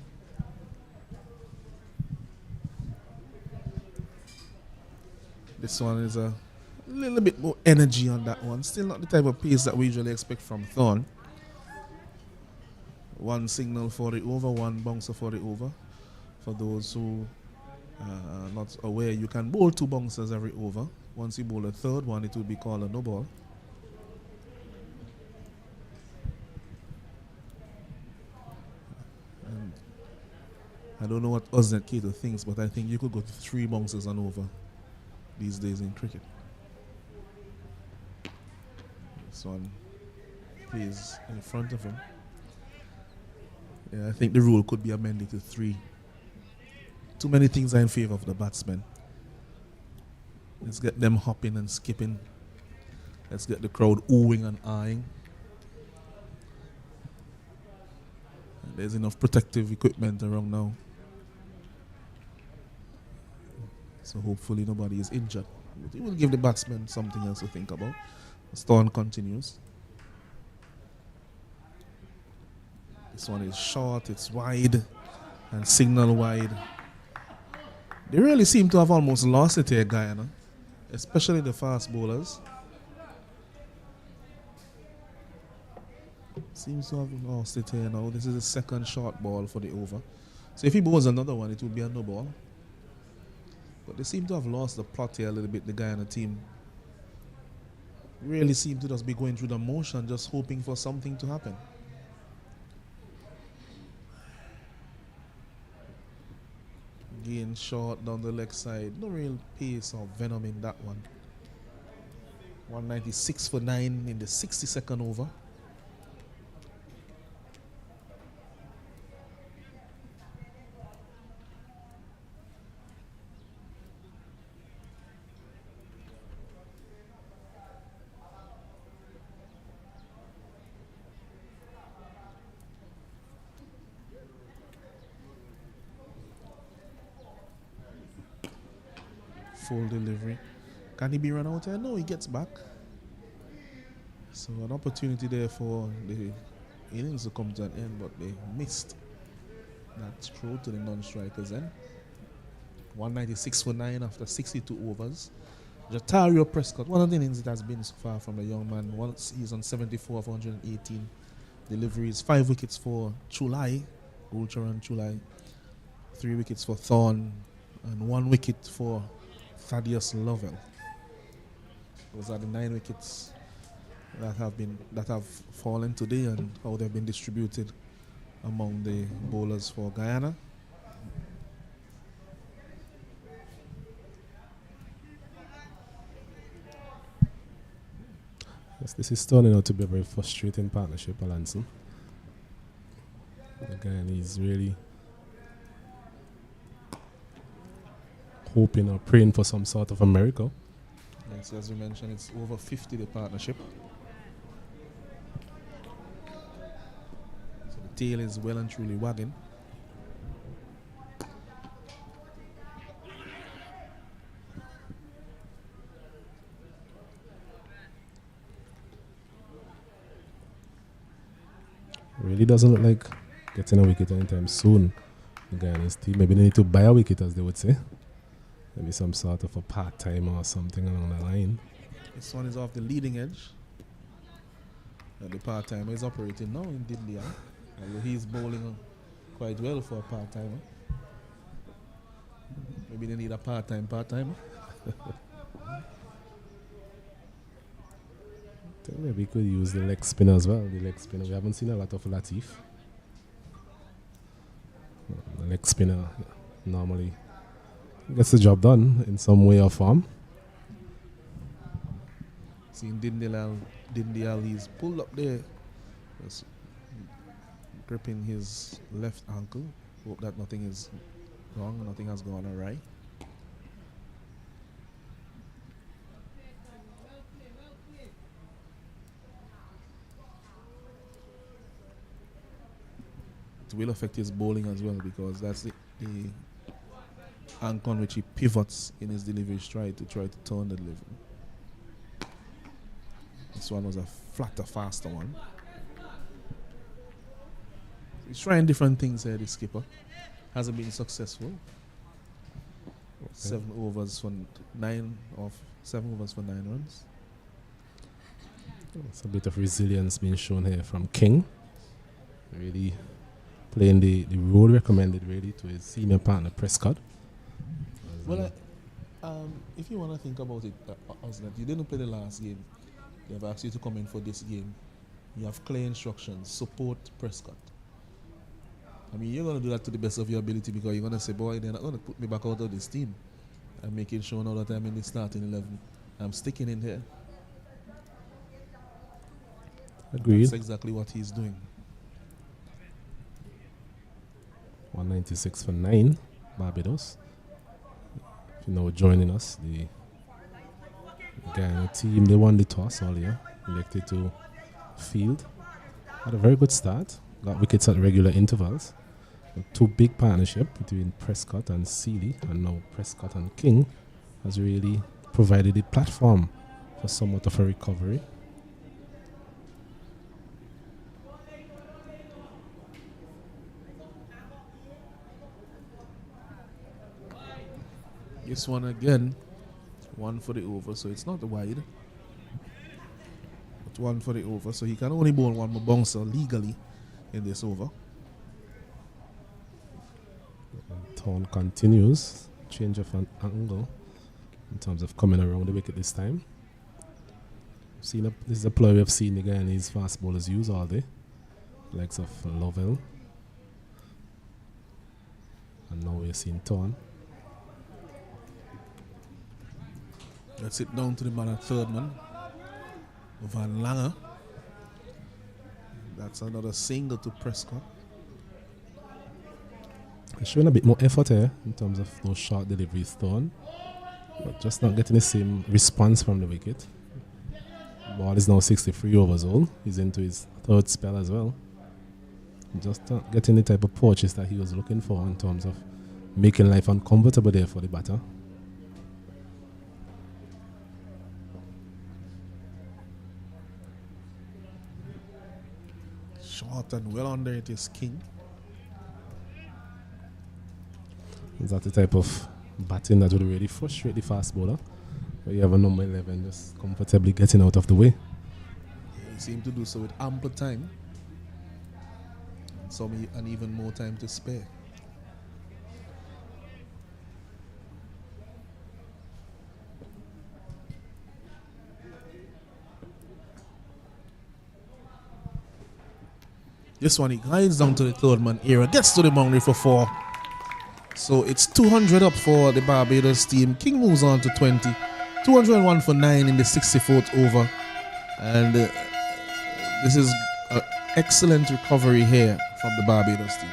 This one is a little bit more energy on that one. Still not the type of pace that we usually expect from Thorn. One signal for the over, one bouncer for the over. For those who are not aware, you can bowl 2 bouncers every over. Once you bowl a third one, it will be called a no ball. And I don't know what Osnet Cato thinks, but I think you could go to 3 bouncers and over these days in cricket. This one plays in front of him. Yeah, I think the rule could be amended to 3. Too many things are in favor of the batsmen. Let's get them hopping and skipping. Let's get the crowd oohing and eyeing. And there's enough protective equipment around now. So hopefully nobody is injured. It will give the batsmen something else to think about. The storm continues. This one is short, it's wide, and signal wide. They really seem to have almost lost it here, Guyana, especially the fast bowlers. Seems to have lost it here now. This is the second short ball for the over. So if he bowls another one, it will be a no ball. But they seem to have lost the plot here a little bit, the Guyana team. Really seem to just be going through the motion, just hoping for something to happen. Again, short down the leg side. No real pace or venom in that one. 196 for 9 in the 62nd over. Full delivery. Can he be run out here? No, he gets back. So an opportunity there for the innings to come to an end, but they missed that throw to the non-strikers end. 196 for 9 after 62 overs. Jatario Prescott, one of the innings it has been so far from the young man. Once he's on 74 of 118 deliveries. 5 wickets for Chulai, Gulcharan Chulai. 3 wickets for Thorn, and 1 wicket for Thaddeus Lovell. Those are the 9 wickets that have fallen today and how they've been distributed among the bowlers for Guyana. Yes, this is turning out to be a very frustrating partnership, Alanson. Again, he's really hoping or praying for some sort of a miracle. Yes, as we mentioned, it's over 50, the partnership. So the tail is well and truly wagging. Really doesn't look like getting a wicket anytime soon. The Guyana's team, maybe they need to buy a wicket, as they would say. Maybe some sort of a part-time or something along the line. This one is off the leading edge. The part-timer is operating now in Diddley. Although he's bowling quite well for a part-timer. Maybe they need a part-timer. Maybe we could use the leg spinner as well. The leg spinner, we haven't seen a lot of Latif. The leg spinner normally gets the job done in some way or form. Seeing Dindial, he's pulled up there, just gripping his left ankle. Hope that nothing is wrong, nothing has gone awry. It will affect his bowling as well, because that's the angle on which he pivots in his delivery stride to try to turn the delivery. This one was a flatter, faster one. He's trying different things here, this skipper. Hasn't been successful. Okay. 7 overs for 9 runs. It's a bit of resilience being shown here from King. Really playing the role recommended really to his senior partner Prescott. Well, if you want to think about it, Osland, you didn't play the last game. They have asked you to come in for this game. You have clear instructions. Support Prescott. I mean, you're going to do that to the best of your ability because you're going to say, boy, they're not going to put me back out of this team. I'm making sure now that I'm in the starting 11. I'm sticking in here. Agreed. That's exactly what he's doing. 196 for 9, Barbados. If you know joining us, the Guyana team, they won the toss earlier, elected to field. Had a very good start, got wickets at regular intervals. A 2 big partnership between Prescott and Seeley, and now Prescott and King has really provided a platform for somewhat of a recovery. This one again, 1 for the over, so it's not wide. But 1 for the over, so he can only bowl one more bouncer legally in this over. Torn continues, change of an angle in terms of coming around the wicket this time. This is a ploy we have seen the Guyanese fast bowlers use all day, likes of Lovell. And now we're seeing Torn. Let's it down to the man at third man. Van Langer. That's another single to Prescott. Showing a bit more effort here in terms of those short deliveries thrown, but just not getting the same response from the wicket. Ball is now 63 overs old. He's into his 3rd spell as well. Just not getting the type of purchase that he was looking for in terms of making life uncomfortable there for the batter. Short and well under it is King. Is that the type of batting that would really frustrate the fast bowler? Where you have a number 11 just comfortably getting out of the way. Yeah, he seemed to do so with ample time. And even more time to spare. This one, he glides down to the third man area, gets to the boundary for 4. So it's 200 up for the Barbados team. King moves on to 20. 201 for 9 in the 64th over. And this is an excellent recovery here from the Barbados team.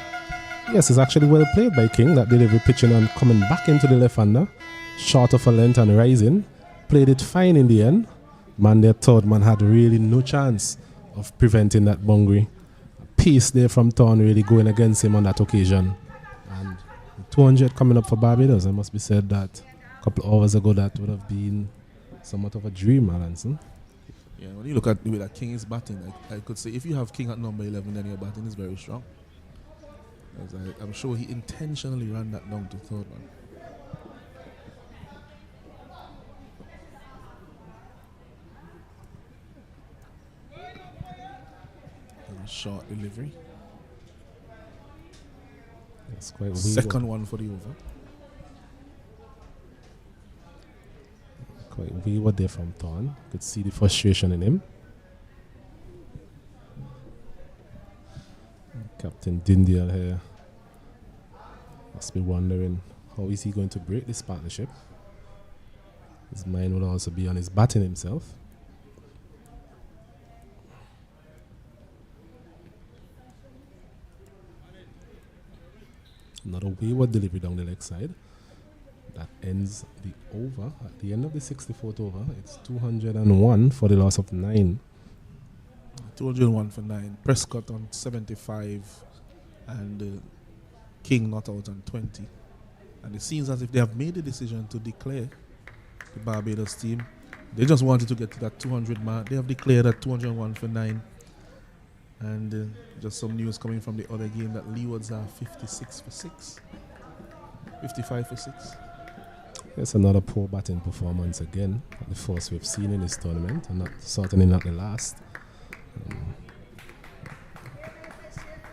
Yes, it's actually well played by King. That delivery pitching and coming back into the left-hander. Short of a length and rising. Played it fine in the end. Man, their third man had really no chance of preventing that boundary. Piece there from Thorn really going against him on that occasion. And 200 coming up for Barbados. It must be said that a couple of hours ago that would have been somewhat of a dream, Alanson. Yeah, when you look at the way that King is batting, I could say if you have King at number 11, then your batting is very strong. I'm sure he intentionally ran that down to third man. Short delivery. That's quite weird. Second one for the over. Quite wayward there from Thorn. Could see the frustration in him. Captain Dindial here must be wondering how is he going to break this partnership. His mind will also be on his batting himself. Another wayward delivery down the leg side. That ends the over. At the end of the 64th over, it's 201 for the loss of 9. 201 for 9. Prescott on 75 and King not out on 20. And it seems as if they have made the decision to declare the Barbados team. They just wanted to get to that 200 mark. They have declared at 201 for 9. And just some news coming from the other game that Leewards are 56 for 6. 55 for 6. It's another poor batting performance again. The first we've seen in this tournament, and certainly not the last.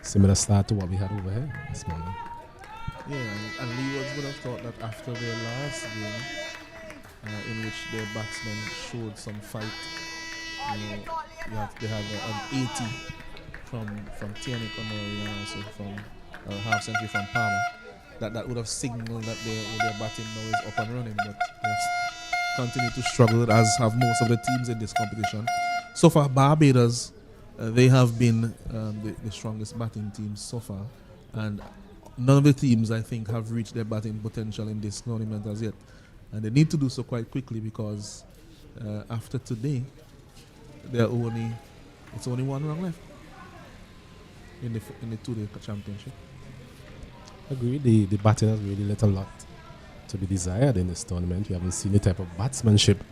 Similar start to what we had over here this morning. Yeah, and Leewards would have thought that after their last game, in which their batsmen showed some fight, they have an 80 from Tierney Connery and also from a half century from Palmer. That would have signaled that their batting now is up and running, but they have continued to struggle, as have most of the teams in this competition. So far, Barbados, they have been the strongest batting team so far, and none of the teams, I think, have reached their batting potential in this tournament as yet. And they need to do so quite quickly because after today, it's only one round left in the two-day championship. Agreed. The batting has really left a lot to be desired in this tournament. We haven't seen the type of batsmanship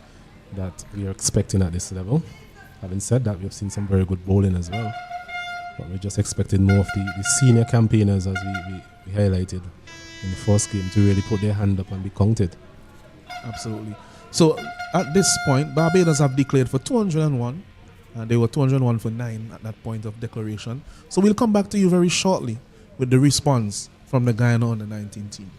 that we are expecting at this level. Having said that, we have seen some very good bowling as well. But we just expected more of the senior campaigners, as we highlighted in the first game, to really put their hand up and be counted. Absolutely. So at this point, Barbados have declared for 201, and they were 201 for 9 at that point of declaration. So we'll come back to you very shortly with the response from the Guyana under-19 team.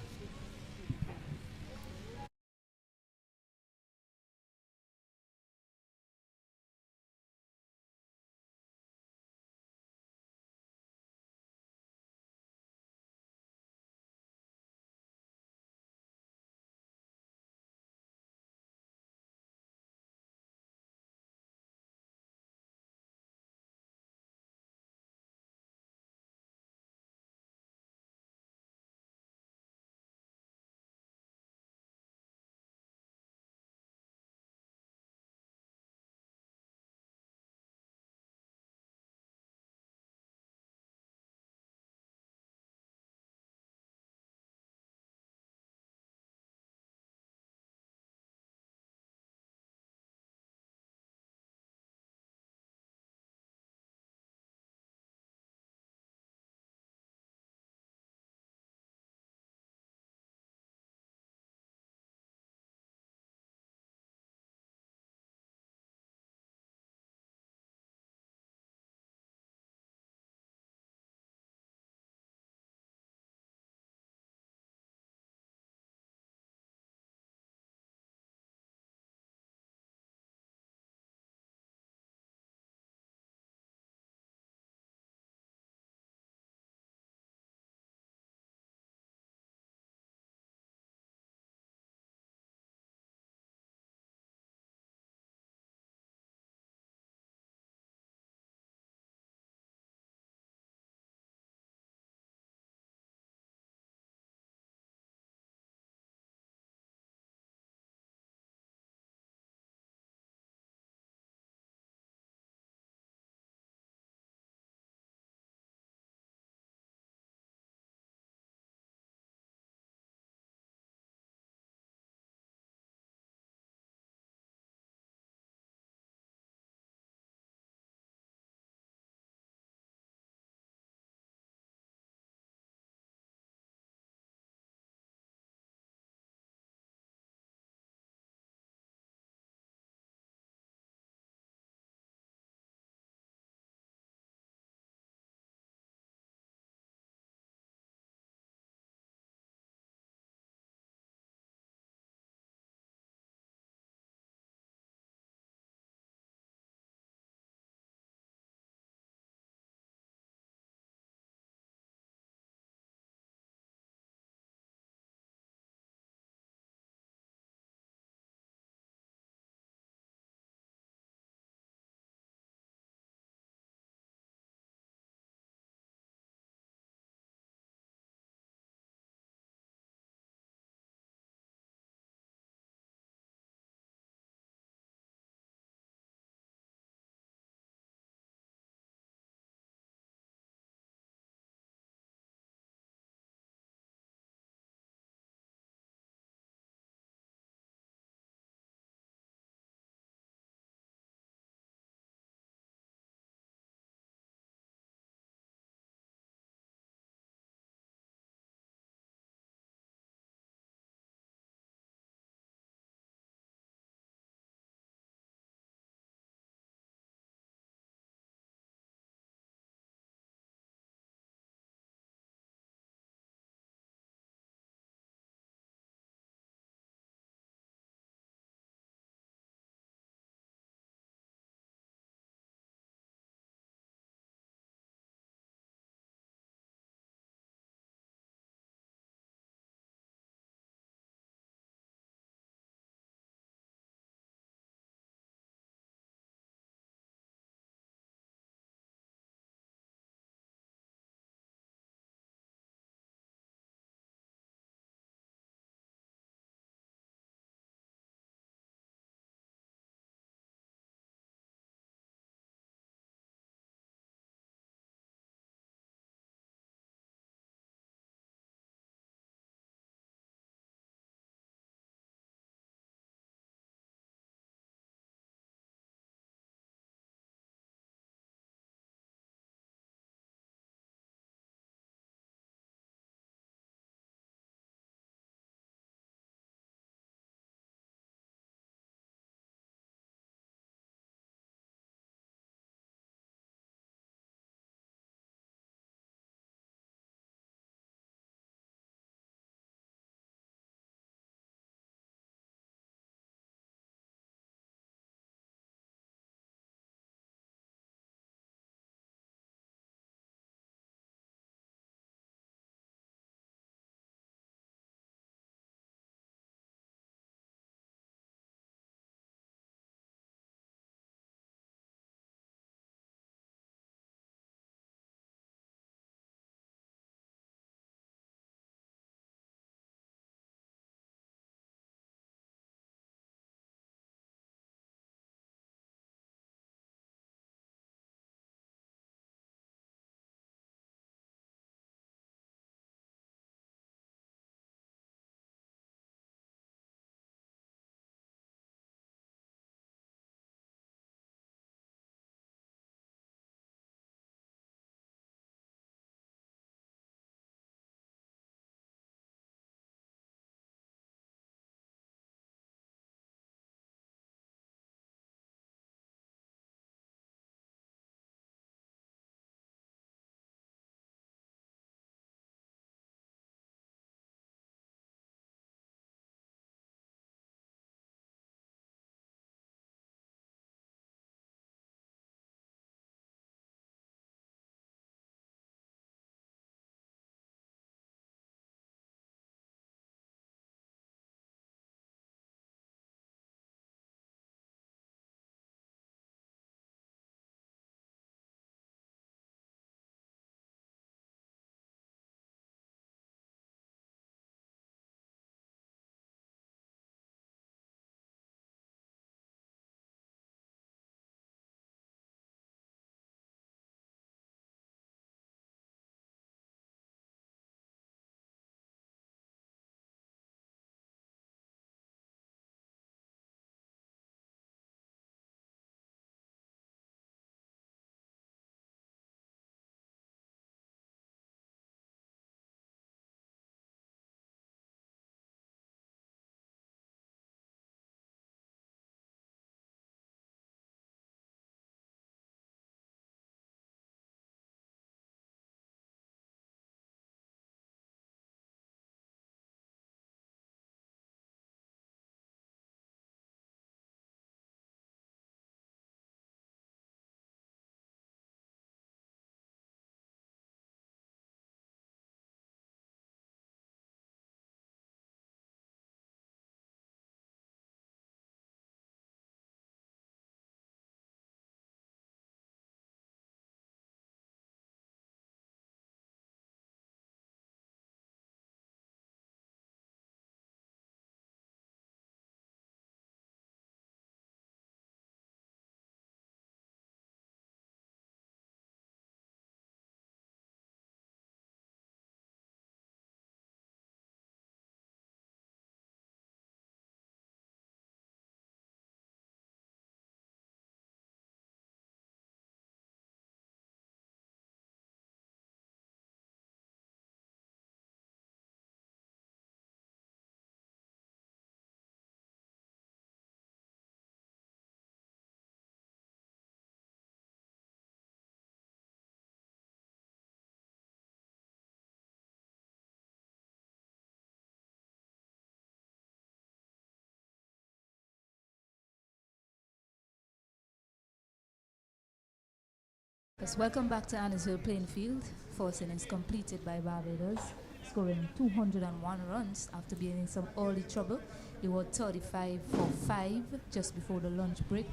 Yes, welcome back to Annisville Playing Field. First innings completed by Barbados, scoring 201 runs after being in some early trouble. They were 35 for 5 just before the lunch break.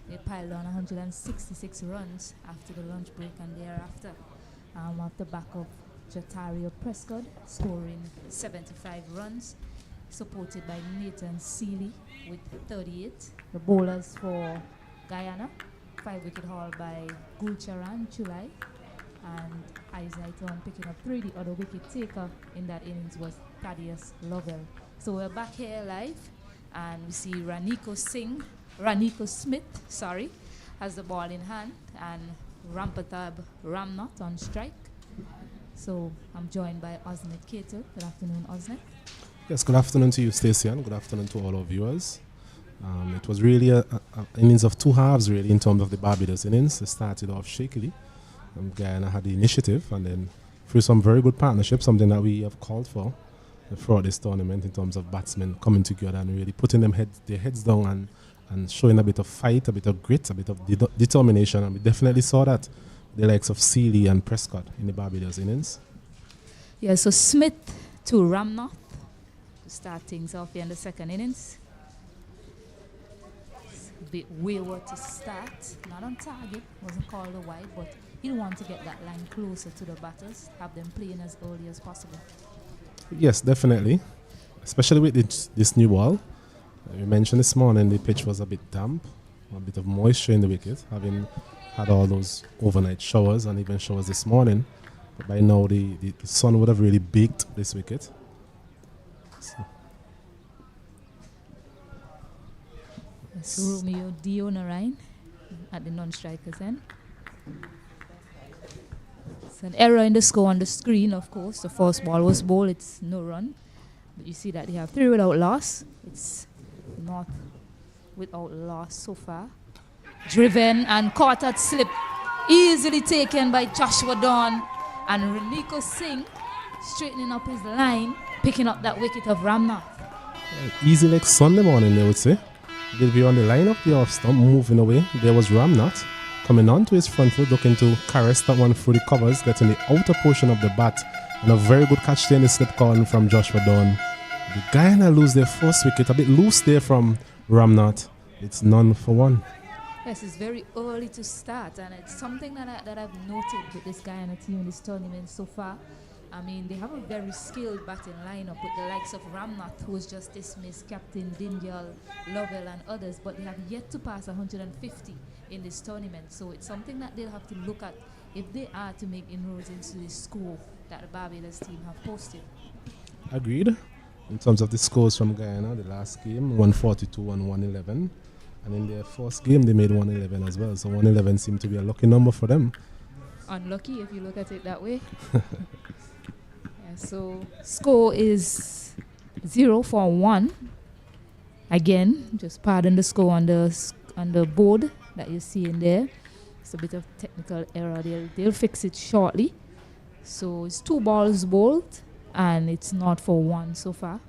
They piled on 166 runs after the lunch break and thereafter. Off the back of Jatario Prescott scoring 75 runs, supported by Nathan Seeley with 38. The bowlers for Guyana, 5-wicket haul by Gulcharan Chulai and Isaac on picking up 3. The other wicket taker in that innings was Thaddeus Lovell. So we're back here live and we see Raniko Smith, has the ball in hand and Rampatab Ramnath on strike. So I'm joined by Osnet Cato. Good afternoon, Osnet. Yes, good afternoon to you, Stacey, and good afternoon to all our viewers. It was really an innings of two halves, really, in terms of the Barbados innings. It started off shakily. Guyana had the initiative, and then through some very good partnership, something that we have called for throughout this tournament in terms of batsmen coming together and really putting their heads down and showing a bit of fight, a bit of grit, a bit of determination. And we definitely saw that the likes of Seeley and Prescott in the Barbados innings. Yeah, so Smith to Ramnath to start things off here in the second innings. It's a bit wayward to start, not on target, wasn't called a wide, but he'll want to get that line closer to the batters, have them playing as early as possible. Yes, definitely, especially with this new ball. We mentioned this morning the pitch was a bit damp, a bit of moisture in the wicket, having had all those overnight showers and even showers this morning. But by now the sun would have really baked this wicket. So Romeo Dionarine at the non-strikers end. It's an error in the score on the screen, of course. The first ball was bowled, it's no run. But you see that they have 3 without loss. It's not without loss so far. Driven and caught at slip. Easily taken by Joshua Dawn. And Raniko Singh straightening up his line, picking up that wicket of Ramnath. Easy like Sunday morning, they would say. They'll be on the line of the off stump, moving away. There was Ramnath coming on to his front foot, looking to caress that one through the covers, getting the outer portion of the bat. And a very good catch there in the slip corner from Joshua Dawn. The Guyana lose their first wicket, a bit loose there from Ramnath. It's none for one. Yes, it's very early to start, and it's something that I've noted with this Guyana team in this tournament so far. I mean, they have a very skilled batting lineup with the likes of Ramnath, who was just dismissed, Captain Dindyal, Lovell, and others, but they have yet to pass 150 in this tournament. So it's something that they'll have to look at if they are to make inroads into the score that the Barbados team have posted. Agreed. In terms of the scores from Guyana, the last game, 142 and 111. And in their first game, they made 111 as well. So 111 seemed to be a lucky number for them. Unlucky if you look at it that way. Yeah, so score is 0 for 1. Again, just pardon the score on the board that you see in there. It's a bit of technical error. They'll fix it shortly. So it's 2 balls bowled and it's not for 1 so far.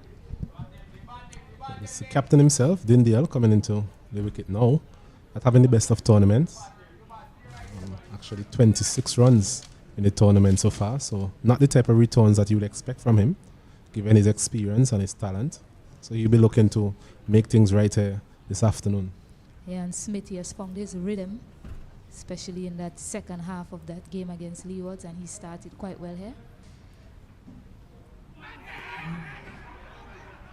It's the captain himself, Dindyal, coming into the wicket now, at having the best of tournaments. Actually 26 runs in the tournament so far, so not the type of returns that you would expect from him, given his experience and his talent. So he'll be looking to make things right here this afternoon. Yeah, and Smithy has found his rhythm, especially in that second half of that game against Leewards, and he started quite well here.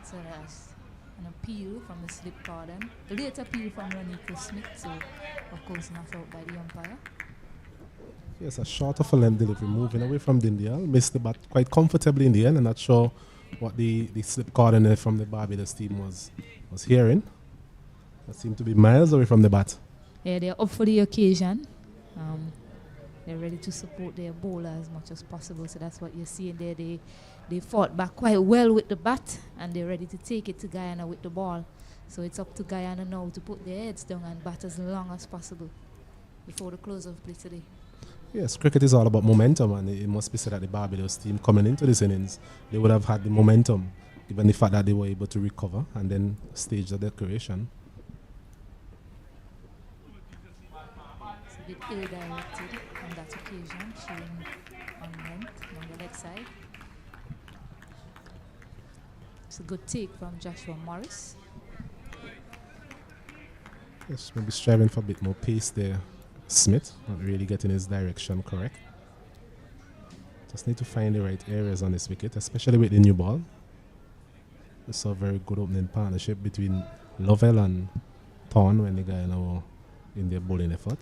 So that's an appeal from the slip cordon. The late appeal from Raniko Smith, so of course not out by the umpire. Yes, a short of a length delivery, moving away from Dindyal, missed the bat quite comfortably in the end. I'm not sure what the slip cordon from the Barbados team was hearing. That seemed to be miles away from the bat. Yeah, they're up for the occasion. They're ready to support their bowler as much as possible. So that's what you're seeing there. They fought back quite well with the bat, and they're ready to take it to Guyana with the ball. So it's up to Guyana now to put their heads down and bat as long as possible before the close of play today. Yes, cricket is all about momentum, and it must be said that the Barbados team coming into this innings, they would have had the momentum, given the fact that they were able to recover and then stage the declaration. a bit ill-directed on that occasion, showing on length on the leg side. It's a good take from Joshua Morris. Yes, maybe striving for a bit more pace there. Smith, not really getting his direction correct. Just need to find the right areas on this wicket, especially with the new ball. We saw a very good opening partnership between Lovell and Thorne when the Guyana were in their bowling effort.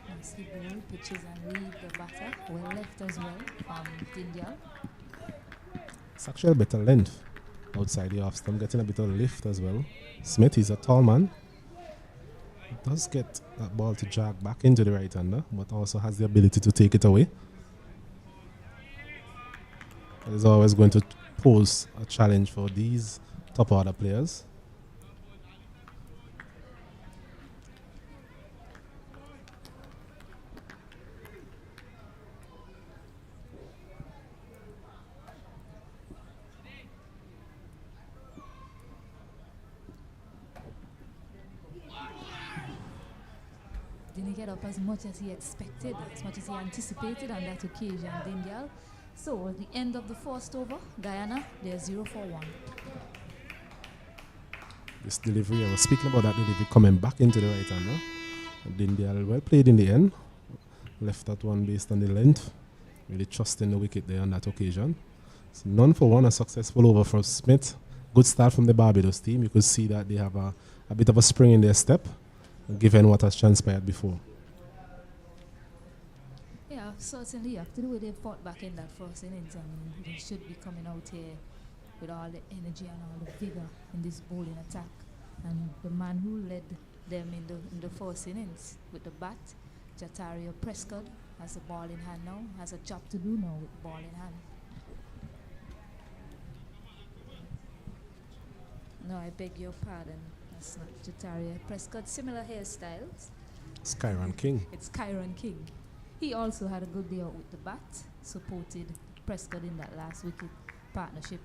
Nicely bowled, pitches and leave the batter. Well left as well from Dindial. It's actually a better length outside the off stump, getting a bit of lift as well. Smith is a tall man. He does get that ball to jog back into the right hander, but also has the ability to take it away. He's always going to pose a challenge for these top order players. Didn't get up as much as he expected, as much as he anticipated on that occasion, Dindial. So at the end of the first over, Guyana, they're 0 for 1. This delivery, I was speaking about that delivery coming back into the right hander. Dindial well played in the end. Left that one based on the length. Really trusting the wicket there on that occasion. So none for one, a successful over from Smith. Good start from the Barbados team. You could see that they have a bit of a spring in their step, given what has transpired before. Yeah, certainly. After the way they fought back in that first innings, I mean, they should be coming out here with all the energy and all the vigor in this bowling attack. And the man who led them in the first innings with the bat, Jataria Prescott, has the ball in hand now, has a job to do now with the ball in hand. No, I beg your pardon. That's not Jataria Prescott. Similar hairstyles. It's Kyron King. It's Kyron King. He also had a good day out with the bat, supported Prescott in that last wicket partnership.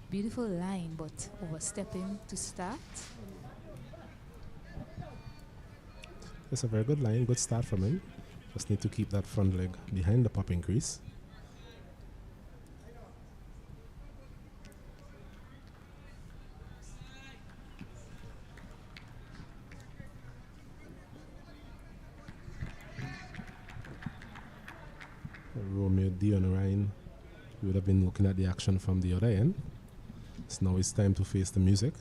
Beautiful line, but overstepping to start. It's a very good line, good start from him. Just need to keep that front leg behind the popping crease. Romeo Dion Ryan, we would have been looking at the action from the other end. So now it's time to face the music.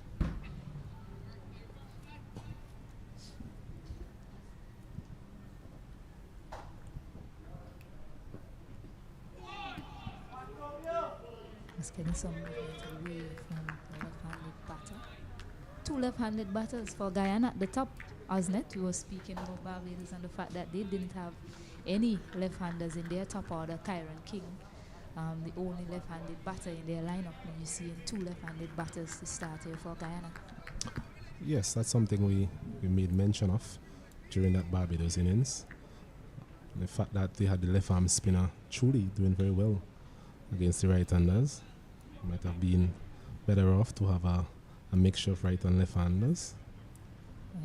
Just getting some movement away from the left-handed batter. Two left-handed batters for Guyana at the top. Osnet, we were speaking about Barbados and the fact that they didn't have any left-handers in their top order. Kyron King, the only left-handed batter in their lineup. And you see two left-handed batters to start here for Guyana. Yes, that's something we made mention of during that Barbados innings. The fact that they had the left arm spinner truly doing very well against the right-handers. Might have been better off to have a mixture of right and left-handers.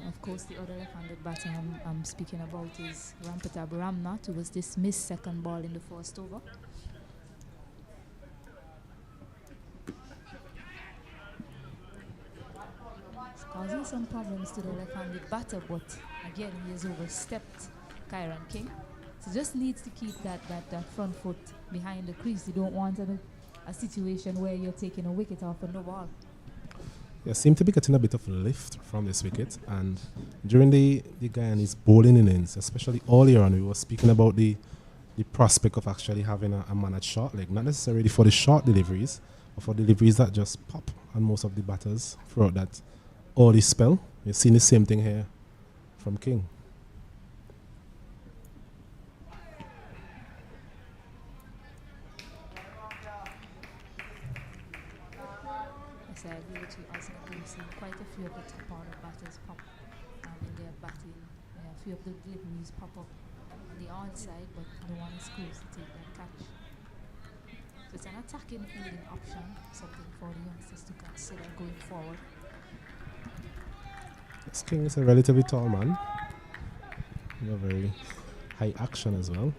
Of course, the other left-handed batter I'm speaking about is Rampetab Ramnath, who was dismissed second ball in the first over. It's causing some problems to the left-handed batter, but again, he has overstepped Kyron King. So just needs to keep that front foot behind the crease. You don't want a situation where you're taking a wicket off a no ball. Yeah, seem to be getting a bit of lift from this wicket, and during the Guyanese bowling innings, especially earlier on, we were speaking about the prospect of actually having a man at short leg, not necessarily for the short deliveries, but for deliveries that just pop on most of the batters throughout that early spell. We've seen the same thing here from King. side, we actually also seen quite a few of the top order batters pop when they're batting. A few of the deliveries pop up on the onside, but no one is close to take that catch. So it's an attacking fielding option, something for the youngsters to consider going forward. This King is a relatively tall man. A very high action as well.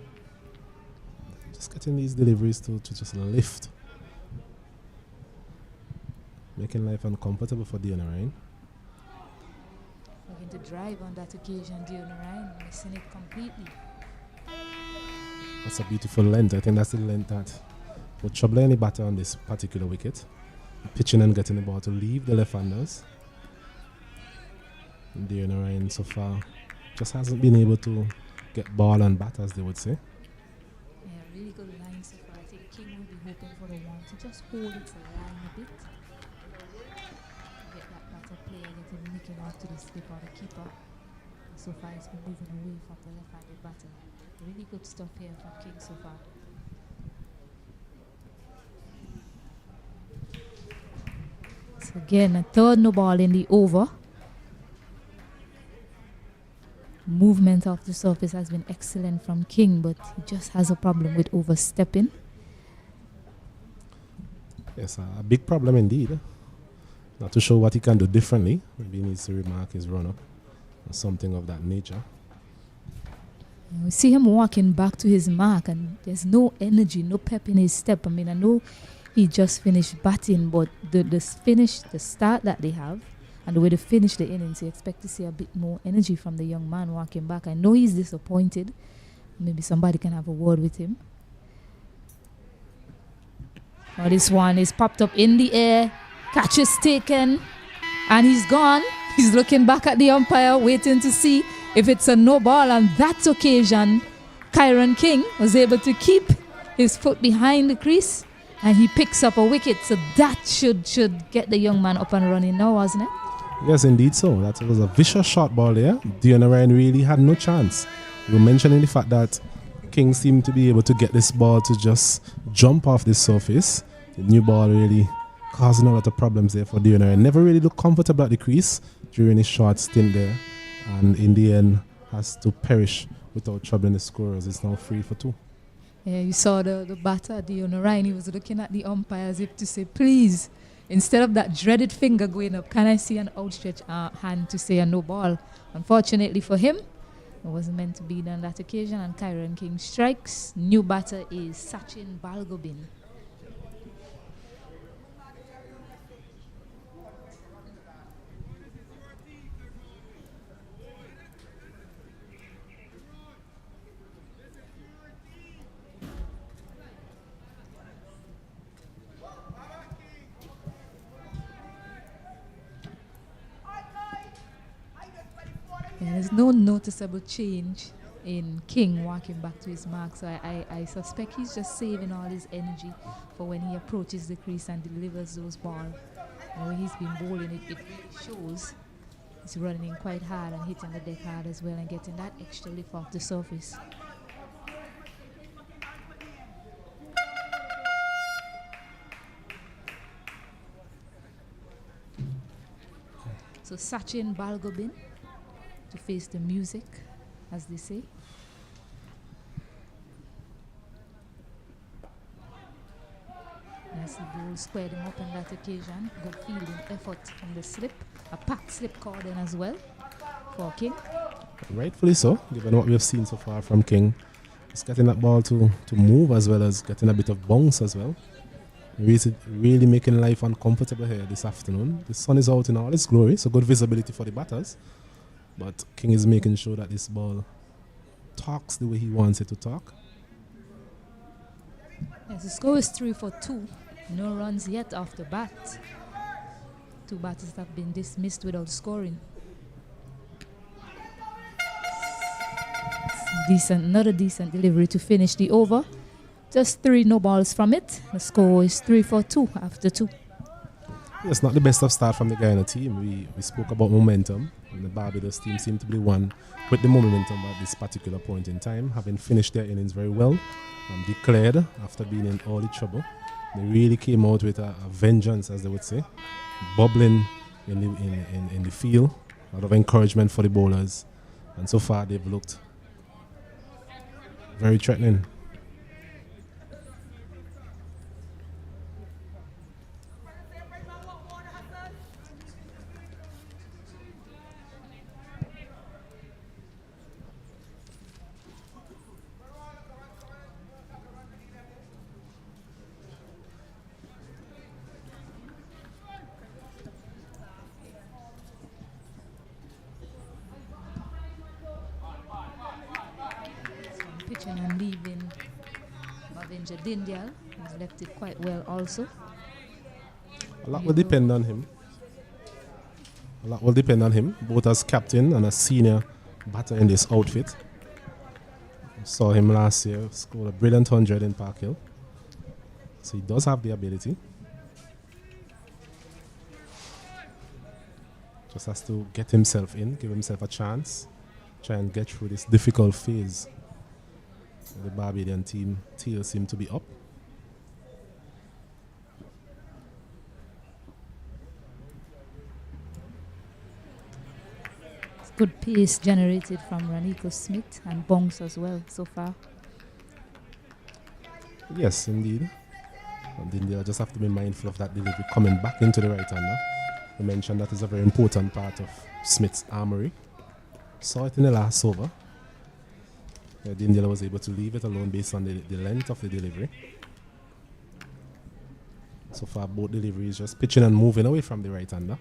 Just getting these deliveries to just lift. Making life uncomfortable for Dion Ryan. Looking to drive on that occasion, Dion Ryan, missing it completely. That's a beautiful length. I think that's the length that would trouble any batter on this particular wicket. Pitching and getting the ball to leave the left-handers. Dion Ryan so far just hasn't been able to get ball and bat, as they would say. Yeah, really good line so far. I think King will be hoping for the one to just hold it to line a bit. Get that batter player getting nicking off to the slip or the keeper. So far it's been moving away from the left-handed batter. Really good stuff here from King so far. So again, a third no ball in the over. Movement of the surface has been excellent from King, but he just has a problem with overstepping. Yes, a big problem indeed. Not too sure what he can do differently. Maybe he needs to remark his run-up or something of that nature. We see him walking back to his mark, and there's no energy, no pep in his step. I mean, I know he just finished batting, but the start that they have, and the way they finish the innings, you expect to see a bit more energy from the young man walking back. I know he's disappointed. Maybe somebody can have a word with him. Now this one is popped up in the air. Catch is taken. And he's gone. He's looking back at the umpire, waiting to see if it's a no ball. On that occasion, Kyron King was able to keep his foot behind the crease. And he picks up a wicket. So that should get the young man up and running now, wasn't it? Yes, indeed so. That was a vicious shot ball there. Dion Ryan really had no chance. You were mentioning the fact that King seemed to be able to get this ball to just jump off the surface. The new ball really causing a lot of problems there for Dion Ryan. Never really looked comfortable at the crease during his short stint there. And in the end, has to perish without troubling the scorers. It's now 3-2. Yeah, you saw the batter, Dion Ryan. He was looking at the umpire as if to say, please, instead of that dreaded finger going up, can I see an outstretched hand to say a no ball? Unfortunately for him, it wasn't meant to be done that occasion, and Kyron King strikes. New batter is Sachin Balgobin. There's no noticeable change in King walking back to his mark, so I suspect he's just saving all his energy for when he approaches the crease and delivers those balls. The way he's been bowling, it shows he's running in quite hard and hitting the deck hard as well and getting that extra lift off the surface. So Sachin Balgobin to face the music, as they say. Nicely bowled, squared him up on that occasion. Good fielding effort from the slip. A packed slip called in as well for King. Rightfully so, given what we have seen so far from King. He's getting that ball to move as well as getting a bit of bounce as well. Really making life uncomfortable here this afternoon. The sun is out in all its glory, so good visibility for the batters. But King is making sure that this ball talks the way he wants it to talk. Yes, the score is 3-2. No runs yet off the bat. Two batters have been dismissed without scoring. Another decent delivery to finish the over. Just 3 no balls from it. The score is 3-2 after 2. It's not the best of start from the Guyana team. We spoke about momentum, and the Barbados team seemed to be the one with the momentum at this particular point in time, having finished their innings very well, declared after being in early trouble. They really came out with a vengeance, as they would say, bubbling in the field. A lot of encouragement for the bowlers, and so far they've looked very threatening. Pitching and leaving Mavinja Dindial. He's left it quite well also. A lot will depend on him. Both as captain and as senior batter in this outfit. Saw him last year, scored a brilliant 100 in Park Hill. So he does have the ability. Just has to get himself in, give himself a chance, try and get through this difficult phase. The Barbadian team tails seem to be up. Good pace generated from Raniko Smith and Bongs as well so far. Yes, indeed. And then they'll just have to be mindful of that delivery coming back into the right hander. We mentioned that is a very important part of Smith's armory. Saw it in the last over. Dindela was able to leave it alone based on the length of the delivery. So far, both deliveries just pitching and moving away from the right hander.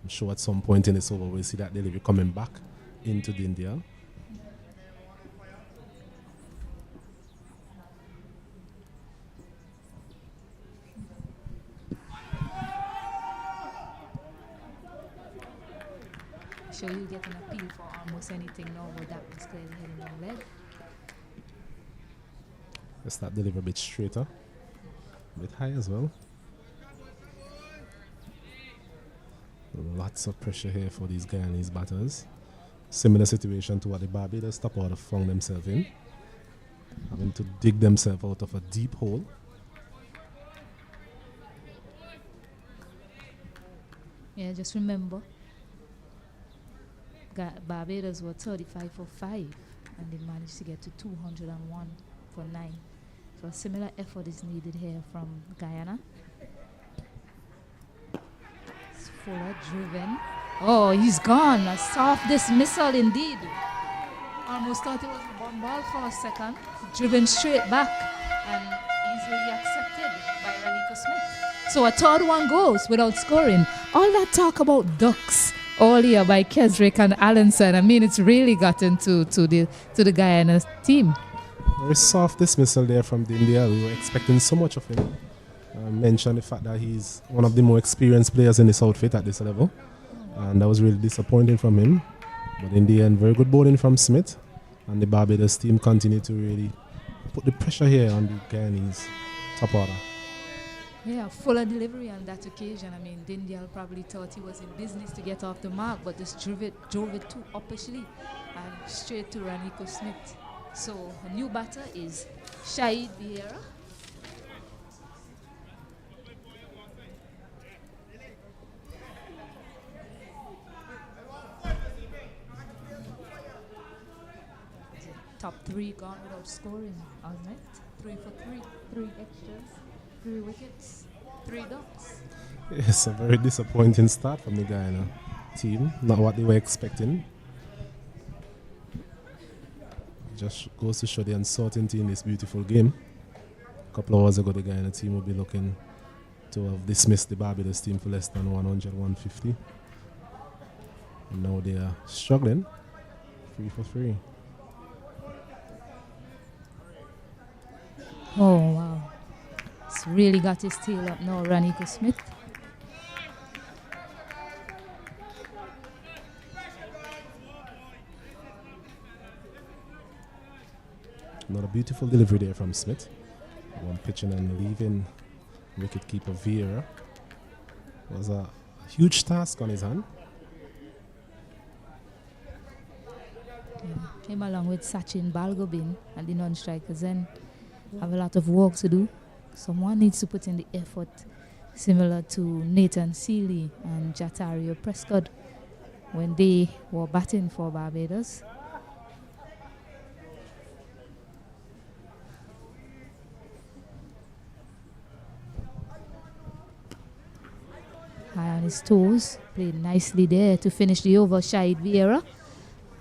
I'm sure at some point in this over we'll see that delivery coming back into Dindial. Sure you get an appeal for almost anything now, but that was clearly hitting the leg. Let's that deliver a bit straighter, a bit high as well. Lots of pressure here for these Guyanese batters. Similar situation to what the Barbados top order found themselves in. Having to dig themselves out of a deep hole. Yeah, just remember, Barbados were 35 for 5 and they managed to get to 201 for 9. So a similar effort is needed here from Guyana. Fuller driven. Oh, he's gone. A soft dismissal indeed. Almost thought it was a bomb ball for a second. Driven straight back and easily accepted by Raniko Smith. So a third one goes without scoring. All that talk about ducks earlier by Kesrick and Allenson, I mean, it's really gotten to the Guyana team. Very soft dismissal there from Dindia. We were expecting so much of him. Mentioned the fact that he's one of the more experienced players in this outfit at this level, and that was really disappointing from him. But in the end, very good bowling from Smith, and the Barbados team continued to really put the pressure here on the Guyanese top order. Yeah, fuller delivery on that occasion. I mean, Dindial probably thought he was in business to get off the mark, but just drove it too uppishly and straight to Raniko Smith. So a new batter is Shahid Vieira. Top 3 gone without scoring, wasn't it? 3 for 3, 3 extras, 3 wickets, 3 ducks. It's a very disappointing start from the Guyana team. Not what they were expecting. Just goes to show the uncertainty in this beautiful game. A couple of hours ago, the Guyana team will be looking to have dismissed the Barbados team for less than 100, 150. And now they are struggling. 3 for 3. Oh, wow. It's really got his tail up now, Raniko Smith. Another beautiful delivery there from Smith. One pitching and leaving wicketkeeper Vieira. Was a huge task on his hand. Yeah. Him along with Sachin Balgobin and the non-strikers then have a lot of work to do. someone needs to put in the effort, similar to Nathan Seeley and Jatario Prescott when they were batting for Barbados. High on his toes, played nicely there to finish the over. Shahid Vieira,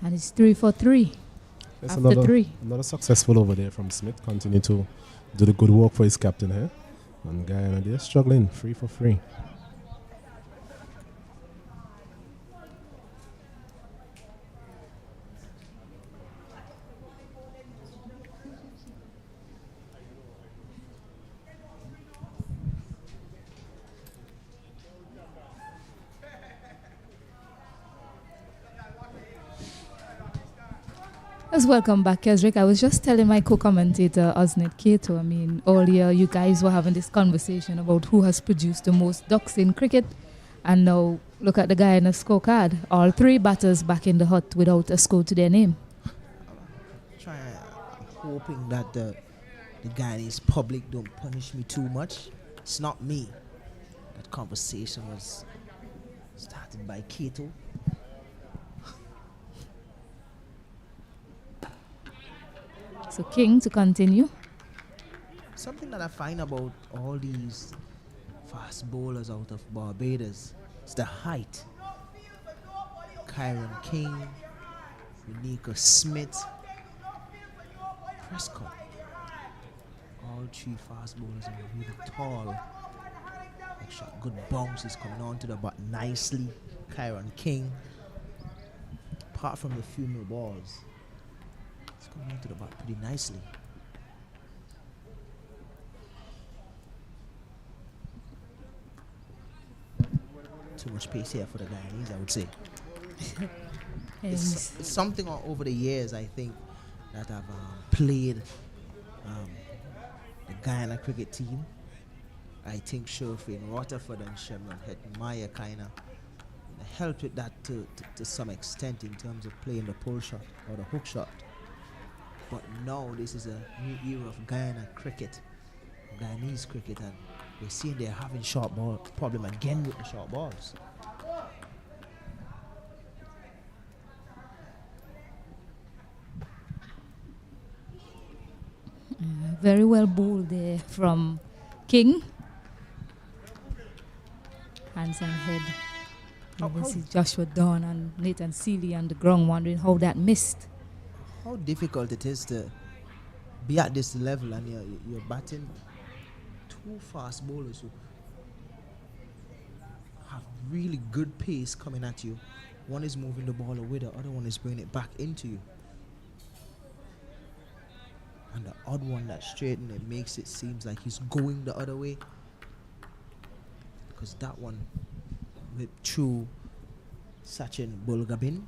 and it's 3 for 3. It's After 3. Another successful over there from Smith. Continue to do the good work for his captain here. And Guyana, they're struggling. 3 for 3. Welcome back, Kesrick. I was just telling my co-commentator, Osnet Kato, I mean, earlier you guys were having this conversation about who has produced the most ducks in cricket. And now, look at the Guyana scorecard. All 3 batters back in the hut without a score to their name. I'm hoping that the Guyanese public don't punish me too much. It's not me. That conversation was started by Kato. So King to continue. Something that I find about all these fast bowlers out of Barbados is the height. Kyron King, Unica Smith, Prescott. All 3 fast bowlers are really tall. Like shot good bounces coming onto the bat nicely. Kyron King. Apart from the few new balls, it's coming onto the bat pretty nicely. Too much pace here for the Guyanese, I would say. It's something over the years, I think, that I've played the Guyana cricket team. I think Sherfin Rutherford and Shemron Hetmeyer kind of helped with that to some extent in terms of playing the pull shot or the hook shot. But now this is a new era of Guyana cricket, Guyanese cricket, and we're seeing they're having short ball problem again with the short balls. Very well bowled there from King. Hands and head. You can see Joshua Dawn and Nathan Seeley on the ground wondering how that missed. How difficult it is to be at this level and you're batting 2 fast bowlers who have really good pace coming at you. One is moving the ball away, the other one is bringing it back into you. And the odd one that's straight, it makes it seems like he's going the other way. Because that one whipped through Sachin Balgabin.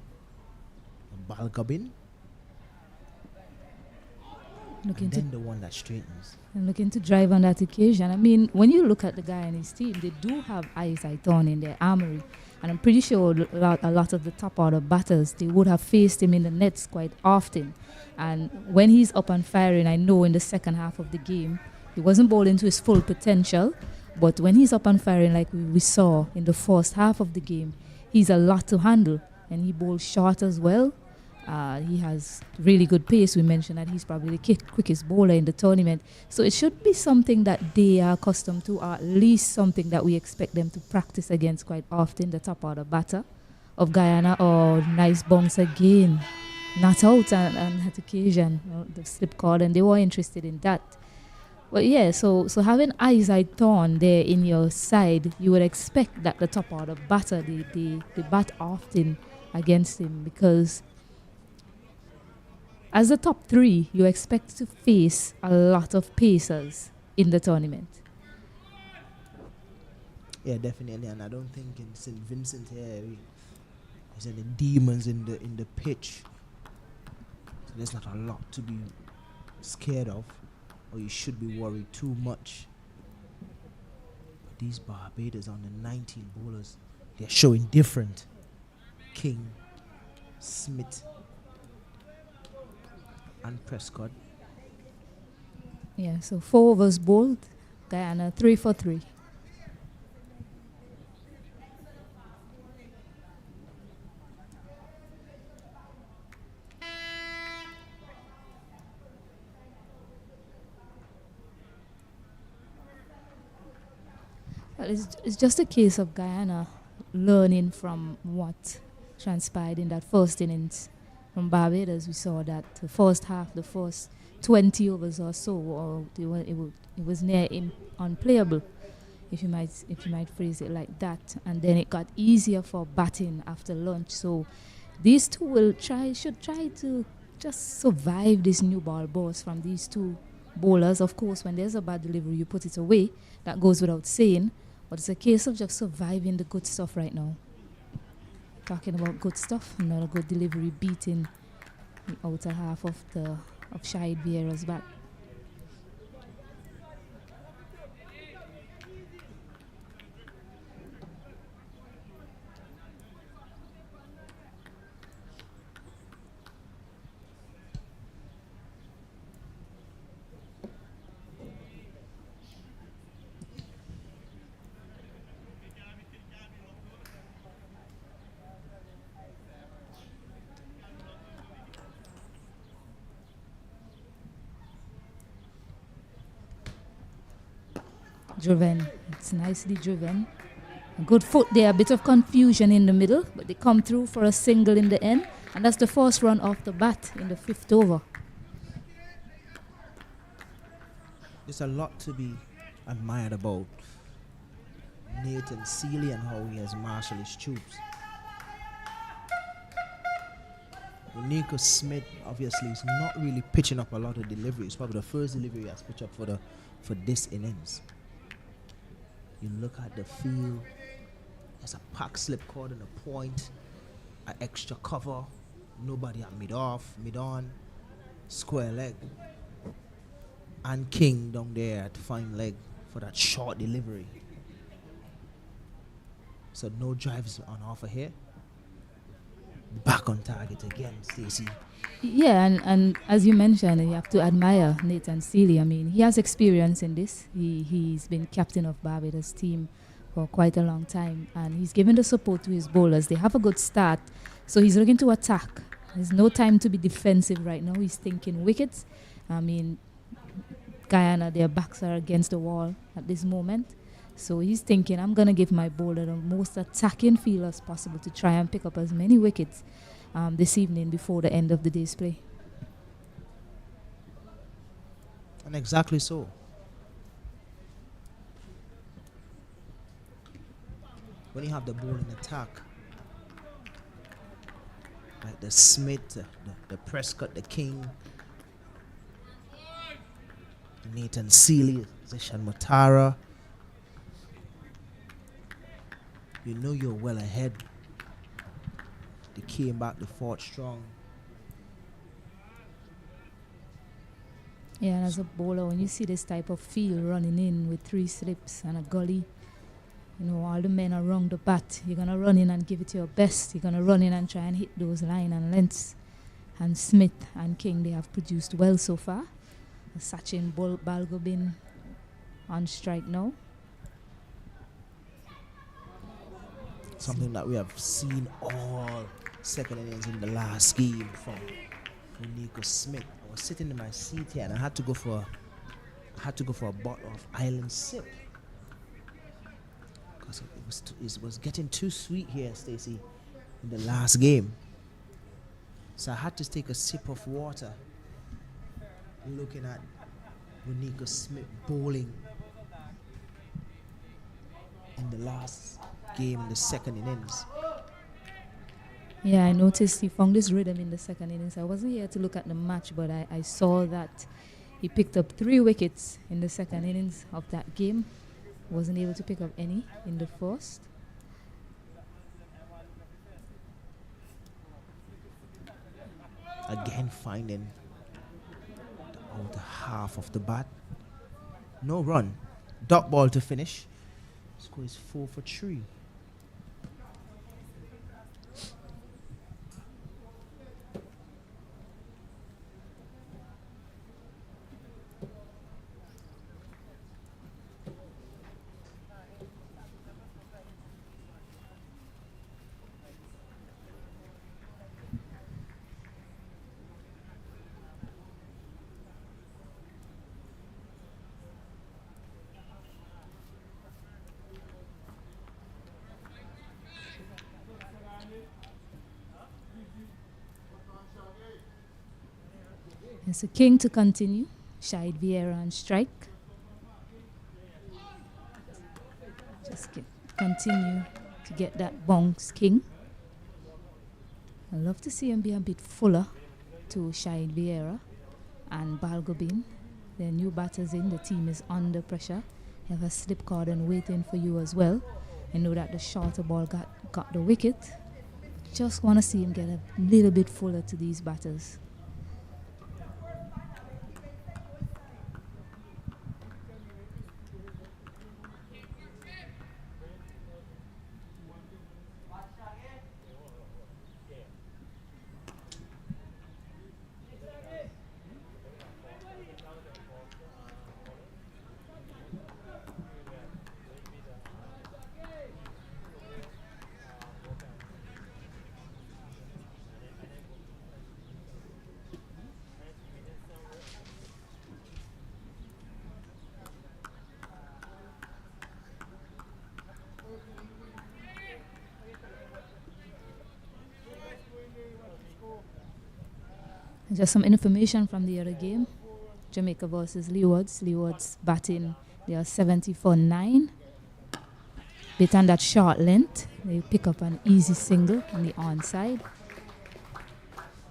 And then the one that straightens. And looking to drive on that occasion. I mean, when you look at the Guyanese team, they do have Isai Thorne in their armory. And I'm pretty sure a lot of the top order batters, they would have faced him in the nets quite often. And when he's up and firing, I know in the second half of the game, he wasn't bowling to his full potential. But when he's up and firing, like we saw in the first half of the game, he's a lot to handle. And he bowls short as well. He has really good pace. We mentioned that he's probably the quickest bowler in the tournament. So it should be something that they are accustomed to, or at least something that we expect them to practice against quite often, the top order batter of Guyana. Oh, nice bounce again. Not out on that occasion, the slip call, and they were interested in that. But yeah, so having Isai Thorne there in your side, you would expect that the top order batter, they bat often against him, because as the top 3, you expect to face a lot of pacers in the tournament. Yeah, definitely, and I don't think in St. Vincent here there's any demons in the pitch. So there's not a lot to be scared of, or you should be worried too much. But these Barbados on the 19 bowlers, they're showing different. King, Smith, and Prescott. Yeah, so 4 overs bowled, Guyana 3 for 3. Well, it's just a case of Guyana learning from what transpired in that first innings. From Barbados, we saw that the first half, the first 20 overs or so, it was near unplayable, if you might phrase it like that. And then it got easier for batting after lunch. So these two should try to just survive this new ball burst from these two bowlers. Of course, when there's a bad delivery, you put it away. That goes without saying. But it's a case of just surviving the good stuff right now. Talking about good stuff, not a good delivery beating the outer half of Shahid Vieira's bat. Driven. It's nicely driven. A good foot there, a bit of confusion in the middle, but they come through for a single in the end, and that's the first run off the bat in the 5th over. There's a lot to be admired about Nathan Seeley and how he has marshaled his troops. Nico Smith obviously is not really pitching up a lot of deliveries. Probably the first delivery he has pitched up for this innings. You look at the field, there's a pack slip caught in a point, an extra cover, nobody at mid-off, mid-on, square leg, and King down there at fine leg for that short delivery. So no drives on offer here. Back on target again, Stacey. Yeah, and as you mentioned, you have to admire Nathan Seeley. I mean, he has experience in this. He's been captain of Barbados team for quite a long time, and he's given the support to his bowlers. They have a good start, so he's looking to attack. There's no time to be defensive right now. He's thinking wickets. I mean, Guyana, their backs are against the wall at this moment. So he's thinking, I'm going to give my bowler the most attacking feel as possible to try and pick up as many wickets this evening before the end of the day's play. And exactly so. When you have the ball in attack, like the Smith, the Prescott, the King, Nathan Seeley, Zishan Mutara, you know you're well ahead. They came back, they fought strong. Yeah, and as a bowler, when you see this type of field running in with 3 slips and a gully, you know, all the men around the bat, you're going to run in and give it your best. You're going to run in and try and hit those line and lengths. And Smith and King, they have produced well so far. Sachin Balgobin on strike now. Something that we have seen all second innings in the last game from Nico Smith. I was sitting in my seat here and I had to go for a bottle of Island Sip because it was getting too sweet here, Stacey, in the last game. So I had to take a sip of water, looking at Nico Smith bowling in the last game in the second innings. Yeah, I noticed he found his rhythm in the second innings. I wasn't here to look at the match, but I saw that he picked up 3 wickets in the second innings of that game. Wasn't able to pick up any in the first. Again finding the outer half of the bat. No run. Dot ball to finish. Score is 4 for 3. It's a king to continue. Shahid Vieira on strike. Just continue to get that bounce king. I'd love to see him be a bit fuller to Shahid Vieira and Balgobin. They're new batters in. The team is under pressure. You have a slip card and waiting for you as well. I know that the shorter ball got the wicket. Just want to see him get a little bit fuller to these batters. Just some information from the other game. Jamaica versus Leewards. Leewards batting, they are 70 for 9. Bit on that short length. They pick up an easy single on the onside.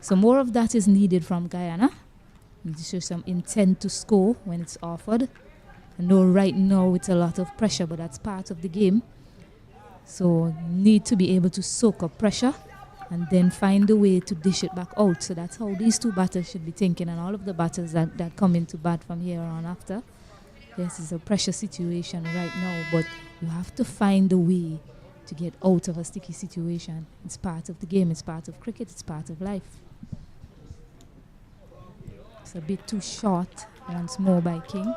So more of that is needed from Guyana. Need to show some intent to score when it's offered. I know right now it's a lot of pressure, but that's part of the game. So need to be able to soak up pressure and then find a way to dish it back out. So that's how these two batters should be thinking, and all of the batters that come into bat from here on after. Yes, it's a pressure situation right now, but you have to find a way to get out of a sticky situation. It's part of the game, it's part of cricket, it's part of life. It's a bit too short once more by King.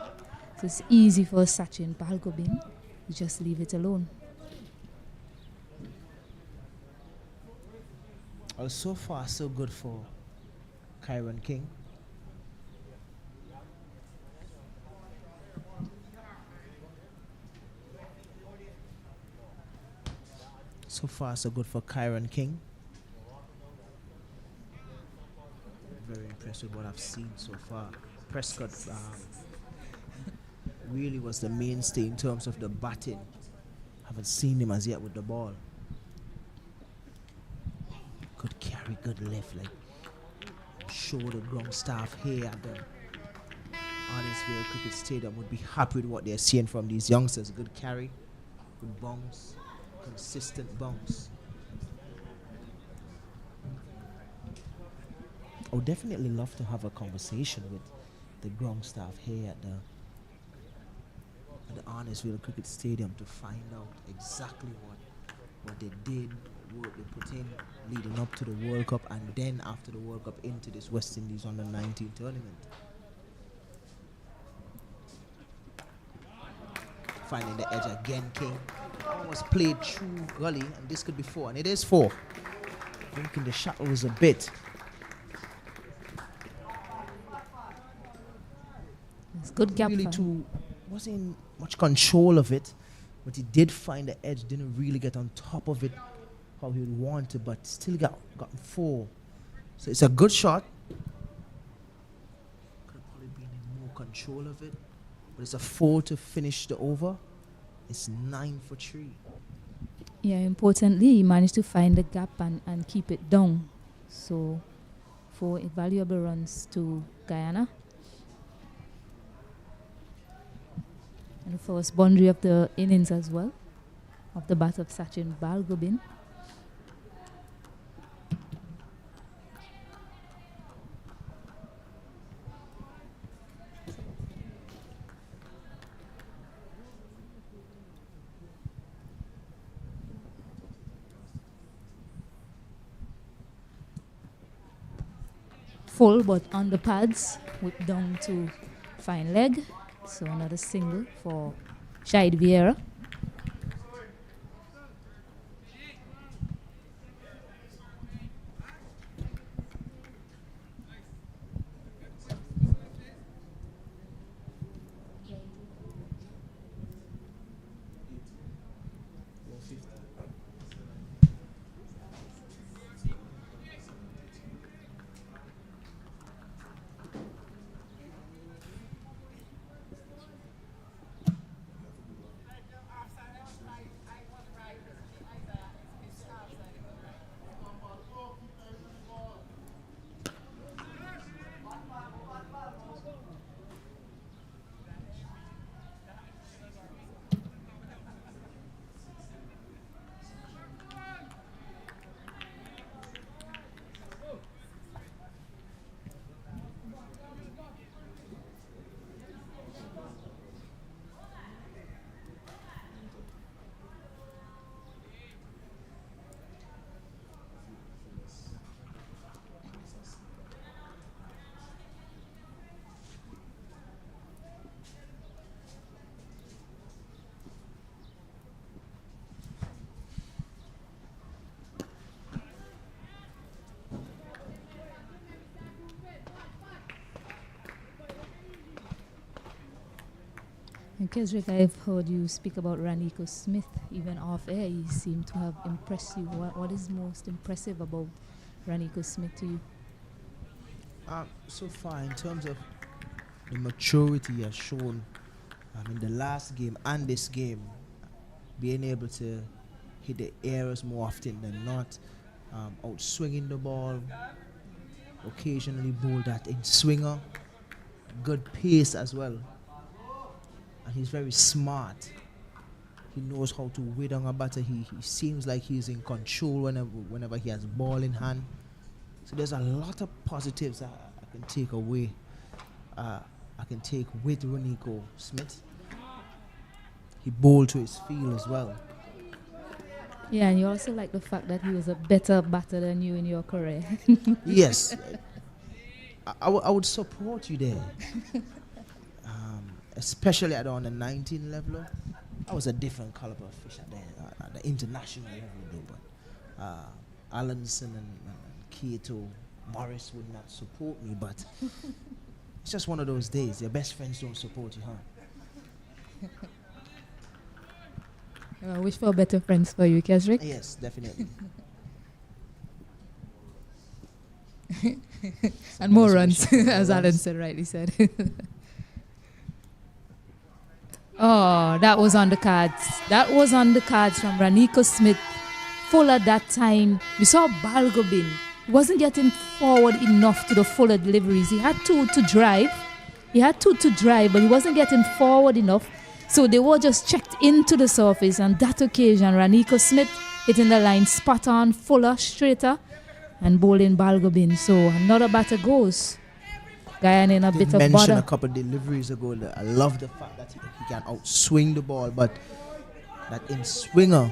So it's easy for Sachin Balgobin to just leave it alone. Well, so far, so good for Kyron King. So far, so good for Kyron King. Very impressed with what I've seen so far. Prescott really was the mainstay in terms of the batting. Haven't seen him as yet with the ball. Good carry, good lift. Like, I'm sure the ground staff here at the Arden'sville Cricket Stadium would be happy with what they're seeing from these youngsters. Good carry, good bounce, consistent bounce. I would definitely love to have a conversation with the ground staff here at the Arden'sville Cricket Stadium to find out exactly what they did, what they put in leading up to the World Cup, and then after the World Cup into this West Indies Under-19 tournament. Finding the edge again, King. Almost played through gully, and this could be 4, and it is 4. Thinking the shot was a bit. It's good gap. Really wasn't in much control of it, but he did find the edge. Didn't really get on top of it how he would want to, but still got 4. So it's a good shot. Could have probably been in more control of it, but it's a 4 to finish the over. It's 9 for 3. Yeah, importantly, he managed to find the gap and keep it down. So 4 valuable runs to Guyana. And the first boundary of the innings as well, of the bat of Sachin Balgobin. Full, but on the pads, whipped down to fine leg. So another single for Shahid Vieira. And Kesrick, I've heard you speak about Raniko Smith even off air. He seemed to have impressed you. What is most impressive about Raniko Smith to you? So far, in terms of the maturity he has shown in the last game and this game, being able to hit the areas more often than not, out swinging the ball, occasionally bowl that in swinger, good pace as well. And he's very smart. He knows how to weigh down a batter. He seems like he's in control whenever he has ball in hand. So there's a lot of positives I can take away. I can take with Raniko Smith. He bowled to his feel as well. Yeah, and you also like the fact that he was a better batter than you in your career. Yes. I would support you there. Especially at on the 19 level. I was a different caliber of fish at the international level though. But Allenson and Keto, Morris would not support me, but it's just one of those days. Your best friends don't support you, huh? I wish for better friends for you, Kesrick. Yes, definitely. And more runs, as Alan said, rightly said. Oh, that was on the cards. That was on the cards from Raniko Smith. Fuller that time. We saw Balgobin. He wasn't getting forward enough to the Fuller deliveries. He had two to drive. But he wasn't getting forward enough. So they were just checked into the surface. On that occasion, Raniko Smith hitting the line spot on, Fuller straighter, and bowling Balgobin. So another batter goes. Guyana in a bit of bother. Mentioned a couple of deliveries ago that I love the fact that he can outswing the ball, but that in swinger,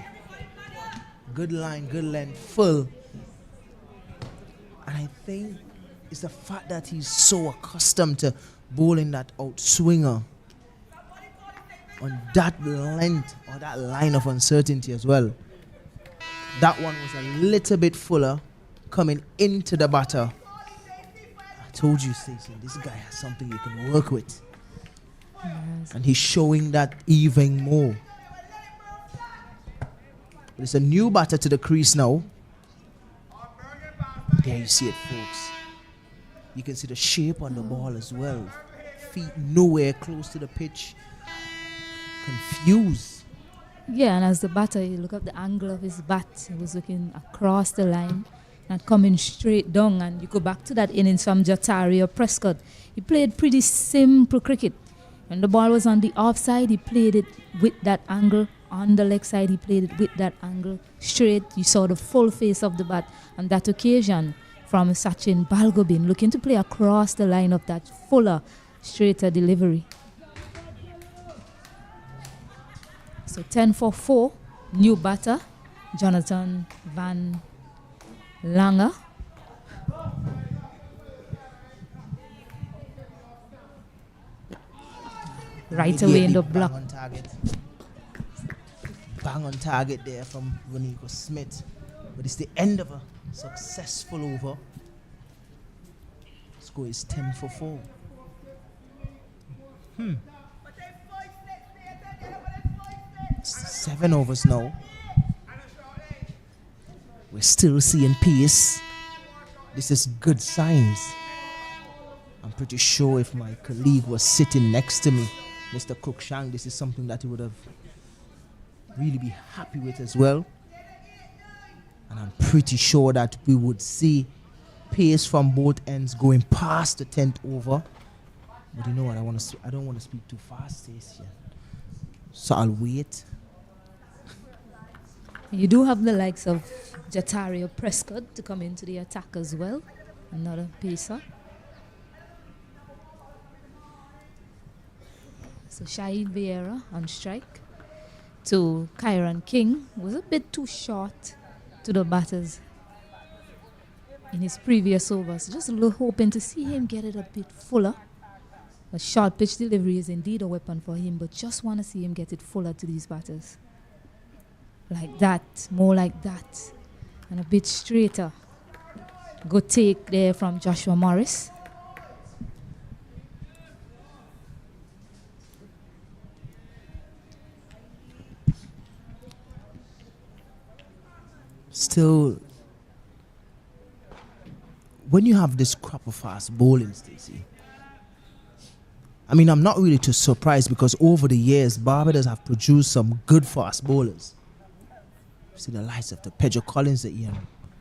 good line, good length, full. And I think it's the fact that he's so accustomed to bowling that outswinger on that length or that line of uncertainty as well. That one was a little bit fuller coming into the batter. I told you, Stacey, this guy has something you can work with. Yes. And he's showing that even more. But it's a new batter to the crease now. There you see it, folks. You can see the shape on the ball as well. Feet nowhere close to the pitch. Confused. Yeah, and as the batter, you look at the angle of his bat. He was looking across the line, not coming straight down. And you go back to that innings from Jatari or Prescott. He played pretty simple cricket. When the ball was on the offside, he played it with that angle. On the leg side, he played it with that angle. Straight, you saw the full face of the bat. On that occasion, from Sachin Balgobin, looking to play across the line of that fuller, straighter delivery. So 10 for 4, new batter, Jonathan Van Langer. Right away in the block. Bang on target there from Raniko Smith. But it's the end of a successful over. Score is 10 for 4. It's 7 overs now. We're still seeing pace. This is good signs. I'm pretty sure if my colleague was sitting next to me, Mr. Cruikshank, this is something that he would have really be happy with as well. And I'm pretty sure that we would see pace from both ends going past the 10th over. But you know what? I don't want to speak too fast, Stacey. So I'll wait. You do have the likes of Jatari or Prescott to come into the attack as well. Another pacer. So Shahid Vieira on strike. To Kyron King was a bit too short to the batters in his previous overs. Just hoping to see him get it a bit fuller. A short pitch delivery is indeed a weapon for him, but just want to see him get it fuller to these batters. Like that, more like that. And a bit straighter. Good take there from Joshua Morris. still, when you have this crop of fast bowling, Stacey, I mean, I'm not really too surprised because over the years, Barbados have produced some good fast bowlers. You see the likes of the Pedro Collins, the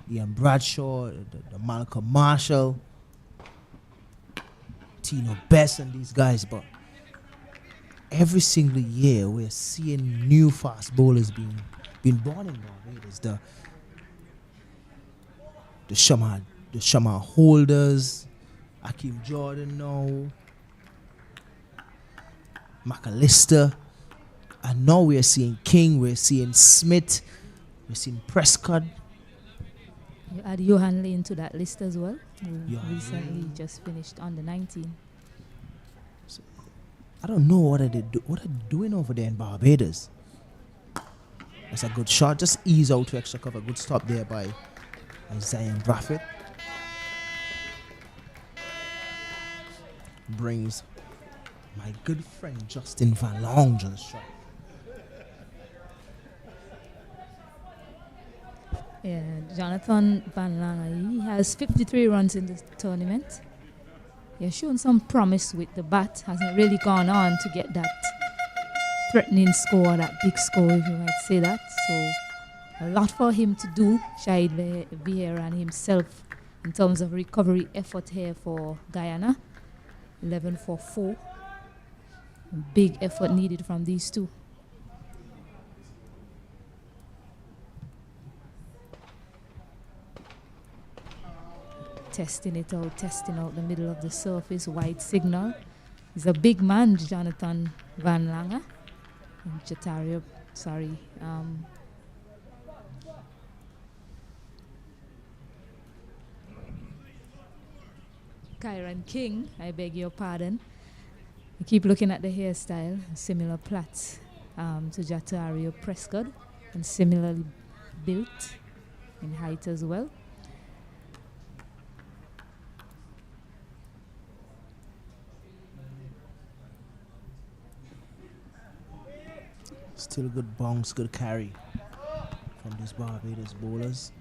Ian Bradshaw, the Malcolm Marshall, Tino Best, and these guys. But every single year, we're seeing new fast bowlers being born in Barbados. The Shama Holders, Akeem Jordan now, McAllister, and now we're seeing King, we're seeing Smith, we're seeing Prescott. You add Johan Lane to that list as well, who Johan recently Lane. just finished under 19. I don't know what are they doing over there in Barbados. That's a good shot, just ease out to extra cover. Good stop there by Zion Braffett. Brings my good friend Justin Van Long to the strike. Yeah, Jonathan Van Lange, he has 53 runs in this tournament. He has shown some promise with the bat, hasn't really gone on to get that threatening score, that big score if you might say that. So a lot for him to do, Shahid Vieira and himself, in terms of recovery effort here for Guyana. 11 for 4. Big effort needed from these two. Testing out the middle of the surface, wide signal. He's a big man, Jonathan Van Lange. Kyron King, I beg your pardon. You keep looking at the hairstyle, similar plaits to Jatario Prescott, and similarly built in height as well. Still good bounce, good carry from these Barbados bowlers.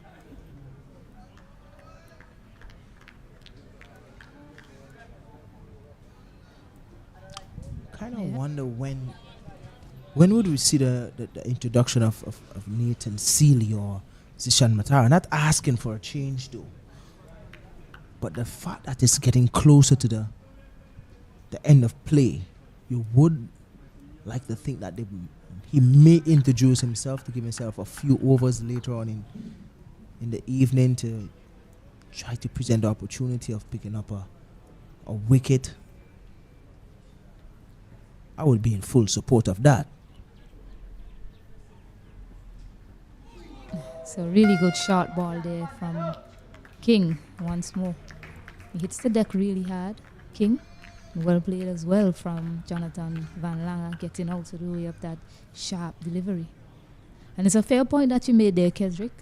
Kind of wonder when would we see the introduction of Nathan Seeley or Zishan Matara. Not asking for a change though, but the fact that it's getting closer to the end of play, you would like to think that he may introduce himself to give himself a few overs later on in the evening to try to present the opportunity of picking up a wicket. I would be in full support of that. So really good short ball there from King once more. He hits the deck really hard. King, well played as well from Jonathan Van Lange, getting out of the way of that sharp delivery. And it's a fair point that you made there, Kesrick.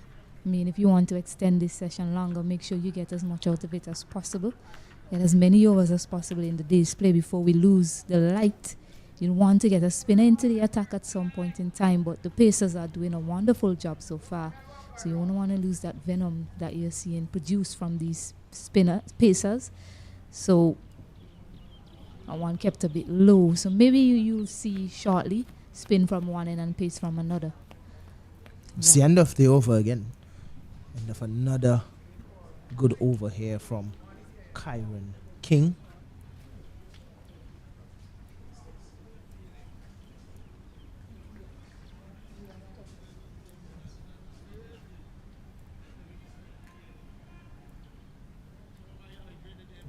I mean, if you want to extend this session longer, make sure you get as much out of it as possible. Get as many overs as possible in the day's play before we lose the light. You want to get a spinner into the attack at some point in time, but the Pacers are doing a wonderful job so far. So you don't want to lose that venom that you're seeing produced from these Pacers. So one kept a bit low. So maybe you'll see shortly spin from one end and pace from another. It's the end of the over again. End of another good over here from Kyron King.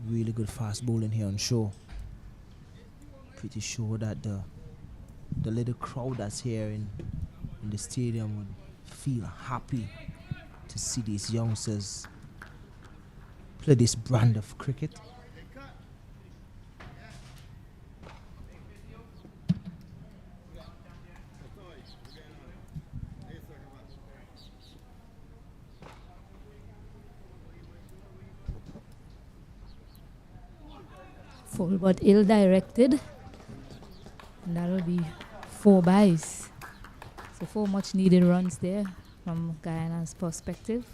Really good fast bowling here on show. Pretty sure that the little crowd that's here in the stadium would feel happy to see these youngsters play this brand of cricket. Full but ill-directed. And that'll be 4 byes. So 4 much-needed runs there from Guyana's perspective.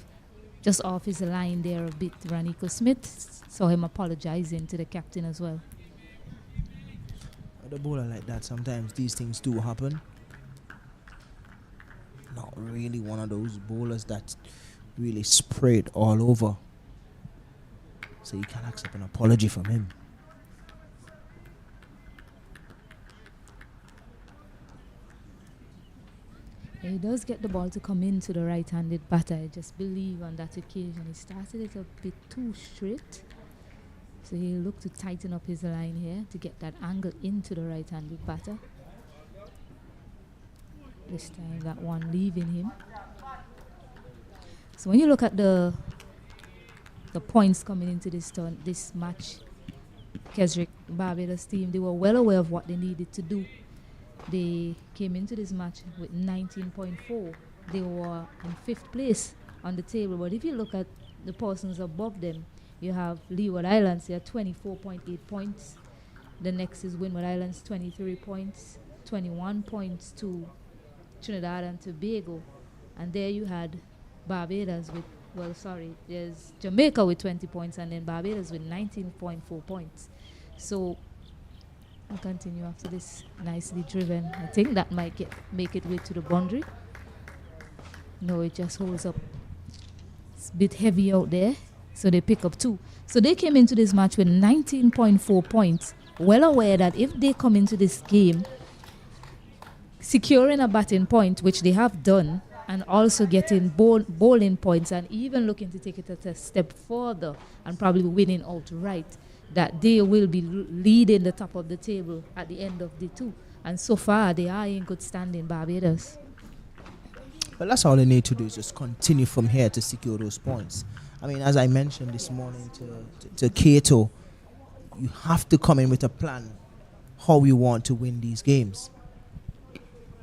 Just off his line there a bit, Ranico Smith saw him apologizing to the captain as well. With a bowler like that, sometimes these things do happen. Not really one of those bowlers that really sprayed all over. So you can accept an apology from him. He does get the ball to come into the right-handed batter. I just believe on that occasion he started it a bit too straight. So he'll look to tighten up his line here to get that angle into the right-handed batter. This time that one leaving him. So when you look at the points coming into this match, Keswick Barbados team, they were well aware of what they needed to do. They came into this match with 19.4. They were in 5th place on the table. But if you look at the persons above them, you have Leeward Islands, they are 24.8 points. The next is Windward Islands, 23 points. 21 points to Trinidad and Tobago. And there you had Barbados with, there's Jamaica with 20 points and then Barbados with 19.4 points. So I'll continue after this, nicely driven. I think that might make it way to the boundary. No, it just holds up. It's a bit heavy out there, so they pick up 2. So they came into this match with 19.4 points, well aware that if they come into this game securing a batting point, which they have done, and also getting bowling points and even looking to take it a step further and probably winning outright, that they will be leading the top of the table at the end of the 2. And so far, they are in good standing, Barbados. But that's all they need to do is just continue from here to secure those points. I mean, as I mentioned this morning to Kato, you have to come in with a plan how you want to win these games.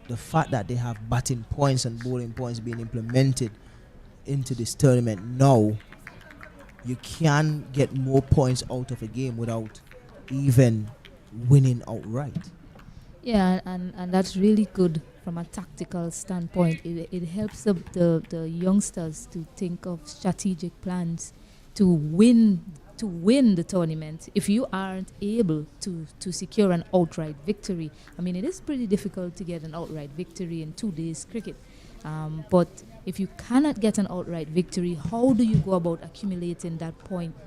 The fact that they have batting points and bowling points being implemented into this tournament now, you can get more points out of a game without even winning outright. Yeah, and that's really good from a tactical standpoint. It helps the youngsters to think of strategic plans to win the tournament. If you aren't able to secure an outright victory, I mean, it is pretty difficult to get an outright victory in 2 days cricket. But if you cannot get an outright victory, how do you go about accumulating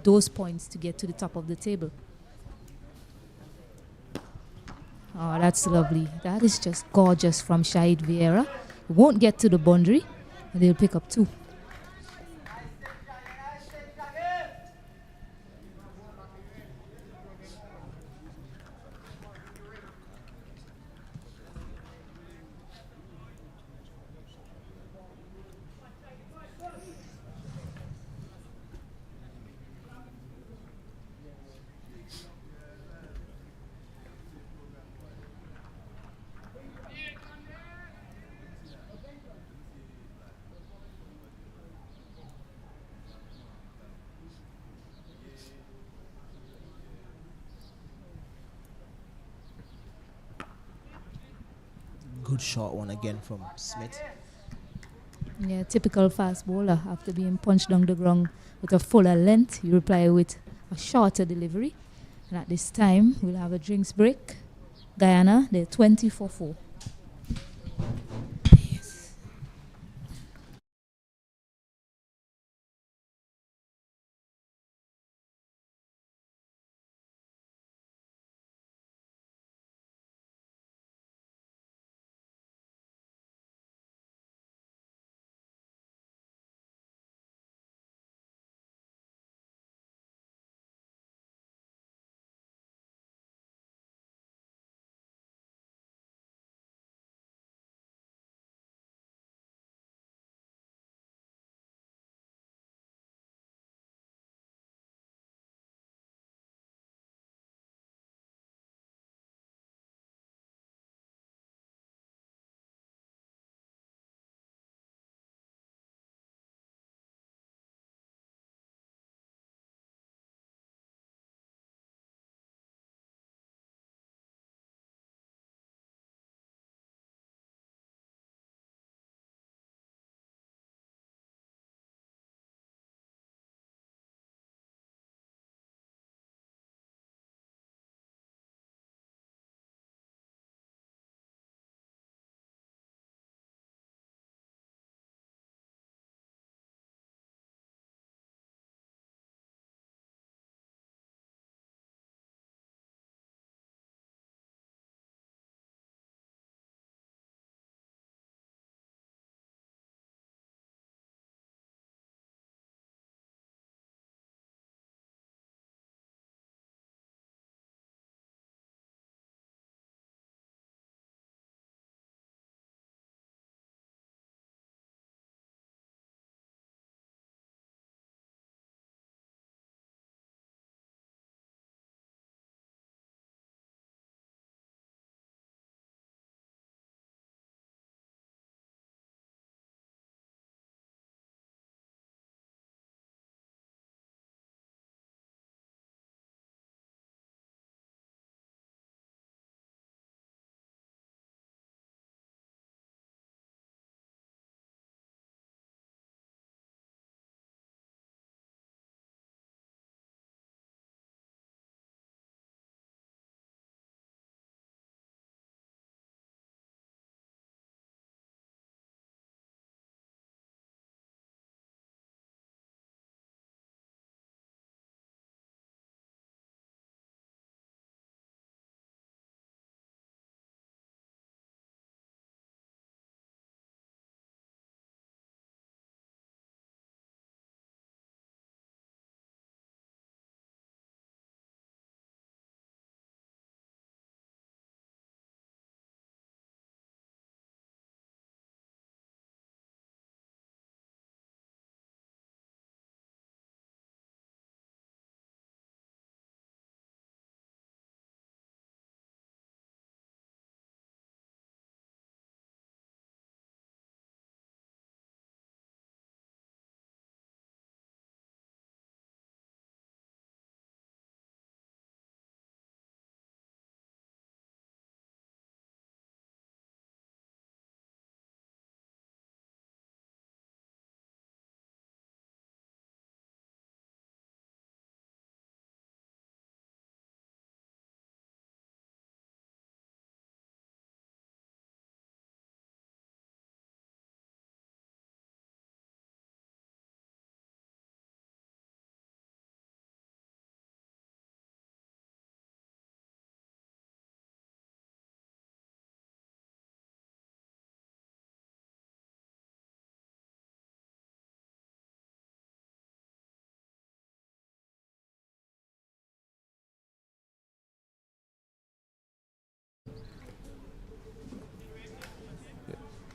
those points to get to the top of the table? Oh, that's lovely. That is just gorgeous from Shahid Vieira. He won't get to the boundary, and they'll pick up 2. Good short one again from Smith. Yeah, typical fast bowler. After being punched down the ground with a fuller length, you reply with a shorter delivery. And at this time, we'll have a drinks break. Guyana, they're 20-4.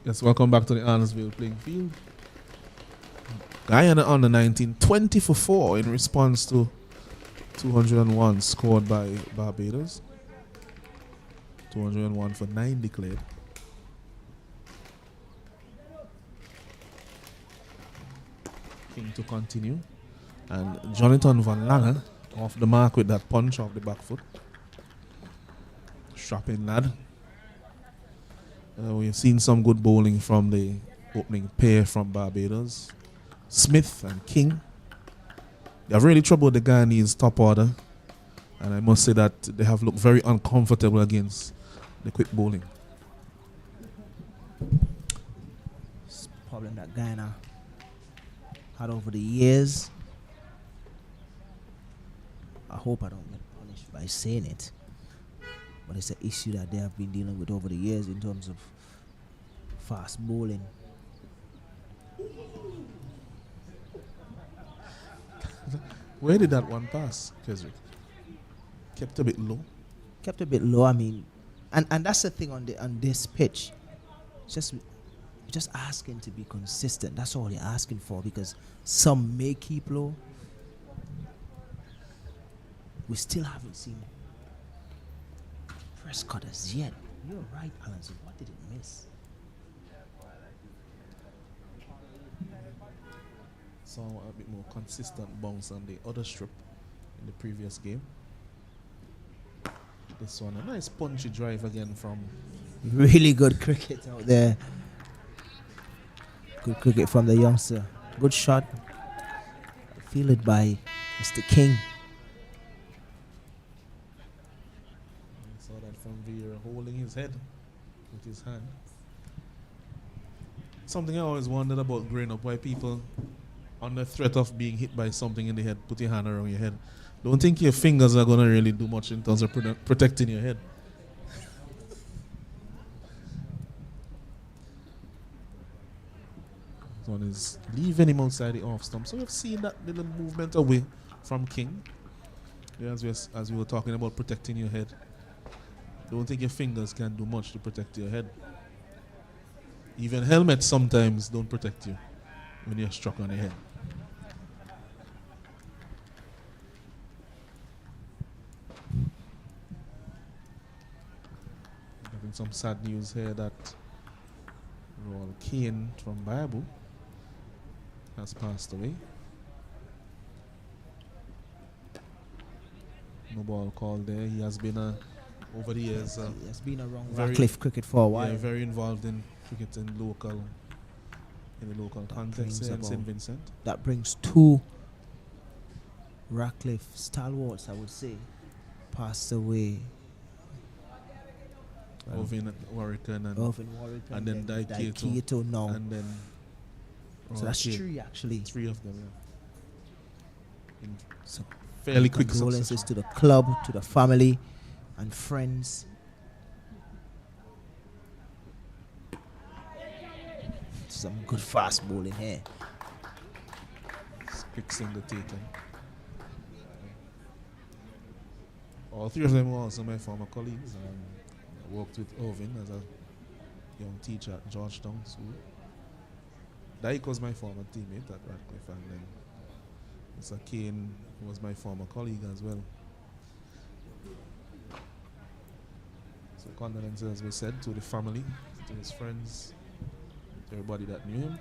Yes, welcome back to the Arnsville playing field. Guyana under 19, 20 for 4 in response to 201 scored by Barbados. 201 for 9 declared. King to continue. And Jonathan Van Lange off the mark with that punch off the back foot. Strapping lad. We've seen some good bowling from the opening pair from Barbados. Smith and King. They have really troubled the Guyanese top order. And I must say that they have looked very uncomfortable against the quick bowling. It's a problem that Guyana had over the years. I hope I don't get punished by saying it. But it's an issue that they have been dealing with over the years in terms of fast bowling. Where did that one pass, Keswick? Kept a bit low. Kept a bit low, I mean. And that's the thing on this pitch. Just asking to be consistent. That's all you're asking for, because some may keep low. We still haven't seen Prescott as yet. You're right, Alan. So what did it miss? Saw a bit more consistent bounce on the other strip in the previous game. This one, a nice punchy drive again from... Really good cricket out there. Good cricket from the youngster. Good shot. Fielded by Mr. King. Saw that from Vieira holding his head with his hand. Something I always wondered about growing up, why people under threat of being hit by something in the head put your hand around your head. Don't think your fingers are going to really do much in terms of protecting your head. This one is leaving him outside the off stump. So we've seen that little movement away from King. Yeah, as we were talking about protecting your head. Don't think your fingers can do much to protect your head. Even helmets sometimes don't protect you when you're struck on the head. Having some sad news here that Royal Kane from Bayabu has passed away. No ball called there. He has been over the years. He has been around Ratcliffe cricket for a while. Yeah, very involved in cricket in the local context here in St. Vincent. That brings two Ratcliffe stalwarts, I would say, passed away. Irvin Warrington and then Daiketo now. And then so that's three actually. Three of them, yeah. So fairly quick condolences to the club, to the family and friends. Some good fast bowling here. Quick single taken. All three of them were also my former colleagues. I worked with Irvin as a young teacher at Georgetown School. Dyke was my former teammate at Ratcliffe, and then Mr. Kane was my former colleague as well. So condolences, as we said, to the family, to his friends, to everybody that knew him.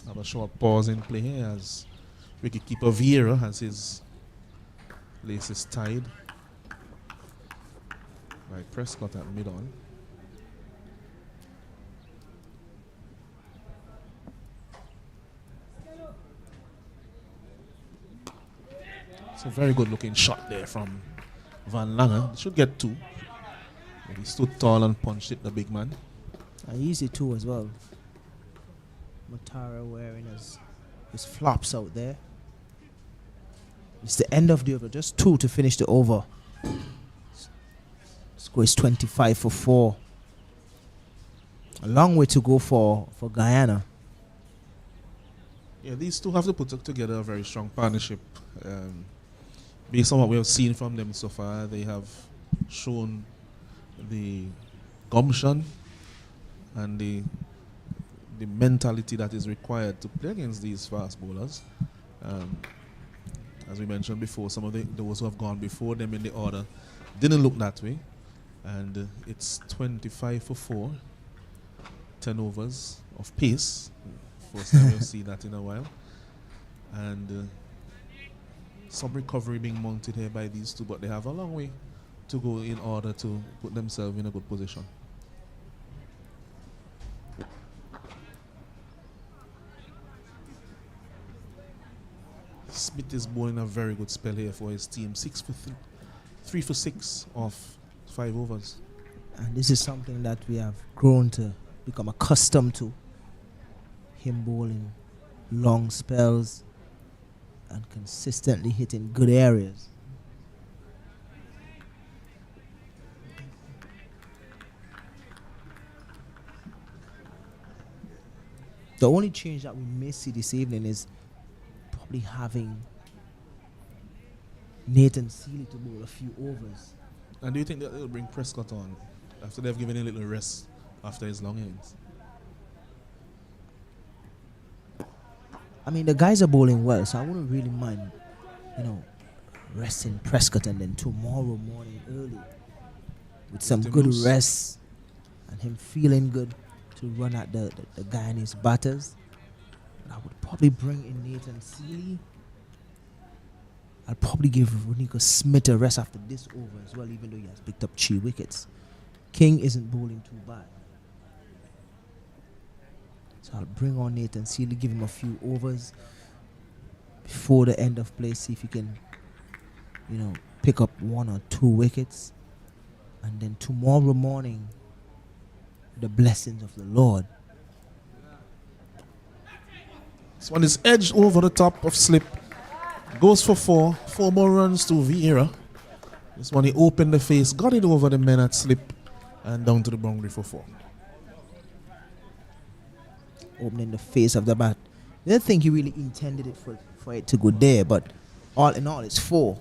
Have a short pause in play here as wicketkeeper Vieira has his laces tied by Prescott at mid-on. It's a very good looking shot there from Van Lange. Should get two. But he stood tall and punched it, the big man. Easy too as well. Matara wearing his flops out there. It's the end of the over. Just two to finish the over. Score is 25 for 4. A long way to go for Guyana. Yeah, these two have to put together a very strong partnership. Based on what we have seen from them so far, they have shown the gumption and the mentality that is required to play against these fast bowlers. Um, as we mentioned before, some of those who have gone before them in the order didn't look that way. And it's 25 for 4, 10 overs of pace. First time we'll see that in a while. And some recovery being mounted here by these two, but they have a long way to go in order to put themselves in a good position. Smith is bowling a very good spell here for his team. 3 for 6 off 5 overs. And this is something that we have grown to become accustomed to. Him bowling long spells and consistently hitting good areas. The only change that we may see this evening is probably having Nathan Seeley to bowl a few overs. And do you think that they'll bring Prescott on after they've given him a little rest after his long innings? I mean, the guys are bowling well, so I wouldn't really mind, resting Prescott and then tomorrow morning early with some good rest and him feeling good to run at the Guyanese batters. I would probably bring in Nathan Seeley. I'd probably give Ronico Smith a rest after this over as well, even though he has picked up 3 wickets. King isn't bowling too bad. So I'll bring on Nathan Seeley, give him a few overs before the end of play, see if he can, pick up 1 or 2 wickets. And then tomorrow morning, the blessings of the Lord. This one is edged over the top of slip. Goes for 4. 4 more runs to Vieira. This one he opened the face, got it over the men at slip, and down to the boundary for 4. Opening the face of the bat. I didn't think he really intended it for it to go there, but all in all, it's 4.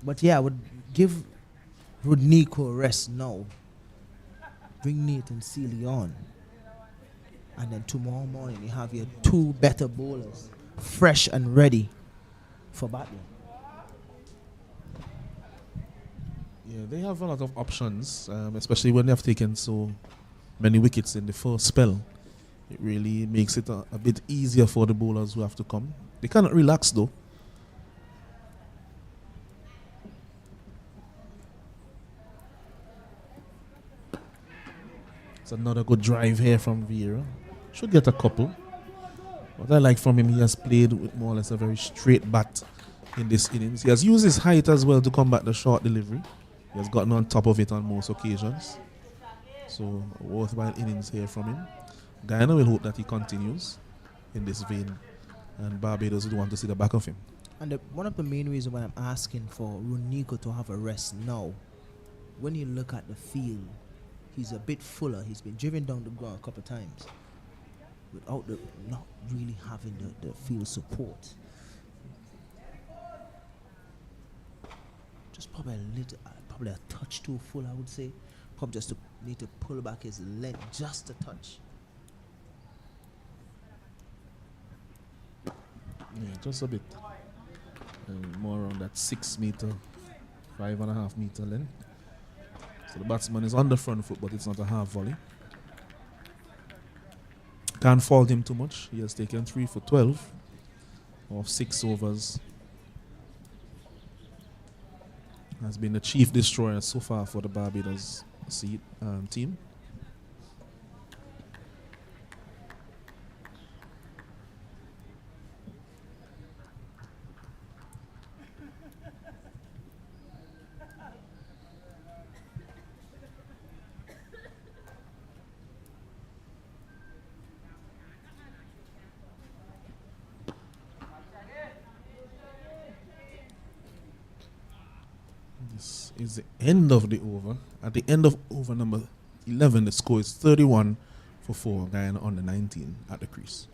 But yeah, I would give Rodnico a rest now. Bring Nathan Seeley on. And then tomorrow morning, you have your 2 better bowlers, fresh and ready for battle. Yeah, they have a lot of options, especially when they have taken so many wickets in the first spell. It really makes it a bit easier for the bowlers who have to come. They cannot relax though. It's another good drive here from Vieira. Should get a couple. What I like from him, he has played with more or less a very straight bat in this innings. He has used his height as well to combat the short delivery. He has gotten on top of it on most occasions. So, a worthwhile innings here from him. Guyana will hope that he continues in this vein, and Barbados would want to see the back of him. And one of the main reasons why I'm asking for Ronico to have a rest now, when you look at the field, he's a bit fuller. He's been driven down the ground a couple of times without not really having the field support. Just probably a touch too full, I would say. Probably just need to pull back his leg just a touch. Yeah, just a bit. More around that 6 meter, 5.5 meter length. So the batsman is on the front foot, but it's not a half volley. Can't fault him too much. He has taken 3 for 12 of 6 overs. Has been the chief destroyer so far for the Barbados team. This is the end of the over. At the end of over number 11, the score is 31 for 4. Guyana on the 19 at the crease.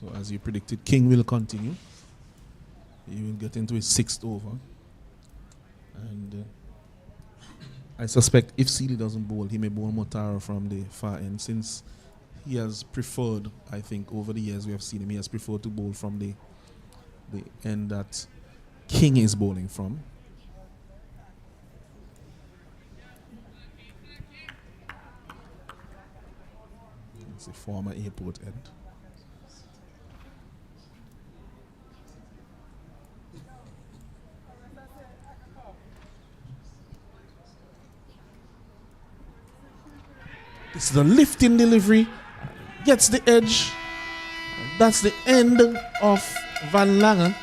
So as you predicted, King will continue. He will get into his 6th over. And I suspect if Sealy doesn't bowl, he may bowl Motaro from the far end, since he has preferred, I think, over the years we have seen him, he has preferred to bowl from the end that King is bowling from. It's the former airport end. This is a lifting delivery. Gets the edge. That's the end of Van Langen.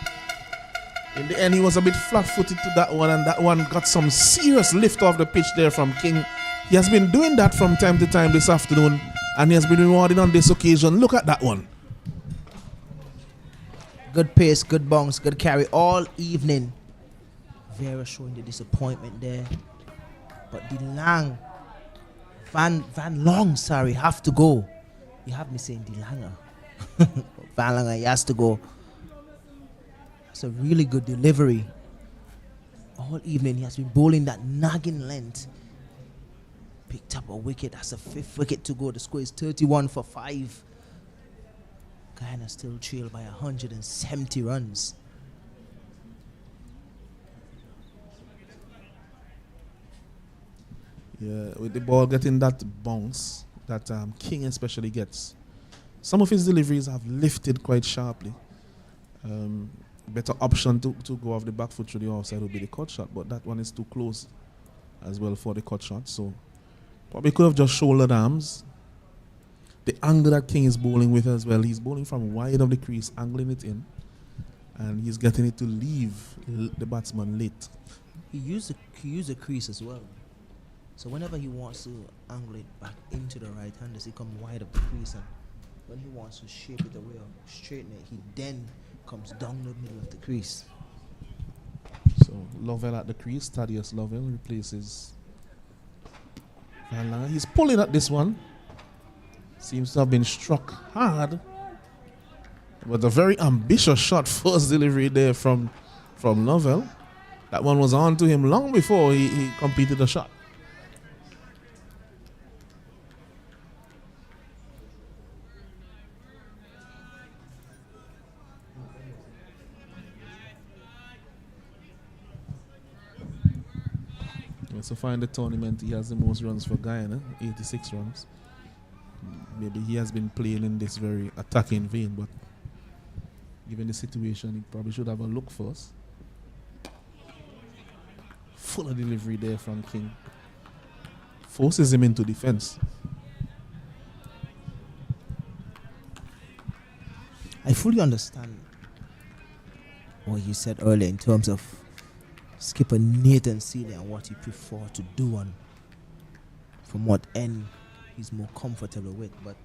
In the end, he was a bit flat-footed to that one, and that one got some serious lift off the pitch there from King. He has been doing that from time to time this afternoon, and he has been rewarded on this occasion. Look at that one. Good pace, good bounce, good carry all evening. Vera showing the disappointment there. But Van Long, sorry, have to go. You have me saying De Langer. Van Langer, he has to go. That's a really good delivery. All evening he has been bowling that nagging length. Picked up a wicket. That's a 5th wicket to go. The score is 31 for 5. Guyana still trailed by 170 runs. Yeah, with the ball getting that bounce that King especially gets. Some of his deliveries have lifted quite sharply. Better option to go off the back foot through the offside would be the cut shot, but that one is too close as well for the cut shot. So probably could have just shouldered arms. The angle that King is bowling with as well, he's bowling from wide of the crease, angling it in, and he's getting it to leave the batsman late. He used the crease as well. So whenever he wants to angle it back into the right hand, he comes wide of the crease, and when he wants to shape it away or straighten it, he then comes down the middle of the crease. So Lovell at the crease, Thaddeus Lovell replaces Van Langen. He's pulling at this one. Seems to have been struck hard. But a very ambitious shot, first delivery there from Lovell. That one was on to him long before he completed the shot. So far in the tournament, he has the most runs for Guyana, 86 runs. Maybe he has been playing in this very attacking vein, but given the situation, he probably should have a look first. Full of delivery there from King. Forces him into defense. I fully understand what you said earlier in terms of skipper Nathan Sealy and what he prefers to do on from what end he's more comfortable with, but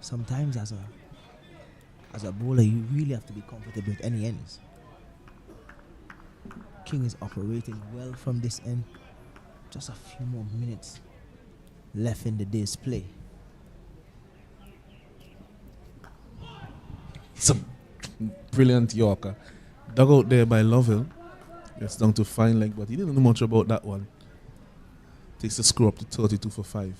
sometimes as a bowler you really have to be comfortable with any ends. King is operating well from this end. Just a few more minutes left in the day's play. It's a brilliant Yorker. Dug out there by Lovell. It's down to fine leg, but he didn't know much about that one. Takes the score up to 32 for 5.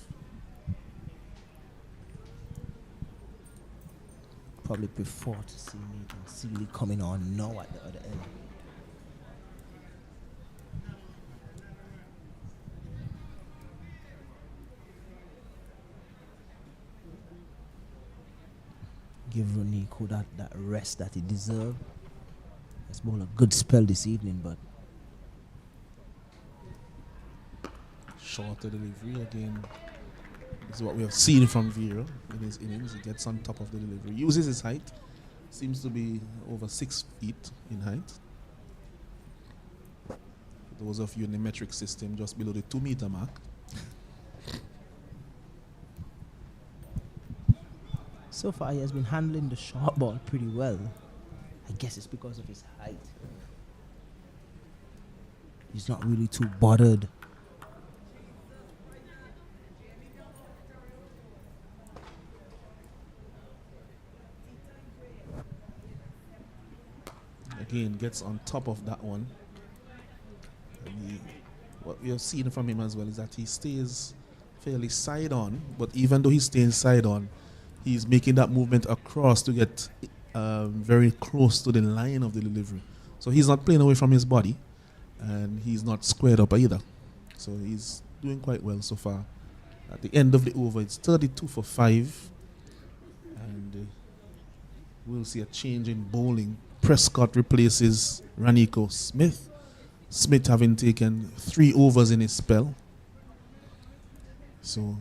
Probably prefer to see Nathan Sealy coming on now at the other end. Give Ronico that rest that he deserved. He's bowled a good spell this evening, but shorter delivery again. This is what we have seen from Vera in his innings. He gets on top of the delivery, uses his height, seems to be over 6 feet in height. For those of you in the metric system, just below the 2 meter mark. So far he has been handling the short ball pretty well. I guess it's because of his height. He's not really too bothered. again gets on top of that one. And what we have seen from him as well is that he stays fairly side on, but even though he's staying side on, he's making that movement across to get very close to the line of the delivery. So he's not playing away from his body, and he's not squared up either. So he's doing quite well so far. At the end of the over, it's 32 for 5. And we'll see a change in bowling. Prescott replaces Raniko Smith. Smith having taken 3 overs in his spell. So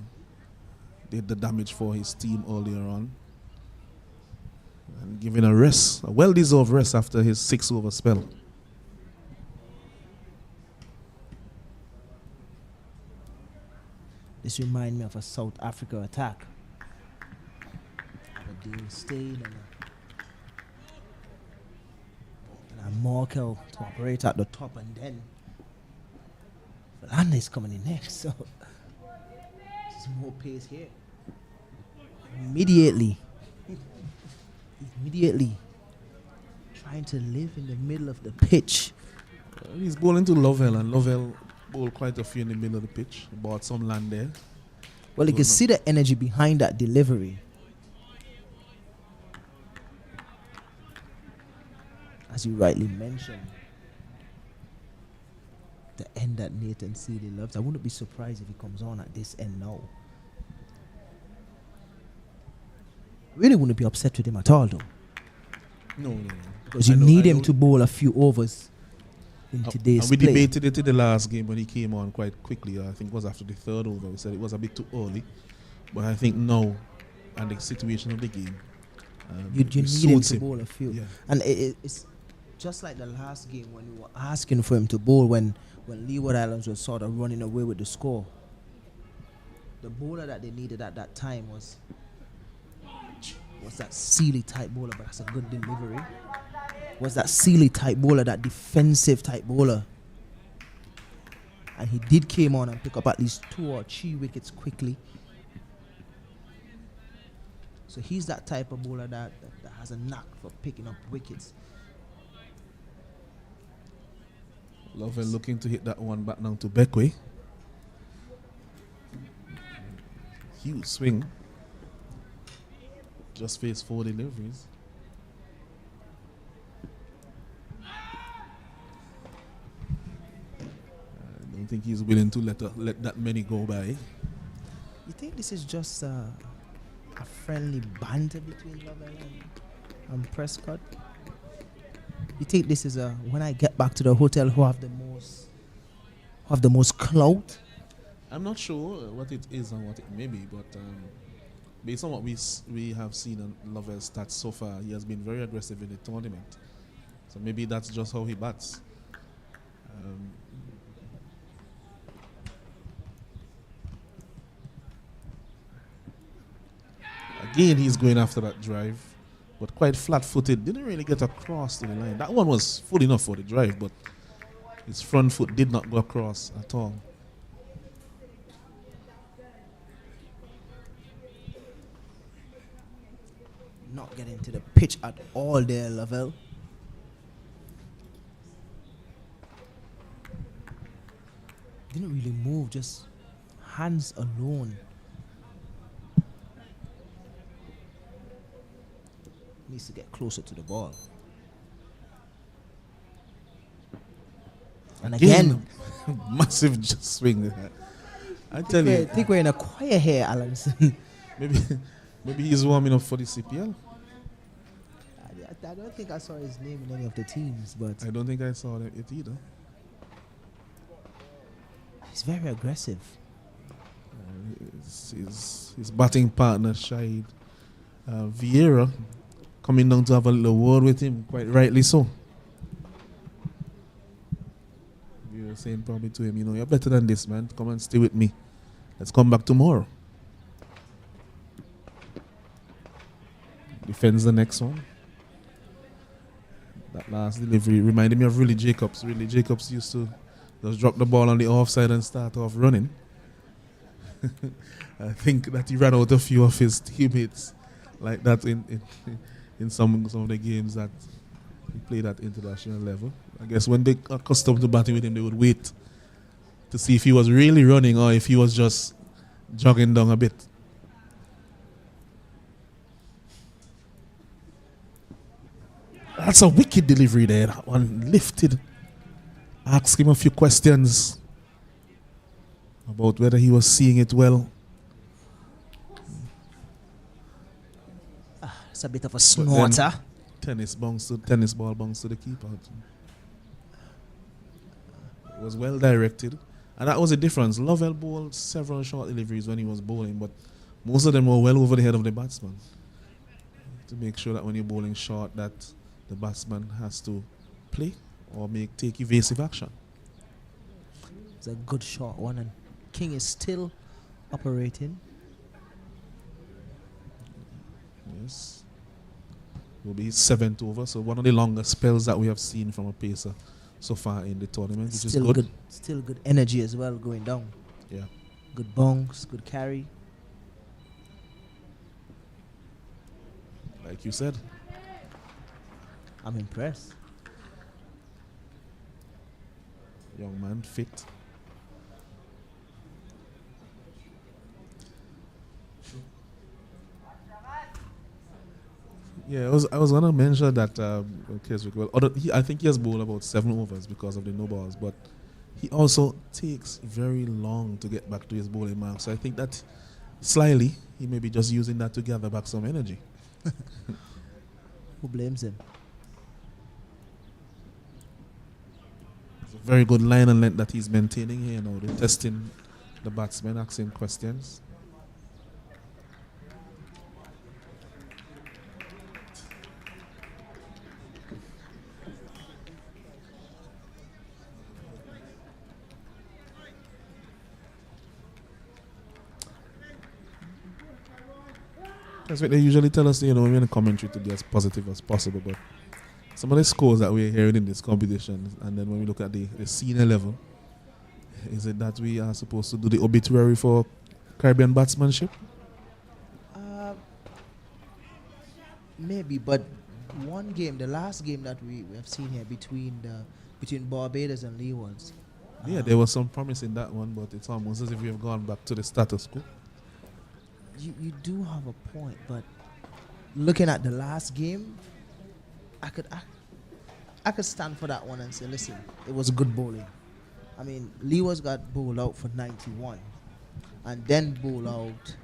did the damage for his team earlier on. And giving a rest, a well-deserved rest after his 6-over spell. This reminds me of a South Africa attack. A Dean Steyn and a Markel to operate at the top, and then Valanda is coming in next. So there's more pace here. Immediately trying to live in the middle of the pitch. He's bowling to Lovell, and Lovell bowled quite a few in the middle of the pitch. He bought some land there. Well, you can see the energy behind that delivery. As you rightly mentioned, the end that Nathan Seeley loves. I wouldn't be surprised if he comes on at this end now. Really wouldn't be upset with him at all, though. No. Because you need him to bowl a few overs in today's we play. debated it in the last game when he came on quite quickly. I think it was after the 3rd over. We said it was a bit too early. But I think now, and the situation of the game, you need him to bowl a few. Yeah. And it's just like the last game when we were asking for him to bowl when Leeward Islands was sort of running away with the score. The bowler that they needed at that time was that Seeley type bowler, but that's a good delivery. Was that Seeley type bowler, that defensive type bowler. And he did came on and pick up at least 2 or 3 wickets quickly. So he's that type of bowler that has a knack for picking up wickets. Lovell looking to hit that one back down to Beckway. Huge swing. Just faced 4 deliveries. I don't think he's willing to let that many go by. You think this is just a friendly banter between Lovell and Prescott? You think this is when I get back to the hotel, who have the most clout? I'm not sure what it is and what it may be, but based on what we have seen on Lovell's stats so far, he has been very aggressive in the tournament. So maybe that's just how he bats. Again, he's going after that drive, but quite flat-footed. Didn't really get across to the line. That one was full enough for the drive, but his front foot did not go across at all. Not getting to the pitch at all there, Lovell. Didn't really move, just hands alone. Needs to get closer to the ball. And again, massive swing. I tell you, I think we're in a choir here, Alanson. Maybe he's warming up for the CPL. I don't think I saw his name in any of the teams, but I don't think I saw it either. he's very aggressive. His batting partner, Shahid Vieira, coming down to have a little word with him, quite rightly so. We were saying probably to him, you're better than this, man. Come and stay with me. Let's come back tomorrow. Defends the next one. That last delivery reminded me of Willie Jacobs. Willie Jacobs used to just drop the ball on the offside and start off running. I think that he ran out a few of his teammates like that in some of the games that He played at international level. I guess when they got accustomed to batting with him, they would wait to see if he was really running or if he was just jogging down a bit. That's a wicked delivery there. That one lifted. Asked him a few questions about whether he was seeing it well. It's a bit of a snorter. Tennis ball bounce to the keeper. It was well directed. And that was a difference. Lovell bowled several short deliveries when he was bowling, but most of them were well over the head of the batsman. To make sure that when you're bowling short that the batsman has to play or take evasive action. It's a good short one, and King is still operating. Yes. Will be his 7th over, so one of the longest spells that we have seen from a pacer so far in the tournament, which Still is good. Still good energy as well going down. Yeah. Good bounce, good carry. Like you said. I'm impressed. Young man, fit. Yeah, I was gonna mention that I think he has bowled about 7 overs because of the no balls, but he also takes very long to get back to his bowling mark. So I think that slyly he may be just using that to gather back some energy. Who blames him? It's a very good line and length that he's maintaining here now. They're testing the batsmen, asking questions. That's what they usually tell us, when we're in a commentary to be as positive as possible. But some of the scores that we're hearing in this competition, and then when we look at the senior level, is it that we are supposed to do the obituary for Caribbean batsmanship? Maybe, but one game, the last game that we have seen here between Barbados and Leewards. Yeah, there was some promise in that one, but it's almost as if we have gone back to the status quo. You do have a point, but looking at the last game, I could stand for that one and say, listen, it was good bowling. I mean, Leewards got bowled out for 91, and then bowled out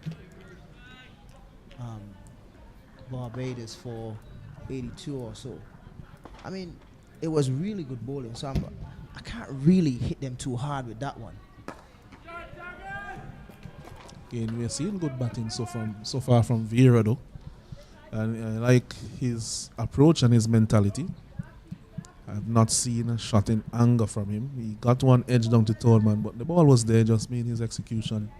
Barbados for 82 or so. I mean, it was really good bowling, so I can't really hit them too hard with that one. Again, we're seeing good batting so far from Vieira, though. And I like his approach and his mentality. I've not seen a shot in anger from him. He got one edge down to Tallman, but the ball was there, just mean his execution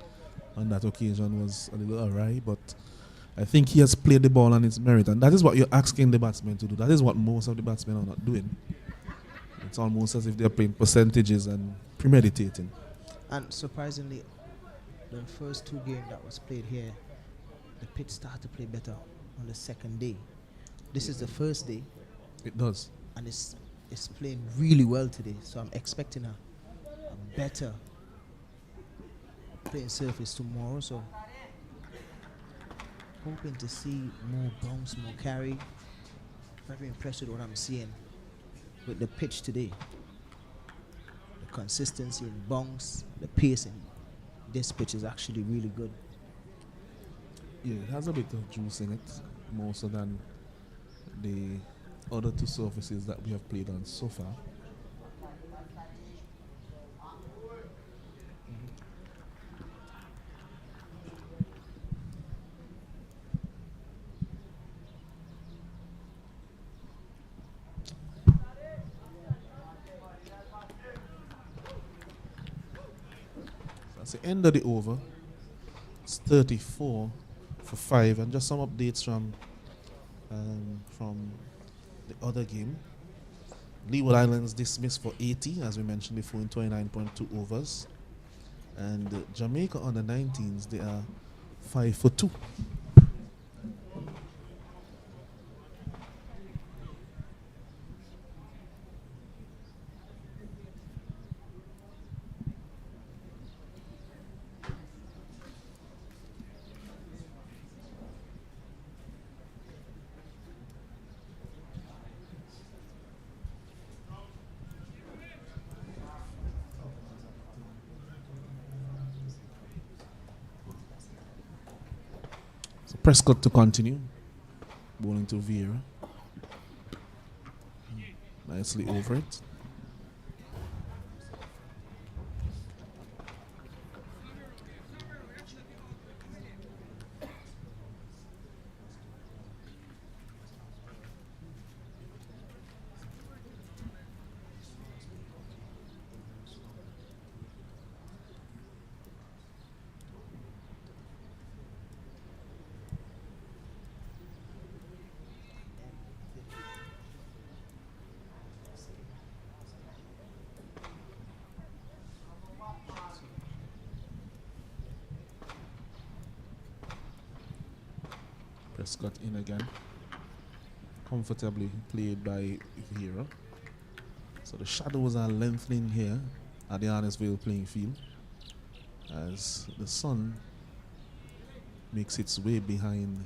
on that occasion was a little awry. But I think he has played the ball on its merit, and that is what you're asking the batsmen to do. That is what most of the batsmen are not doing. It's almost as if they're playing percentages and premeditating. And surprisingly, the first 2 games that was played here, the pitch started to play better on the second day. This is the first day. It does. And it's playing really well today. So I'm expecting a better playing surface tomorrow. So hoping to see more bounce, more carry. Very impressed with what I'm seeing with the pitch today. The consistency in bounce, the pacing. This pitch is actually really good. Yeah, it has a bit of juice in it, more so than the other 2 surfaces that we have played on so far. That's the end of the over. It's 34 for 5, and just some updates from the other game. Leeward Islands dismissed for 80, as we mentioned before, in 29.2 overs, and Jamaica on the 19s, they are 5 for 2. Prescott to continue. Bowling to Vieira. Nicely over it. Prescott in again. Comfortably played by Vieira. So the shadows are lengthening here at the Arnesville playing field as the sun makes its way behind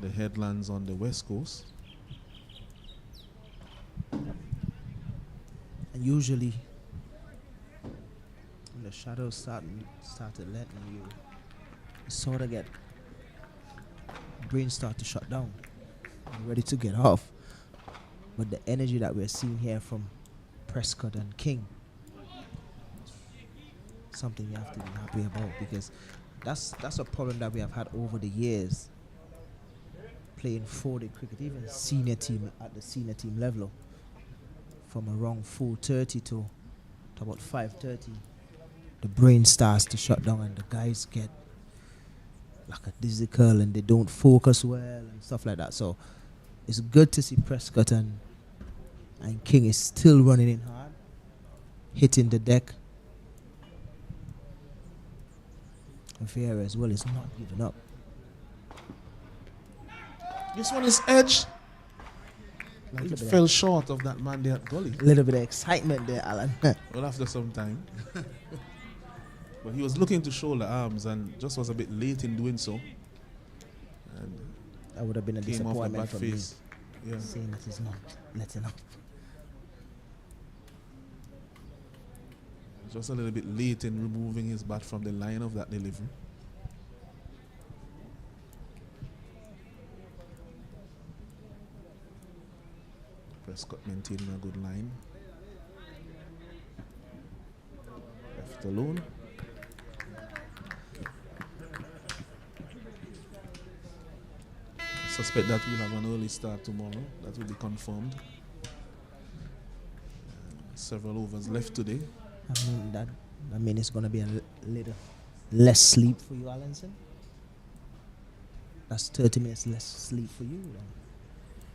the headlands on the west coast. And usually, when the shadows start to lengthen, you sort of get brain start to shut down. You're ready to get off. But the energy that we're seeing here from Prescott and King, something you have to be happy about, because that's a problem that we have had over the years playing 4-day cricket, even senior team at the senior team level, from around 4:30 to about 5:30, the brain starts to shut down and the guys get like a dizzical and they don't focus well and stuff like that. So it's good to see Prescott and King is still running in hard, hitting the deck. And Vieira as well is not giving up. This one is edge. Like it fell of short of that man there at gully. a little bit of excitement there, Alan. Well, after some time. But he was looking to shoulder arms and just was a bit late in doing so. And That would have been a came off the disappointment back for face. me, Yeah. seeing that he's not letting up. Just a little bit late in removing his bat from the line of that delivery. Prescott maintaining a good line. Left alone. I suspect that we'll have an early start tomorrow. That will be confirmed. Several overs left today. I mean it's gonna be a little less sleep for you, Allenson. That's 30 minutes less sleep for you. Then.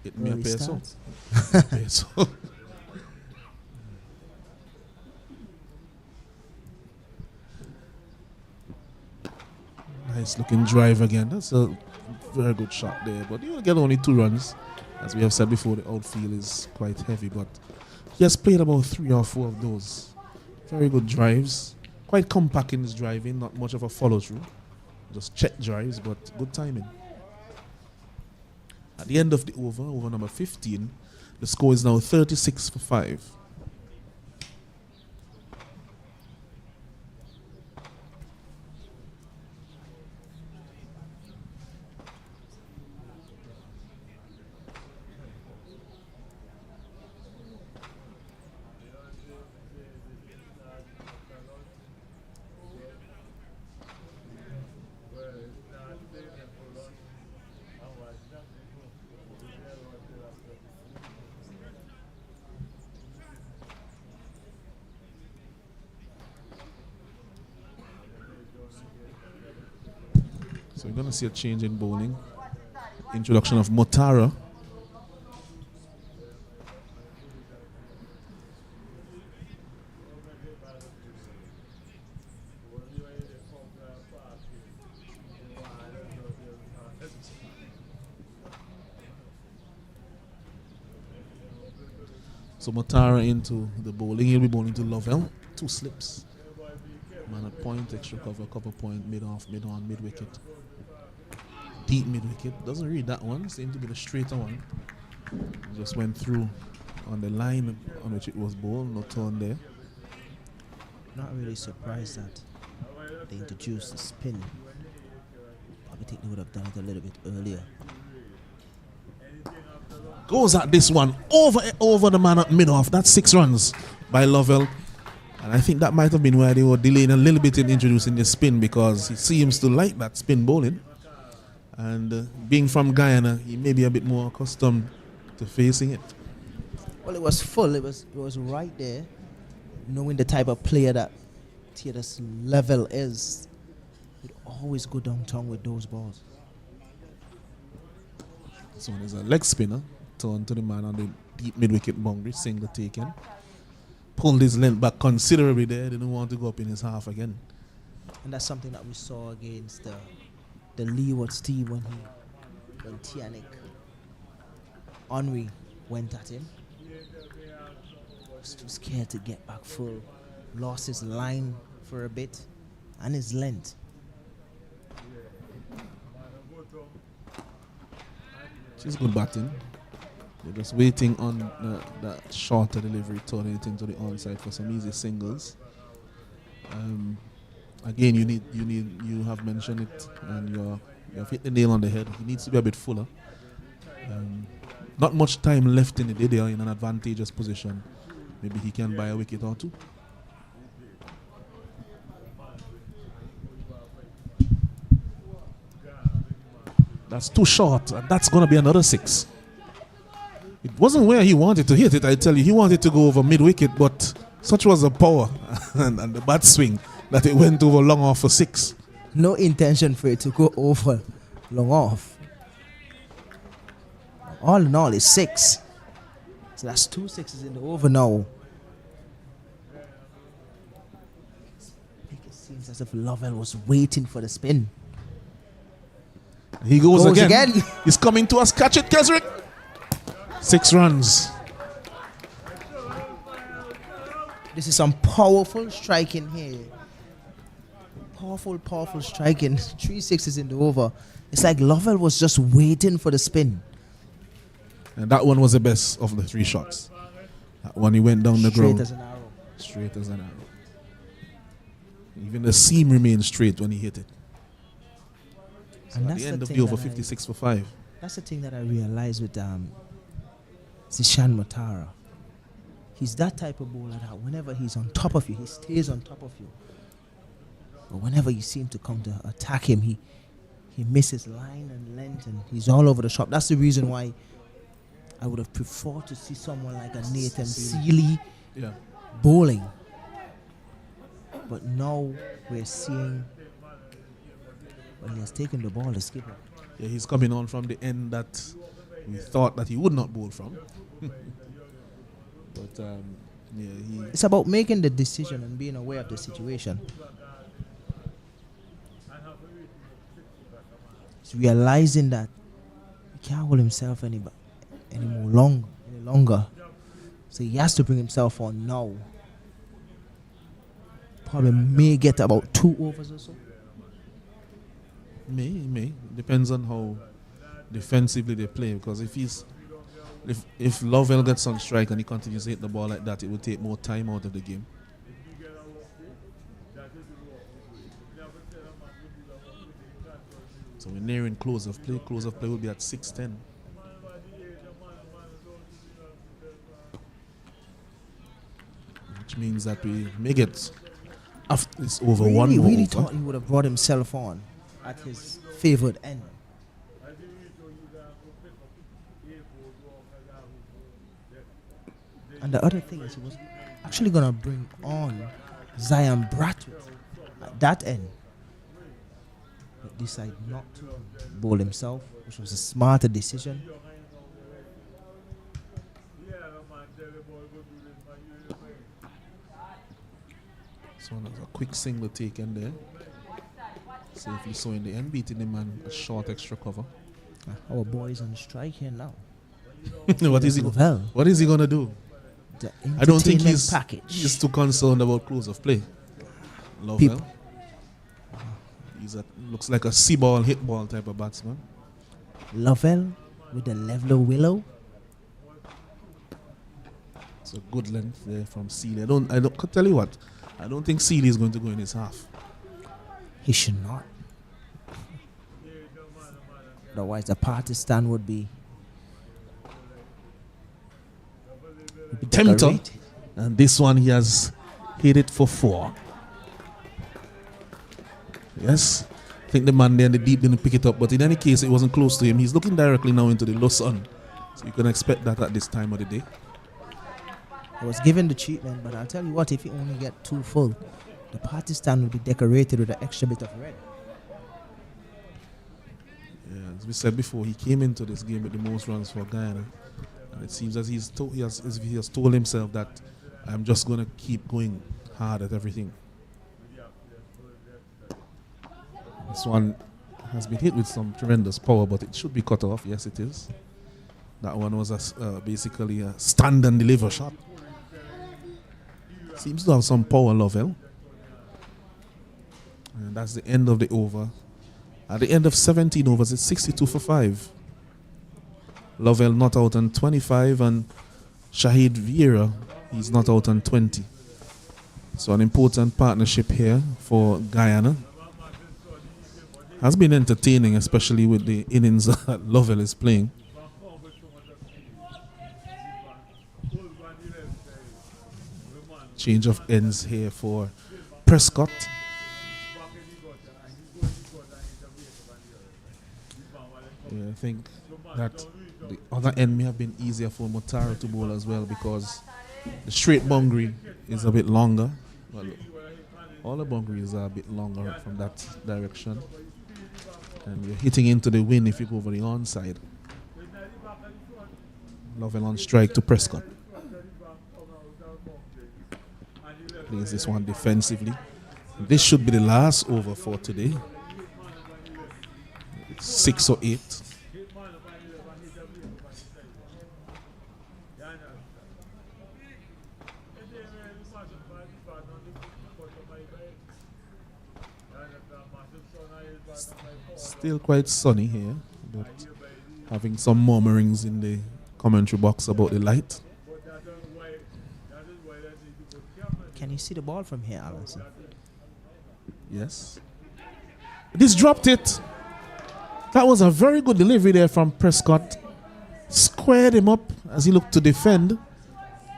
It may Early appear so. start. Appear so. Nice looking drive again. That's a very good shot there. But you will get only 2 runs. As we have said before, the outfield is quite heavy. But he has played about 3 or 4 of those. Very good drives. Quite compact in his driving. Not much of a follow through. Just check drives, but good timing. At the end of the over number 15, the score is now 36 for 5. So we're going to see a change in bowling. Introduction of Motara. So Motara into the bowling. He'll be bowling to Lovell. 2 slips. Man at point, extra cover, couple point, mid off, mid on, mid wicket. Deep mid wicket. Doesn't read that one. Seemed to be the straighter one. Just went through on the line on which it was bowled. No turn there. Not really surprised that they introduced the spin. Probably think they would have done it a little bit earlier. Goes at this one over the man at mid-off. That's 6 runs by Lovell. And I think that might have been why they were delaying a little bit in introducing the spin, because he seems to like that spin bowling. And being from Guyana, he may be a bit more accustomed to facing it. Well, it was full. It was right there. Knowing the type of player that Theodis Lovell is, would always go downtown with those balls. This one is a leg spinner. Turn to the man on the deep mid-wicket boundary. Single taken. Pulled his length back considerably there. Didn't want to go up in his half again. And that's something that we saw against the Leeward team when Tianik Henry went at him. Was too scared to get back full. Lost his line for a bit and his length. She's good batting. They're just waiting on that shorter delivery, turning it into the onside for some easy singles. Again, you have mentioned it, and you have hit the nail on the head. He needs to be a bit fuller. Not much time left in the day. They are in an advantageous position. Maybe he can buy a wicket or two. That's too short, and that's going to be another 6. It wasn't where he wanted to hit it, I tell you. He wanted to go over mid-wicket, but such was the power and the bat swing that it went over long off for 6. No intention for it to go over long off. All in all, it's 6. So that's 2 6s in the over now. It seems as if Lovell was waiting for the spin. He goes again. He's coming to us. Catch it, Kesrick. 6 runs. This is some powerful striking here. Powerful striking. 3 6s in the over. It's like Lovell was just waiting for the spin. And that one was the best of the 3 shots. That one, he went down the ground. Straight as an arrow. Straight as an arrow. Even the seam remained straight when he hit it. So And at that's the end the of thing the over, that 56 for 5. That's the thing that I realized with Zishan Motara. He's that type of bowler that whenever he's on top of you, he stays on top of you. But whenever you seem to come to attack him, he misses line and length, and he's all over the shop. That's the reason why I would have preferred to see someone like a Nathan Seeley bowling. But now we're seeing, well, he has taken the ball, the skipper. Yeah, he's coming on from the end that we thought that he would not bowl from. But it's about making the decision and being aware of the situation. He's realizing that he can't hold himself any longer. So he has to bring himself on now. Probably may get about 2 overs or so. May. Depends on how defensively they play. Because if Lovell gets on strike and he continues to hit the ball like that, it will take more time out of the game. So we're nearing close of play. Close of play will be at 6:10. Which means that we may get after it's over one more. Really thought he would have brought himself on at his favored end. And the other thing is, he was actually going to bring on Zion Bradford at that end. But decided not to bowl himself, which was a smarter decision. So there's a quick single taken there. Safely so in the end, beating the man a short extra cover. Our boy is on strike here now. What is he going to do? I don't think he's too concerned about close of play. Lovell. Looks like a C-ball, hit ball type of batsman. Lovell with the leveler willow. It's a good length there from Seeley. I don't tell you what. I don't think Seeley is going to go in his half. He should not. Otherwise, the Pakistan would be Tempter. decorated. And this one he has hit it for 4. Yes. I think the man there in the deep didn't pick it up, but in any case, it wasn't close to him. He's looking directly now into the low sun. So you can expect that at this time of the day. I was given the treatment, but I'll tell you what, if you only get 2 full, the Pakistan will be decorated with an extra bit of red. Yeah, as we said before, he came into this game with the most runs for Guyana. And it seems as he has told himself that I'm just going to keep going hard at everything. This one has been hit with some tremendous power, but it should be cut off. Yes, it is. That one was basically a stand and deliver shot. Seems to have some power, Lovell. And that's the end of the over. At the end of 17 overs, it's 62 for 5. Lovell not out on 25, and Shahid Vieira, he's not out on 20. So an important partnership here for Guyana. Has been entertaining, especially with the innings that Lovell is playing. Change of ends here for Prescott. Yeah, I think that the other end may have been easier for Motaro to bowl as well, because the straight boundary is a bit longer. Well, all the boundaries are a bit longer from that direction. And you're hitting into the wind if you go over the onside. Lovell on strike to Prescott. Plays this one defensively. This should be the last over for today. 6 or 8. Still quite sunny here, but having some murmurings in the commentary box about the light. Can you see the ball from here, Alanson? Yes. This dropped it. That was a very good delivery there from Prescott. Squared him up as he looked to defend.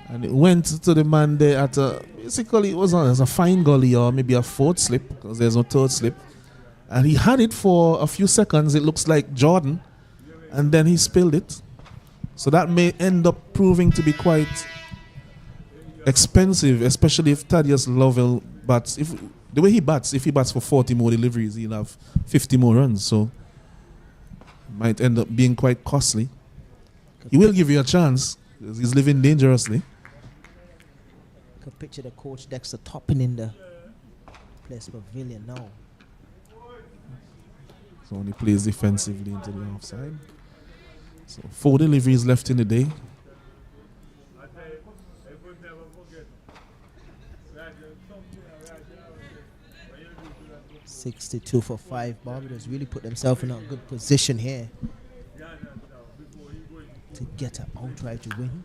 And it went to the man there at basically it was a fine gully or maybe a 4th slip, because there's no 3rd slip. And he had it for a few seconds, it looks like Jordan, and then he spilled it. So that may end up proving to be quite expensive, especially if Thaddeus Lovell bats. If the way he bats, if he bats for 40 more deliveries, he'll have 50 more runs. So it might end up being quite costly. He will give you a chance, because he's living dangerously. I could picture the coach Dexter topping in the place pavilion now. So when he plays defensively into the offside. So 4 deliveries left in the day. $62 for 5. Barbados really put themselves in a good position here to get an outright win.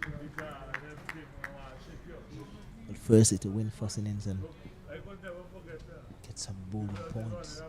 But firstly to win first innings and get some bowling points.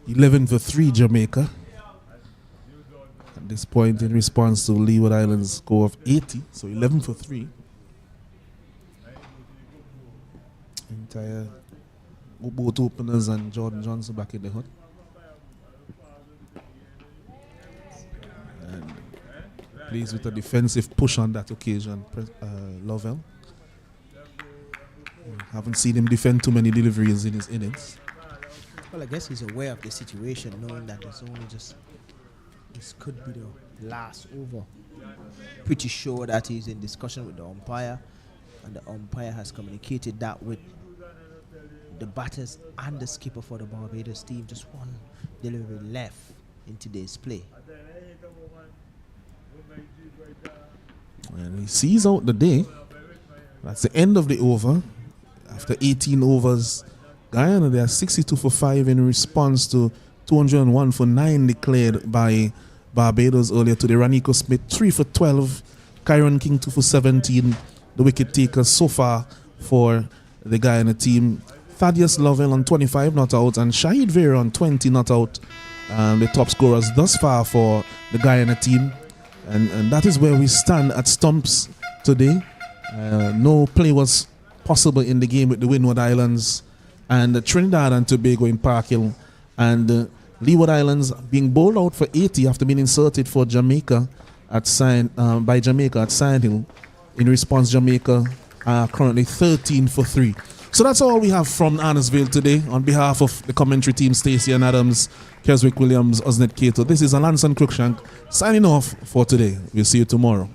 $11 for 3 Jamaica. At this point, in response to Leeward Island's score of 80, so 11 for 3. Entire both openers and Jordan Johnson back in the hut. And plays with a defensive push on that occasion, Lovell. Haven't seen him defend too many deliveries in his innings. Well, I guess he's aware of the situation, knowing that it's only just, this could be the last over. Pretty sure that he's in discussion with the umpire, and the umpire has communicated that with the batters and the skipper for the Barbados team. Just one delivery left in today's play. And he sees out the day. That's the end of the over. after 18 overs. Guyana, they are 62 for 5 in response to 201 for 9 declared by Barbados earlier today. Raniko Smith 3 for 12, Kyron King 2 for 17, the wicket takers so far for the Guyana team. Thaddeus Lovell on 25 not out, and Shahid Vera on 20 not out. The top scorers thus far for the Guyana team. And that is where we stand at stumps today. No play was possible in the game with the Windward Islands and Trinidad and Tobago in Park Hill. And Leeward Islands being bowled out for 80 after being inserted for Jamaica at by Jamaica at Sand Hill. In response, Jamaica are currently 13 for 3. So that's all we have from Annesville today. On behalf of the commentary team, Stacey and Adams, Keswick Williams, Osnet Cato, this is Alanson Cruikshank signing off for today. We'll see you tomorrow.